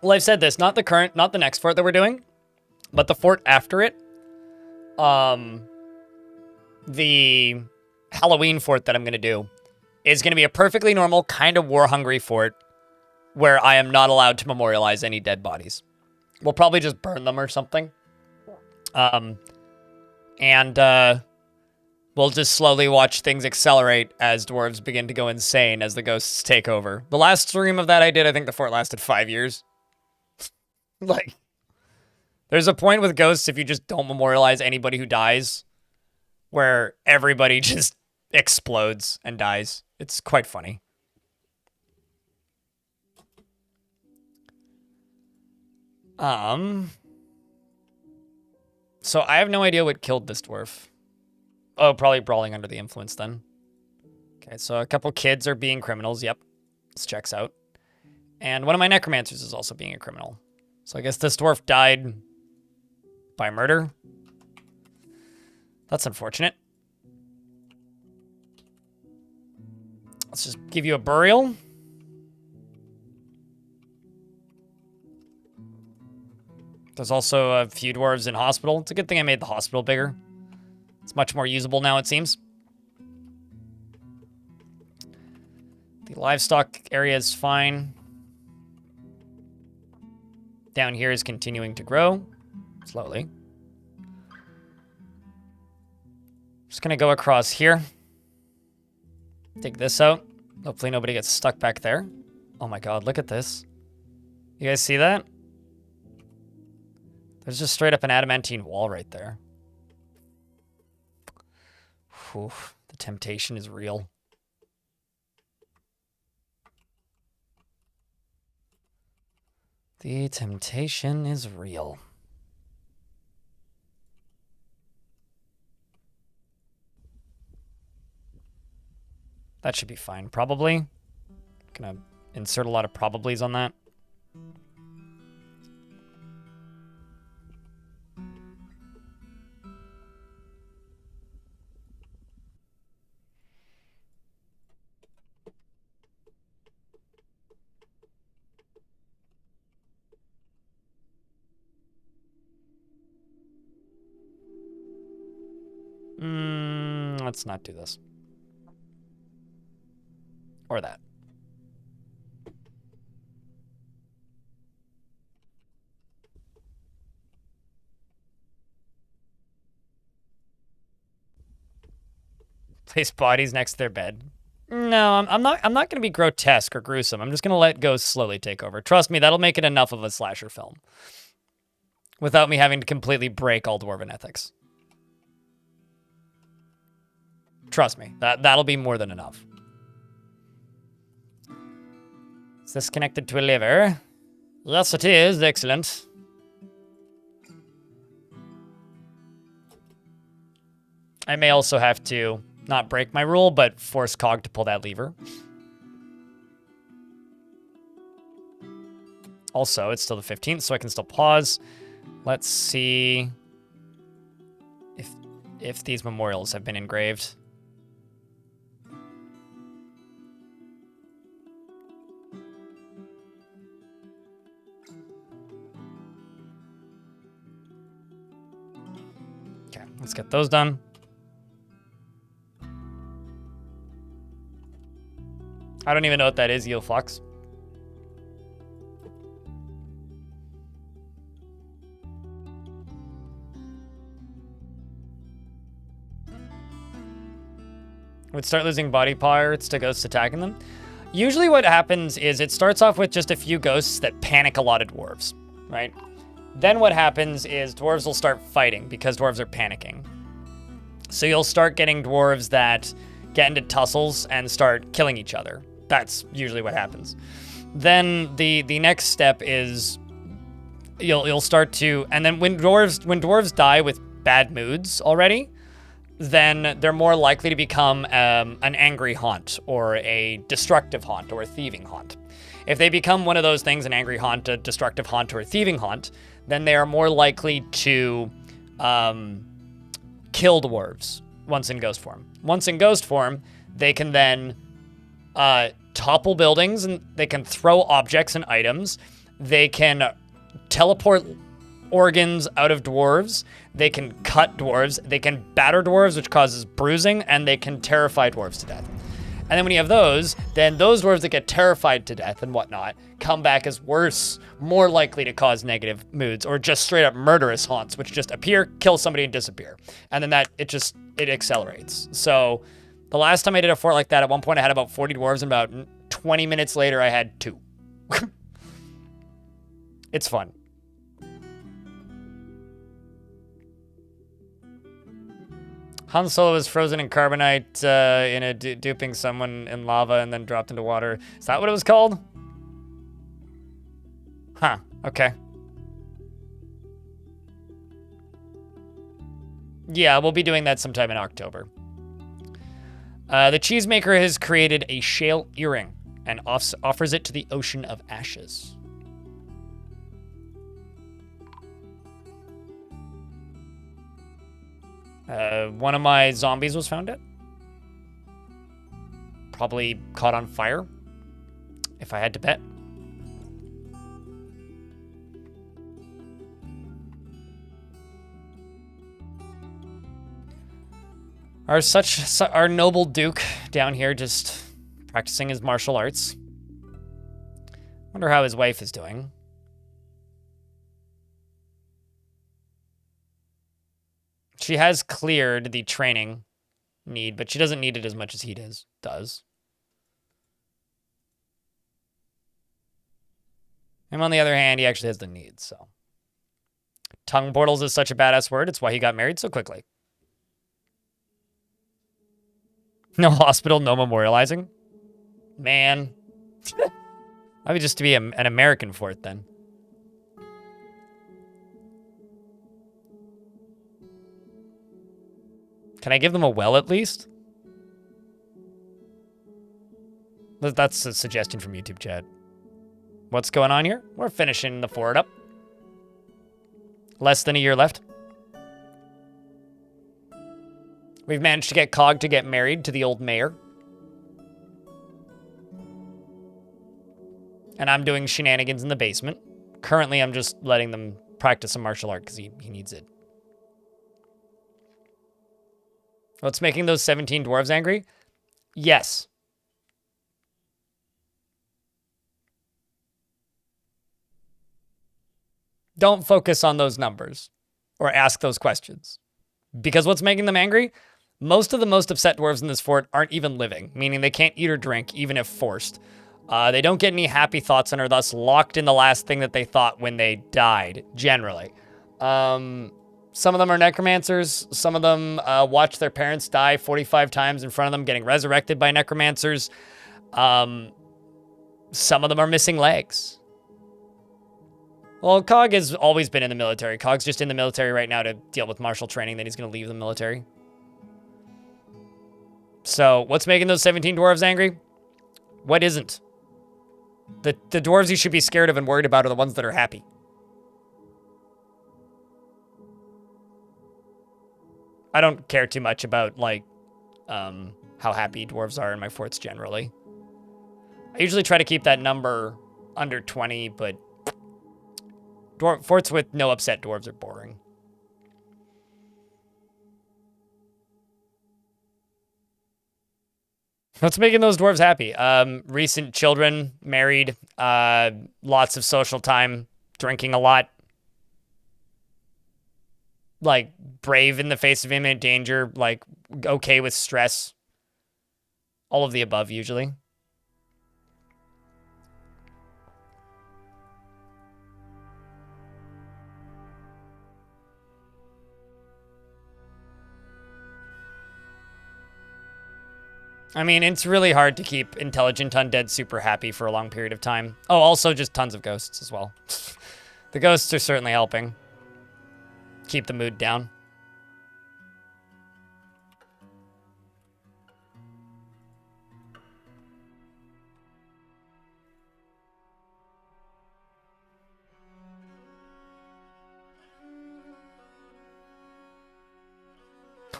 Well, I've said this, not the next fort that we're doing, but the fort after it. The Halloween fort that I'm going to do is going to be a perfectly normal kind of war-hungry fort where I am not allowed to memorialize any dead bodies. We'll probably just burn them or something. We'll just slowly watch things accelerate as dwarves begin to go insane as the ghosts take over. The last stream of that I did, I think the fort lasted 5 years. Like, there's a point with ghosts if you just don't memorialize anybody who dies, where everybody just explodes and dies. It's quite funny. So I have no idea what killed this dwarf. Oh, probably brawling under the influence then. Okay, so a couple kids are being criminals. Yep, this checks out. And one of my necromancers is also being a criminal. So I guess this dwarf died by murder. That's unfortunate. Let's just give you a burial. There's also a few dwarves in hospital. It's a good thing I made the hospital bigger. It's much more usable now, it seems. The livestock area is fine. Down here is continuing to grow slowly. Just gonna go across here. Take this out. Hopefully nobody gets stuck back there. Oh my god, look at this. You guys see that? There's just straight up an adamantine wall right there. Whew, the temptation is real. The temptation is real. That should be fine, probably. Gonna insert a lot of probablys on that. Let's not do this. Or that. Place bodies next to their bed. No, I'm not going to be grotesque or gruesome. I'm just going to let ghosts slowly take over. Trust me, that'll make it enough of a slasher film. Without me having to completely break all dwarven ethics. Trust me, that'll be more than enough. Is this connected to a liver? Yes, it is. Excellent. I may also have to not break my rule, but force Cog to pull that lever. Also, it's still the 15th, so I can still pause. Let's see if these memorials have been engraved. Okay, let's get those done. I don't even know what that is, Eel Flux. Would start losing body parts to ghosts attacking them. Usually what happens is it starts off with just a few ghosts that panic a lot of dwarves, right? Then what happens is dwarves will start fighting because dwarves are panicking. So you'll start getting dwarves that get into tussles and start killing each other. That's usually what happens. Then the next step is you'll start to, and then when dwarves die with bad moods already, then they're more likely to become an angry haunt or a destructive haunt or a thieving haunt. If they become one of those things, an angry haunt, a destructive haunt, or a thieving haunt, then they are more likely to kill dwarves once in ghost form. Once in ghost form, they can then topple buildings, and they can throw objects and items. They can teleport organs out of dwarves. They can cut dwarves. They can batter dwarves, which causes bruising, and they can terrify dwarves to death. And then when you have those, then those dwarves that get terrified to death and whatnot come back as worse, more likely to cause negative moods, or just straight up murderous haunts, which just appear, kill somebody, and disappear. And then it accelerates. So the last time I did a fort like that, at one point I had about 40 dwarves, and about 20 minutes later I had 2. It's fun. Han Solo was frozen in carbonite duping someone in lava and then dropped into water. Is that what it was called? Huh, okay. Yeah, we'll be doing that sometime in October. The cheesemaker has created a shale earring and offers it to the Ocean of Ashes. One of my zombies was found dead. Probably caught on fire, if I had to bet. Our noble duke down here just practicing his martial arts. Wonder how his wife is doing. She has cleared the training need, but she doesn't need it as much as he does. Him, on the other hand, he actually has the need, so. Tongue portals is such a badass word. It's why he got married so quickly. No hospital, no memorializing. Man. I would just be an American for it then. Can I give them a well at least? That's a suggestion from YouTube chat. What's going on here? We're finishing the fort up. Less than a year left. We've managed to get Cog to get married to the old mayor. And I'm doing shenanigans in the basement. Currently, I'm just letting them practice some martial art because he needs it. What's making those 17 dwarves angry? Yes. Don't focus on those numbers or ask those questions. Because what's making them angry? Most of the most upset dwarves in this fort aren't even living, meaning they can't eat or drink, even if forced. They don't get any happy thoughts and are thus locked in the last thing that they thought when they died, generally. Some of them are necromancers. Some of them watch their parents die 45 times in front of them, getting resurrected by necromancers. Some of them are missing legs. Well, Cog has always been in the military. Cog's just in the military right now to deal with martial training. Then he's going to leave the military. So, what's making those 17 dwarves angry? What isn't? The dwarves you should be scared of and worried about are the ones that are happy. I don't care too much about, like, how happy dwarves are in my forts generally. I usually try to keep that number under 20, but forts with no upset dwarves are boring. What's making those dwarves happy? Recent children, married, lots of social time, drinking a lot. Like, brave in the face of imminent danger, like, okay with stress. All of the above, usually. I mean, it's really hard to keep intelligent undead super happy for a long period of time. Oh, also just tons of ghosts as well. The ghosts are certainly helping keep the mood down.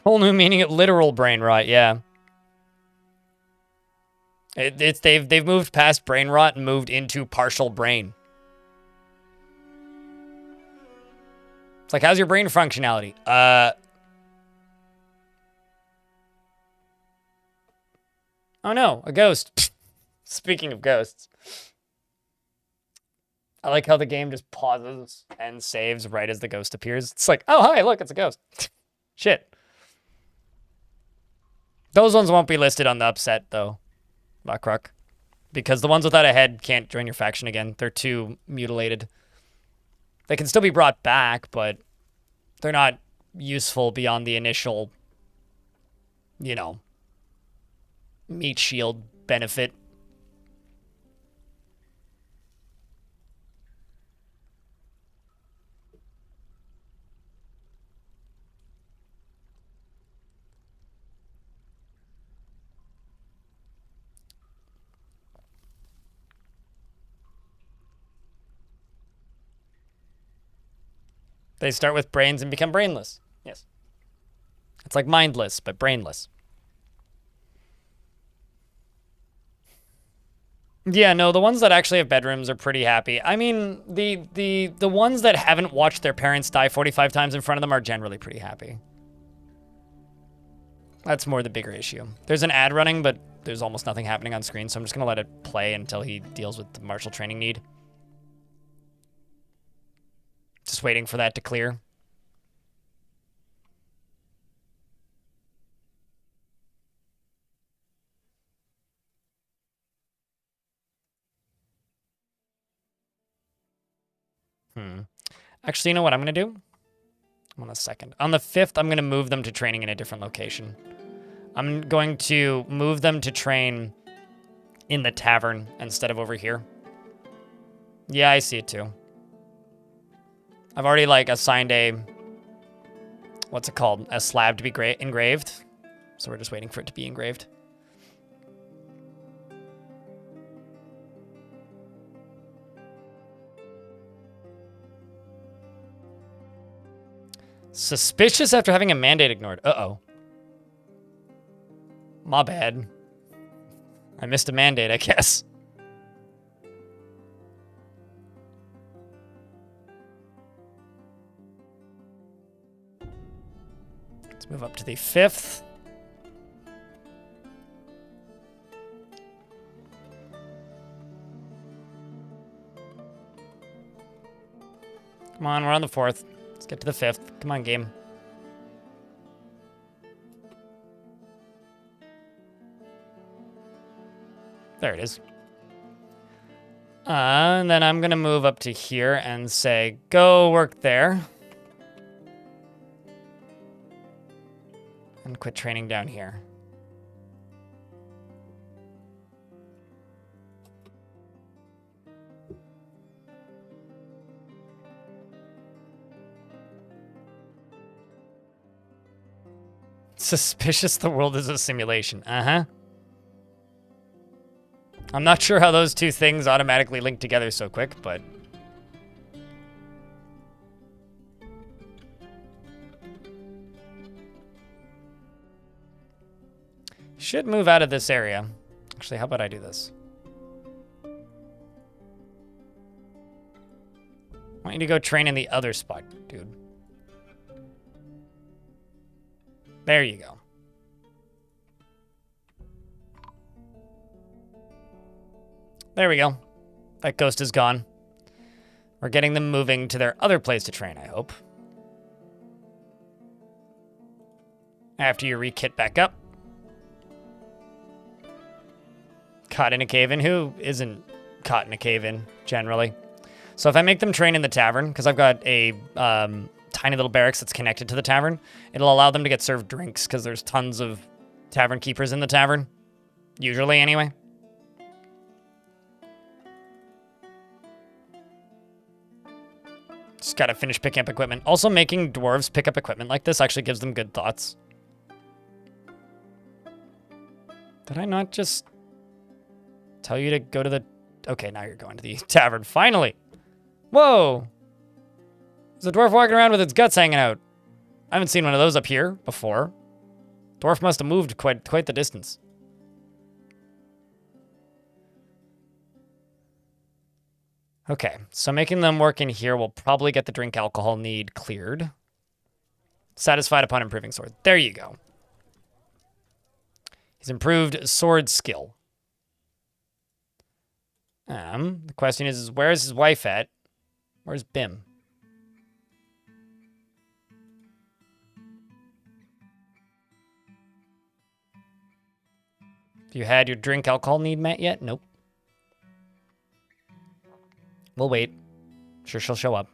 Whole new meaning of literal brain rot, yeah. They've moved past brain rot and moved into partial brain. It's like, how's your brain functionality? Oh no, a ghost. Speaking of ghosts. I like how the game just pauses and saves right as the ghost appears. It's like, oh hi, look, it's a ghost. Shit. Those ones won't be listed on the upset though. Buckruck. Because the ones without a head can't join your faction again. They're too mutilated. They can still be brought back, but they're not useful beyond the initial, you know, meat shield benefit. They start with brains and become brainless. Yes. It's like mindless, but brainless. Yeah, no, the ones that actually have bedrooms are pretty happy. I mean, the ones that haven't watched their parents die 45 times in front of them are generally pretty happy. That's more the bigger issue. There's an ad running, but there's almost nothing happening on screen, so I'm just going to let it play until he deals with the martial training need. Just waiting for that to clear. Actually, you know what I'm going to do? On the 2nd. On the 5th, I'm going to move them to training in a different location. I'm going to move them to train in the tavern instead of over here. Yeah, I see it too. I've already, like, assigned a... What's it called? A slab to be engraved. So we're just waiting for it to be engraved. Suspicious after having a mandate ignored. Uh-oh. My bad. I missed a mandate, I guess. Let's move up to the 5th. Come on, we're on the 4th. Let's get to the 5th. Come on, game. There it is. And then I'm going to move up to here and say, go work there. And quit training down here. Suspicious the world is a simulation. Uh-huh. I'm not sure how those two things automatically link together so quick, but... should move out of this area. Actually, how about I do this? I want you to go train in the other spot, dude. There you go. There we go. That ghost is gone. We're getting them moving to their other place to train, I hope. After you re-kit back up. Caught in a cave-in? Who isn't caught in a cave-in, generally? So if I make them train in the tavern, because I've got a tiny little barracks that's connected to the tavern, it'll allow them to get served drinks, because there's tons of tavern keepers in the tavern. Usually, anyway. Just gotta finish picking up equipment. Also, making dwarves pick up equipment like this actually gives them good thoughts. Did I not just tell you to go to the... Okay, now you're going to the tavern. Finally! Whoa! There's a dwarf walking around with its guts hanging out. I haven't seen one of those up here before. Dwarf must have moved quite the distance. Okay, so making them work in here will probably get the drink alcohol need cleared. Satisfied upon improving sword. There you go. He's improved sword skill. The question is where's his wife at? Where's Bim? Have you had your drink alcohol need met yet? Nope. We'll wait. Sure, she'll show up.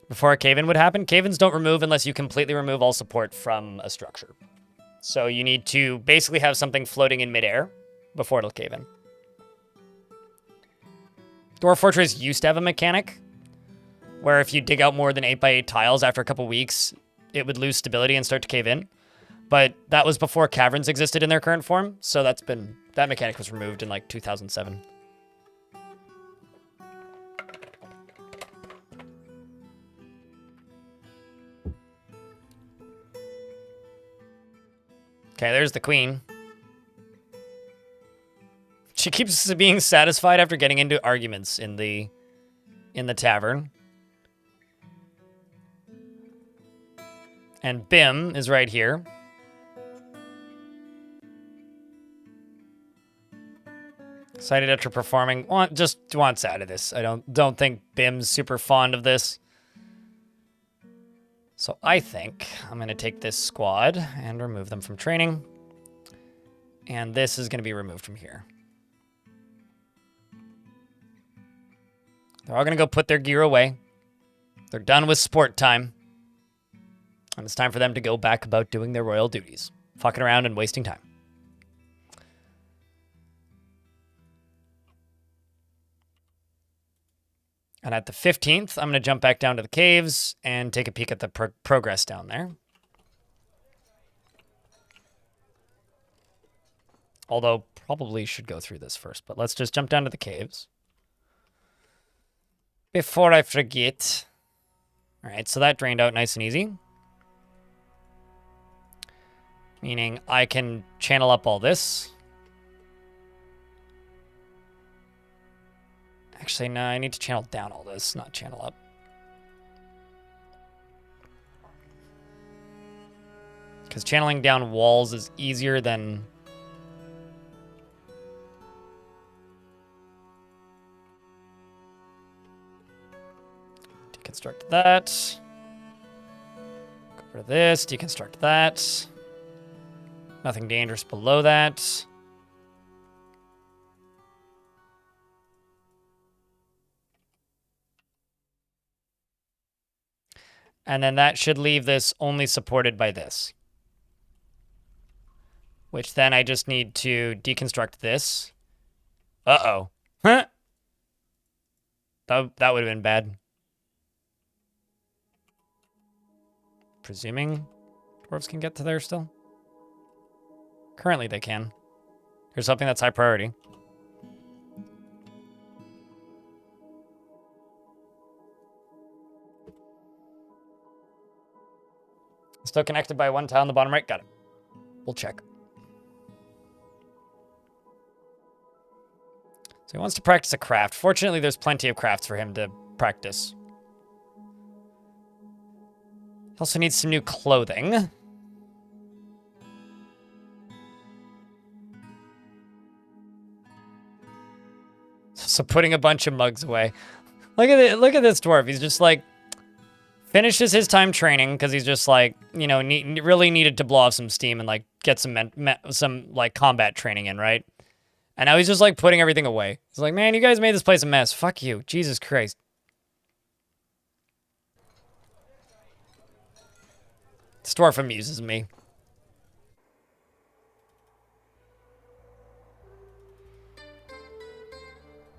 Before a cave-in would happen, cave-ins don't remove unless you completely remove all support from a structure. So you need to basically have something floating in midair before it'll cave in. Dwarf Fortress used to have a mechanic where if you dig out more than 8x8 tiles after a couple weeks, it would lose stability and start to cave in. But that was before caverns existed in their current form, so that mechanic was removed in like 2007. Okay, there's the queen. She keeps being satisfied after getting into arguments in the tavern. And Bim is right here. Excited after performing. Just wants out of this. I don't think Bim's super fond of this. So I think I'm going to take this squad and remove them from training. And this is going to be removed from here. They're all going to go put their gear away. They're done with sport time. And it's time for them to go back about doing their royal duties. Fucking around and wasting time. And at the 15th, I'm going to jump back down to the caves and take a peek at the progress down there. Although, probably should go through this first. But let's just jump down to the caves. Before I forget. All right, so that drained out nice and easy. Meaning I can channel up all this. Actually, no, I need to channel down all this, not channel up. Because channeling down walls is easier than... Deconstruct that. Go over to this, deconstruct that. Nothing dangerous below that. And then that should leave this only supported by this. Which then I just need to deconstruct this. Uh-oh. Huh? That would have been bad. Presuming dwarves can get to there still. Currently they can. Here's something that's high priority. Still connected by one tile on the bottom right. Got it. We'll check. So he wants to practice a craft. Fortunately, there's plenty of crafts for him to practice. He also needs some new clothing. So putting a bunch of mugs away. Look at this dwarf. He's just like... Finishes his time training because he's just like, you know, really needed to blow off some steam and like get some like combat training in, right? And now he's just like putting everything away. He's like, man, you guys made this place a mess. Fuck you. Jesus Christ. This dwarf amuses me.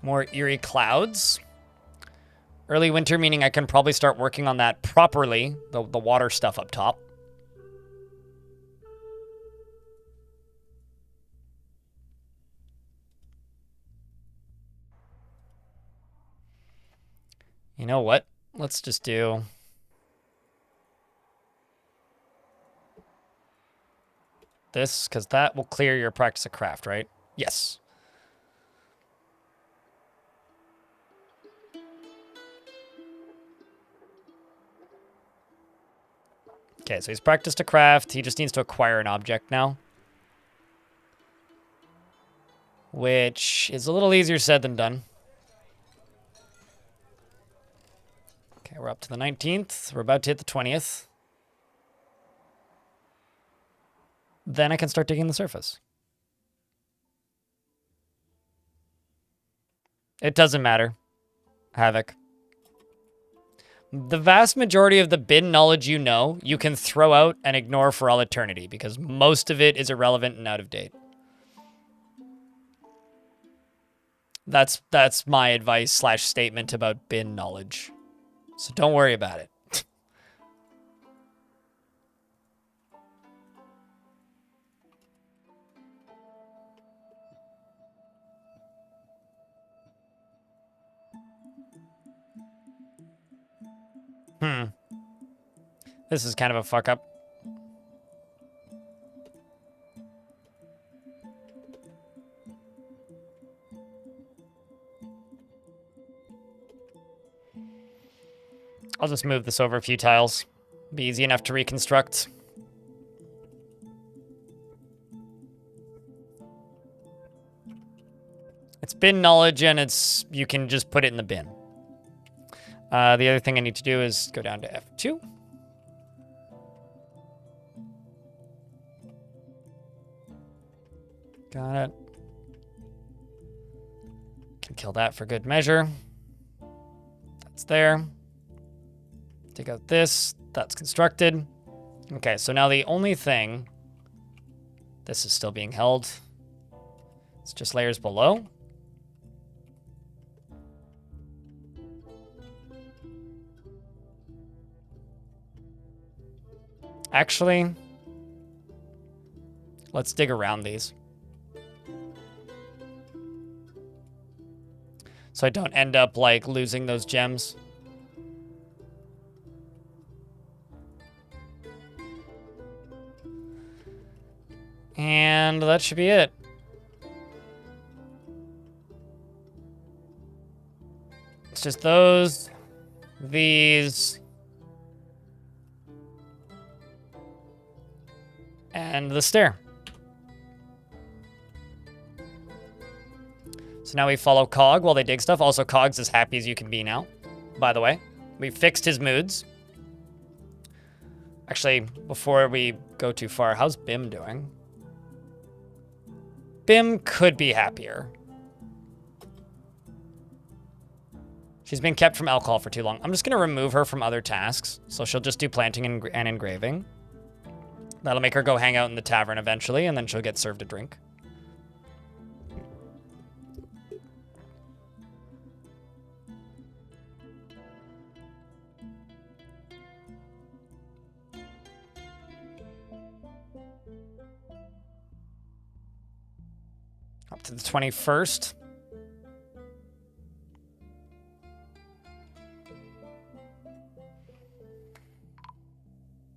More eerie clouds. Early winter, meaning I can probably start working on that properly, the water stuff up top. You know what? Let's just do... this, because that will clear your practice of craft, right? Yes. Okay, so he's practiced a craft. He just needs to acquire an object now. Which is a little easier said than done. Okay, we're up to the 19th. We're about to hit the 20th. Then I can start digging the surface. It doesn't matter. Havoc. The vast majority of the bin knowledge you know, you can throw out and ignore for all eternity because most of it is irrelevant and out of date. That's my advice / statement about bin knowledge. So don't worry about it. This is kind of a fuck up. I'll just move this over a few tiles. Be easy enough to reconstruct. It's bin knowledge, and you can just put it in the bin. The other thing I need to do is go down to F2. Got it. Can kill that for good measure. That's there. Take out this. That's constructed. Okay, so now the only thing... This is still being held. It's just layers below. Actually, let's dig around these. So I don't end up, like, losing those gems. And that should be it. It's just those, these, and the stair. So now we follow Cog while they dig stuff. Also, Cog's as happy as you can be now, by the way. We fixed his moods. Actually, before we go too far, how's Bim doing? Bim could be happier. She's been kept from alcohol for too long. I'm just going to remove her from other tasks, so she'll just do planting and engraving. That'll make her go hang out in the tavern eventually, and then she'll get served a drink. Up to the 21st.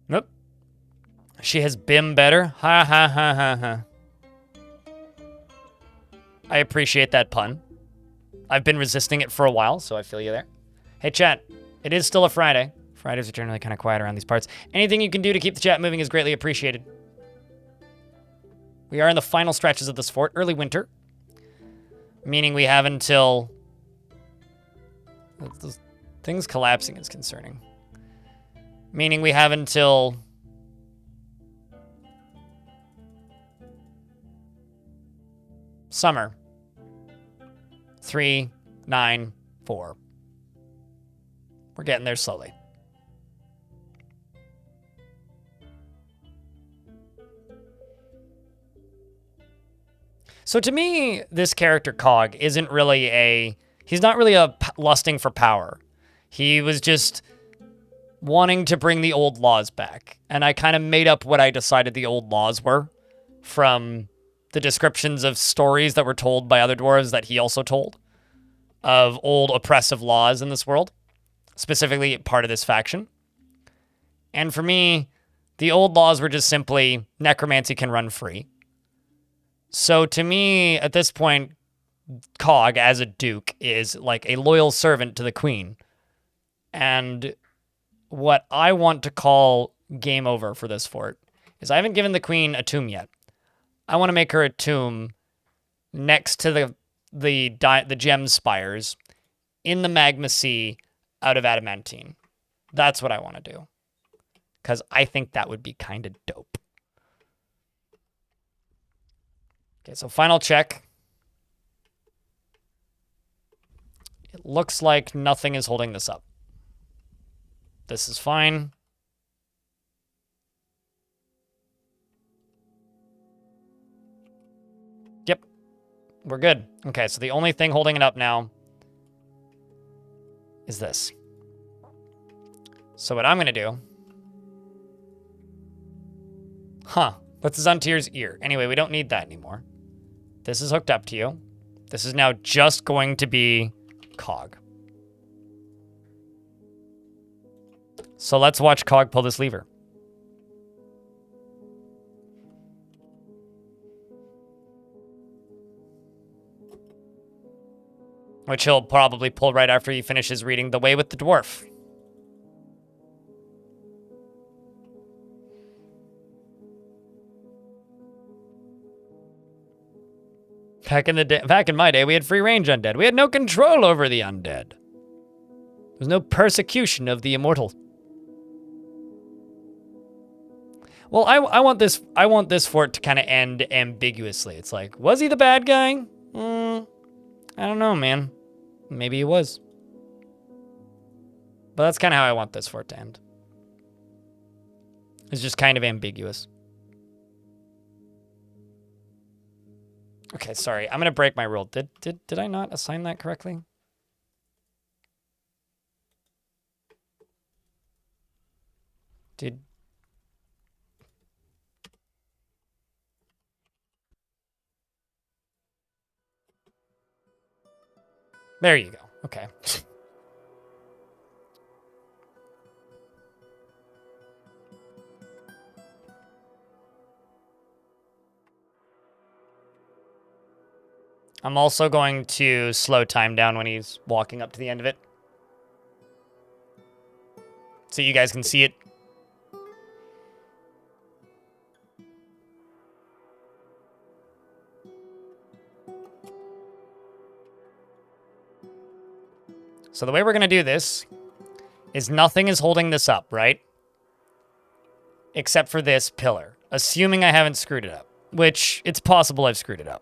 Nope. She has Bim better. Ha ha ha ha ha. I appreciate that pun. I've been resisting it for a while, so I feel you there. Hey, chat. It is still a Friday. Fridays are generally kind of quiet around these parts. Anything you can do to keep the chat moving is greatly appreciated. We are in the final stretches of this fort. Early winter. Meaning we have until... Things collapsing is concerning. Meaning we have until... Summer. 3, 9, 4. We're getting there slowly. So to me, this character Cog isn't really he's not really lusting for power. He was just wanting to bring the old laws back. And I kind of made up what I decided the old laws were from the descriptions of stories that were told by other dwarves that he also told of old oppressive laws in this world, specifically part of this faction. And for me, the old laws were just simply necromancy can run free. So to me, at this point, Cog, as a duke, is like a loyal servant to the queen. And what I want to call game over for this fort is I haven't given the queen a tomb yet. I want to make her a tomb next to the gem spires in the magma sea out of adamantine. That's what I want to do. Because I think that would be kind of dope. Okay, so final check. It looks like nothing is holding this up. This is fine. Yep, we're good. Okay, so the only thing holding it up now is this. So what I'm going to do... Puts this onto your ear. Anyway, we don't need that anymore. This is hooked up to you. This is now just going to be Cog. So let's watch Cog pull this lever. Which he'll probably pull right after he finishes reading The Way with the Dwarf. Back in my day, we had free range undead. We had no control over the undead. There was no persecution of the immortal. Well, I want this fort to kind of end ambiguously. It's like, was he the bad guy? I don't know, man. Maybe he was. But that's kind of how I want this fort to end. It's just kind of ambiguous. Okay, sorry. I'm gonna break my rule. Did I not assign that correctly? There you go. Okay. I'm also going to slow time down when he's walking up to the end of it, so you guys can see it. So the way we're going to do this is nothing is holding this up, right? Except for this pillar, assuming I haven't screwed it up, which it's possible I've screwed it up.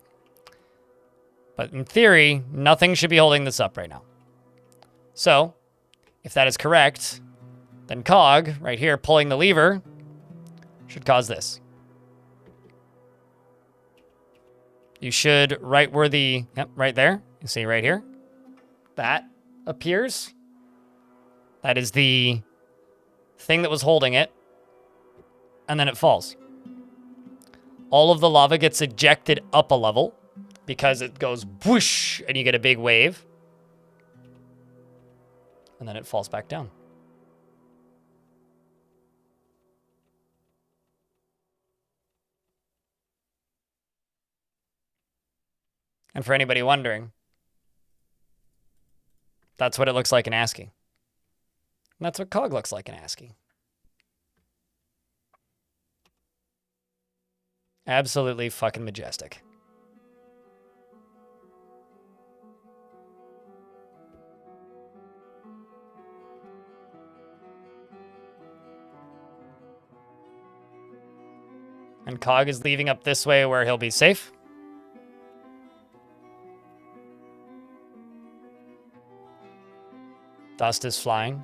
But in theory, nothing should be holding this up right now. So, if that is correct, then Cog, right here, pulling the lever, should cause this. You should, right where the, yep, right there, you see right here, that appears. That is the thing that was holding it, and then it falls. All of the lava gets ejected up a level, because it goes whoosh, and you get a big wave. And then it falls back down. And for anybody wondering, that's what it looks like in ASCII. And that's what Cog looks like in ASCII. Absolutely fucking majestic. And Cog is leaving up this way where he'll be safe. Dust is flying.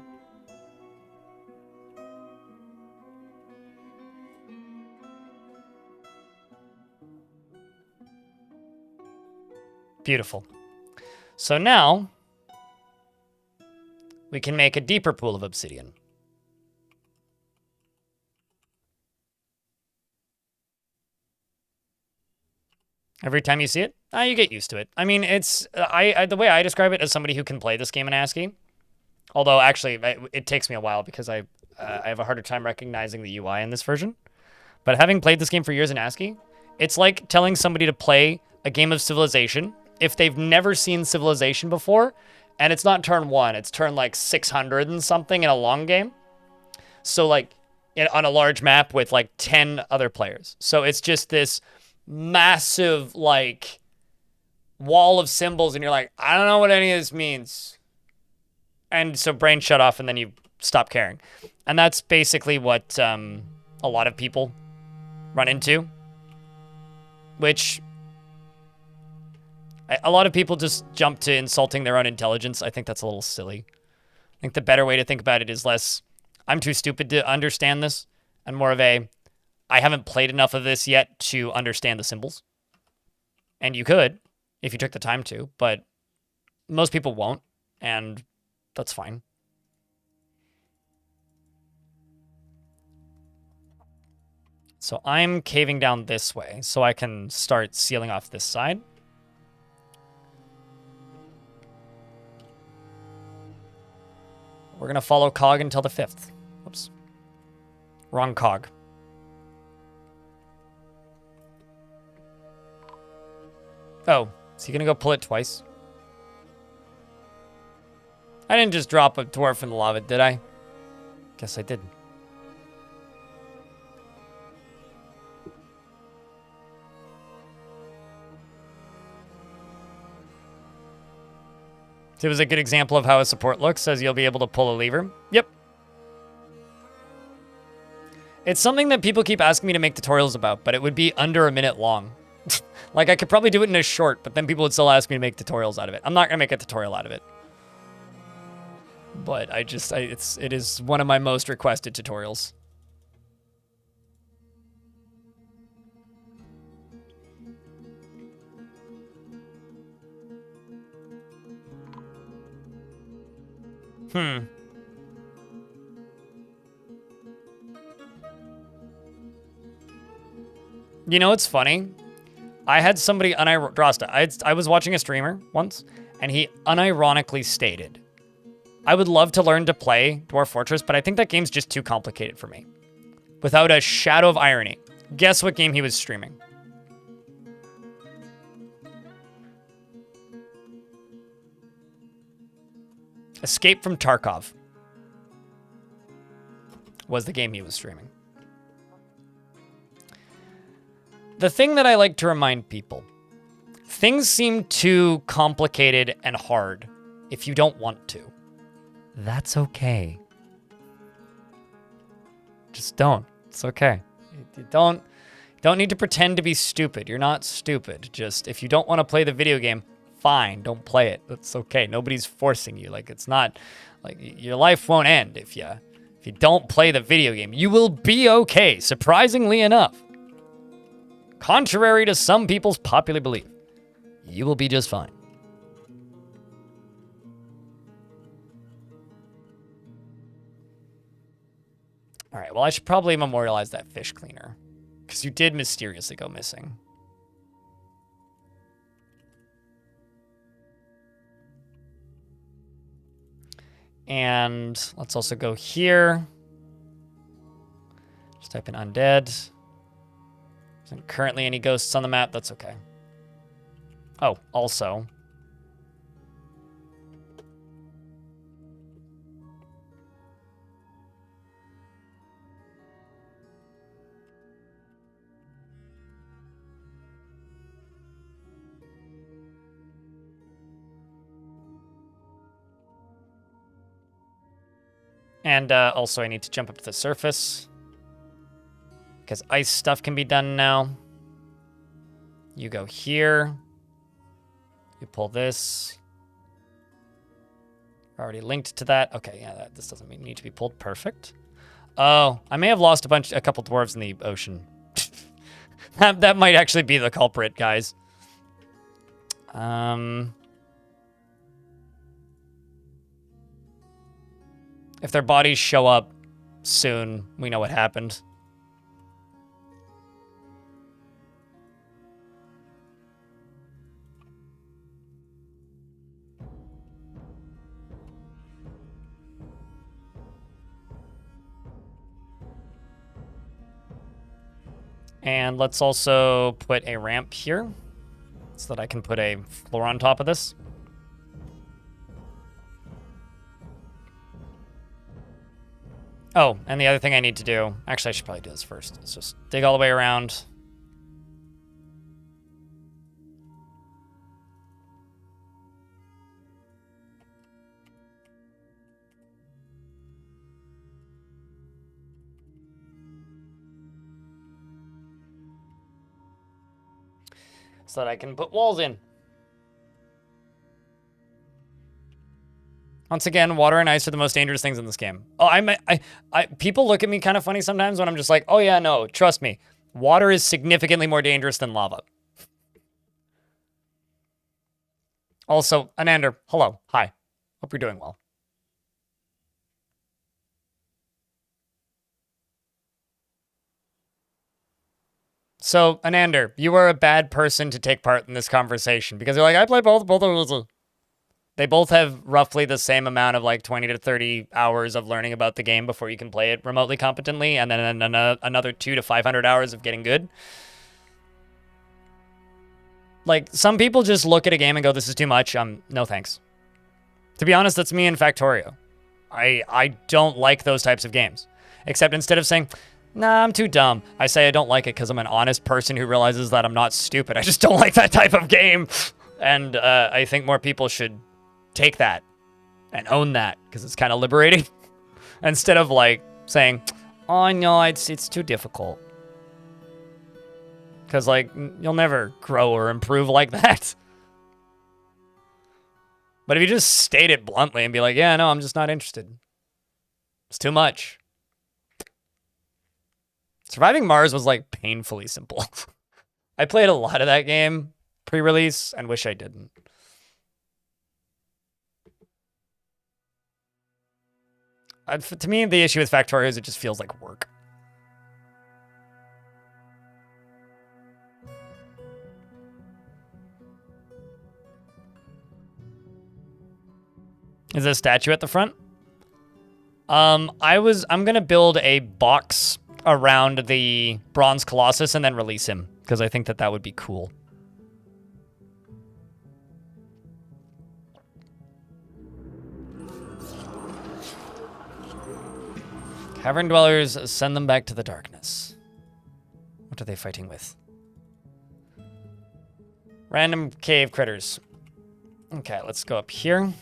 Beautiful. So now we can make a deeper pool of obsidian. Every time you see it, you get used to it. I mean, it's the way I describe it as somebody who can play this game in ASCII. Although, actually, it takes me a while because I have a harder time recognizing the UI in this version. But having played this game for years in ASCII, it's like telling somebody to play a game of Civilization if they've never seen Civilization before, and it's not turn 1, it's turn like 600 and something in a long game. So like on a large map with like 10 other players. So it's just this massive like wall of symbols, and you're like, I don't know what any of this means. And so brain shut off, and then you stop caring. And that's basically what a lot of people run into. Which a lot of people just jump to insulting their own intelligence. I think that's a little silly. I think the better way to think about it is less, I'm too stupid to understand this, and more of a, I haven't played enough of this yet to understand the symbols. And you could, if you took the time to, but most people won't, and that's fine. So I'm caving down this way so I can start sealing off this side. We're going to follow Cog until the 5th. Whoops. Wrong Cog. Oh, is he going to go pull it twice? I didn't just drop a dwarf in the lava, did I? Guess I did. So it was a good example of how a support looks, says you'll be able to pull a lever. Yep. It's something that people keep asking me to make tutorials about, but it would be under a minute long. Like, I could probably do it in a short, but then people would still ask me to make tutorials out of it. I'm not going to make a tutorial out of it. But it is one of my most requested tutorials. You know what's funny? I had somebody Drosta. I was watching a streamer once, and he unironically stated, I would love to learn to play Dwarf Fortress, but I think that game's just too complicated for me. Without a shadow of irony. Guess what game he was streaming? Escape from Tarkov was the game he was streaming. The thing that I like to remind people, things seem too complicated and hard if you don't want to. That's okay. Just don't. It's okay. You don't need to pretend to be stupid. You're not stupid. Just if you don't want to play the video game, fine, don't play it. That's okay. Nobody's forcing you. Like, it's not like your life won't end if you don't play the video game. You will be okay, surprisingly enough. Contrary to some people's popular belief, you will be just fine. All right, well, I should probably memorialize that fish cleaner, because you did mysteriously go missing. And let's also go here. Just type in undead. Isn't currently any ghosts on the map. That's okay. Oh, also. And also I need to jump up to the surface. Because ice stuff can be done now. You go here. You pull this. Already linked to that. Okay, yeah, this doesn't need to be pulled. Perfect. Oh, I may have lost a couple dwarves in the ocean. that might actually be the culprit, guys. If their bodies show up soon, we know what happened. And let's also put a ramp here so that I can put a floor on top of this. Oh, and the other thing I need to do, actually I should probably do this first. Let's just dig all the way around. So that I can put walls in. Once again, water and ice are the most dangerous things in this game. Oh, people look at me kind of funny sometimes when I'm just like, oh yeah, no, trust me. Water is significantly more dangerous than lava. Also, Anander, hello, hi. Hope you're doing well. So, Anander, you are a bad person to take part in this conversation because you're like, I play both of those. They both have roughly the same amount of like 20 to 30 hours of learning about the game before you can play it remotely competently, and then another 200 to 500 hours of getting good. Like, some people just look at a game and go, this is too much. No thanks. To be honest, that's me in Factorio. I don't like those types of games. Except instead of saying, nah, I'm too dumb, I say I don't like it because I'm an honest person who realizes that I'm not stupid. I just don't like that type of game. And I think more people should take that and own that, because it's kind of liberating. Instead of like saying, oh no, it's too difficult. Because like you'll never grow or improve like that. But if you just state it bluntly and be like, yeah, no, I'm just not interested. It's too much. Surviving Mars was like painfully simple. I played a lot of that game pre-release and wish I didn't. To me, the issue with Factorio is it just feels like work. Is there a statue at the front? I'm gonna build a box around the Bronze Colossus and then release him, because I think that would be cool. Cavern dwellers, send them back to the darkness. What are they fighting with? Random cave critters. Okay, let's go up here.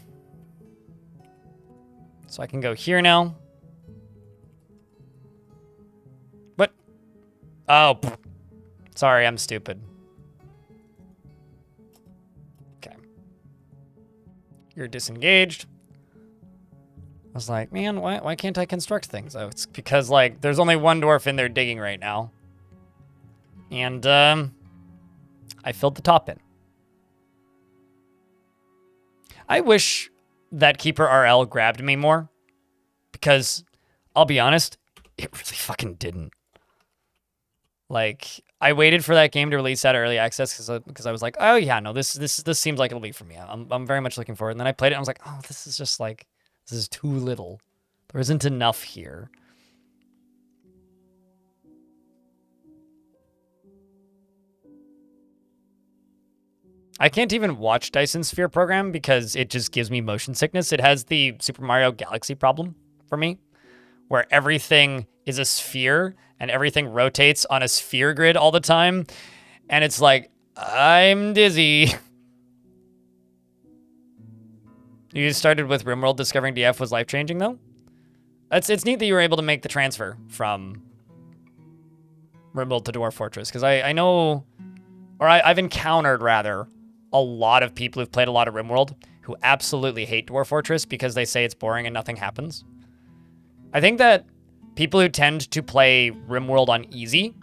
So I can go here now. What? Oh, sorry, I'm stupid. Okay. You're disengaged. I was like, man, why can't I construct things? Oh, it's because, like, there's only one dwarf in there digging right now. And, I filled the top in. I wish that Keeper RL grabbed me more. Because, I'll be honest, it really fucking didn't. Like, I waited for that game to release out of early access because I was like, oh yeah, no, this seems like it'll be for me. I'm very much looking forward. And then I played it and I was like, oh, this is just like... This is too little. There isn't enough here. I can't even watch Dyson Sphere program because it just gives me motion sickness. It has the Super Mario Galaxy problem for me, where everything is a sphere and everything rotates on a sphere grid all the time. And it's like, I'm dizzy. You started with RimWorld. Discovering DF was life-changing, though. It's neat that you were able to make the transfer from RimWorld to Dwarf Fortress, because I know, or I've encountered, rather, a lot of people who've played a lot of RimWorld who absolutely hate Dwarf Fortress because they say it's boring and nothing happens. I think that people who tend to play RimWorld on easy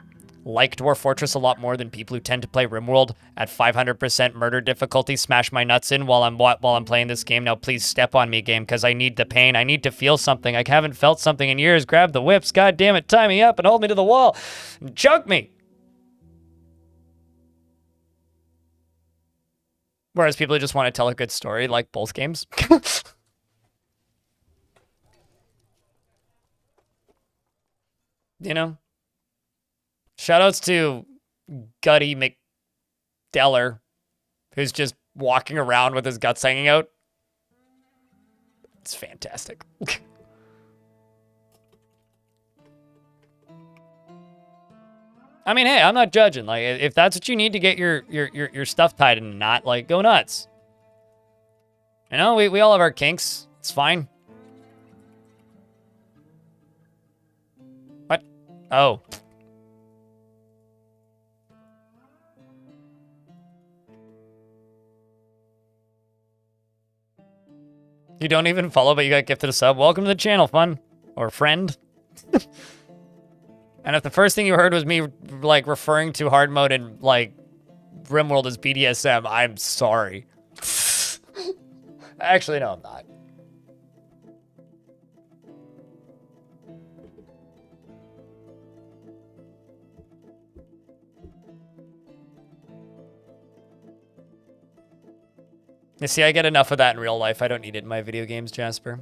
like Dwarf Fortress a lot more than people who tend to play RimWorld at 500% murder difficulty, smash my nuts in while I'm playing this game. Now please step on me, game, because I need the pain. I need to feel something. I haven't felt something in years. Grab the whips. God damn it. Tie me up and hold me to the wall. Choke me. Whereas people who just want to tell a good story, like both games. You know? Shoutouts to Gutty McDeller, who's just walking around with his guts hanging out. It's fantastic. I mean, hey, I'm not judging. Like, if that's what you need to get your stuff tied in a knot, like, go nuts. You know, we all have our kinks. It's fine. What? Oh. You don't even follow, but you got gifted a sub. Welcome to the channel, fun. Or friend. And if the first thing you heard was me, like, referring to hard mode and, like, RimWorld as BDSM, I'm sorry. Actually, no, I'm not. You see, I get enough of that in real life. I don't need it in my video games, Jasper.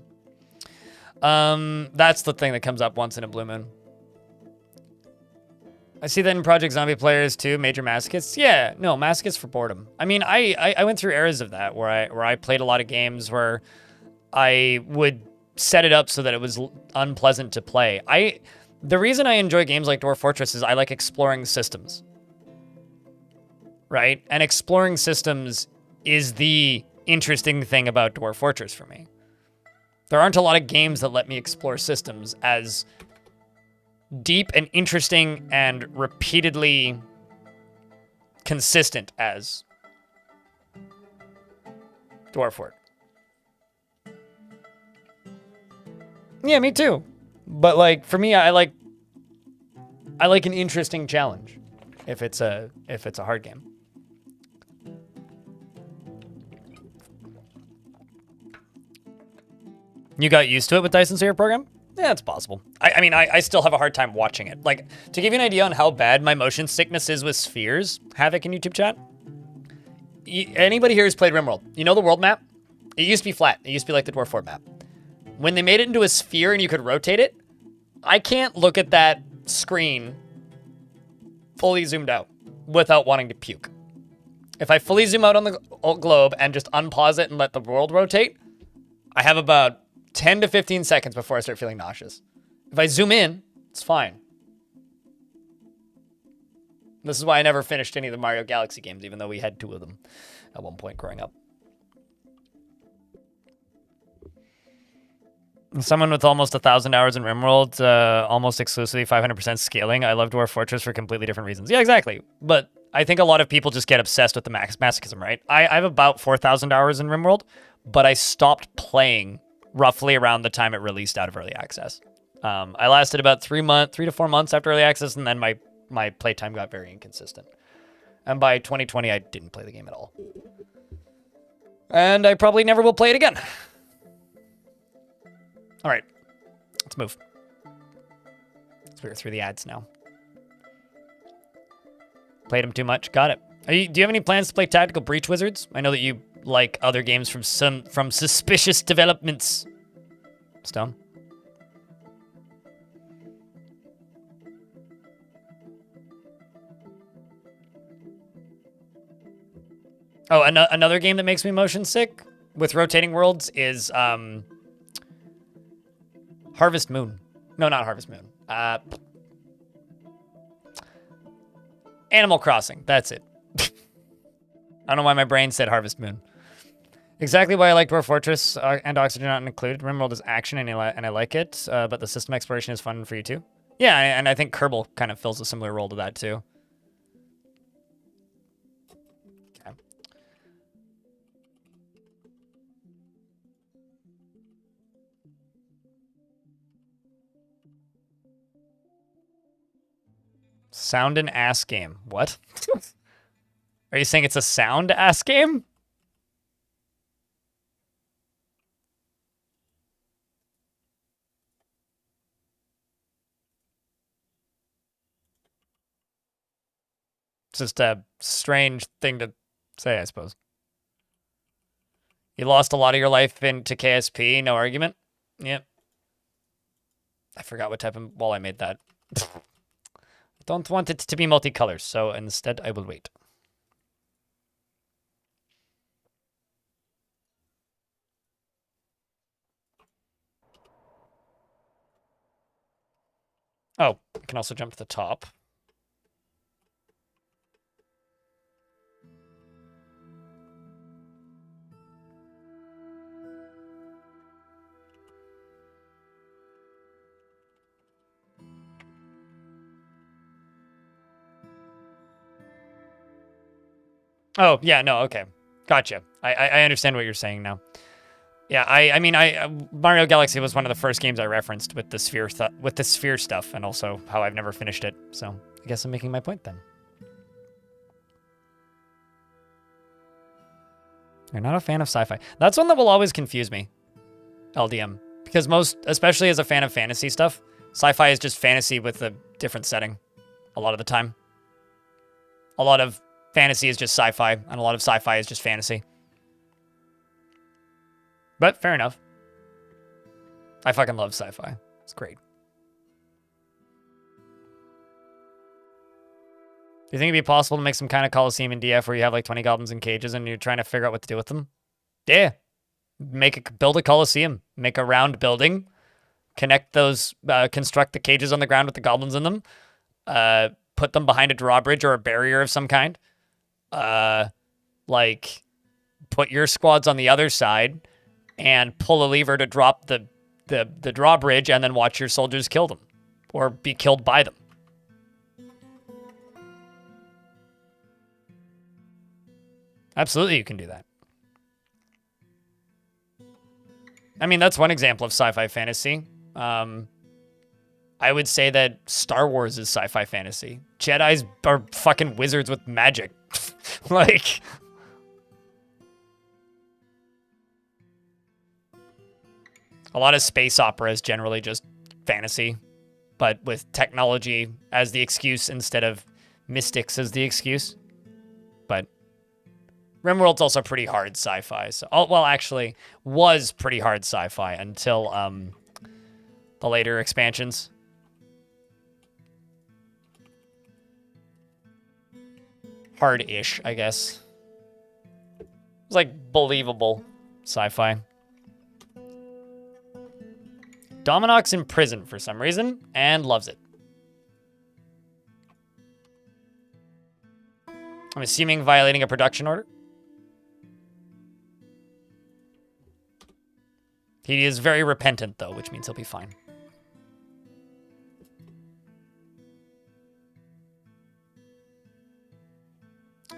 That's the thing that comes up once in a blue moon. I see that in Project Zombie players too, major masochists. Yeah, no, masochists for boredom. I mean, I went through eras of that where I played a lot of games where I would set it up so that it was unpleasant to play. The reason I enjoy games like Dwarf Fortress is I like exploring systems. Right? And exploring systems is the interesting thing about Dwarf Fortress for me. There aren't a lot of games that let me explore systems as deep and interesting and repeatedly consistent as Dwarf Fort. Yeah, me too. But like for me, I like an interesting challenge if it's a hard game. You got used to it with Dyson Sayer program? Yeah, it's possible. I mean, I still have a hard time watching it. Like, to give you an idea on how bad my motion sickness is with spheres, Havoc in YouTube chat, anybody here who's played RimWorld, you know the world map? It used to be flat. It used to be like the Dwarf Fort map. When they made it into a sphere and you could rotate it, I can't look at that screen fully zoomed out without wanting to puke. If I fully zoom out on the globe and just unpause it and let the world rotate, I have about 10 to 15 seconds before I start feeling nauseous. If I zoom in, it's fine. This is why I never finished any of the Mario Galaxy games, even though we had 2 of them at one point growing up. Someone with almost 1,000 hours in RimWorld, almost exclusively 500% scaling. I love Dwarf Fortress for completely different reasons. Yeah, exactly. But I think a lot of people just get obsessed with the masochism, right? I have about 4,000 hours in RimWorld, but I stopped playing roughly around the time it released out of early access. I lasted about 3 to 4 months after early access, and then my playtime got very inconsistent. And by 2020, I didn't play the game at all. And I probably never will play it again. All right, let's move. Let's go through the ads now. Played them too much. Got it. Do you have any plans to play Tactical Breach Wizards? I know that you like other games from suspicious developments. Stone. Oh, another game that makes me motion sick with rotating worlds is Harvest Moon. No, not Harvest Moon. Animal Crossing. That's it. I don't know why my brain said Harvest Moon. Exactly why I like Dwarf Fortress and Oxygen not included. RimWorld is action and I like it, but the system exploration is fun for you too. Yeah, and I think Kerbal kind of fills a similar role to that too. Okay. Sound and ass game. What? Are you saying it's a sound ass game? It's just a strange thing to say, I suppose. You lost a lot of your life into KSP, no argument? Yep. I forgot what type of wall I made that. Don't want it to be multicolors, so instead I will wait. Oh, I can also jump to the top. Oh, yeah, no, okay. Gotcha. I understand what you're saying now. Yeah, I mean, Mario Galaxy was one of the first games I referenced with the sphere stuff, and also how I've never finished it. So I guess I'm making my point then. You're not a fan of sci-fi. That's one that will always confuse me, LDM, because especially as a fan of fantasy stuff, sci-fi is just fantasy with a different setting a lot of the time. A lot of fantasy is just sci-fi, and a lot of sci-fi is just fantasy. But fair enough. I fucking love sci-fi. It's great. Do you think it'd be possible to make some kind of Coliseum in DF where you have like 20 goblins in cages and you're trying to figure out what to do with them? Yeah. Build a Coliseum. Make a round building. Connect those, construct the cages on the ground with the goblins in them. Put them behind a drawbridge or a barrier of some kind. Like, put your squads on the other side and pull a lever to drop the drawbridge and then watch your soldiers kill them or be killed by them. Absolutely, you can do that. I mean, that's one example of sci-fi fantasy. I would say that Star Wars is sci-fi fantasy. Jedis are fucking wizards with magic. Like... A lot of space opera is generally just fantasy, but with technology as the excuse instead of mystics as the excuse. But RimWorld's also pretty hard sci-fi. So, well, actually, was pretty hard sci-fi until the later expansions. Hard-ish, I guess. It was like believable sci-fi. Dominoc's in prison for some reason and loves it. I'm assuming violating a production order. He is very repentant, though, which means he'll be fine.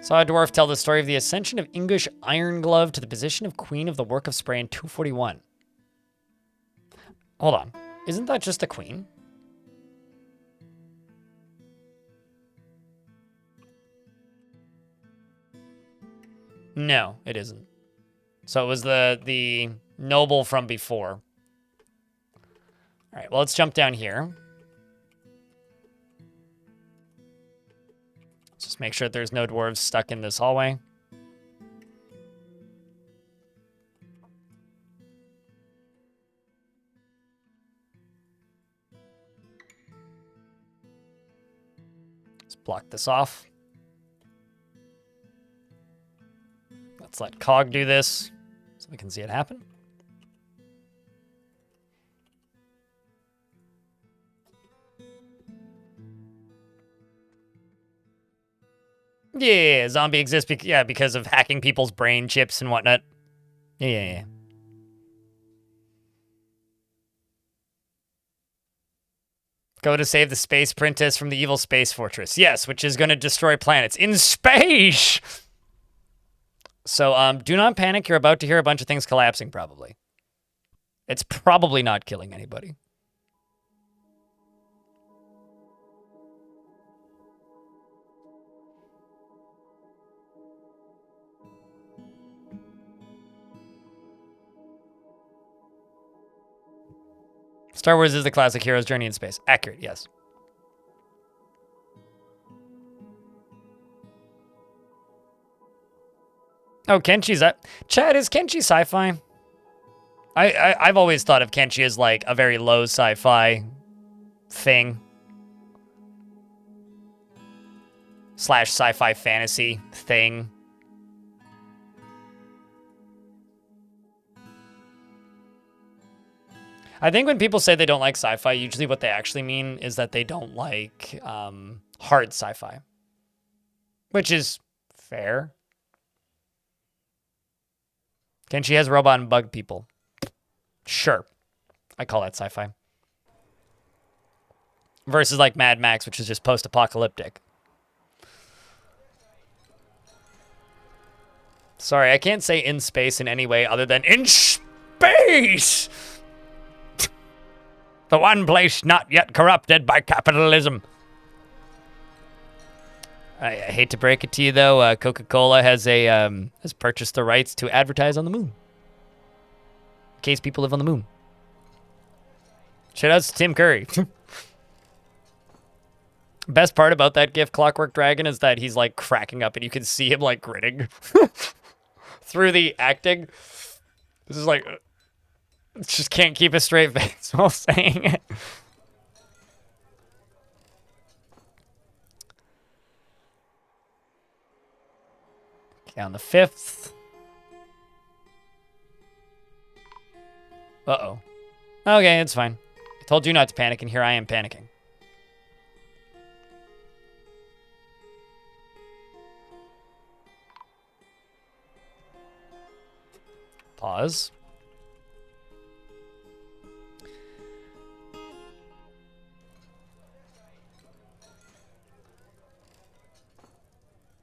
Saw a dwarf tell the story of the ascension of English Ironglove to the position of Queen of the Work of Spray in 241. Hold on. Isn't that just the queen? No, it isn't. So it was the noble from before. All right, well, let's jump down here. Just make sure that there's no dwarves stuck in this hallway. Let's block this off. Let's let Cog do this so we can see it happen. Yeah, zombie exists because of hacking people's brain chips and whatnot. Yeah. Go to save the space princess from the evil space fortress. Yes, which is going to destroy planets in space. So, do not panic. You're about to hear a bunch of things collapsing, probably. It's probably not killing anybody. Star Wars is the classic hero's journey in space. Accurate, yes. Oh, Kenshi's up. Chad, is Kenshi sci-fi? I've always thought of Kenshi as like a very low sci-fi thing. / sci-fi fantasy thing. I think when people say they don't like sci-fi, usually what they actually mean is that they don't like hard sci-fi. Which is fair. Kenshi has robot and bug people. Sure. I call that sci-fi. Versus like Mad Max, which is just post-apocalyptic. Sorry, I can't say in space in any way other than in space! The one place not yet corrupted by capitalism. I hate to break it to you, though. Coca-Cola has purchased the rights to advertise on the moon. In case people live on the moon. Shout outs to Tim Curry. Best part about that GIF, Clockwork Dragon, is that he's like cracking up and you can see him like grinning through the acting. This is like... Just can't keep a straight face while saying it. Okay, on the 5th. Uh-oh. Okay, it's fine. I told you not to panic, and here I am panicking. pause.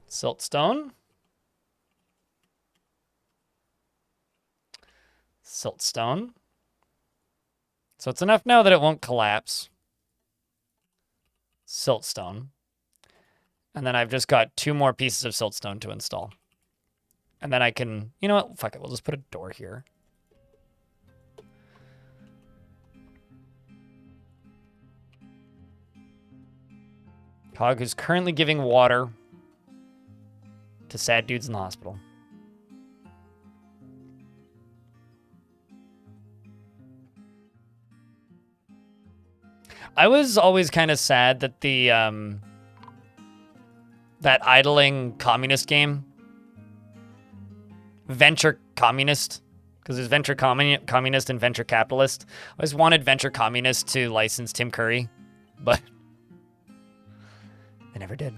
Siltstone. Siltstone. So it's enough now that it won't collapse. Siltstone. And then I've just got 2 more pieces of siltstone to install. And then I can, you know what? Fuck it. We'll just put a door here. Cog who's currently giving water to sad dudes in the hospital. I was always kind of sad that the that idling communist game, venture communist, because there's venture communist and venture capitalist. I always wanted venture communist to license Tim Curry, but they never did.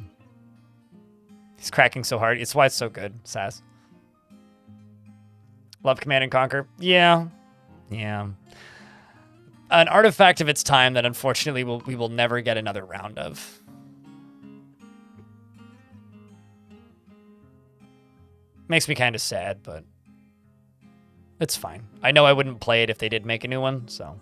He's cracking so hard. It's why it's so good, Sass. Love Command and Conquer. Yeah. Yeah. An artifact of its time that unfortunately we will never get another round of. Makes me kind of sad, but it's fine. I know I wouldn't play it if they did make a new one, so.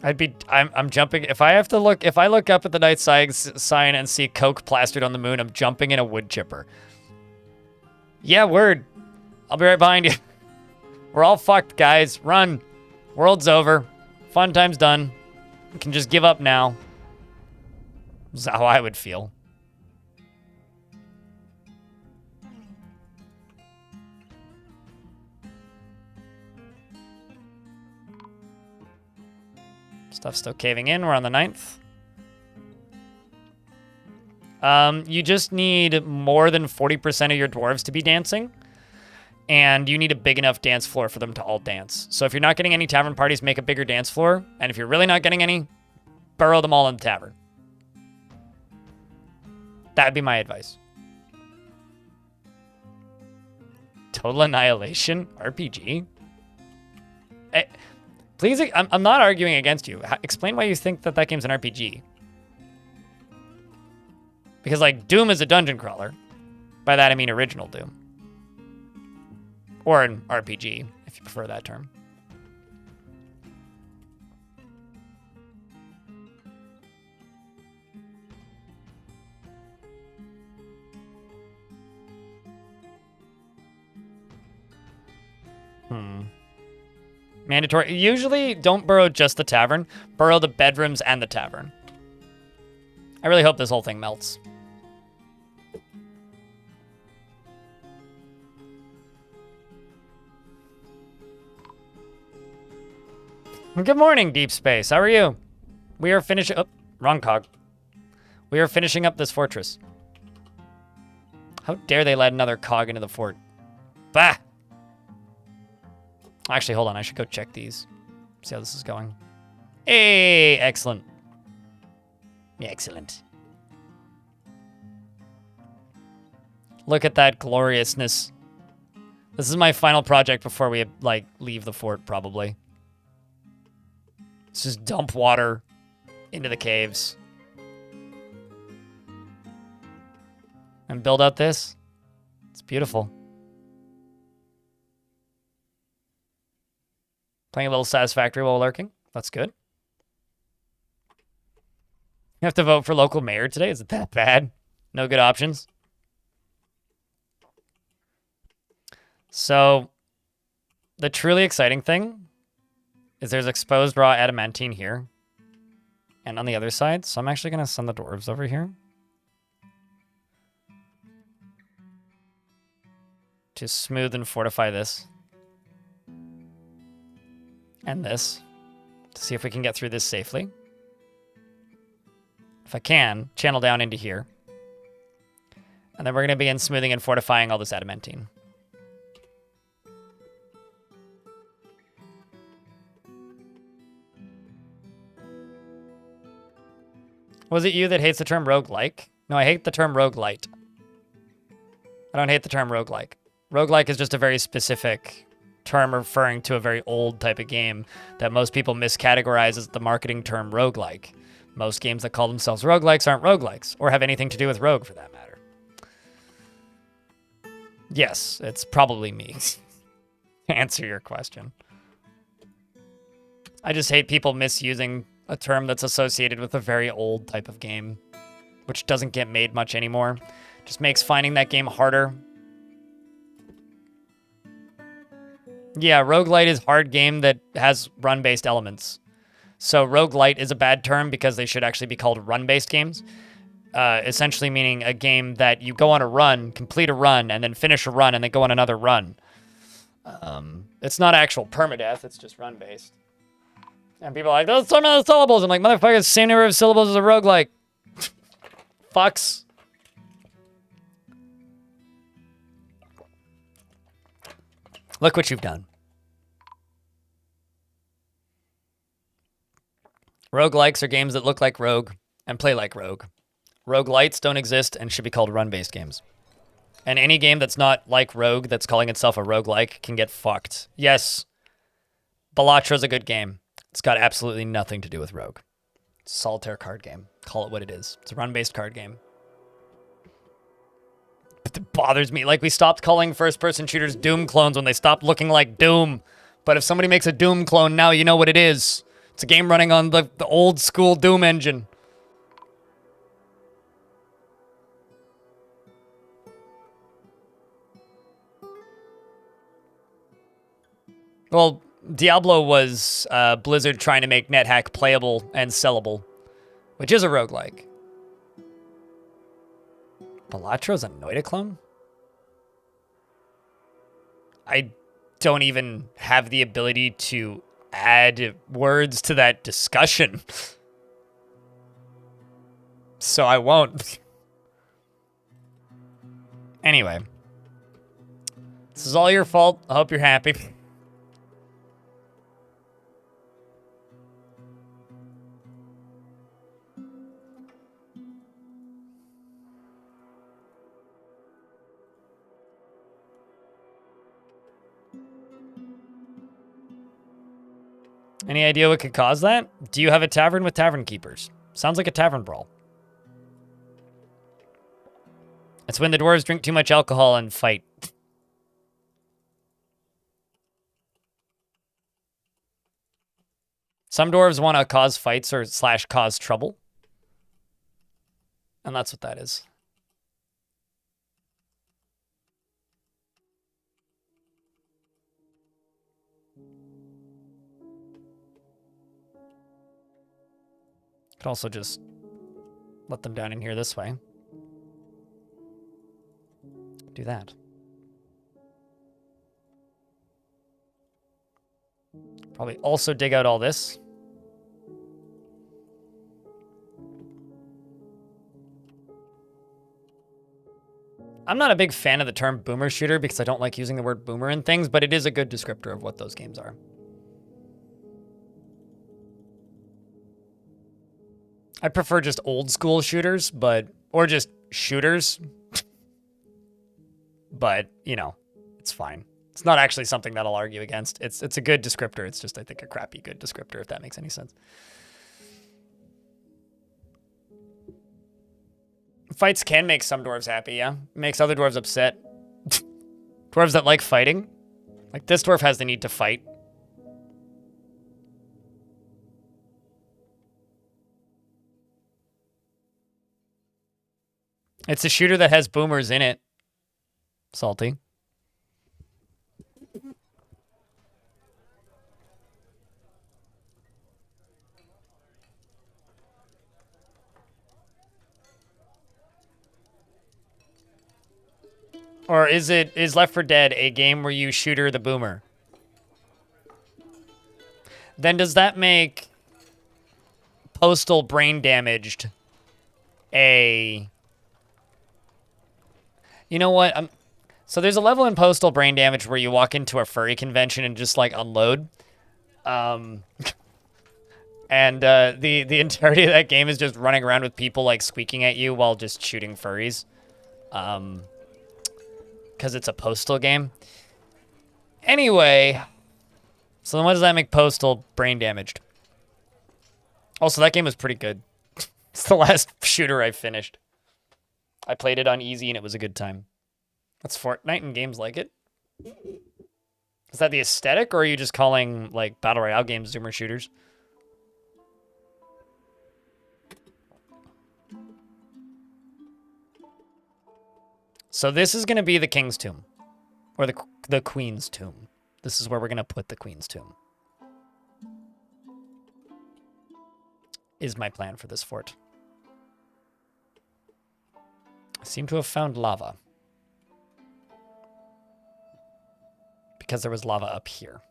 I'm jumping. If I look up at the night sign and see Coke plastered on the moon, I'm jumping in a wood chipper. Yeah, word. I'll be right behind you. We're all fucked, guys. Run. World's over. Fun time's done. We can just give up now. This is how I would feel. Stuff's still caving in. We're on the 9th. You just need more than 40% of your dwarves to be dancing. And you need a big enough dance floor for them to all dance. So if you're not getting any tavern parties, make a bigger dance floor. And if you're really not getting any, burrow them all in the tavern. That'd be my advice. Total Annihilation RPG? Please, I'm not arguing against you. Explain why you think that game's an RPG. Because, like, Doom is a dungeon crawler. By that, I mean original Doom. Or an RPG, if you prefer that term. Mandatory. Usually, don't burrow just the tavern. Burrow the bedrooms and the tavern. I really hope this whole thing melts. Good morning, Deep Space. How are you? We are finishing... Oh, wrong cog. We are finishing up this fortress. How dare they let another cog into the fort? Bah! Actually, hold on. I should go check these. See how this is going. Hey! Excellent. Excellent. Look at that gloriousness. This is my final project before we, like, leave the fort, probably. Let's just dump water into the caves. And build out this. It's beautiful. Playing a little Satisfactory while lurking. That's good. You have to vote for local mayor today? Is it that bad? No good options? So, the truly exciting thing is there's exposed raw adamantine here. And on the other side. So I'm actually going to send the dwarves over here. To smooth and fortify this. And this. To see if we can get through this safely. If I can, channel down into here. And then we're going to begin smoothing and fortifying all this adamantine. Was it you that hates the term roguelike? No, I hate the term roguelite. I don't hate the term roguelike. Roguelike is just a very specific term referring to a very old type of game that most people miscategorize as the marketing term roguelike. Most games that call themselves roguelikes aren't roguelikes, or have anything to do with rogue for that matter. Yes, it's probably me. To answer your question. I just hate people misusing a term that's associated with a very old type of game, which doesn't get made much anymore. Just makes finding that game harder. Yeah, roguelite is hard game that has run-based elements. So roguelite is a bad term because they should actually be called run-based games. Essentially meaning a game that you go on a run, complete a run, and then finish a run, and then go on another run. It's not actual permadeath, it's just run-based. And people are like, those are the syllables. I'm like, motherfucker, same number of syllables as a roguelike. Fucks. Look what you've done. Roguelikes are games that look like Rogue and play like Rogue. Roguelites don't exist and should be called run-based games. And any game that's not like Rogue that's calling itself a roguelike can get fucked. Yes, Balattra's a good game. It's got absolutely nothing to do with Rogue. It's a solitaire card game. Call it what it is. It's a run-based card game. But it bothers me. Like, we stopped calling first-person shooters Doom clones when they stopped looking like Doom. But if somebody makes a Doom clone now, you know what it is. It's a game running on the old-school Doom engine. Well, Diablo was Blizzard trying to make NetHack playable and sellable, which is a roguelike. Balattra's a Noida clone? I don't even have the ability to add words to that discussion. So I won't. Anyway. This is all your fault. I hope you're happy. Any idea what could cause that? Do you have a tavern with tavern keepers? Sounds like a tavern brawl. It's when the dwarves drink too much alcohol and fight. Some dwarves want to cause fights or / cause trouble. And that's what that is. Could also just let them down in here this way. Do that. Probably also dig out all this. I'm not a big fan of the term boomer shooter because I don't like using the word boomer in things, but it is a good descriptor of what those games are. I prefer just old school shooters, or just shooters. But, you know, it's fine. It's not actually something that I'll argue against. It's a good descriptor. It's just, I think, a crappy good descriptor, if that makes any sense. Fights can make some dwarves happy, yeah. It makes other dwarves upset. Dwarves that like fighting. Like, this dwarf has the need to fight. It's a shooter that has boomers in it. Salty. Or is Left 4 Dead a game where you shooter the boomer? Then does that make Postal Brain Damaged a... You know what? So there's a level in Postal Brain Damage where you walk into a furry convention and just, like, unload. And And the entirety of that game is just running around with people like squeaking at you while just shooting furries. Because it's a Postal game. Anyway, so then what does that make Postal brain damaged? Also, that game was pretty good. It's the last shooter I finished. I played it on easy and it was a good time. That's Fortnite and games like it. Is that the aesthetic, or are you just calling like Battle Royale games Zoomer shooters? So this is going to be the King's Tomb. Or the Queen's Tomb. This is where we're going to put the Queen's Tomb. Is my plan for this fort. I seem to have found lava. Because there was lava up here.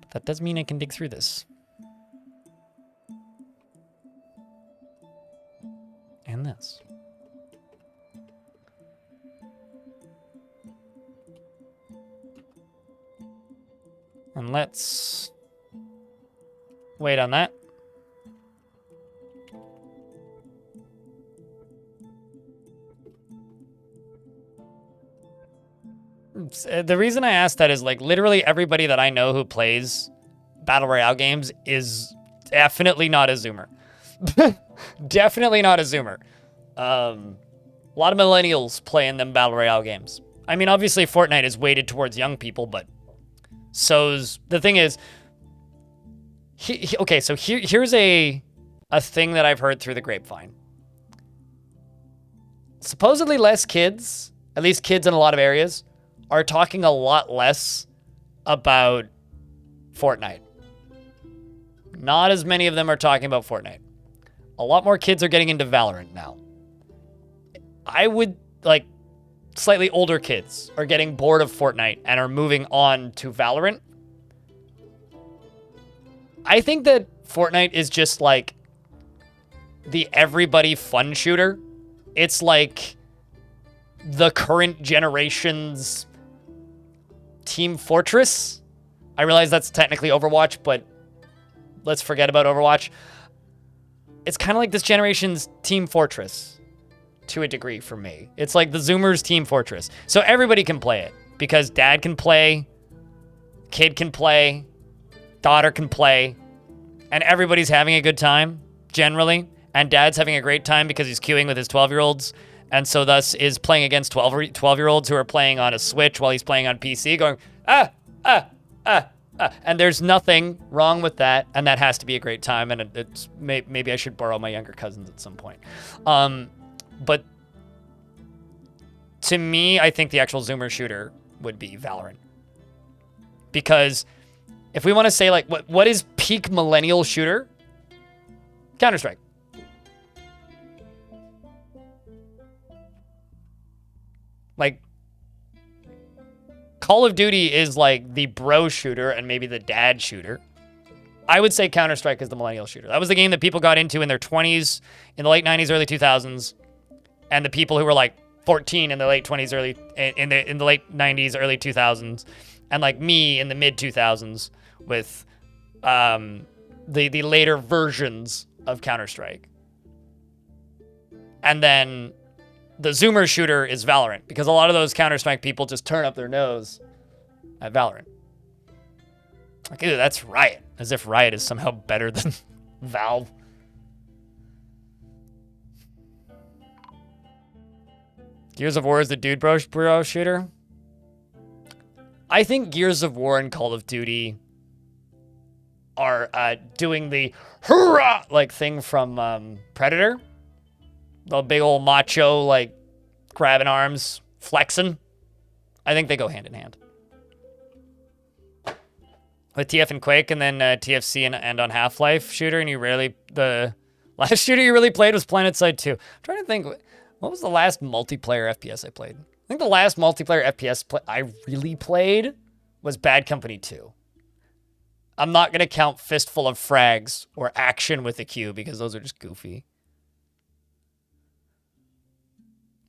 But that does mean I can dig through this. And this. And let's wait on that. The reason I asked that is like literally everybody that I know who plays Battle Royale games is definitely not a Zoomer. Definitely not a Zoomer. A lot of millennials playing them Battle Royale games. I mean, obviously Fortnite is weighted towards young people, but so's the thing is, okay, so here's a thing that I've heard through the grapevine. Supposedly less kids, at least kids in a lot of areas, are talking a lot less about Fortnite. Not as many of them are talking about Fortnite. A lot more kids are getting into Valorant now. I would, like, slightly older kids are getting bored of Fortnite and are moving on to Valorant. I think that Fortnite is just, like, the everybody fun shooter. It's, like, the current generation's Team Fortress. I realize that's technically Overwatch, but let's forget about Overwatch. It's kind of like this generation's Team Fortress to a degree for me. It's like the Zoomers' Team Fortress. So everybody can play it because dad can play, kid can play, daughter can play, and everybody's having a good time generally. And dad's having a great time because he's queuing with his 12-year-olds. And so thus is playing against 12-year-olds who are playing on a Switch while he's playing on PC going, and there's nothing wrong with that. And that has to be a great time. And it's maybe I should borrow my younger cousins at some point. But to me, I think the actual Zoomer shooter would be Valorant. Because if we want to say, like, what is peak millennial shooter? Counter-Strike. Like, Call of Duty is like the bro shooter and maybe the dad shooter. I would say Counter-Strike is the millennial shooter. That was the game that people got into in their 20s, in the late 90s, early 2000s. And the people who were like 14 in the late 20s, in the late 90s, early 2000s. And like me in the mid 2000s with the later versions of Counter-Strike. And then the Zoomer shooter is Valorant, because a lot of those Counter-Strike people just turn up their nose at Valorant. Like, ew, that's Riot. As if Riot is somehow better than Valve. Gears of War is the dude bro shooter? I think Gears of War and Call of Duty are doing the hurrah like thing from Predator. The big old macho, like, grabbing arms, flexing. I think they go hand in hand. With TF and Quake, and then TFC and on Half-Life shooter, and the last shooter you really played was PlanetSide 2. I'm trying to think, what was the last multiplayer FPS I played? I think the last multiplayer FPS I really played was Bad Company 2. I'm not going to count Fistful of Frags or Action with a Q, because those are just goofy.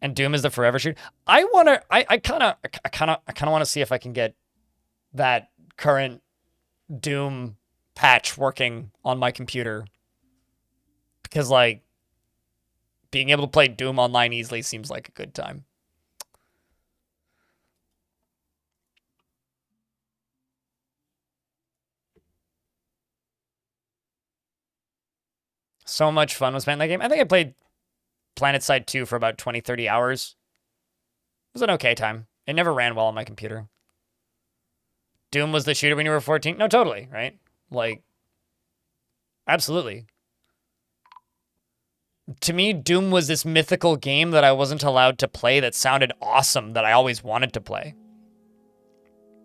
And Doom is the forever shooter. I kind of want to see if I can get that current Doom patch working on my computer. Because, like, being able to play Doom online easily seems like a good time. So much fun was spent in that game. I think I played PlanetSide 2 for about 20, 30 hours. It was an okay time. It never ran well on my computer. Doom was the shooter when you were 14? No, totally, right? Like, absolutely. To me, Doom was this mythical game that I wasn't allowed to play that sounded awesome that I always wanted to play.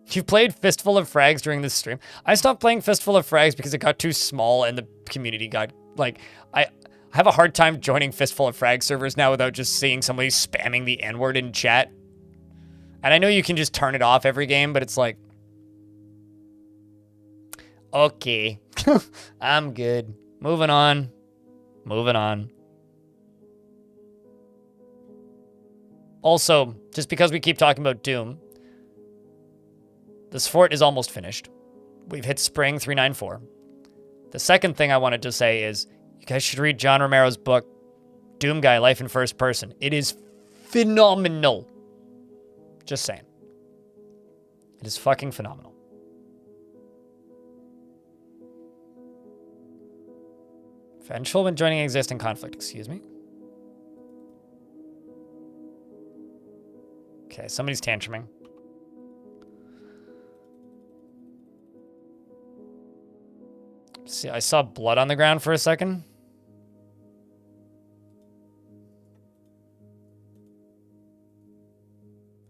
You've played Fistful of Frags during this stream? I stopped playing Fistful of Frags because it got too small and the community got, like, I have a hard time joining Fistful of Frags servers now without just seeing somebody spamming the N-word in chat. And I know you can just turn it off every game, but it's like, okay, I'm good. Moving on. Moving on. Also, just because we keep talking about Doom, this fort is almost finished. We've hit spring 394. The second thing I wanted to say is, you guys should read John Romero's book, Doom Guy, Life in First Person. It is phenomenal. Just saying. It is fucking phenomenal. Vengeful when joining existing conflict, excuse me. Okay, somebody's tantruming. See, I saw blood on the ground for a second.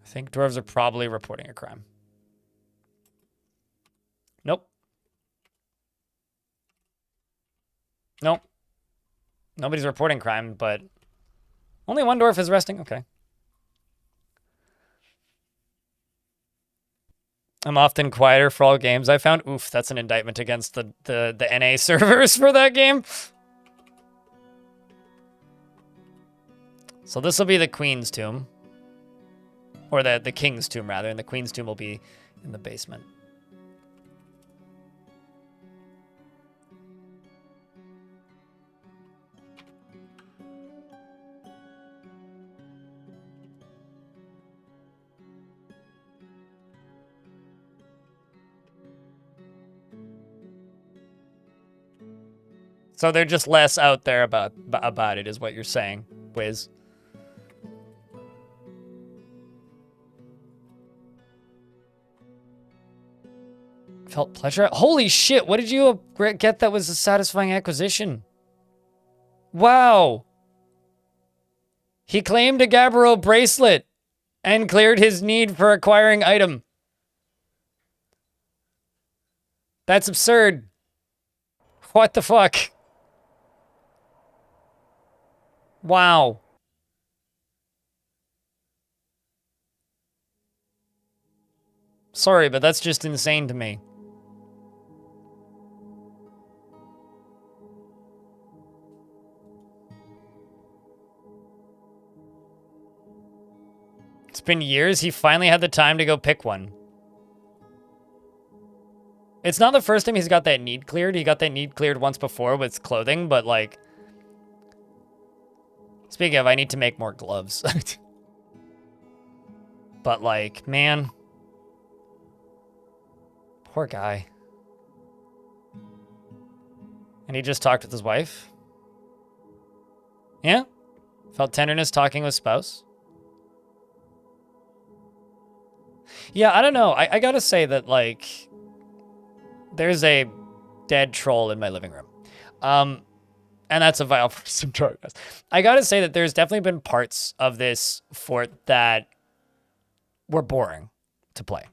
I think dwarves are probably reporting a crime. Nope. Nope. Nobody's reporting crime, but only one dwarf is resting. Okay. I'm often quieter for all games I found. Oof, that's an indictment against the NA servers for that game. So this will be the Queen's tomb. Or the King's tomb, rather. And the Queen's tomb will be in the basement. So they're just less out there about it, is what you're saying, Wiz. Felt pleasure. Holy shit, what did you get that was a satisfying acquisition? Wow. He claimed a Gabbro bracelet and cleared his need for acquiring item. That's absurd. What the fuck? Wow. Sorry, but that's just insane to me. It's been years. He finally had the time to go pick one. It's not the first time he's got that need cleared. He got that need cleared once before with clothing, but like... Speaking of, I need to make more gloves. But like, man... Poor guy. And he just talked with his wife? Yeah? Felt tenderness talking with spouse? Yeah, I don't know. I gotta say that, like... There's a dead troll in my living room. And that's a vile person progress. I gotta say that there's definitely been parts of this fort that were boring to play.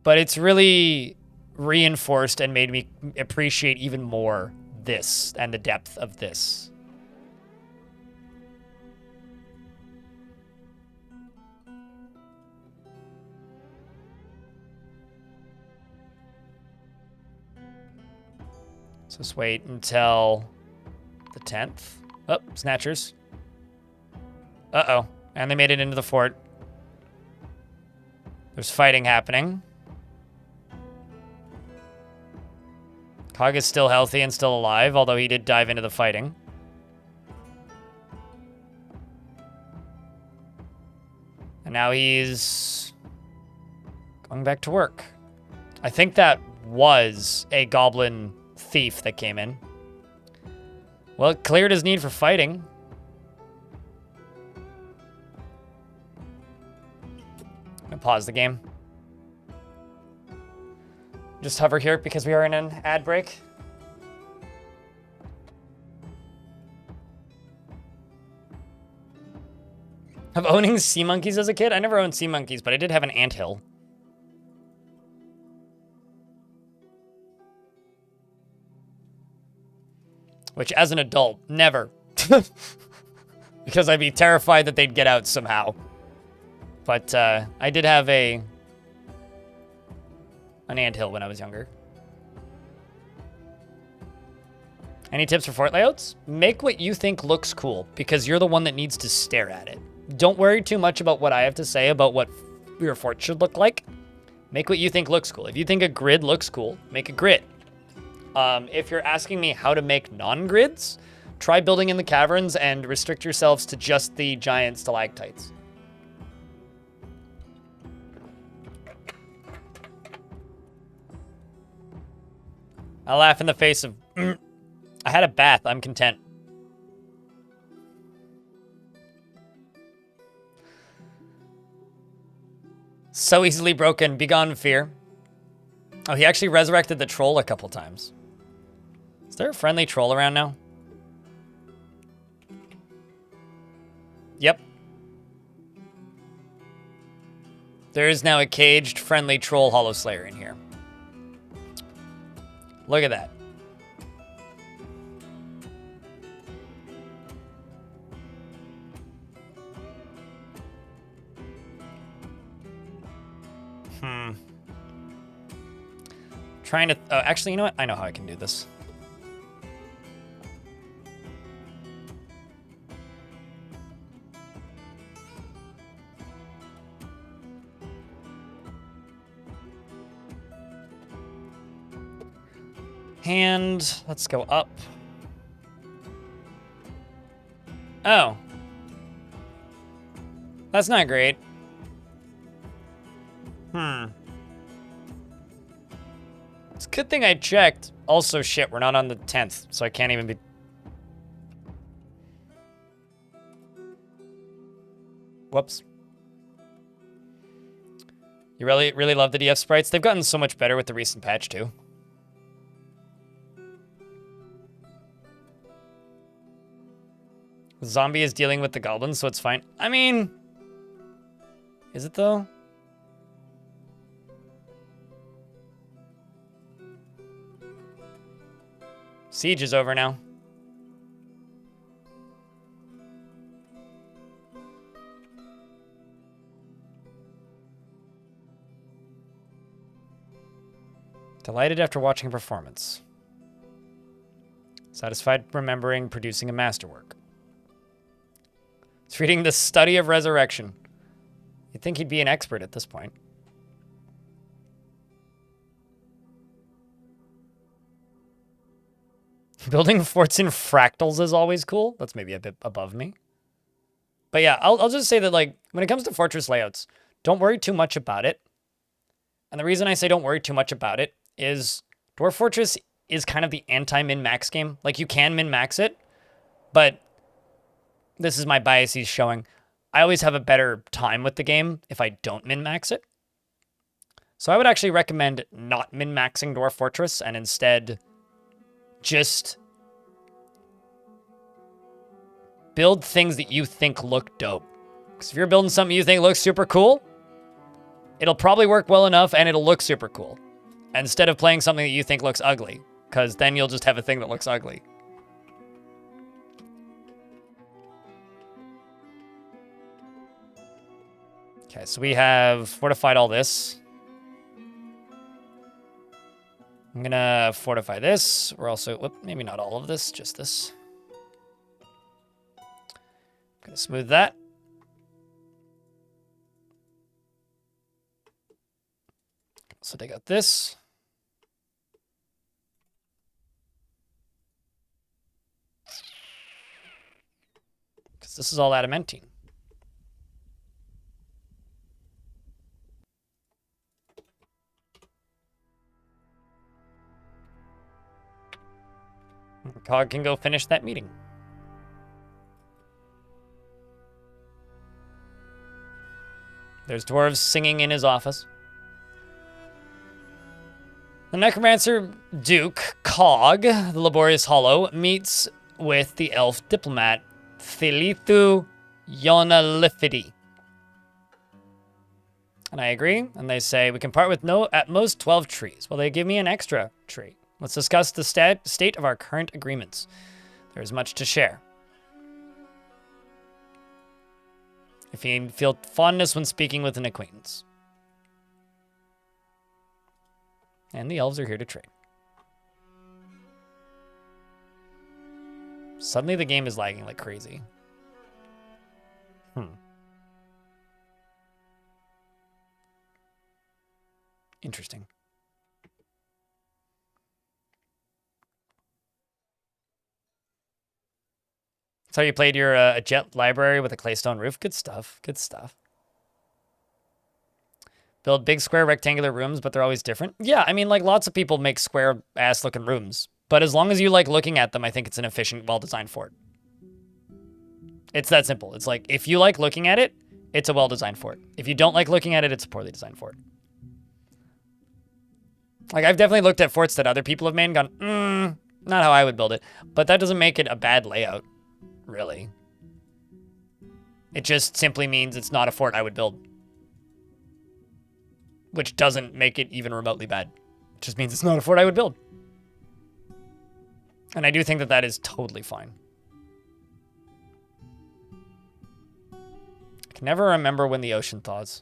But it's really reinforced and made me appreciate even more this and the depth of this. So let's wait until the 10th. Oh, Snatchers. Uh-oh. And they made it into the fort. There's fighting happening. Cog is still healthy and still alive, although he did dive into the fighting. And now he's going back to work. I think that was a goblin thief that came in. Well, it cleared his need for fighting. I'm gonna pause the game. Just hover here because we are in an ad break. Of owning sea monkeys as a kid? I never owned sea monkeys, but I did have an anthill. Which, as an adult, never. Because I'd be terrified that they'd get out somehow. But I did have an anthill when I was younger. Any tips for fort layouts? Make what you think looks cool, because you're the one that needs to stare at it. Don't worry too much about what I have to say about what your fort should look like. Make what you think looks cool. If you think a grid looks cool, make a grid. If you're asking me how to make non-grids, try building in the caverns and restrict yourselves to just the giant stalactites. I laugh in the face of, I had a bath, I'm content. So easily broken, begone fear. Oh, he actually resurrected the troll a couple times. Is there a friendly troll around now? Yep. There is now a caged, friendly troll Hollow Slayer in here. Look at that. Trying to... Oh, actually, you know what? I know how I can do this. And let's go up. Oh. That's not great. It's a good thing I checked. Also, shit, we're not on the 10th, so I can't even be... Whoops. You really love the DF sprites? They've gotten so much better with the recent patch, too. The zombie is dealing with the goblins, so it's fine. I mean... Is it, though? Siege is over now. Delighted after watching a performance. Satisfied remembering producing a masterwork. It's reading The Study of Resurrection. You'd think he'd be an expert at this point. Building forts in fractals is always cool. That's maybe a bit above me. But yeah, I'll just say that, like, when it comes to fortress layouts, don't worry too much about it. And the reason I say don't worry too much about it is Dwarf Fortress is kind of the anti-min-max game. Like, you can min-max it, but this is my biases showing. I always have a better time with the game if I don't min-max it. So I would actually recommend not min-maxing Dwarf Fortress and instead just build things that you think look dope. Because if you're building something you think looks super cool, it'll probably work well enough and it'll look super cool. Instead of playing something that you think looks ugly, because then you'll just have a thing that looks ugly. Okay, so we have fortified all this. I'm gonna fortify this. We're also, whoop, maybe not all of this, just this. Gonna smooth that. So take out this. This is all adamantine. Cog can go finish that meeting. There's dwarves singing in his office. The necromancer Duke, Cog, the laborious hollow, meets with the elf diplomat, Thilithu Yonalifidi. And I agree, and they say, we can part with at most 12 trees. Well, they give me an extra tree. Let's discuss the state of our current agreements. There is much to share. If you feel fondness when speaking with an acquaintance. And the elves are here to trade. Suddenly the game is lagging like crazy. Interesting. So you played your a jet library with a claystone roof. Good stuff. Good stuff. Build big square rectangular rooms, but they're always different. Yeah, I mean, like lots of people make square ass looking rooms, but as long as you like looking at them, I think it's an efficient, well-designed fort. It's that simple. It's like, if you like looking at it, it's a well-designed fort. If you don't like looking at it, it's a poorly designed fort. Like, I've definitely looked at forts that other people have made and gone, not how I would build it. But that doesn't make it a bad layout, really. It just simply means it's not a fort I would build. Which doesn't make it even remotely bad. It just means it's not a fort I would build. And I do think that that is totally fine. I can never remember when the ocean thaws.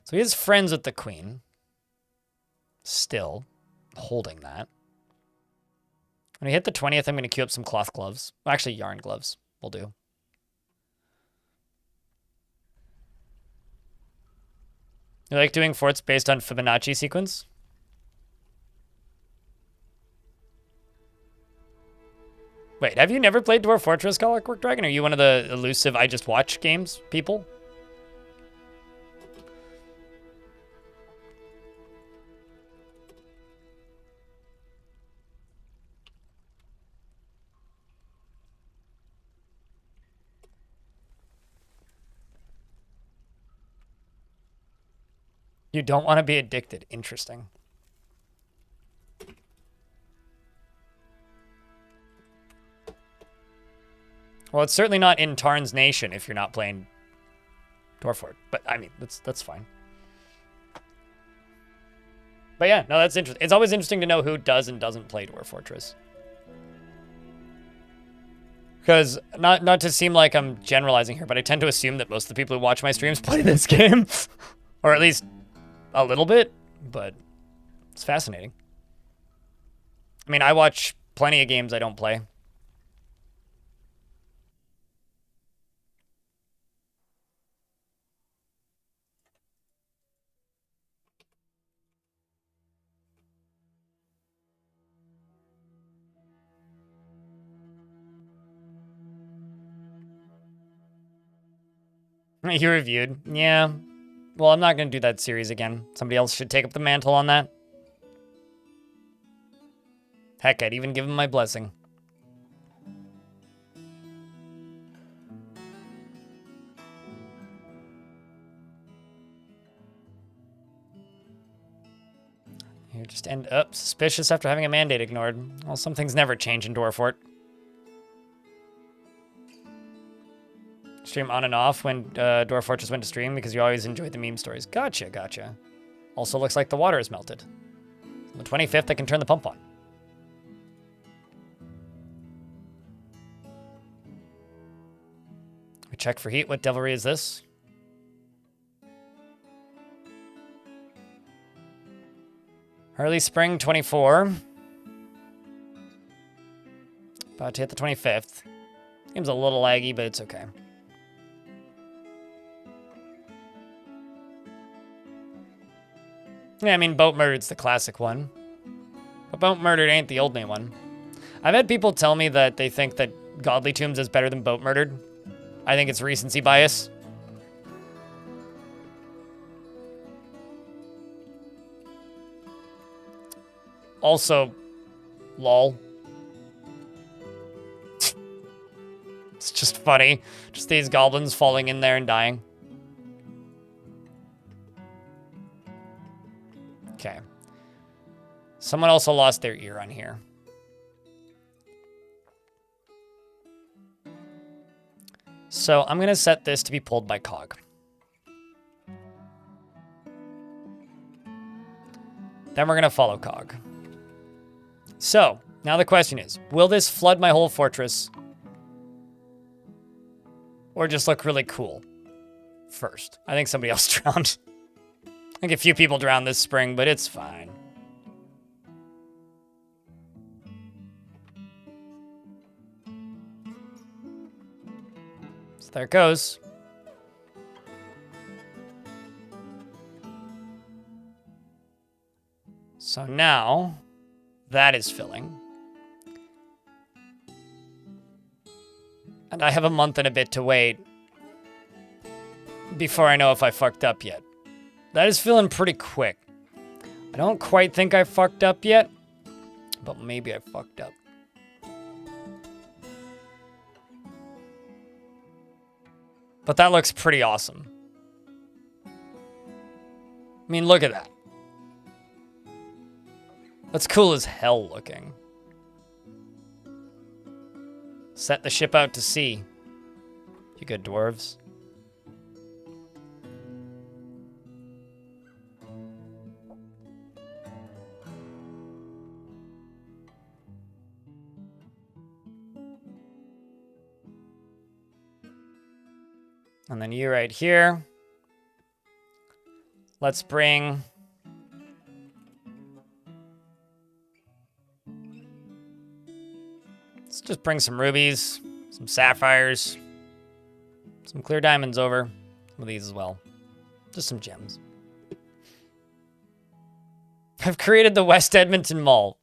So he is friends with the queen. Still holding that. When we hit the 20th, I'm going to queue up some cloth gloves. Well, actually, yarn gloves will do. You like doing forts based on Fibonacci sequence? Wait, have you never played Dwarf Fortress, Clockwork Dragon? Are you one of the elusive I just watch games people? You don't want to be addicted. Interesting. Well, it's certainly not in Tarn's Nation if you're not playing Dwarf Fort. But, I mean, that's fine. But yeah, no, that's interesting. It's always interesting to know who does and doesn't play Dwarf Fortress. Because, not to seem like I'm generalizing here, but I tend to assume that most of the people who watch my streams play this game. Or at least a little bit, but it's fascinating. I mean, I watch plenty of games I don't play. You reviewed. Yeah. Well, I'm not going to do that series again. Somebody else should take up the mantle on that. Heck, I'd even give him my blessing. You just end up suspicious after having a mandate ignored. Well, some things never change in Dwarfort. Stream on and off when Dwarf Fortress went to stream because you always enjoyed the meme stories. Gotcha, gotcha. Also looks like the water is melted. On the 25th, I can turn the pump on. We check for heat. What devilry is this? Early spring 24. About to hit the 25th. Game's a little laggy, but it's okay. Yeah, I mean, Boat Murder's the classic one. Boat Murdered ain't the old name one. I've had people tell me that they think that Godly Tombs is better than Boat Murdered. I think it's recency bias. Also, lol. It's just funny. Just these goblins falling in there and dying. Okay. Someone also lost their ear on here. So I'm going to set this to be pulled by Cog. Then we're going to follow Cog. So, now the question is, will this flood my whole fortress? Or just look really cool first? I think somebody else drowned. I think a few people drowned this spring, but it's fine. So there it goes. So now, that is filling. And I have a month and a bit to wait before I know if I fucked up yet. That is filling pretty quick. I don't quite think I fucked up yet, but maybe I fucked up. But that looks pretty awesome. I mean, look at that. That's cool as hell looking. Set the ship out to sea. You good dwarves. And then you right here. Let's bring... Let's just bring some rubies, some sapphires, some clear diamonds over. Some of these as well. Just some gems. I've created the West Edmonton Mall.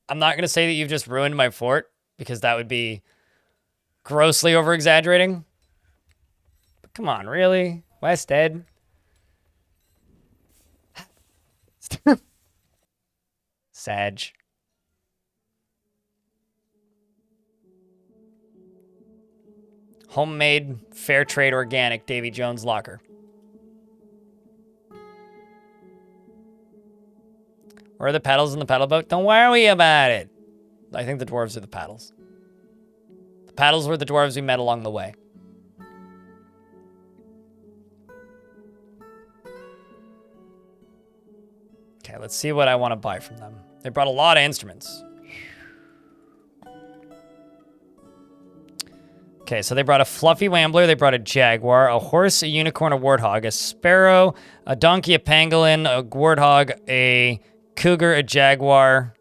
I'm not going to say that you've just ruined my fort, because that would be grossly over-exaggerating. But come on, really? West Ed? Sag. Homemade, fair trade, organic Davy Jones locker. Where are the paddles in the paddle boat? Don't worry about it. I think the dwarves are the paddles. The paddles were the dwarves we met along the way. Okay, let's see what I want to buy from them. They brought a lot of instruments. Okay, so they brought a fluffy wambler, they brought a jaguar, a horse, a unicorn, a warthog, a sparrow, a donkey, a pangolin, a warthog, a cougar, a jaguar,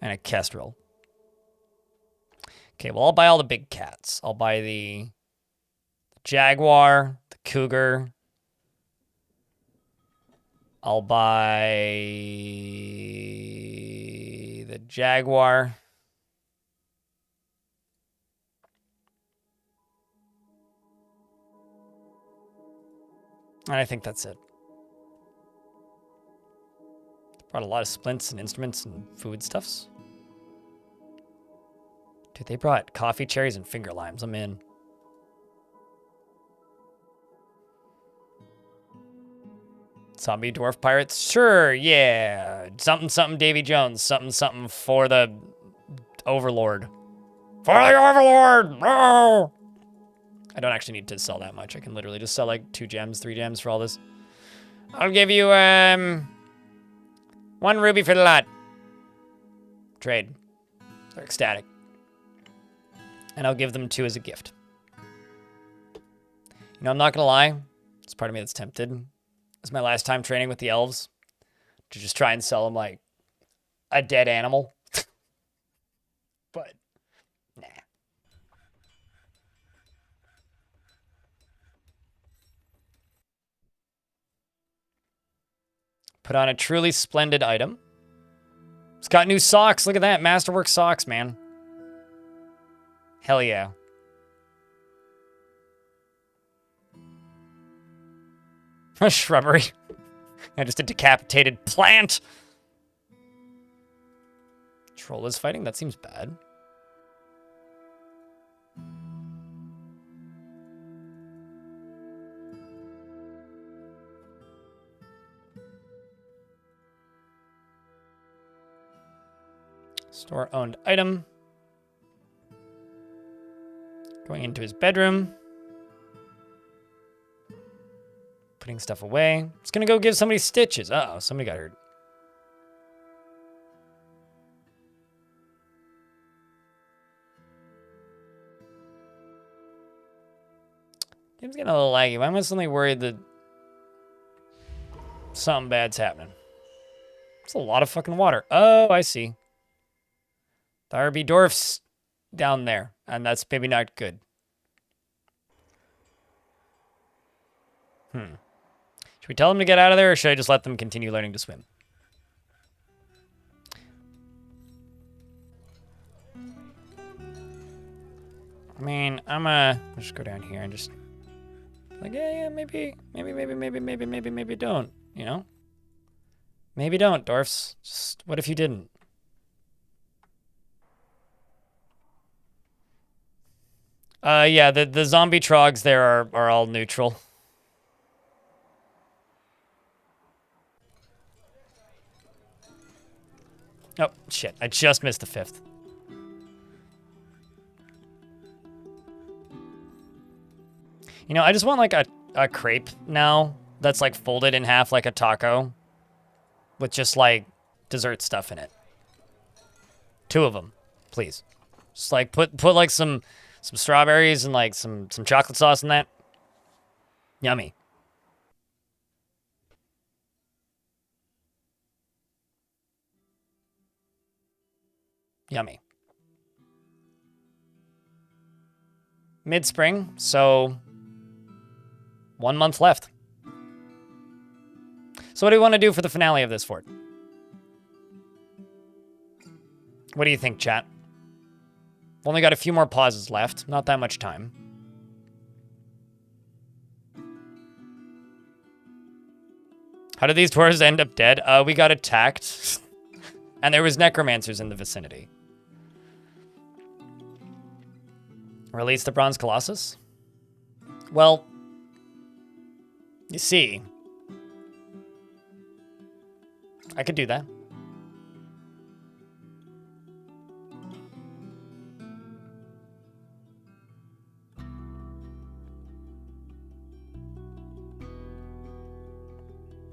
and a kestrel. Okay, well, I'll buy all the big cats. I'll buy the jaguar, the cougar. I'll buy the jaguar. And I think that's it. Brought a lot of splints and instruments and foodstuffs. Dude, they brought coffee cherries and finger limes. I'm in. Zombie dwarf pirates? Sure, yeah. Something, something Davy Jones. Something, something for the Overlord. For the Overlord! No! I don't actually need to sell that much. I can literally just sell like 2 gems, 3 gems for all this. I'll give you 1 ruby for the lot. Trade. They're ecstatic. And I'll give them 2 as a gift. You know, I'm not gonna lie. It's part of me that's tempted. It's my last time training with the elves to just try and sell them like a dead animal. But nah. Put on a truly splendid item. It's got new socks. Look at that. Masterwork socks, man. Hell yeah. A shrubbery. Just a decapitated plant. Troll is fighting? That seems bad. Store owned item. Going into his bedroom. Putting stuff away. Just gonna go give somebody stitches. Uh-oh, somebody got hurt. Game's getting a little laggy. Why am I suddenly worried that something bad's happening? It's a lot of fucking water. Oh, I see. The RB Dwarf's down there, and that's maybe not good. Should we tell them to get out of there, or should I just let them continue learning to swim? I mean, I'll just go down here and just like, yeah, maybe don't, you know? Maybe don't, Dwarfs. Just what if you didn't? Yeah, the zombie trogs there are all neutral. Oh, shit. I just missed the 5th. You know, I just want, like, a crepe now that's, like, folded in half like a taco with just, like, dessert stuff in it. 2 of them, please. Just, like, put like, some strawberries and, like, some chocolate sauce in that. Yummy. Yummy. Mid-spring, so 1 month left. So what do we want to do for the finale of this fort? What do you think, chat? We've only got a few more pauses left. Not that much time. How did these dwarves end up dead? We got attacked. And there was necromancers in the vicinity. Release the Bronze Colossus? Well, you see, I could do that.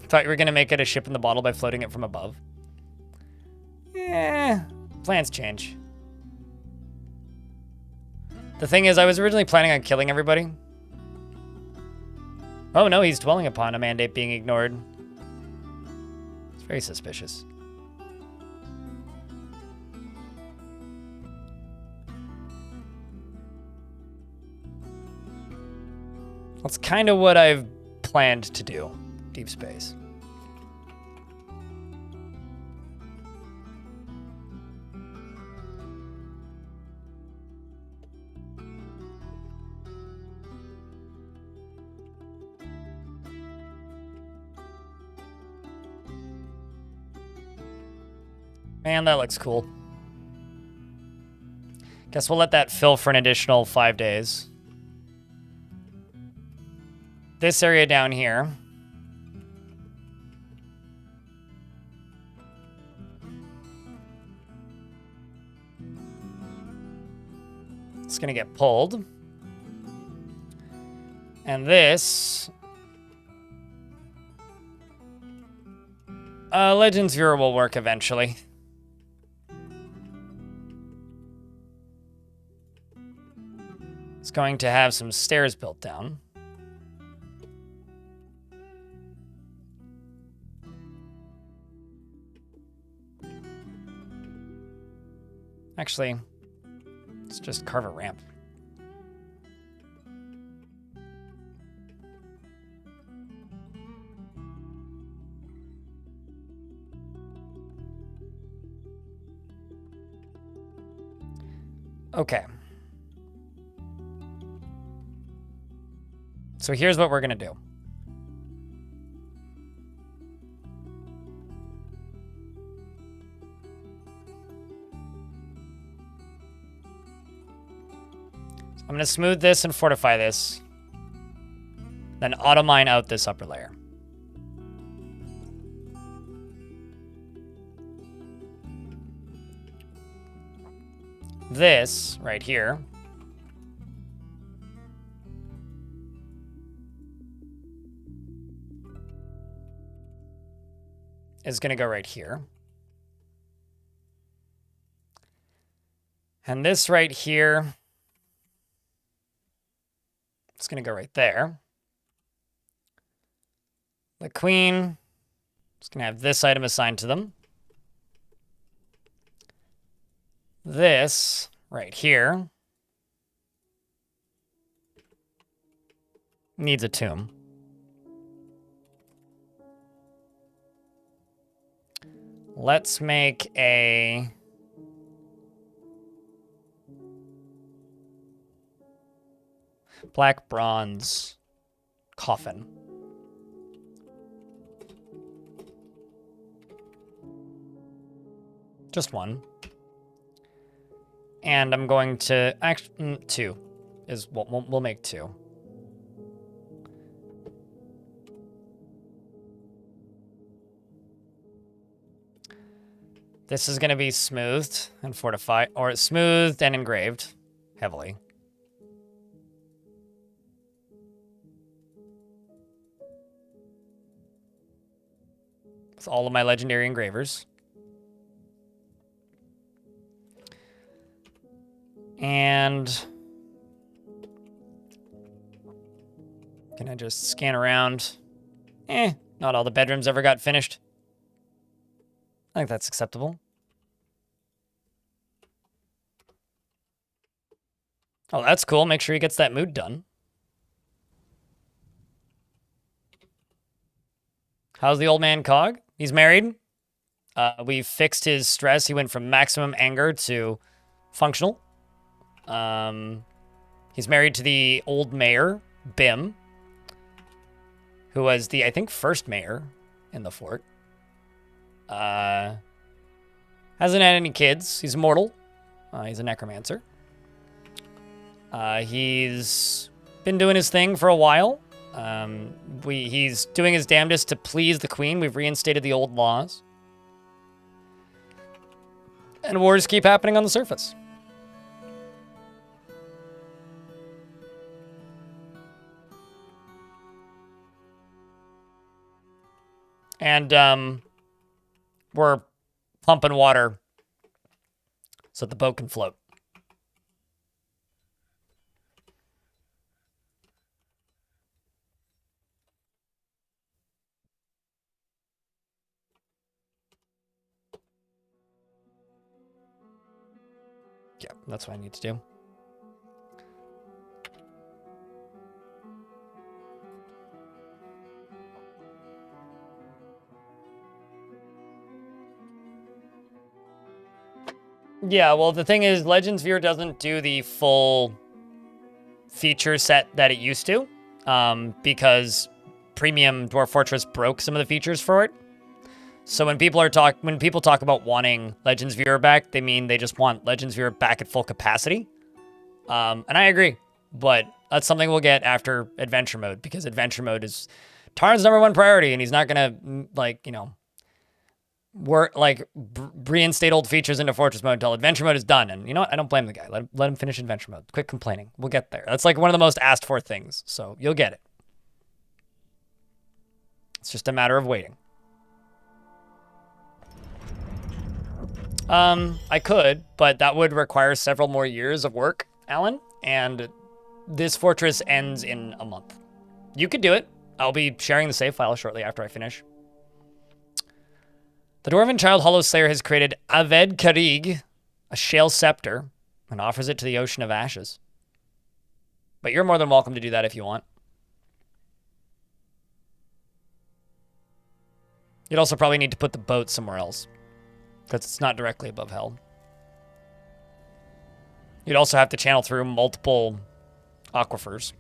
Thought you were going to make it a ship in the bottle by floating it from above. Yeah, plans change. The thing is, I was originally planning on killing everybody. Oh no, he's dwelling upon a mandate being ignored. It's very suspicious. That's kind of what I've planned to do. Deep space. Man, that looks cool. Guess we'll let that fill for an additional 5 days. This area down here. It's gonna get pulled. And this... Legends Viewer will work eventually. It's going to have some stairs built down. Actually, let's just carve a ramp. Okay. So here's what we're gonna do. I'm gonna smooth this and fortify this. Then auto mine out this upper layer. This right here is gonna go right here. And this right here is gonna go right there. The queen is gonna have this item assigned to them. This right here needs a tomb. Let's make a black bronze coffin. Just one. And I'm going to actually two is what we'll make two. This is going to be smoothed and fortified, or smoothed and engraved heavily. With all of my legendary engravers. And can I just scan around? Not all the bedrooms ever got finished. I think that's acceptable. Oh, that's cool. Make sure he gets that mood done. How's the old man Cog? He's married. We fixed his stress. He went from maximum anger to functional. He's married to the old mayor, Bim, who was the, I think, first mayor in the fort. Hasn't had any kids. He's immortal. He's a necromancer. He's been doing his thing for a while. He's doing his damnedest to please the queen. We've reinstated the old laws. And wars keep happening on the surface. And we're pumping water so the boat can float. Yeah, that's what I need to do. Yeah, well, the thing is, Legends Viewer doesn't do the full feature set that it used to, because Premium Dwarf Fortress broke some of the features for it. So when people talk about wanting Legends Viewer back, they mean they just want Legends Viewer back at full capacity. And I agree, but that's something we'll get after Adventure Mode, because Adventure Mode is Tarn's #1 priority, and he's not gonna, like, you know, reinstate old features into Fortress Mode until Adventure Mode is done. And you know what? I don't blame the guy. Let him finish Adventure Mode. Quit complaining. We'll get there. That's like one of the most asked for things, so you'll get it. It's just a matter of waiting. I could, but that would require several more years of work, Alan, and this fortress ends in a month. You could do it. I'll be sharing the save file shortly after I finish. The Dwarven Child Hollow Slayer has created Aved Karig, a shale scepter, and offers it to the Ocean of Ashes. But you're more than welcome to do that if you want. You'd also probably need to put the boat somewhere else, because it's not directly above Hell. You'd also have to channel through multiple aquifers.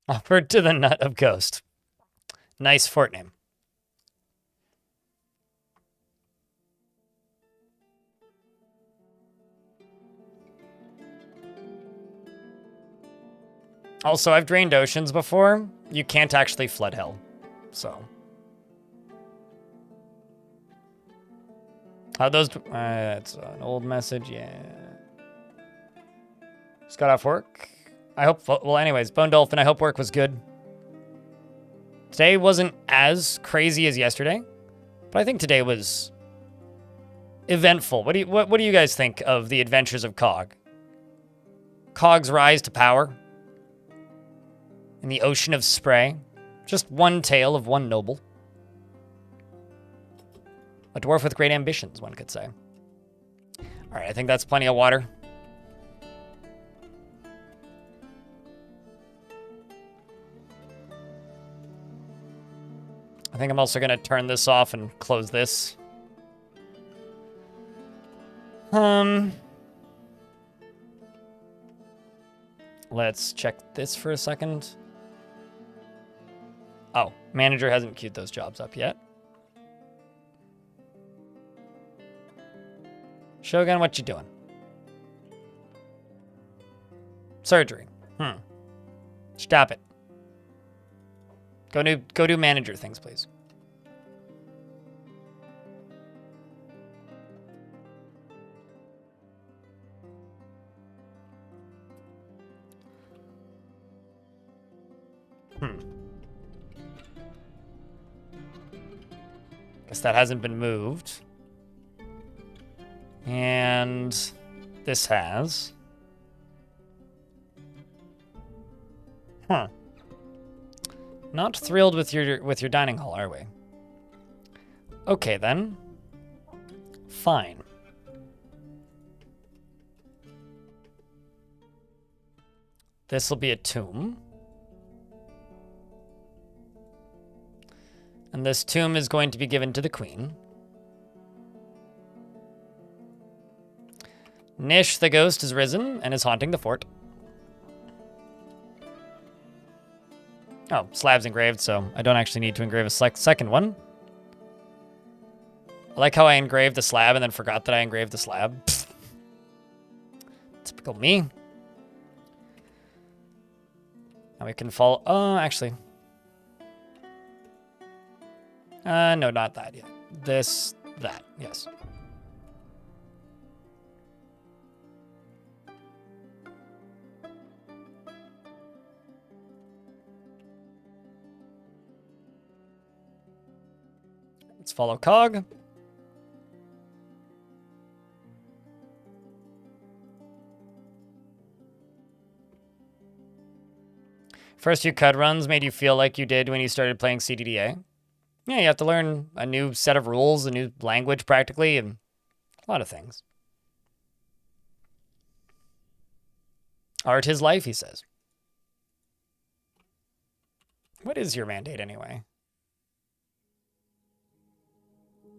Offered to the Nut of Ghost. Nice fort name. Also, I've drained oceans before. You can't actually flood hell. So. How those... That's an old message, yeah. Just got off work. I hope... Well, anyways, Bone Dolphin, I hope work was good. Today wasn't as crazy as yesterday, but I think today was eventful. What do you guys think of the adventures of Cog? Cog's rise to power in the ocean of spray. Just one tale of one noble. A dwarf with great ambitions, one could say. All right, I think that's plenty of water. I think I'm also going to turn this off and close this. Let's check this for a second. Oh, manager hasn't queued those jobs up yet. Shogun, what you doing? Surgery. Stop it. Go do manager things, please. Guess that hasn't been moved. And this has. Not thrilled with your dining hall, are we? Okay then. Fine. This will be a tomb. And this tomb is going to be given to the queen. Nish the ghost is risen and is haunting the fort. Oh, slab's engraved, so I don't actually need to engrave a second one. I like how I engraved the slab and then forgot that I engraved the slab. Typical me. Now we can follow... Oh, actually... no, not that yet. That, yes. Let's follow Cog. First few CUD runs made you feel like you did when you started playing CDDA. Yeah, you have to learn a new set of rules, a new language practically, and a lot of things. Art is life, he says. What is your mandate anyway?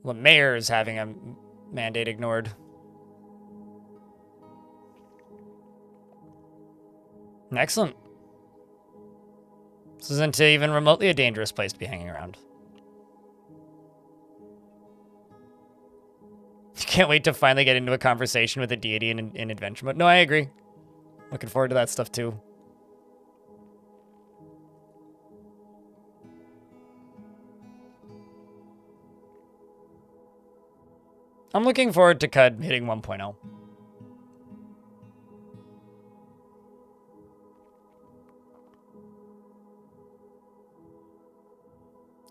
Well, mayor is having a mandate ignored. Excellent. This isn't even remotely a dangerous place to be hanging around. Can't wait to finally get into a conversation with a deity in adventure mode. No, I agree. Looking forward to that stuff too. I'm looking forward to CUD hitting 1.0.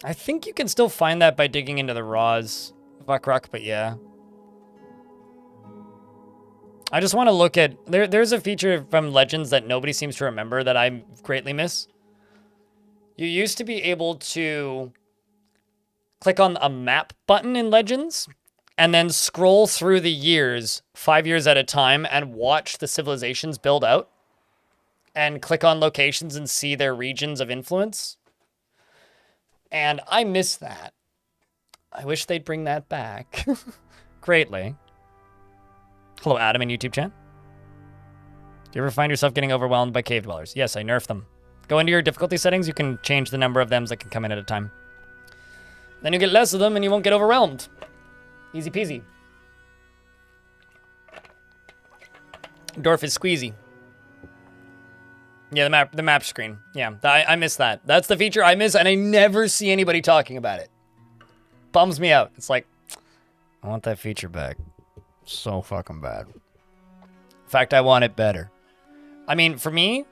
I think you can still find that by digging into the Raws Vakrak, but yeah. I just want to look at... There's a feature from Legends that nobody seems to remember that I greatly miss. You used to be able to click on a map button in Legends, and then scroll through the years, 5 years at a time, and watch the civilizations build out and click on locations and see their regions of influence. And I miss that. I wish they'd bring that back greatly. Hello, Adam in YouTube chat. Do you ever find yourself getting overwhelmed by cave dwellers? Yes, I nerf them. Go into your difficulty settings. You can change the number of them that can come in at a time. Then you get less of them and you won't get overwhelmed. Easy peasy. Dwarf is squeezy. Yeah, the map screen. Yeah, I miss that. That's the feature I miss, and I never see anybody talking about it. Bums me out. It's like, I want that feature back. So fucking bad. In fact, I want it better. I mean, for me,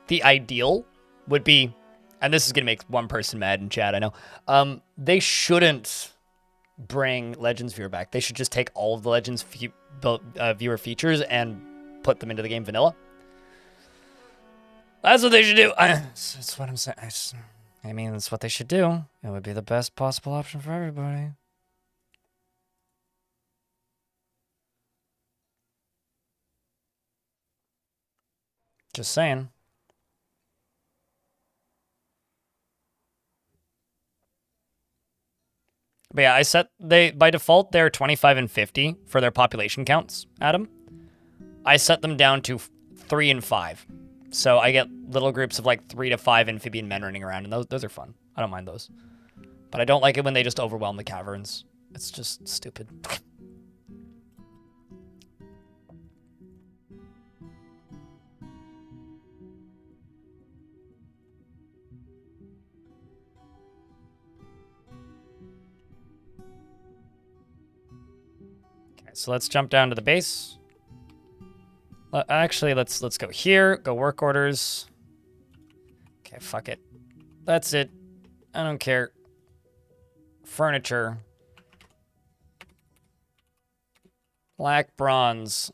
the ideal would be, and this is gonna make one person mad in chat, I know. They shouldn't bring Legends Viewer back. They should just take all of the Legends Viewer features and put them into the game vanilla. That's what they should do. That's what I'm saying. I mean, that's what they should do. It would be the best possible option for everybody. Just saying. But yeah, by default, they're 25 and 50 for their population counts, Adam. I set them down to 3 and 5. So I get little groups of like 3 to 5 amphibian men running around, and those are fun. I don't mind those. But I don't like it when they just overwhelm the caverns. It's just stupid. Okay, so let's jump down to the base. Actually, let's go here. Go work orders. Okay, fuck it. That's it. I don't care. Furniture. Black bronze.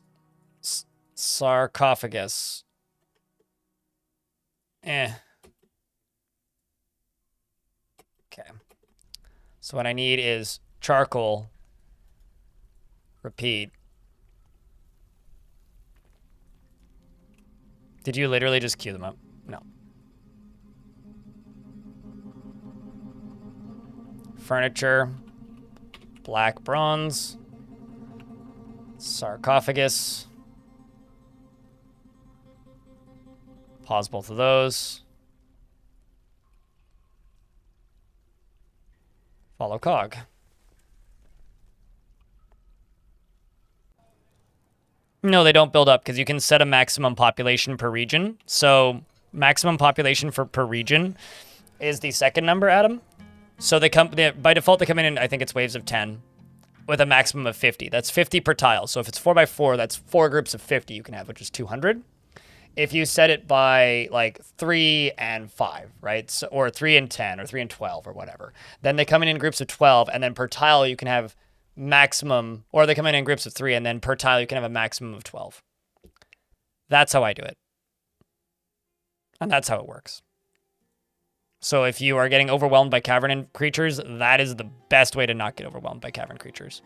Sarcophagus. Okay. So what I need is charcoal. Repeat. Did you literally just queue them up? No. Furniture. Black bronze. Sarcophagus. Pause both of those. Follow cog. No, they don't build up because you can set a maximum population per region. So maximum population per region is the second number, Adam. So by default, they come in, I think it's waves of 10 with a maximum of 50. That's 50 per tile. So if it's 4x4, that's 4 groups of 50 you can have, which is 200. If you set it by like 3 and 5, right? So, or 3 and 10 or 3 and 12 or whatever. Then they come in groups of 12, and then per tile you can have maximum, or they come in groups of 3, and then per tile you can have a maximum of 12. That's how I do it. And that's how it works. So if you are getting overwhelmed by cavern creatures, that is the best way to not get overwhelmed by cavern creatures.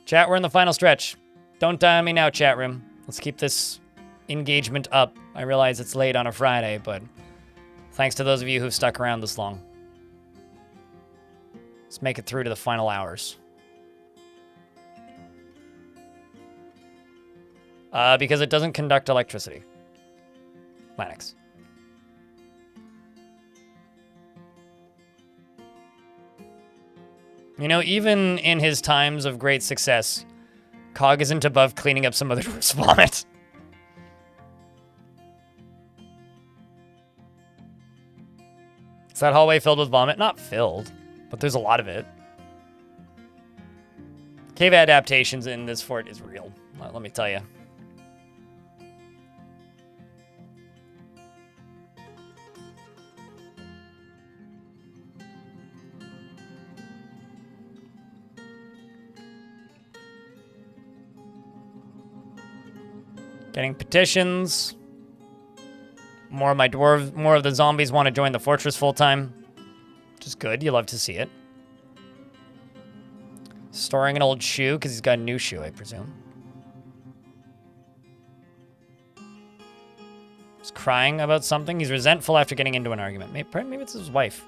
Chat, we're in the final stretch. Don't die on me now, chat room. Let's keep this engagement up. I realize it's late on a Friday, but thanks to those of you who've stuck around this long. Let's make it through to the final hours. Because it doesn't conduct electricity. Lennox. You know, even in his times of great success, Cog isn't above cleaning up some other dwarf's vomit. Is that hallway filled with vomit? Not filled, but there's a lot of it. Cave adaptations in this fort is real, let me tell you. Getting petitions. More of my dwarves, more of the zombies want to join the fortress full time, which is good. You love to see it. Storing an old shoe because he's got a new shoe, I presume. He's crying about something. He's resentful after getting into an argument. Maybe it's his wife.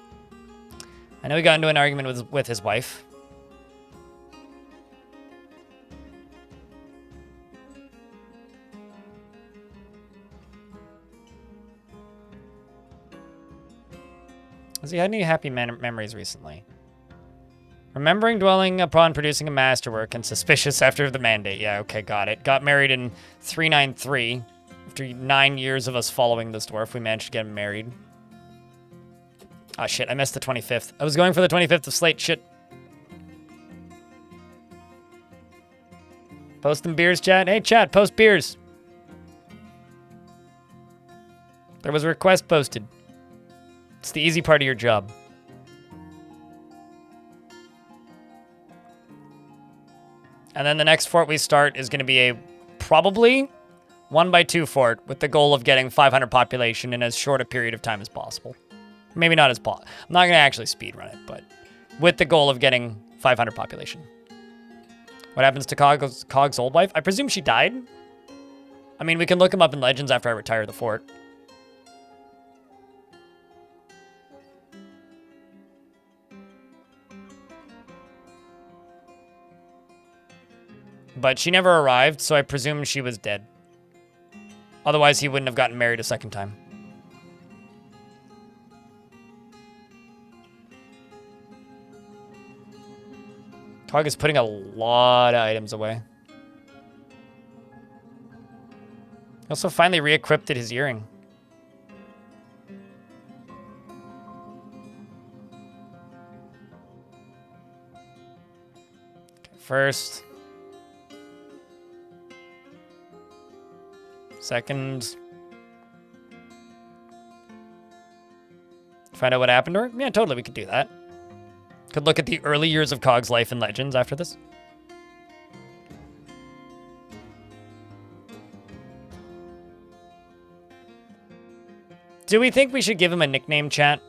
I know he got into an argument with his wife. Has he had any happy memories recently? Remembering dwelling upon producing a masterwork and suspicious after the mandate. Yeah, okay, got it. Got married in 393. After 9 years of us following this dwarf, we managed to get him married. Ah, shit, I missed the 25th. I was going for the 25th of Slate, shit. Post them beers, chat. Hey, chat, post beers. There was a request posted. It's the easy part of your job. And then the next fort we start is going to be a probably 1x2 fort with the goal of getting 500 population in as short a period of time as possible. Maybe not as I'm not going to actually speedrun it, but with the goal of getting 500 population. What happens to Cog's old wife? I presume she died. I mean, we can look him up in Legends after I retire the fort. But she never arrived, so I presume she was dead. Otherwise, he wouldn't have gotten married a second time. Cog is putting a lot of items away. He also finally re-equipped his earring. Okay, first. Second. Find out what happened to her? Yeah, totally, we could do that. Could look at the early years of Cog's life in Legends after this. Do we think we should give him a nickname, chat?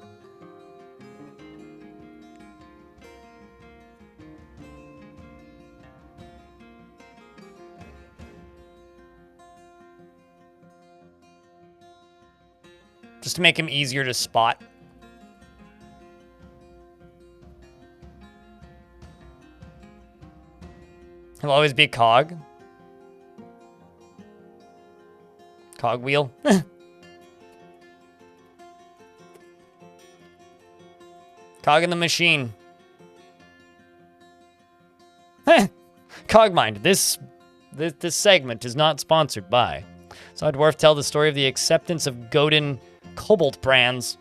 Just to make him easier to spot. He'll always be Cog. Cogwheel. Cog in the machine. Cogmind. This segment is not sponsored by. Saw Dwarf tell the story of the acceptance of Godin Cobalt brands,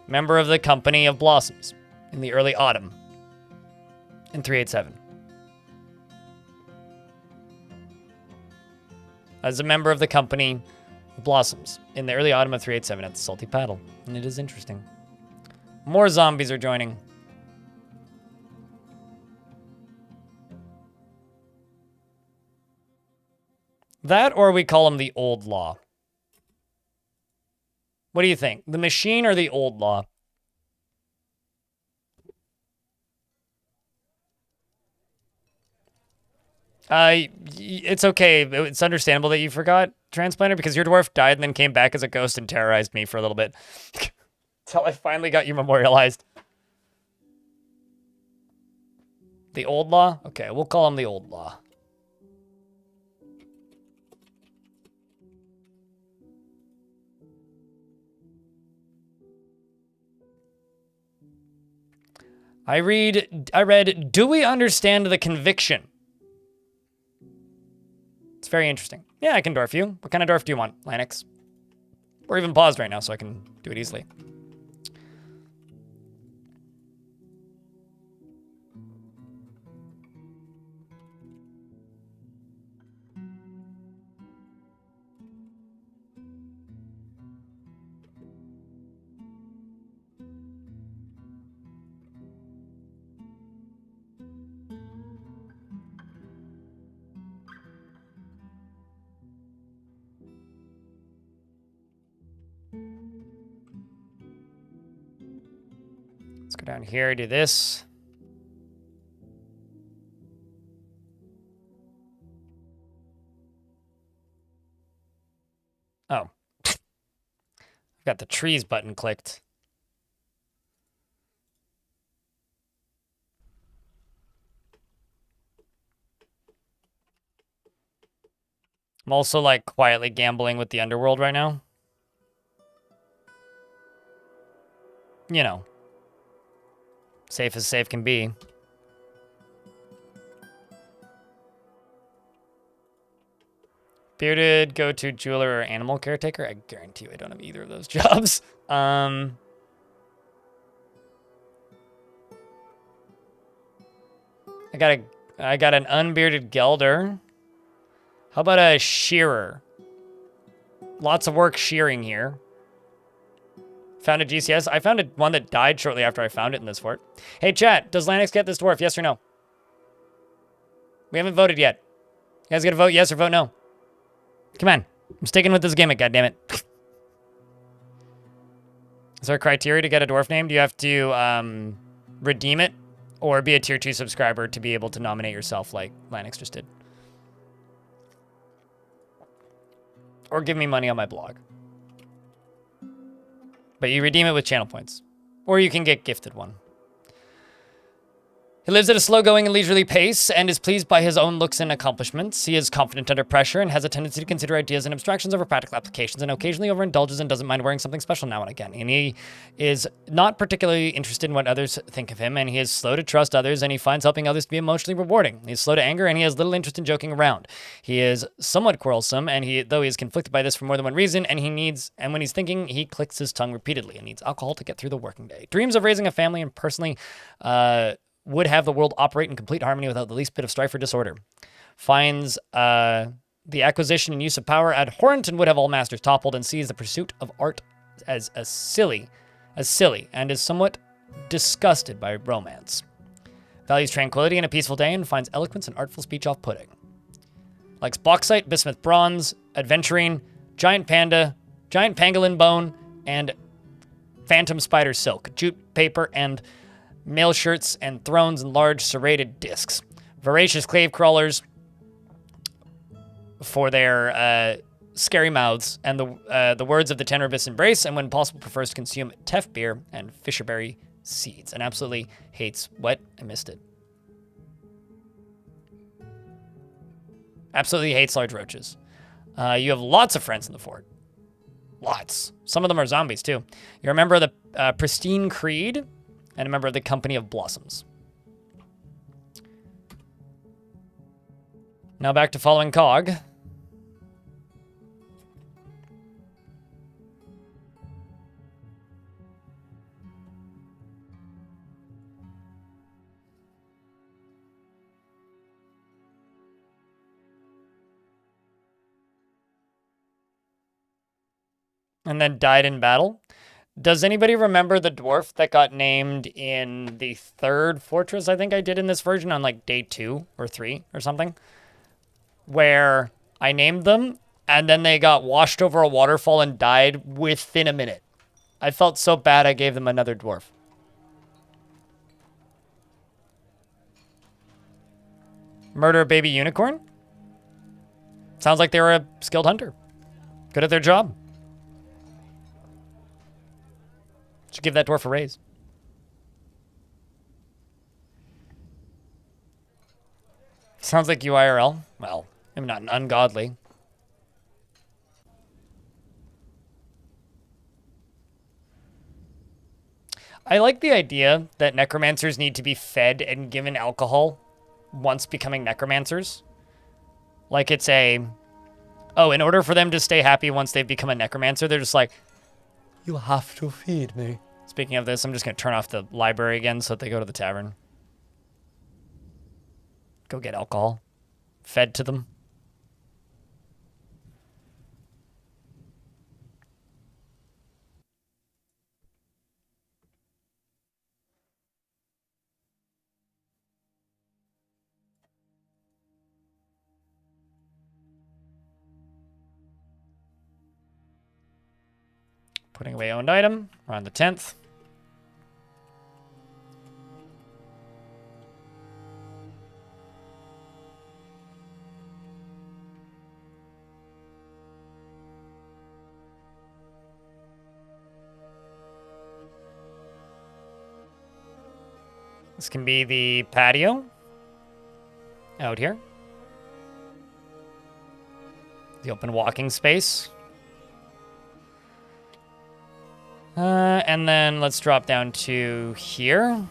member of the Company of Blossoms, in the early autumn in 387. As a member of the Company of Blossoms in the early autumn of 387 at the Salty Paddle. And it is interesting. More zombies are joining. That, or we call them the Old Law. What do you think? The machine or the Old Law? It's okay. It's understandable that you forgot, Transplanter, because your dwarf died and then came back as a ghost and terrorized me for a little bit. Until I finally got you memorialized. The Old Law? Okay, we'll call him the Old Law. I read, do we understand the conviction? It's very interesting. Yeah, I can dwarf you. What kind of dwarf do you want, Lanix? We're even paused right now, so I can do it easily. down here, do this. Oh. I've got the trees button clicked. I'm also like quietly gambling with the underworld right now. You know. Safe as safe can be. Bearded, go-to jeweler, or animal caretaker? I guarantee you I don't have either of those jobs. I got an unbearded gelder. How about a shearer? Lots of work shearing here. Found a GCS. I found one that died shortly after I found it in this fort. Hey, chat, does Lanix get this dwarf? Yes or no? We haven't voted yet. You guys got to vote yes or vote no. Come on. I'm sticking with this gimmick, goddammit. Is there a criteria to get a dwarf name? Do you have to redeem it or be a tier 2 subscriber to be able to nominate yourself like Lanix just did? Or give me money on my blog. But you redeem it with channel points. Or you can get gifted one. He lives at a slow-going and leisurely pace and is pleased by his own looks and accomplishments. He is confident under pressure and has a tendency to consider ideas and abstractions over practical applications and occasionally overindulges and doesn't mind wearing something special now and again. And he is not particularly interested in what others think of him, and he is slow to trust others, and he finds helping others to be emotionally rewarding. He is slow to anger, and he has little interest in joking around. He is somewhat quarrelsome, and though he is conflicted by this for more than one reason, and when he's thinking, he clicks his tongue repeatedly and needs alcohol to get through the working day. Dreams of raising a family and personally, would have the world operate in complete harmony without the least bit of strife or disorder. Finds the acquisition and use of power abhorrent and would have all masters toppled, and sees the pursuit of art as silly, and is somewhat disgusted by romance. Values tranquility and a peaceful day and finds eloquence and artful speech off-putting. Likes bauxite, bismuth bronze, adventuring, giant panda, giant pangolin bone, and phantom spider silk, jute paper, and mail shirts and thrones and large serrated discs. Voracious cave crawlers for their scary mouths and the words of the Tenerbis embrace, and when possible prefers to consume teff beer and fisherberry seeds, and absolutely hates what? I missed it. Absolutely hates large roaches. You have lots of friends in the fort. Lots. Some of them are zombies too. You're a member of the Pristine Creed, and a member of the Company of Blossoms. Now back to following Cog. And then died in battle. Does anybody remember the dwarf that got named in the third fortress I think I did in this version on like day 2 or 3 or something? Where I named them and then they got washed over a waterfall and died within a minute. I felt so bad I gave them another dwarf. Murder a baby unicorn? Sounds like they were a skilled hunter. Good at their job. Should give that dwarf a raise. Sounds like you IRL. Well, maybe not ungodly. I like the idea that necromancers need to be fed and given alcohol once becoming necromancers. Like it's in order for them to stay happy once they've become a necromancer, they're just like, you have to feed me. Speaking of this, I'm just going to turn off the library again so that they go to the tavern. Go get alcohol. Fed to them. Putting away owned item. We're on the 10th. This can be the patio out here. The open walking space. And then let's drop down to here.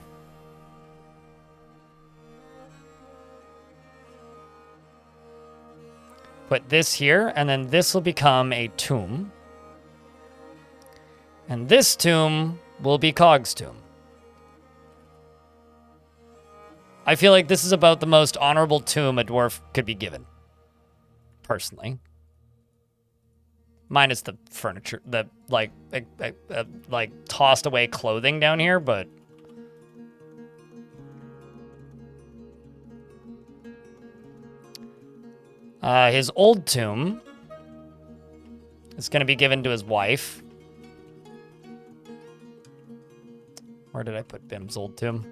Put this here, and then this will become a tomb. And this tomb will be Cog's tomb. I feel like this is about the most honorable tomb a dwarf could be given. Personally. Minus the furniture, the, like tossed away clothing down here, but... his old tomb is going to be given to his wife. Where did I put Bim's old tomb?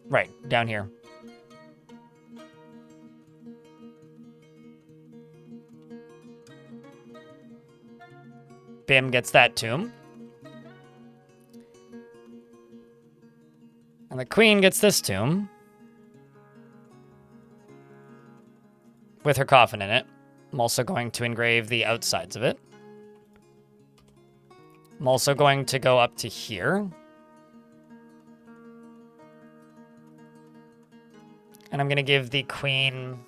Right, down here. Bim gets that tomb. And the queen gets this tomb. With her coffin in it. I'm also going to engrave the outsides of it. I'm also going to go up to here. And I'm going to give the queen...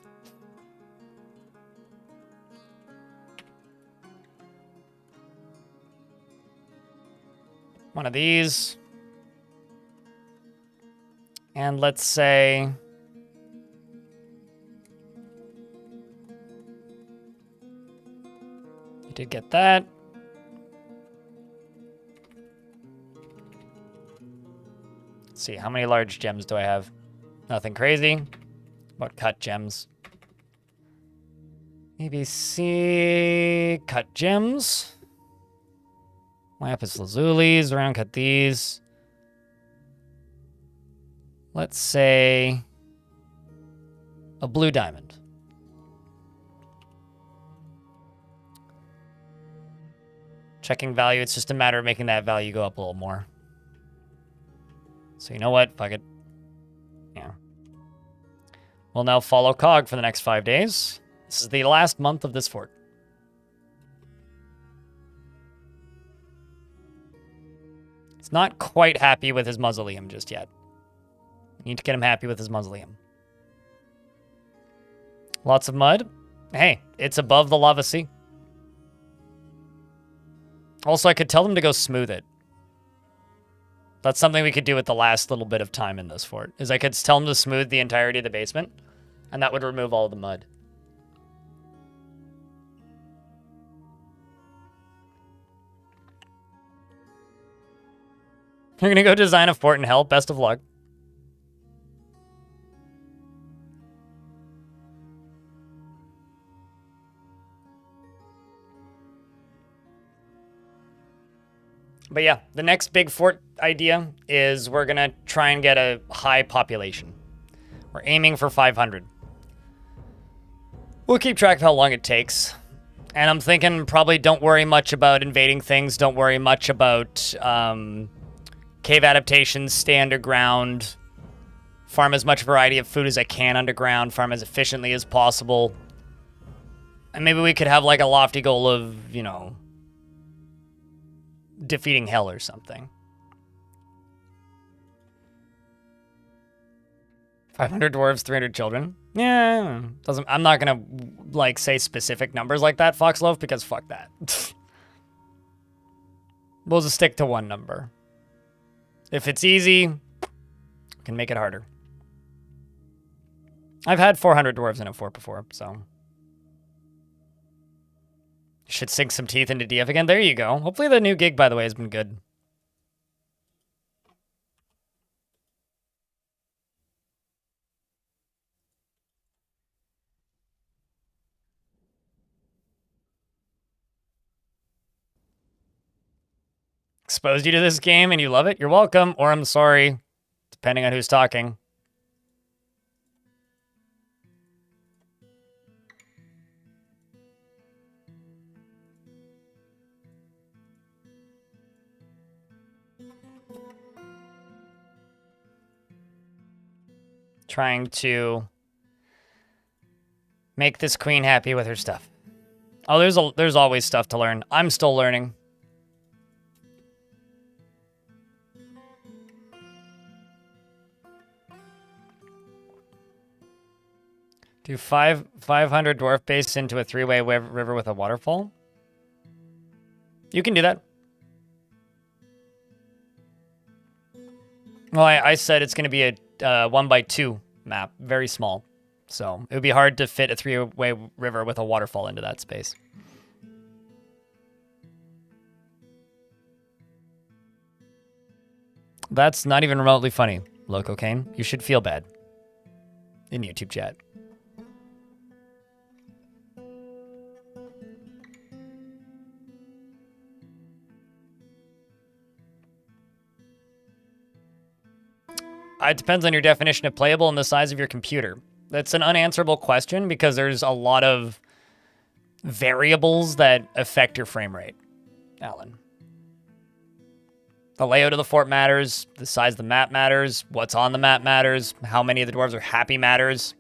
one of these. And let's say... you did get that. Let's see, how many large gems do I have? Nothing crazy. What cut gems? ABC, cut gems. Lapis lazulis, around cut these. Let's say a blue diamond. Checking value, it's just a matter of making that value go up a little more. So you know what? Fuck it. Yeah. We'll now follow Cog for the next 5 days. This is the last month of this fort. He's not quite happy with his mausoleum just yet. Need to get him happy with his mausoleum. Lots of mud. Hey, it's above the lava sea. Also, I could tell them to go smooth it. That's something we could do with the last little bit of time in this fort, is I could tell them to smooth the entirety of the basement, and that would remove all the mud. You're gonna go design a fort in hell? Best of luck. But yeah, the next big fort idea is we're going to try and get a high population. We're aiming for 500. We'll keep track of how long it takes. And I'm thinking probably don't worry much about invading things. Don't worry much about cave adaptations. Stay underground. Farm as much variety of food as I can underground. Farm as efficiently as possible. And maybe we could have like a lofty goal of, you know, defeating hell or something. 500 dwarves, 300 children. Yeah, doesn't. I'm not gonna like say specific numbers like that, Foxlove, because fuck that. We'll just stick to one number. If it's easy, we can make it harder. I've had 400 dwarves in a fort before, so should sink some teeth into DF again. There you go. Hopefully the new gig, by the way, has been good. Exposed you to this game and you love it? You're welcome, or I'm sorry, depending on who's talking. trying to make this queen happy with her stuff. Oh, there's always stuff to learn. I'm still learning. Do 500 dwarf base into a 3-way river with a waterfall? You can do that. Well, I said it's going to be a 1x2 map, very small. So it would be hard to fit a 3-way river with a waterfall into that space. That's not even remotely funny, Loco Kane. You should feel bad. In YouTube chat. It depends on your definition of playable and the size of your computer. That's an unanswerable question because there's a lot of variables that affect your frame rate, Alan. The layout of the fort matters, the size of the map matters, what's on the map matters, how many of the dwarves are happy matters.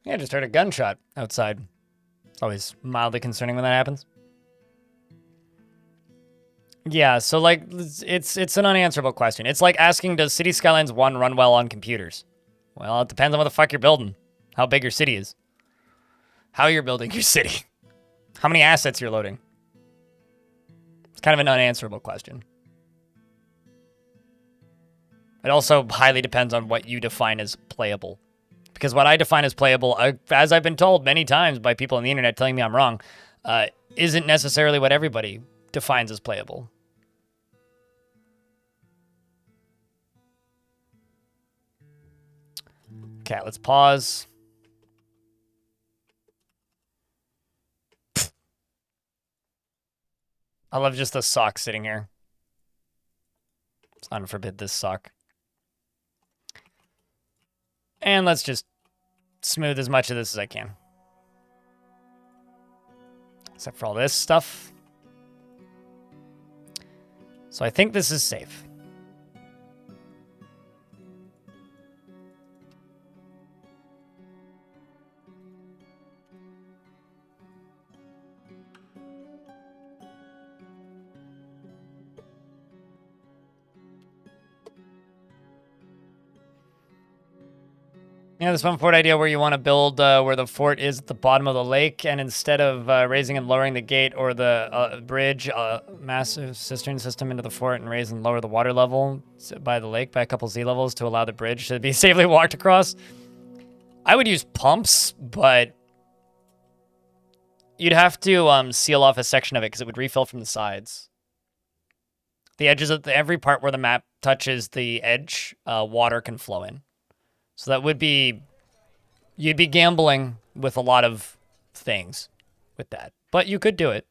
Yeah, I just heard a gunshot outside. It's always mildly concerning when that happens. Yeah, so like it's an unanswerable question. It's like asking, does City Skylines 1 run well on computers? Well, it depends on what the fuck you're building. How big your city is. How you're building your city. How many assets you're loading. It's kind of an unanswerable question. It also highly depends on what you define as playable. Because what I define as playable, as I've been told many times by people on the internet telling me I'm wrong, isn't necessarily what everybody defines as playable. Okay, let's pause. I love just the sock sitting here. Let's unforbid this sock. And let's just smooth as much of this as I can. Except for all this stuff. So I think this is safe. Yeah, this one fort idea where you want to build where the fort is at the bottom of the lake, and instead of raising and lowering the gate or the bridge, massive cistern system into the fort and raise and lower the water level by the lake by a couple sea levels to allow the bridge to be safely walked across. I would use pumps, but you'd have to seal off a section of it because it would refill from the sides. The edges of every part where the map touches the edge, water can flow in. So that would be, you'd be gambling with a lot of things with that. But you could do it.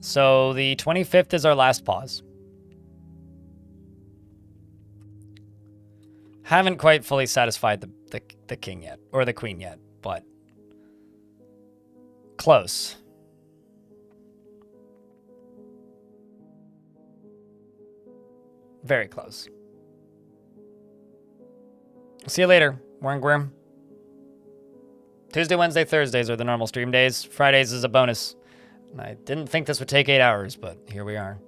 So the 25th is our last pause. Haven't quite fully satisfied the king yet, or the queen yet, but close. Very close. See you later, Wormgrim. Tuesday, Wednesday, Thursdays are the normal stream days. Fridays is a bonus. I didn't think this would take 8 hours, but here we are.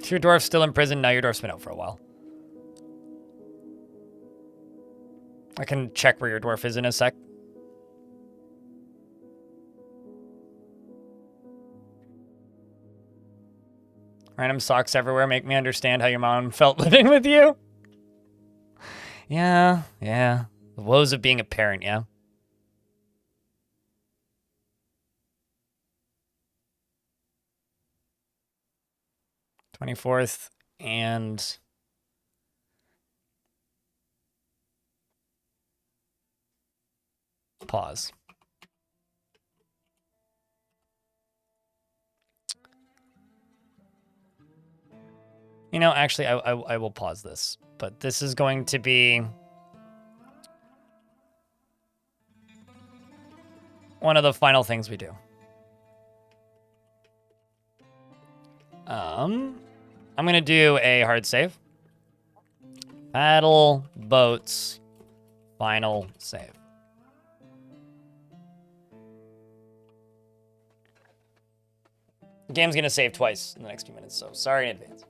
Is your dwarf still in prison? No, your dwarf's been out for a while. I can check where your dwarf is in a sec. Random socks everywhere make me understand how your mom felt living with you. Yeah. The woes of being a parent, yeah? '24th and pause. You know, actually, I will pause this, but this is going to be one of the final things we do. I'm gonna do a hard save. Paddle boats, final save. The game's gonna save twice in the next few minutes, so sorry in advance.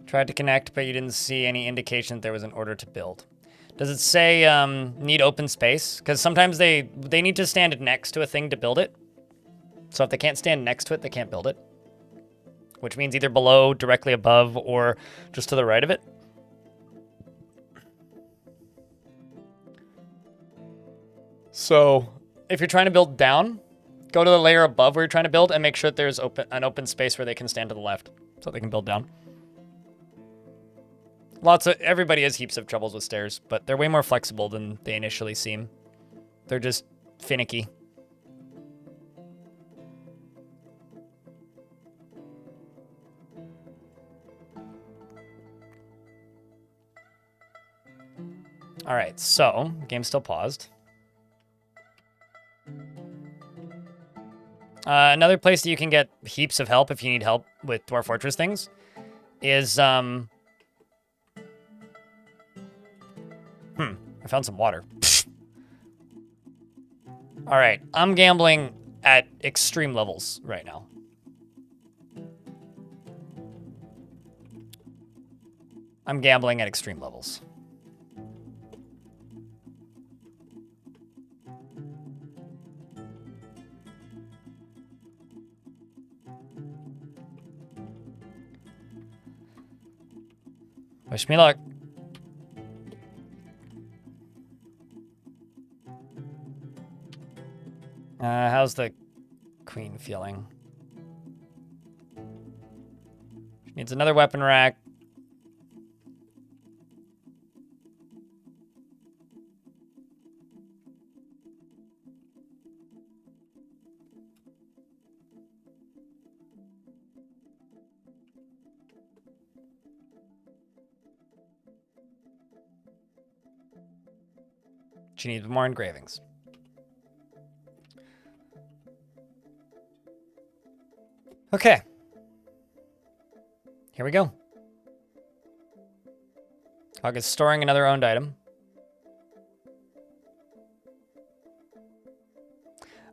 Tried to connect, but you didn't see any indication that there was an order to build. Does it say need open space? Because sometimes they need to stand next to a thing to build it. So if they can't stand next to it, they can't build it. Which means either below, directly above, or just to the right of it. So if you're trying to build down, go to the layer above where you're trying to build and make sure that there's an open space where they can stand to the left so they can build down. Everybody has heaps of troubles with stairs, but they're way more flexible than they initially seem. They're just finicky. All right, so game's still paused. Another place that you can get heaps of help if you need help with Dwarf Fortress things is I found some water. All right, I'm gambling at extreme levels right now. I'm gambling at extreme levels. Wish me luck. How's the queen feeling? She needs another weapon rack. She needs more engravings. Okay. Here we go. Hog is storing another owned item.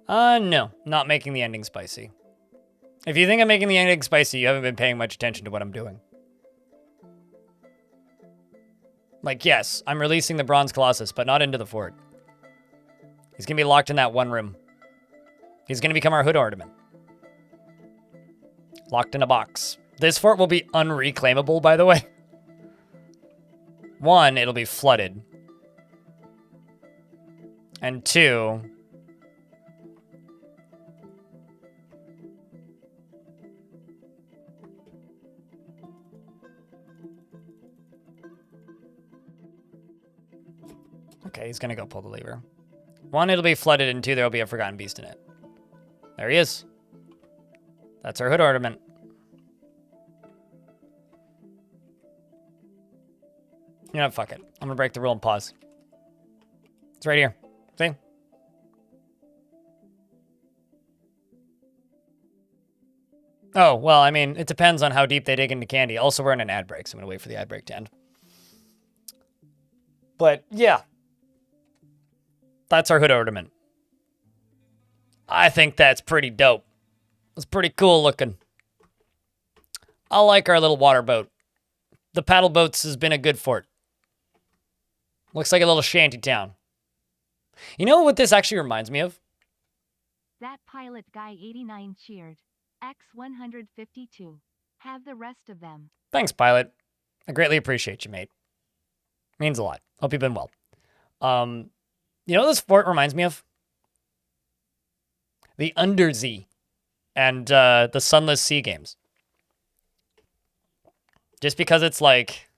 No. Not making the ending spicy. If you think I'm making the ending spicy, you haven't been paying much attention to what I'm doing. Like, yes, I'm releasing the Bronze Colossus, but not into the fort. He's gonna be locked in that one room. He's gonna become our hood ornament. Locked in a box. This fort will be unreclaimable, by the way. One, it'll be flooded. And two, okay, he's gonna go pull the lever. One, it'll be flooded, and two, there'll be a Forgotten Beast in it. There he is. That's our hood ornament. You know, fuck it. I'm gonna break the rule and pause. It's right here. See? Oh, well, I mean, it depends on how deep they dig into candy. Also, we're in an ad break, so I'm gonna wait for the ad break to end. But, yeah. That's our hood ornament. I think that's pretty dope. It's pretty cool looking. I like our little water boat. The paddle boats has been a good fort. Looks like a little shanty town. You know what this actually reminds me of? That pilot guy 89 cheered. X 152. Have the rest of them. Thanks, pilot. I greatly appreciate you, mate. Means a lot. Hope you've been well. You know what this fort reminds me of? The Undersea and the Sunless Sea games. Just because it's like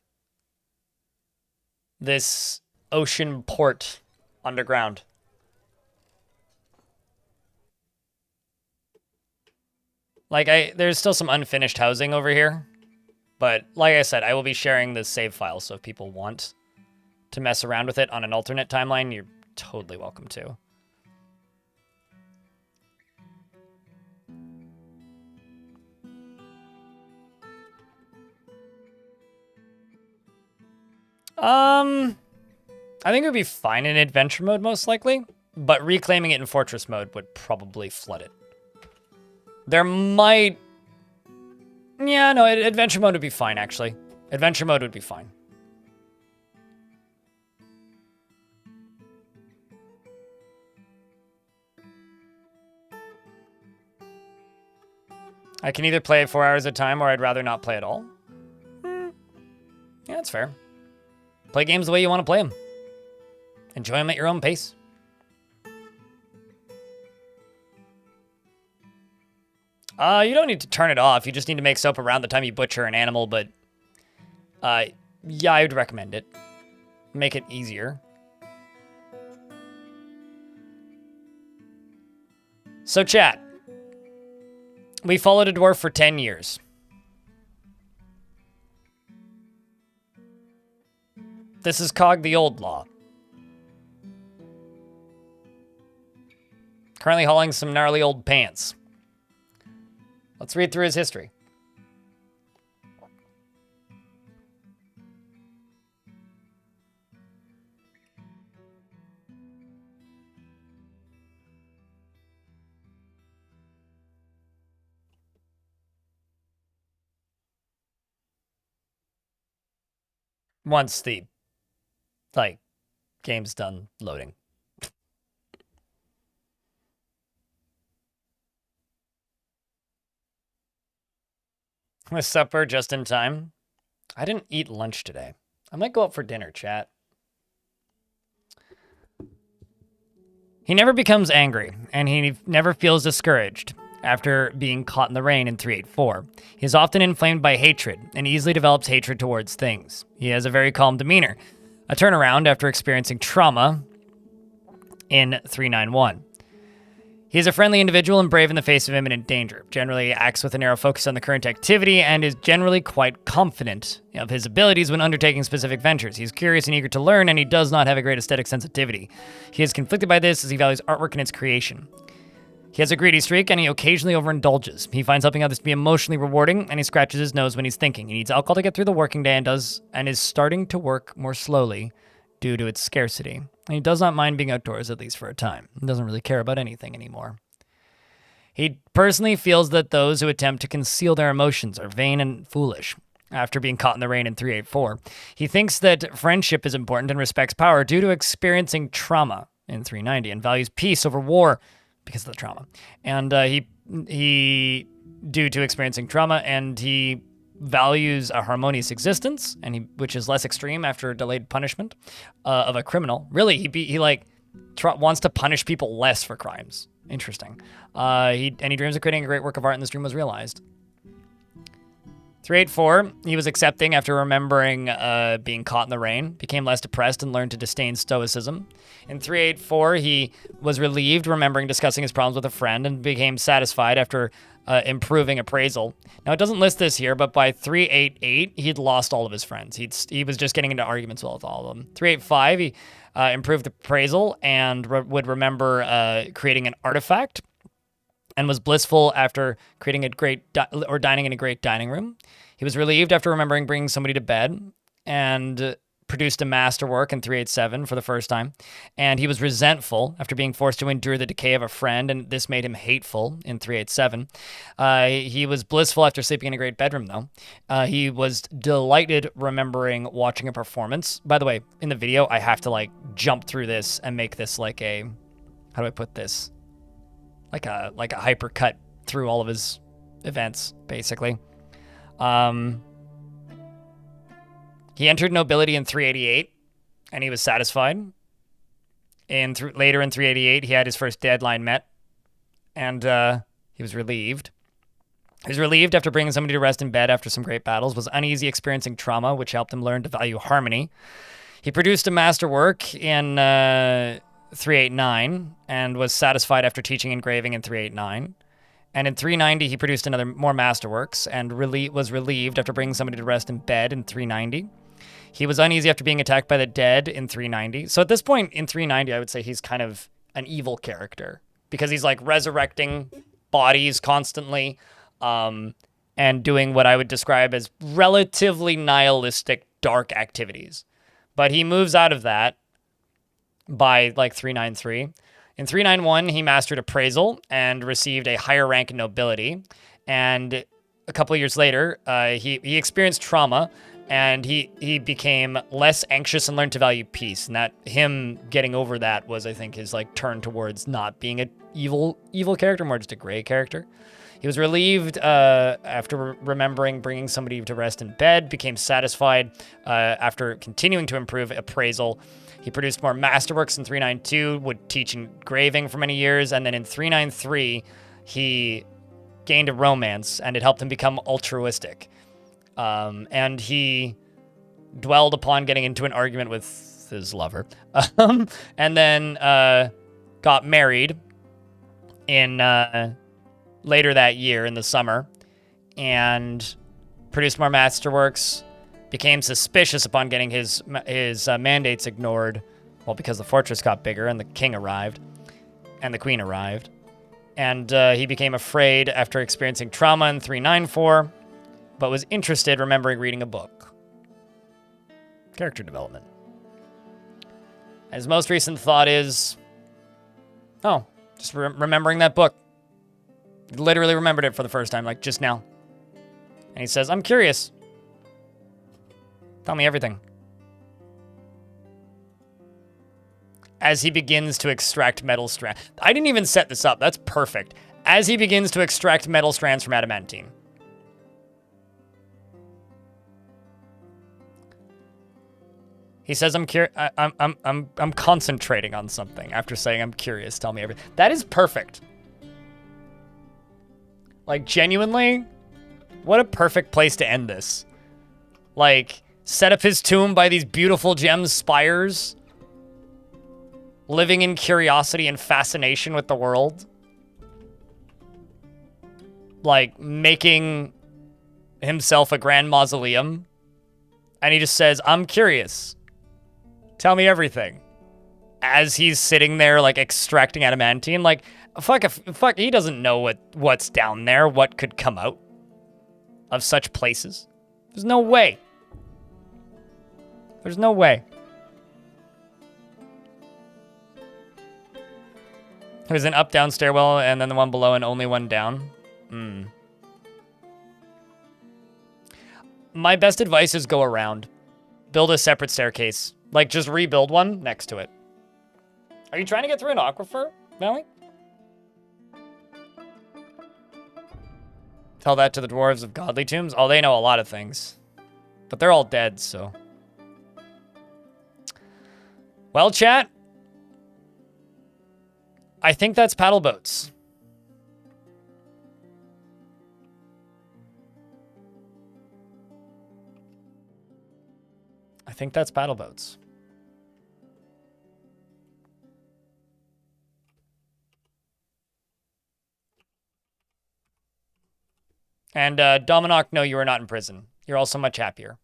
this ocean port underground. Like, there's still some unfinished housing over here. But like I said, I will be sharing the save file, so if people want to mess around with it on an alternate timeline, you're totally welcome to. I think it would be fine in adventure mode, most likely, but reclaiming it in fortress mode would probably flood it. There might... Yeah, no, adventure mode would be fine, actually. Adventure mode would be fine. I can either play it 4 hours at a time, or I'd rather not play at all. Yeah, that's fair. Play games the way you want to play them. Enjoy them at your own pace. You don't need to turn it off. You just need to make soap around the time you butcher an animal, but... yeah, I would recommend it. Make it easier. So, chat. We followed a dwarf for 10 years. This is Cog the Old Law. Currently hauling some gnarly old pants. Let's read through his history. Once the, like, game's done loading. With supper just in time. I didn't eat lunch today. I might go out for dinner, chat. He never becomes angry, and he never feels discouraged after being caught in the rain in 384. He is often inflamed by hatred, and easily develops hatred towards things. He has a very calm demeanor, a turnaround after experiencing trauma in 391. He is a friendly individual and brave in the face of imminent danger, generally acts with a narrow focus on the current activity, and is generally quite confident of his abilities when undertaking specific ventures. He is curious and eager to learn, and he does not have a great aesthetic sensitivity. He is conflicted by this as he values artwork and its creation. He has a greedy streak, and he occasionally overindulges. He finds helping others to be emotionally rewarding, and he scratches his nose when he's thinking. He needs alcohol to get through the working day and is starting to work more slowly due to its scarcity. And he does not mind being outdoors, at least for a time. He doesn't really care about anything anymore. He personally feels that those who attempt to conceal their emotions are vain and foolish. After being caught in the rain in 384, he thinks that friendship is important and respects power due to experiencing trauma in 390, and values peace over war because of the trauma. And he due to experiencing trauma, and he values a harmonious existence, and which is less extreme after delayed punishment of a criminal. Really, he wants to punish people less for crimes. Interesting. He dreams of creating a great work of art, and this dream was realized. 384, he was accepting after remembering being caught in the rain, became less depressed, and learned to disdain stoicism. In 384, he was relieved, remembering discussing his problems with a friend, and became satisfied after improving appraisal. Now, it doesn't list this here, but by 388, he'd lost all of his friends. He was just getting into arguments with all of them. 385, he improved appraisal and would remember creating an artifact, and was blissful after creating a great dining in a great dining room. He was relieved after remembering bringing somebody to bed, and produced a masterwork in 387 for the first time. And he was resentful after being forced to endure the decay of a friend, and this made him hateful in 387. He was blissful after sleeping in a great bedroom, though. He was delighted remembering watching a performance. By the way, in the video, I have to jump through this and make this like a, how do I put this? like a hypercut through all of his events, basically. He entered nobility in 388, and he was satisfied. Later in 388, he had his first deadline met, and he was relieved. He was relieved after bringing somebody to rest in bed after some great battles, was uneasy experiencing trauma, which helped him learn to value harmony. He produced a masterwork in 389 and was satisfied after teaching engraving in 389. And in 390, he produced more masterworks and was relieved after bringing somebody to rest in bed in 390. He was uneasy after being attacked by the dead in 390. So at this point in 390, I would say he's kind of an evil character because he's like resurrecting bodies constantly and doing what I would describe as relatively nihilistic, dark activities. But he moves out of that by like 393. In 391, he mastered appraisal and received a higher rank in nobility. And a couple of years later, he experienced trauma, and he became less anxious and learned to value peace. And that him getting over that was, I think, his like turn towards not being an evil character, more just a gray character. He was relieved after remembering bringing somebody to rest in bed, became satisfied after continuing to improve appraisal. He produced more masterworks in 392, would teach engraving for many years, and then in 393, he gained a romance, and it helped him become altruistic. And he dwelled upon getting into an argument with his lover, and then got married in later that year in the summer, and produced more masterworks. Became suspicious upon getting his mandates ignored, well, because the fortress got bigger and the king arrived, and the queen arrived. And he became afraid after experiencing trauma in 394, but was interested remembering reading a book. Character development. His most recent thought is, just remembering that book. Literally remembered it for the first time, like just now. And he says, I'm curious. Tell me everything. As he begins to extract metal strands. I didn't even set this up. That's perfect. As he begins to extract metal strands from adamantine. He says, I'm concentrating on something after saying I'm curious. Tell me everything. That is perfect. Like, genuinely, what a perfect place to end this. Like, set up his tomb by these beautiful gem spires, living in curiosity and fascination with the world. Like, making himself a grand mausoleum. And he just says, I'm curious. Tell me everything. As he's sitting there, like, extracting adamantine, like, fuck, he doesn't know what's down there, what could come out of such places. There's no way. There's no way. There's an up-down stairwell, and then the one below, and only one down. My best advice is go around. Build a separate staircase. Like, just rebuild one next to it. Are you trying to get through an aquifer, Valley? Tell that to the dwarves of godly tombs. Oh, they know a lot of things. But they're all dead, so. Well, chat. I think that's Paddleboats. I think that's Paddleboats. And Dominoc, no, you are not in prison. You're also much happier.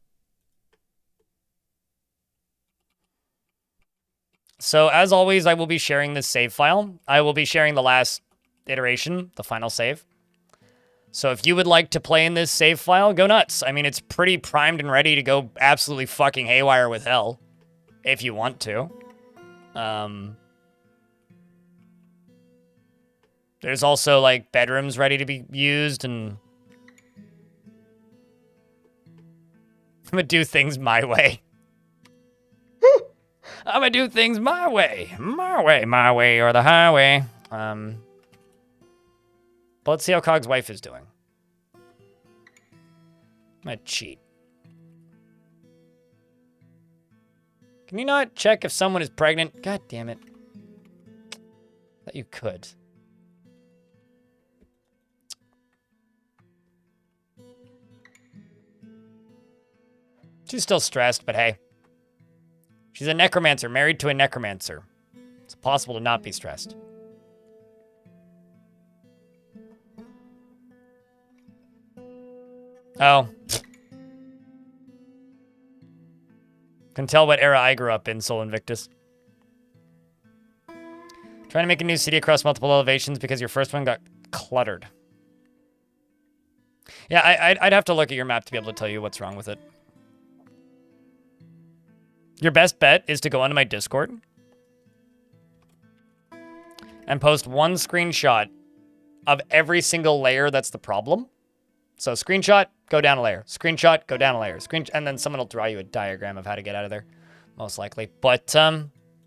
So as always, I will be sharing this save file. I will be sharing the last iteration, the final save. So if you would like to play in this save file, go nuts. I mean, it's pretty primed and ready to go absolutely fucking haywire with hell, if you want to. There's also, like, bedrooms ready to be used, and I'm gonna do things my way. I'm gonna do things my way. My way, or the highway. But let's see how Cog's wife is doing. I'm gonna cheat. Can you not check if someone is pregnant? God damn it. That you could. She's still stressed, but hey. She's a necromancer, married to a necromancer. It's possible to not be stressed. Oh. Can tell what era I grew up in, Sol Invictus. Trying to make a new city across multiple elevations because your first one got cluttered. Yeah, I'd have to look at your map to be able to tell you what's wrong with it. Your best bet is to go onto my Discord and post one screenshot of every single layer that's the problem. So screenshot, go down a layer. Screenshot, go down a layer. And then someone will draw you a diagram of how to get out of there, most likely. But,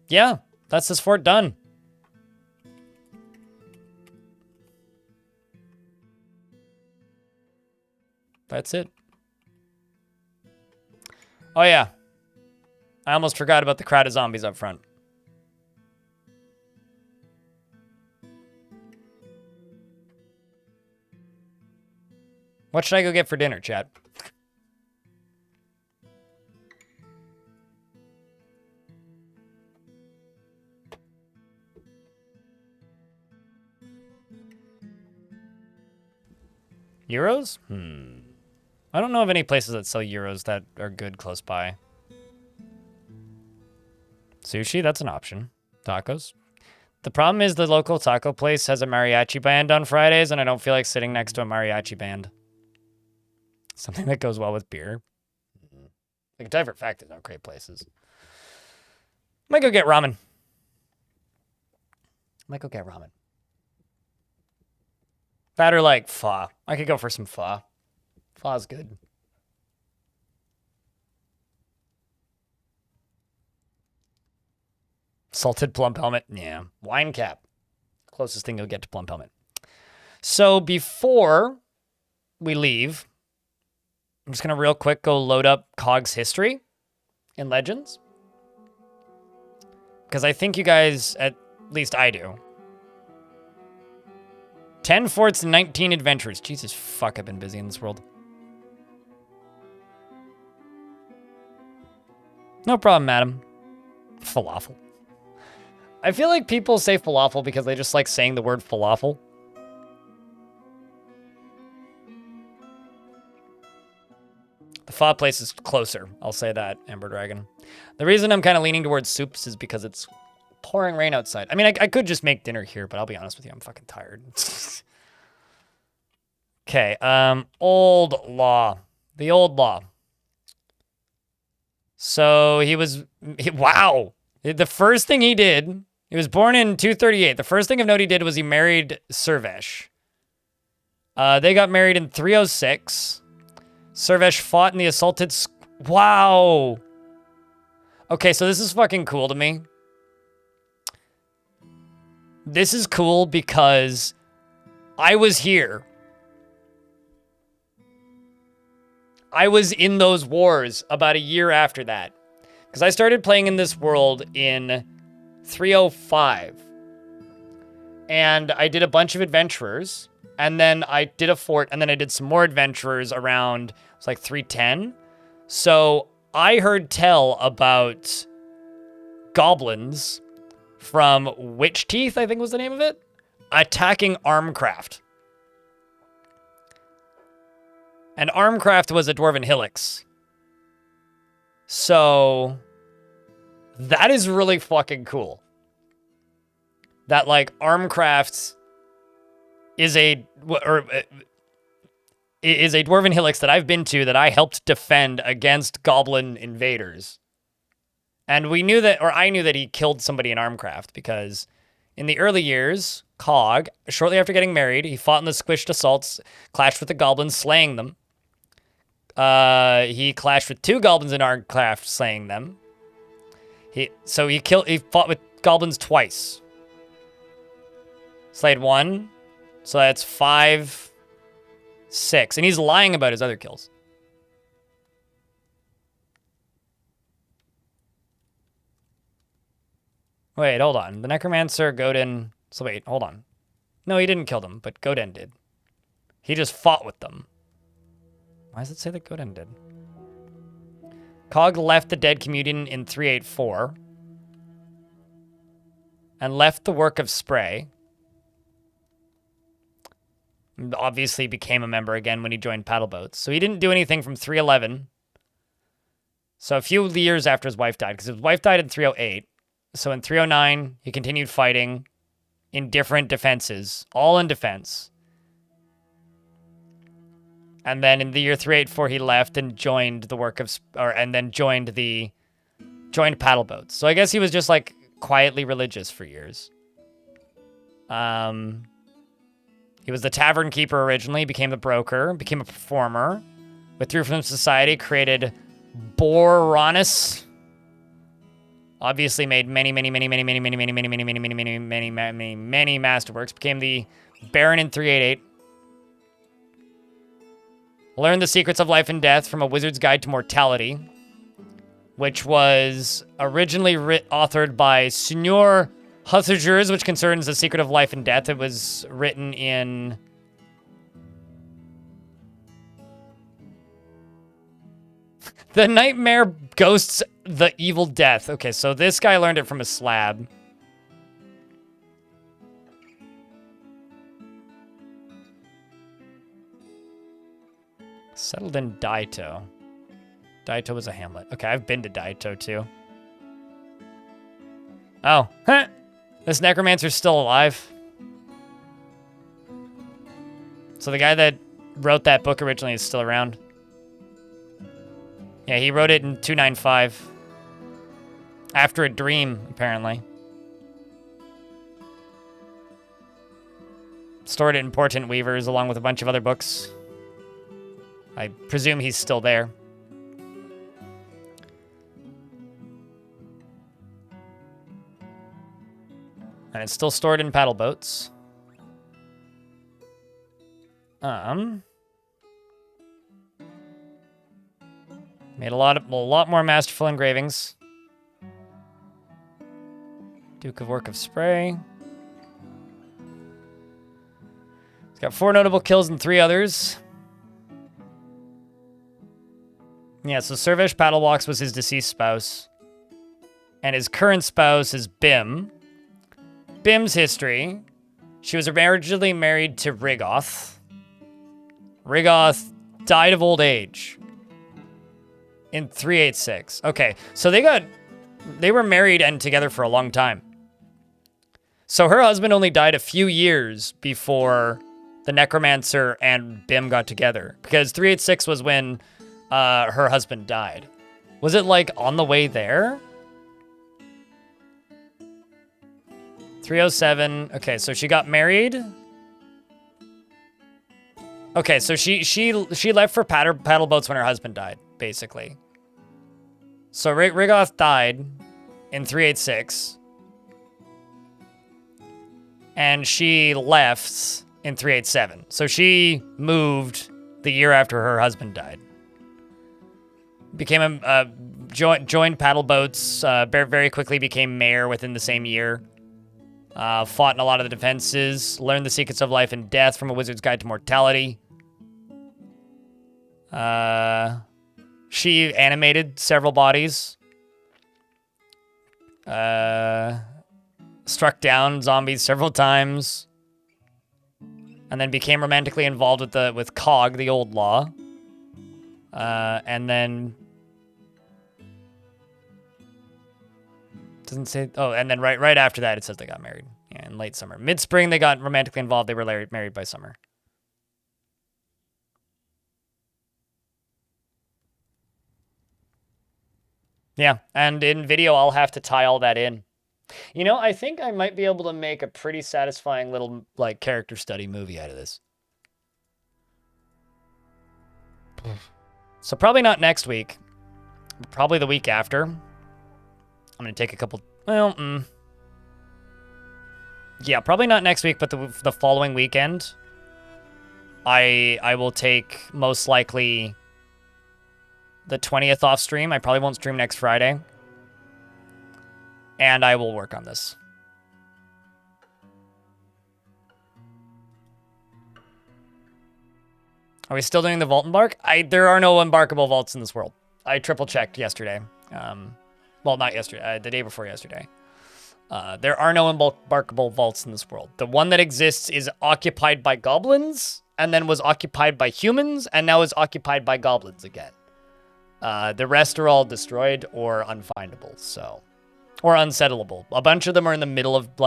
yeah, that's this fort done. That's it. Oh, yeah. I almost forgot about the crowd of zombies up front. What should I go get for dinner, chat? Euros? I don't know of any places that sell euros that are good close by. Sushi, that's an option. Tacos. The problem is the local taco place has a mariachi band on Fridays, and I don't feel like sitting next to a mariachi band. Something that goes well with beer. I can tell you for a fact there's no great places. Might go get ramen. That or like pho. I could go for some pho. Pho's good. Salted plump helmet. Yeah. Wine cap. Closest thing you'll get to plump helmet. So before we leave, I'm just going to real quick go load up Cog's history in Legends. Because I think you guys, at least I do. 10 forts and 19 adventures. Jesus fuck, I've been busy in this world. No problem, madam. Falafel. I feel like people say falafel because they just like saying the word falafel. The pho place is closer. I'll say that, Amber Dragon. The reason I'm kind of leaning towards soups is because it's pouring rain outside. I mean, I could just make dinner here, but I'll be honest with you, I'm fucking tired. Okay, old law. The old law. So wow. The first thing he did, he was born in 238. The first thing of note he did was he married Servesh. They got married in 306. Servesh fought in the assaulted... Wow. Okay, so this is fucking cool to me. This is cool because I was here. I was in those wars about a year after that. Because I started playing in this world in 305. And I did a bunch of adventurers. And then I did a fort. And then I did some more adventurers around, it was like 310. So I heard tell about goblins from Witch Teeth, I think was the name of it, attacking Armcraft. And Armcraft was a dwarven hillix. So that is really fucking cool. That like Armcraft is a dwarven hillix that I've been to that I helped defend against goblin invaders. And we knew that, or I knew that he killed somebody in Armcraft because in the early years, Cog, shortly after getting married, he fought in the squished assaults, clashed with the goblins, slaying them. He clashed with 2 goblins in Armcraft, slaying them. He fought with goblins twice. Slayed 1, So that's 5, 6. And he's lying about his other kills. Wait, hold on. The Necromancer, Godin... So wait, hold on. No, he didn't kill them, but Godin did. He just fought with them. Why does it say that Godin did? Cog left the dead communion in 384. And left the work of Spray. Obviously became a member again when he joined Paddleboat. So he didn't do anything from 311. So a few years after his wife died, because his wife died in 308. So in 309, he continued fighting in different defenses, all in defense. And then in the year 384, he left and joined the work of, and then joined Paddleboats. So I guess he was just like quietly religious for years. He was the tavern keeper originally, became the broker, became a performer, withdrew from society, created Boranus. Obviously made many masterworks. Became the Baron in 388. Learned the secrets of life and death from A Wizard's Guide to Mortality, which was originally authored by Signor Huthagers, which concerns the secret of life and death. It was written in... The Nightmare Ghosts the Evil Death. Okay, so this guy learned it from a slab. Settled in Daito. Daito was a hamlet. Okay, I've been to Daito too. Oh, huh. This necromancer's still alive. So the guy that wrote that book originally is still around. Yeah, he wrote it in 295. After a dream, apparently. Stored it in Portent Weavers along with a bunch of other books. I presume he's still there. And it's still stored in Paddleboats. Made a lot more masterful engravings. Duke of Work of Spray. He's got 4 notable kills and 3 others. Yeah, so Servesh Paddlewalks was his deceased spouse. And his current spouse is Bim. Bim's history. She was originally married to Rigoth. Rigoth died of old age in 386. Okay, so they were married and together for a long time. So her husband only died a few years before the Necromancer and Bim got together, because 386 was when her husband died. Was it like on the way there? 307. Okay, so she got married. Okay, so she left for Paddleboats when her husband died, basically. So Rigoth died in 386. And she left in 387. So she moved the year after her husband died. Became joined Paddleboats, very quickly became mayor within the same year. Fought in a lot of the defenses. Learned the secrets of life and death from A Wizard's Guide to Mortality. She animated several bodies. Struck down zombies several times. And then became romantically involved with Cog, the old law. And then... Doesn't say... Oh, and then right after that, it says they got married. Yeah, in late summer. Mid-spring, they got romantically involved. They were married by summer. Yeah, and in video, I'll have to tie all that in. You know, I think I might be able to make a pretty satisfying little, like, character study movie out of this. So probably not next week. Probably the week after. I'm going to take a couple... Well, Yeah, probably not next week, but the following weekend. I will take most likely the 20th off stream. I probably won't stream next Friday. And I will work on this. Are we still doing the vault embark? There are no embarkable vaults in this world. I triple checked yesterday. Well, not yesterday, the day before yesterday. There are no embarkable vaults in this world. The one that exists is occupied by goblins, and then was occupied by humans, and now is occupied by goblins again. The rest are all destroyed or unfindable, so... Or unsettleable. A bunch of them are in the middle of, like,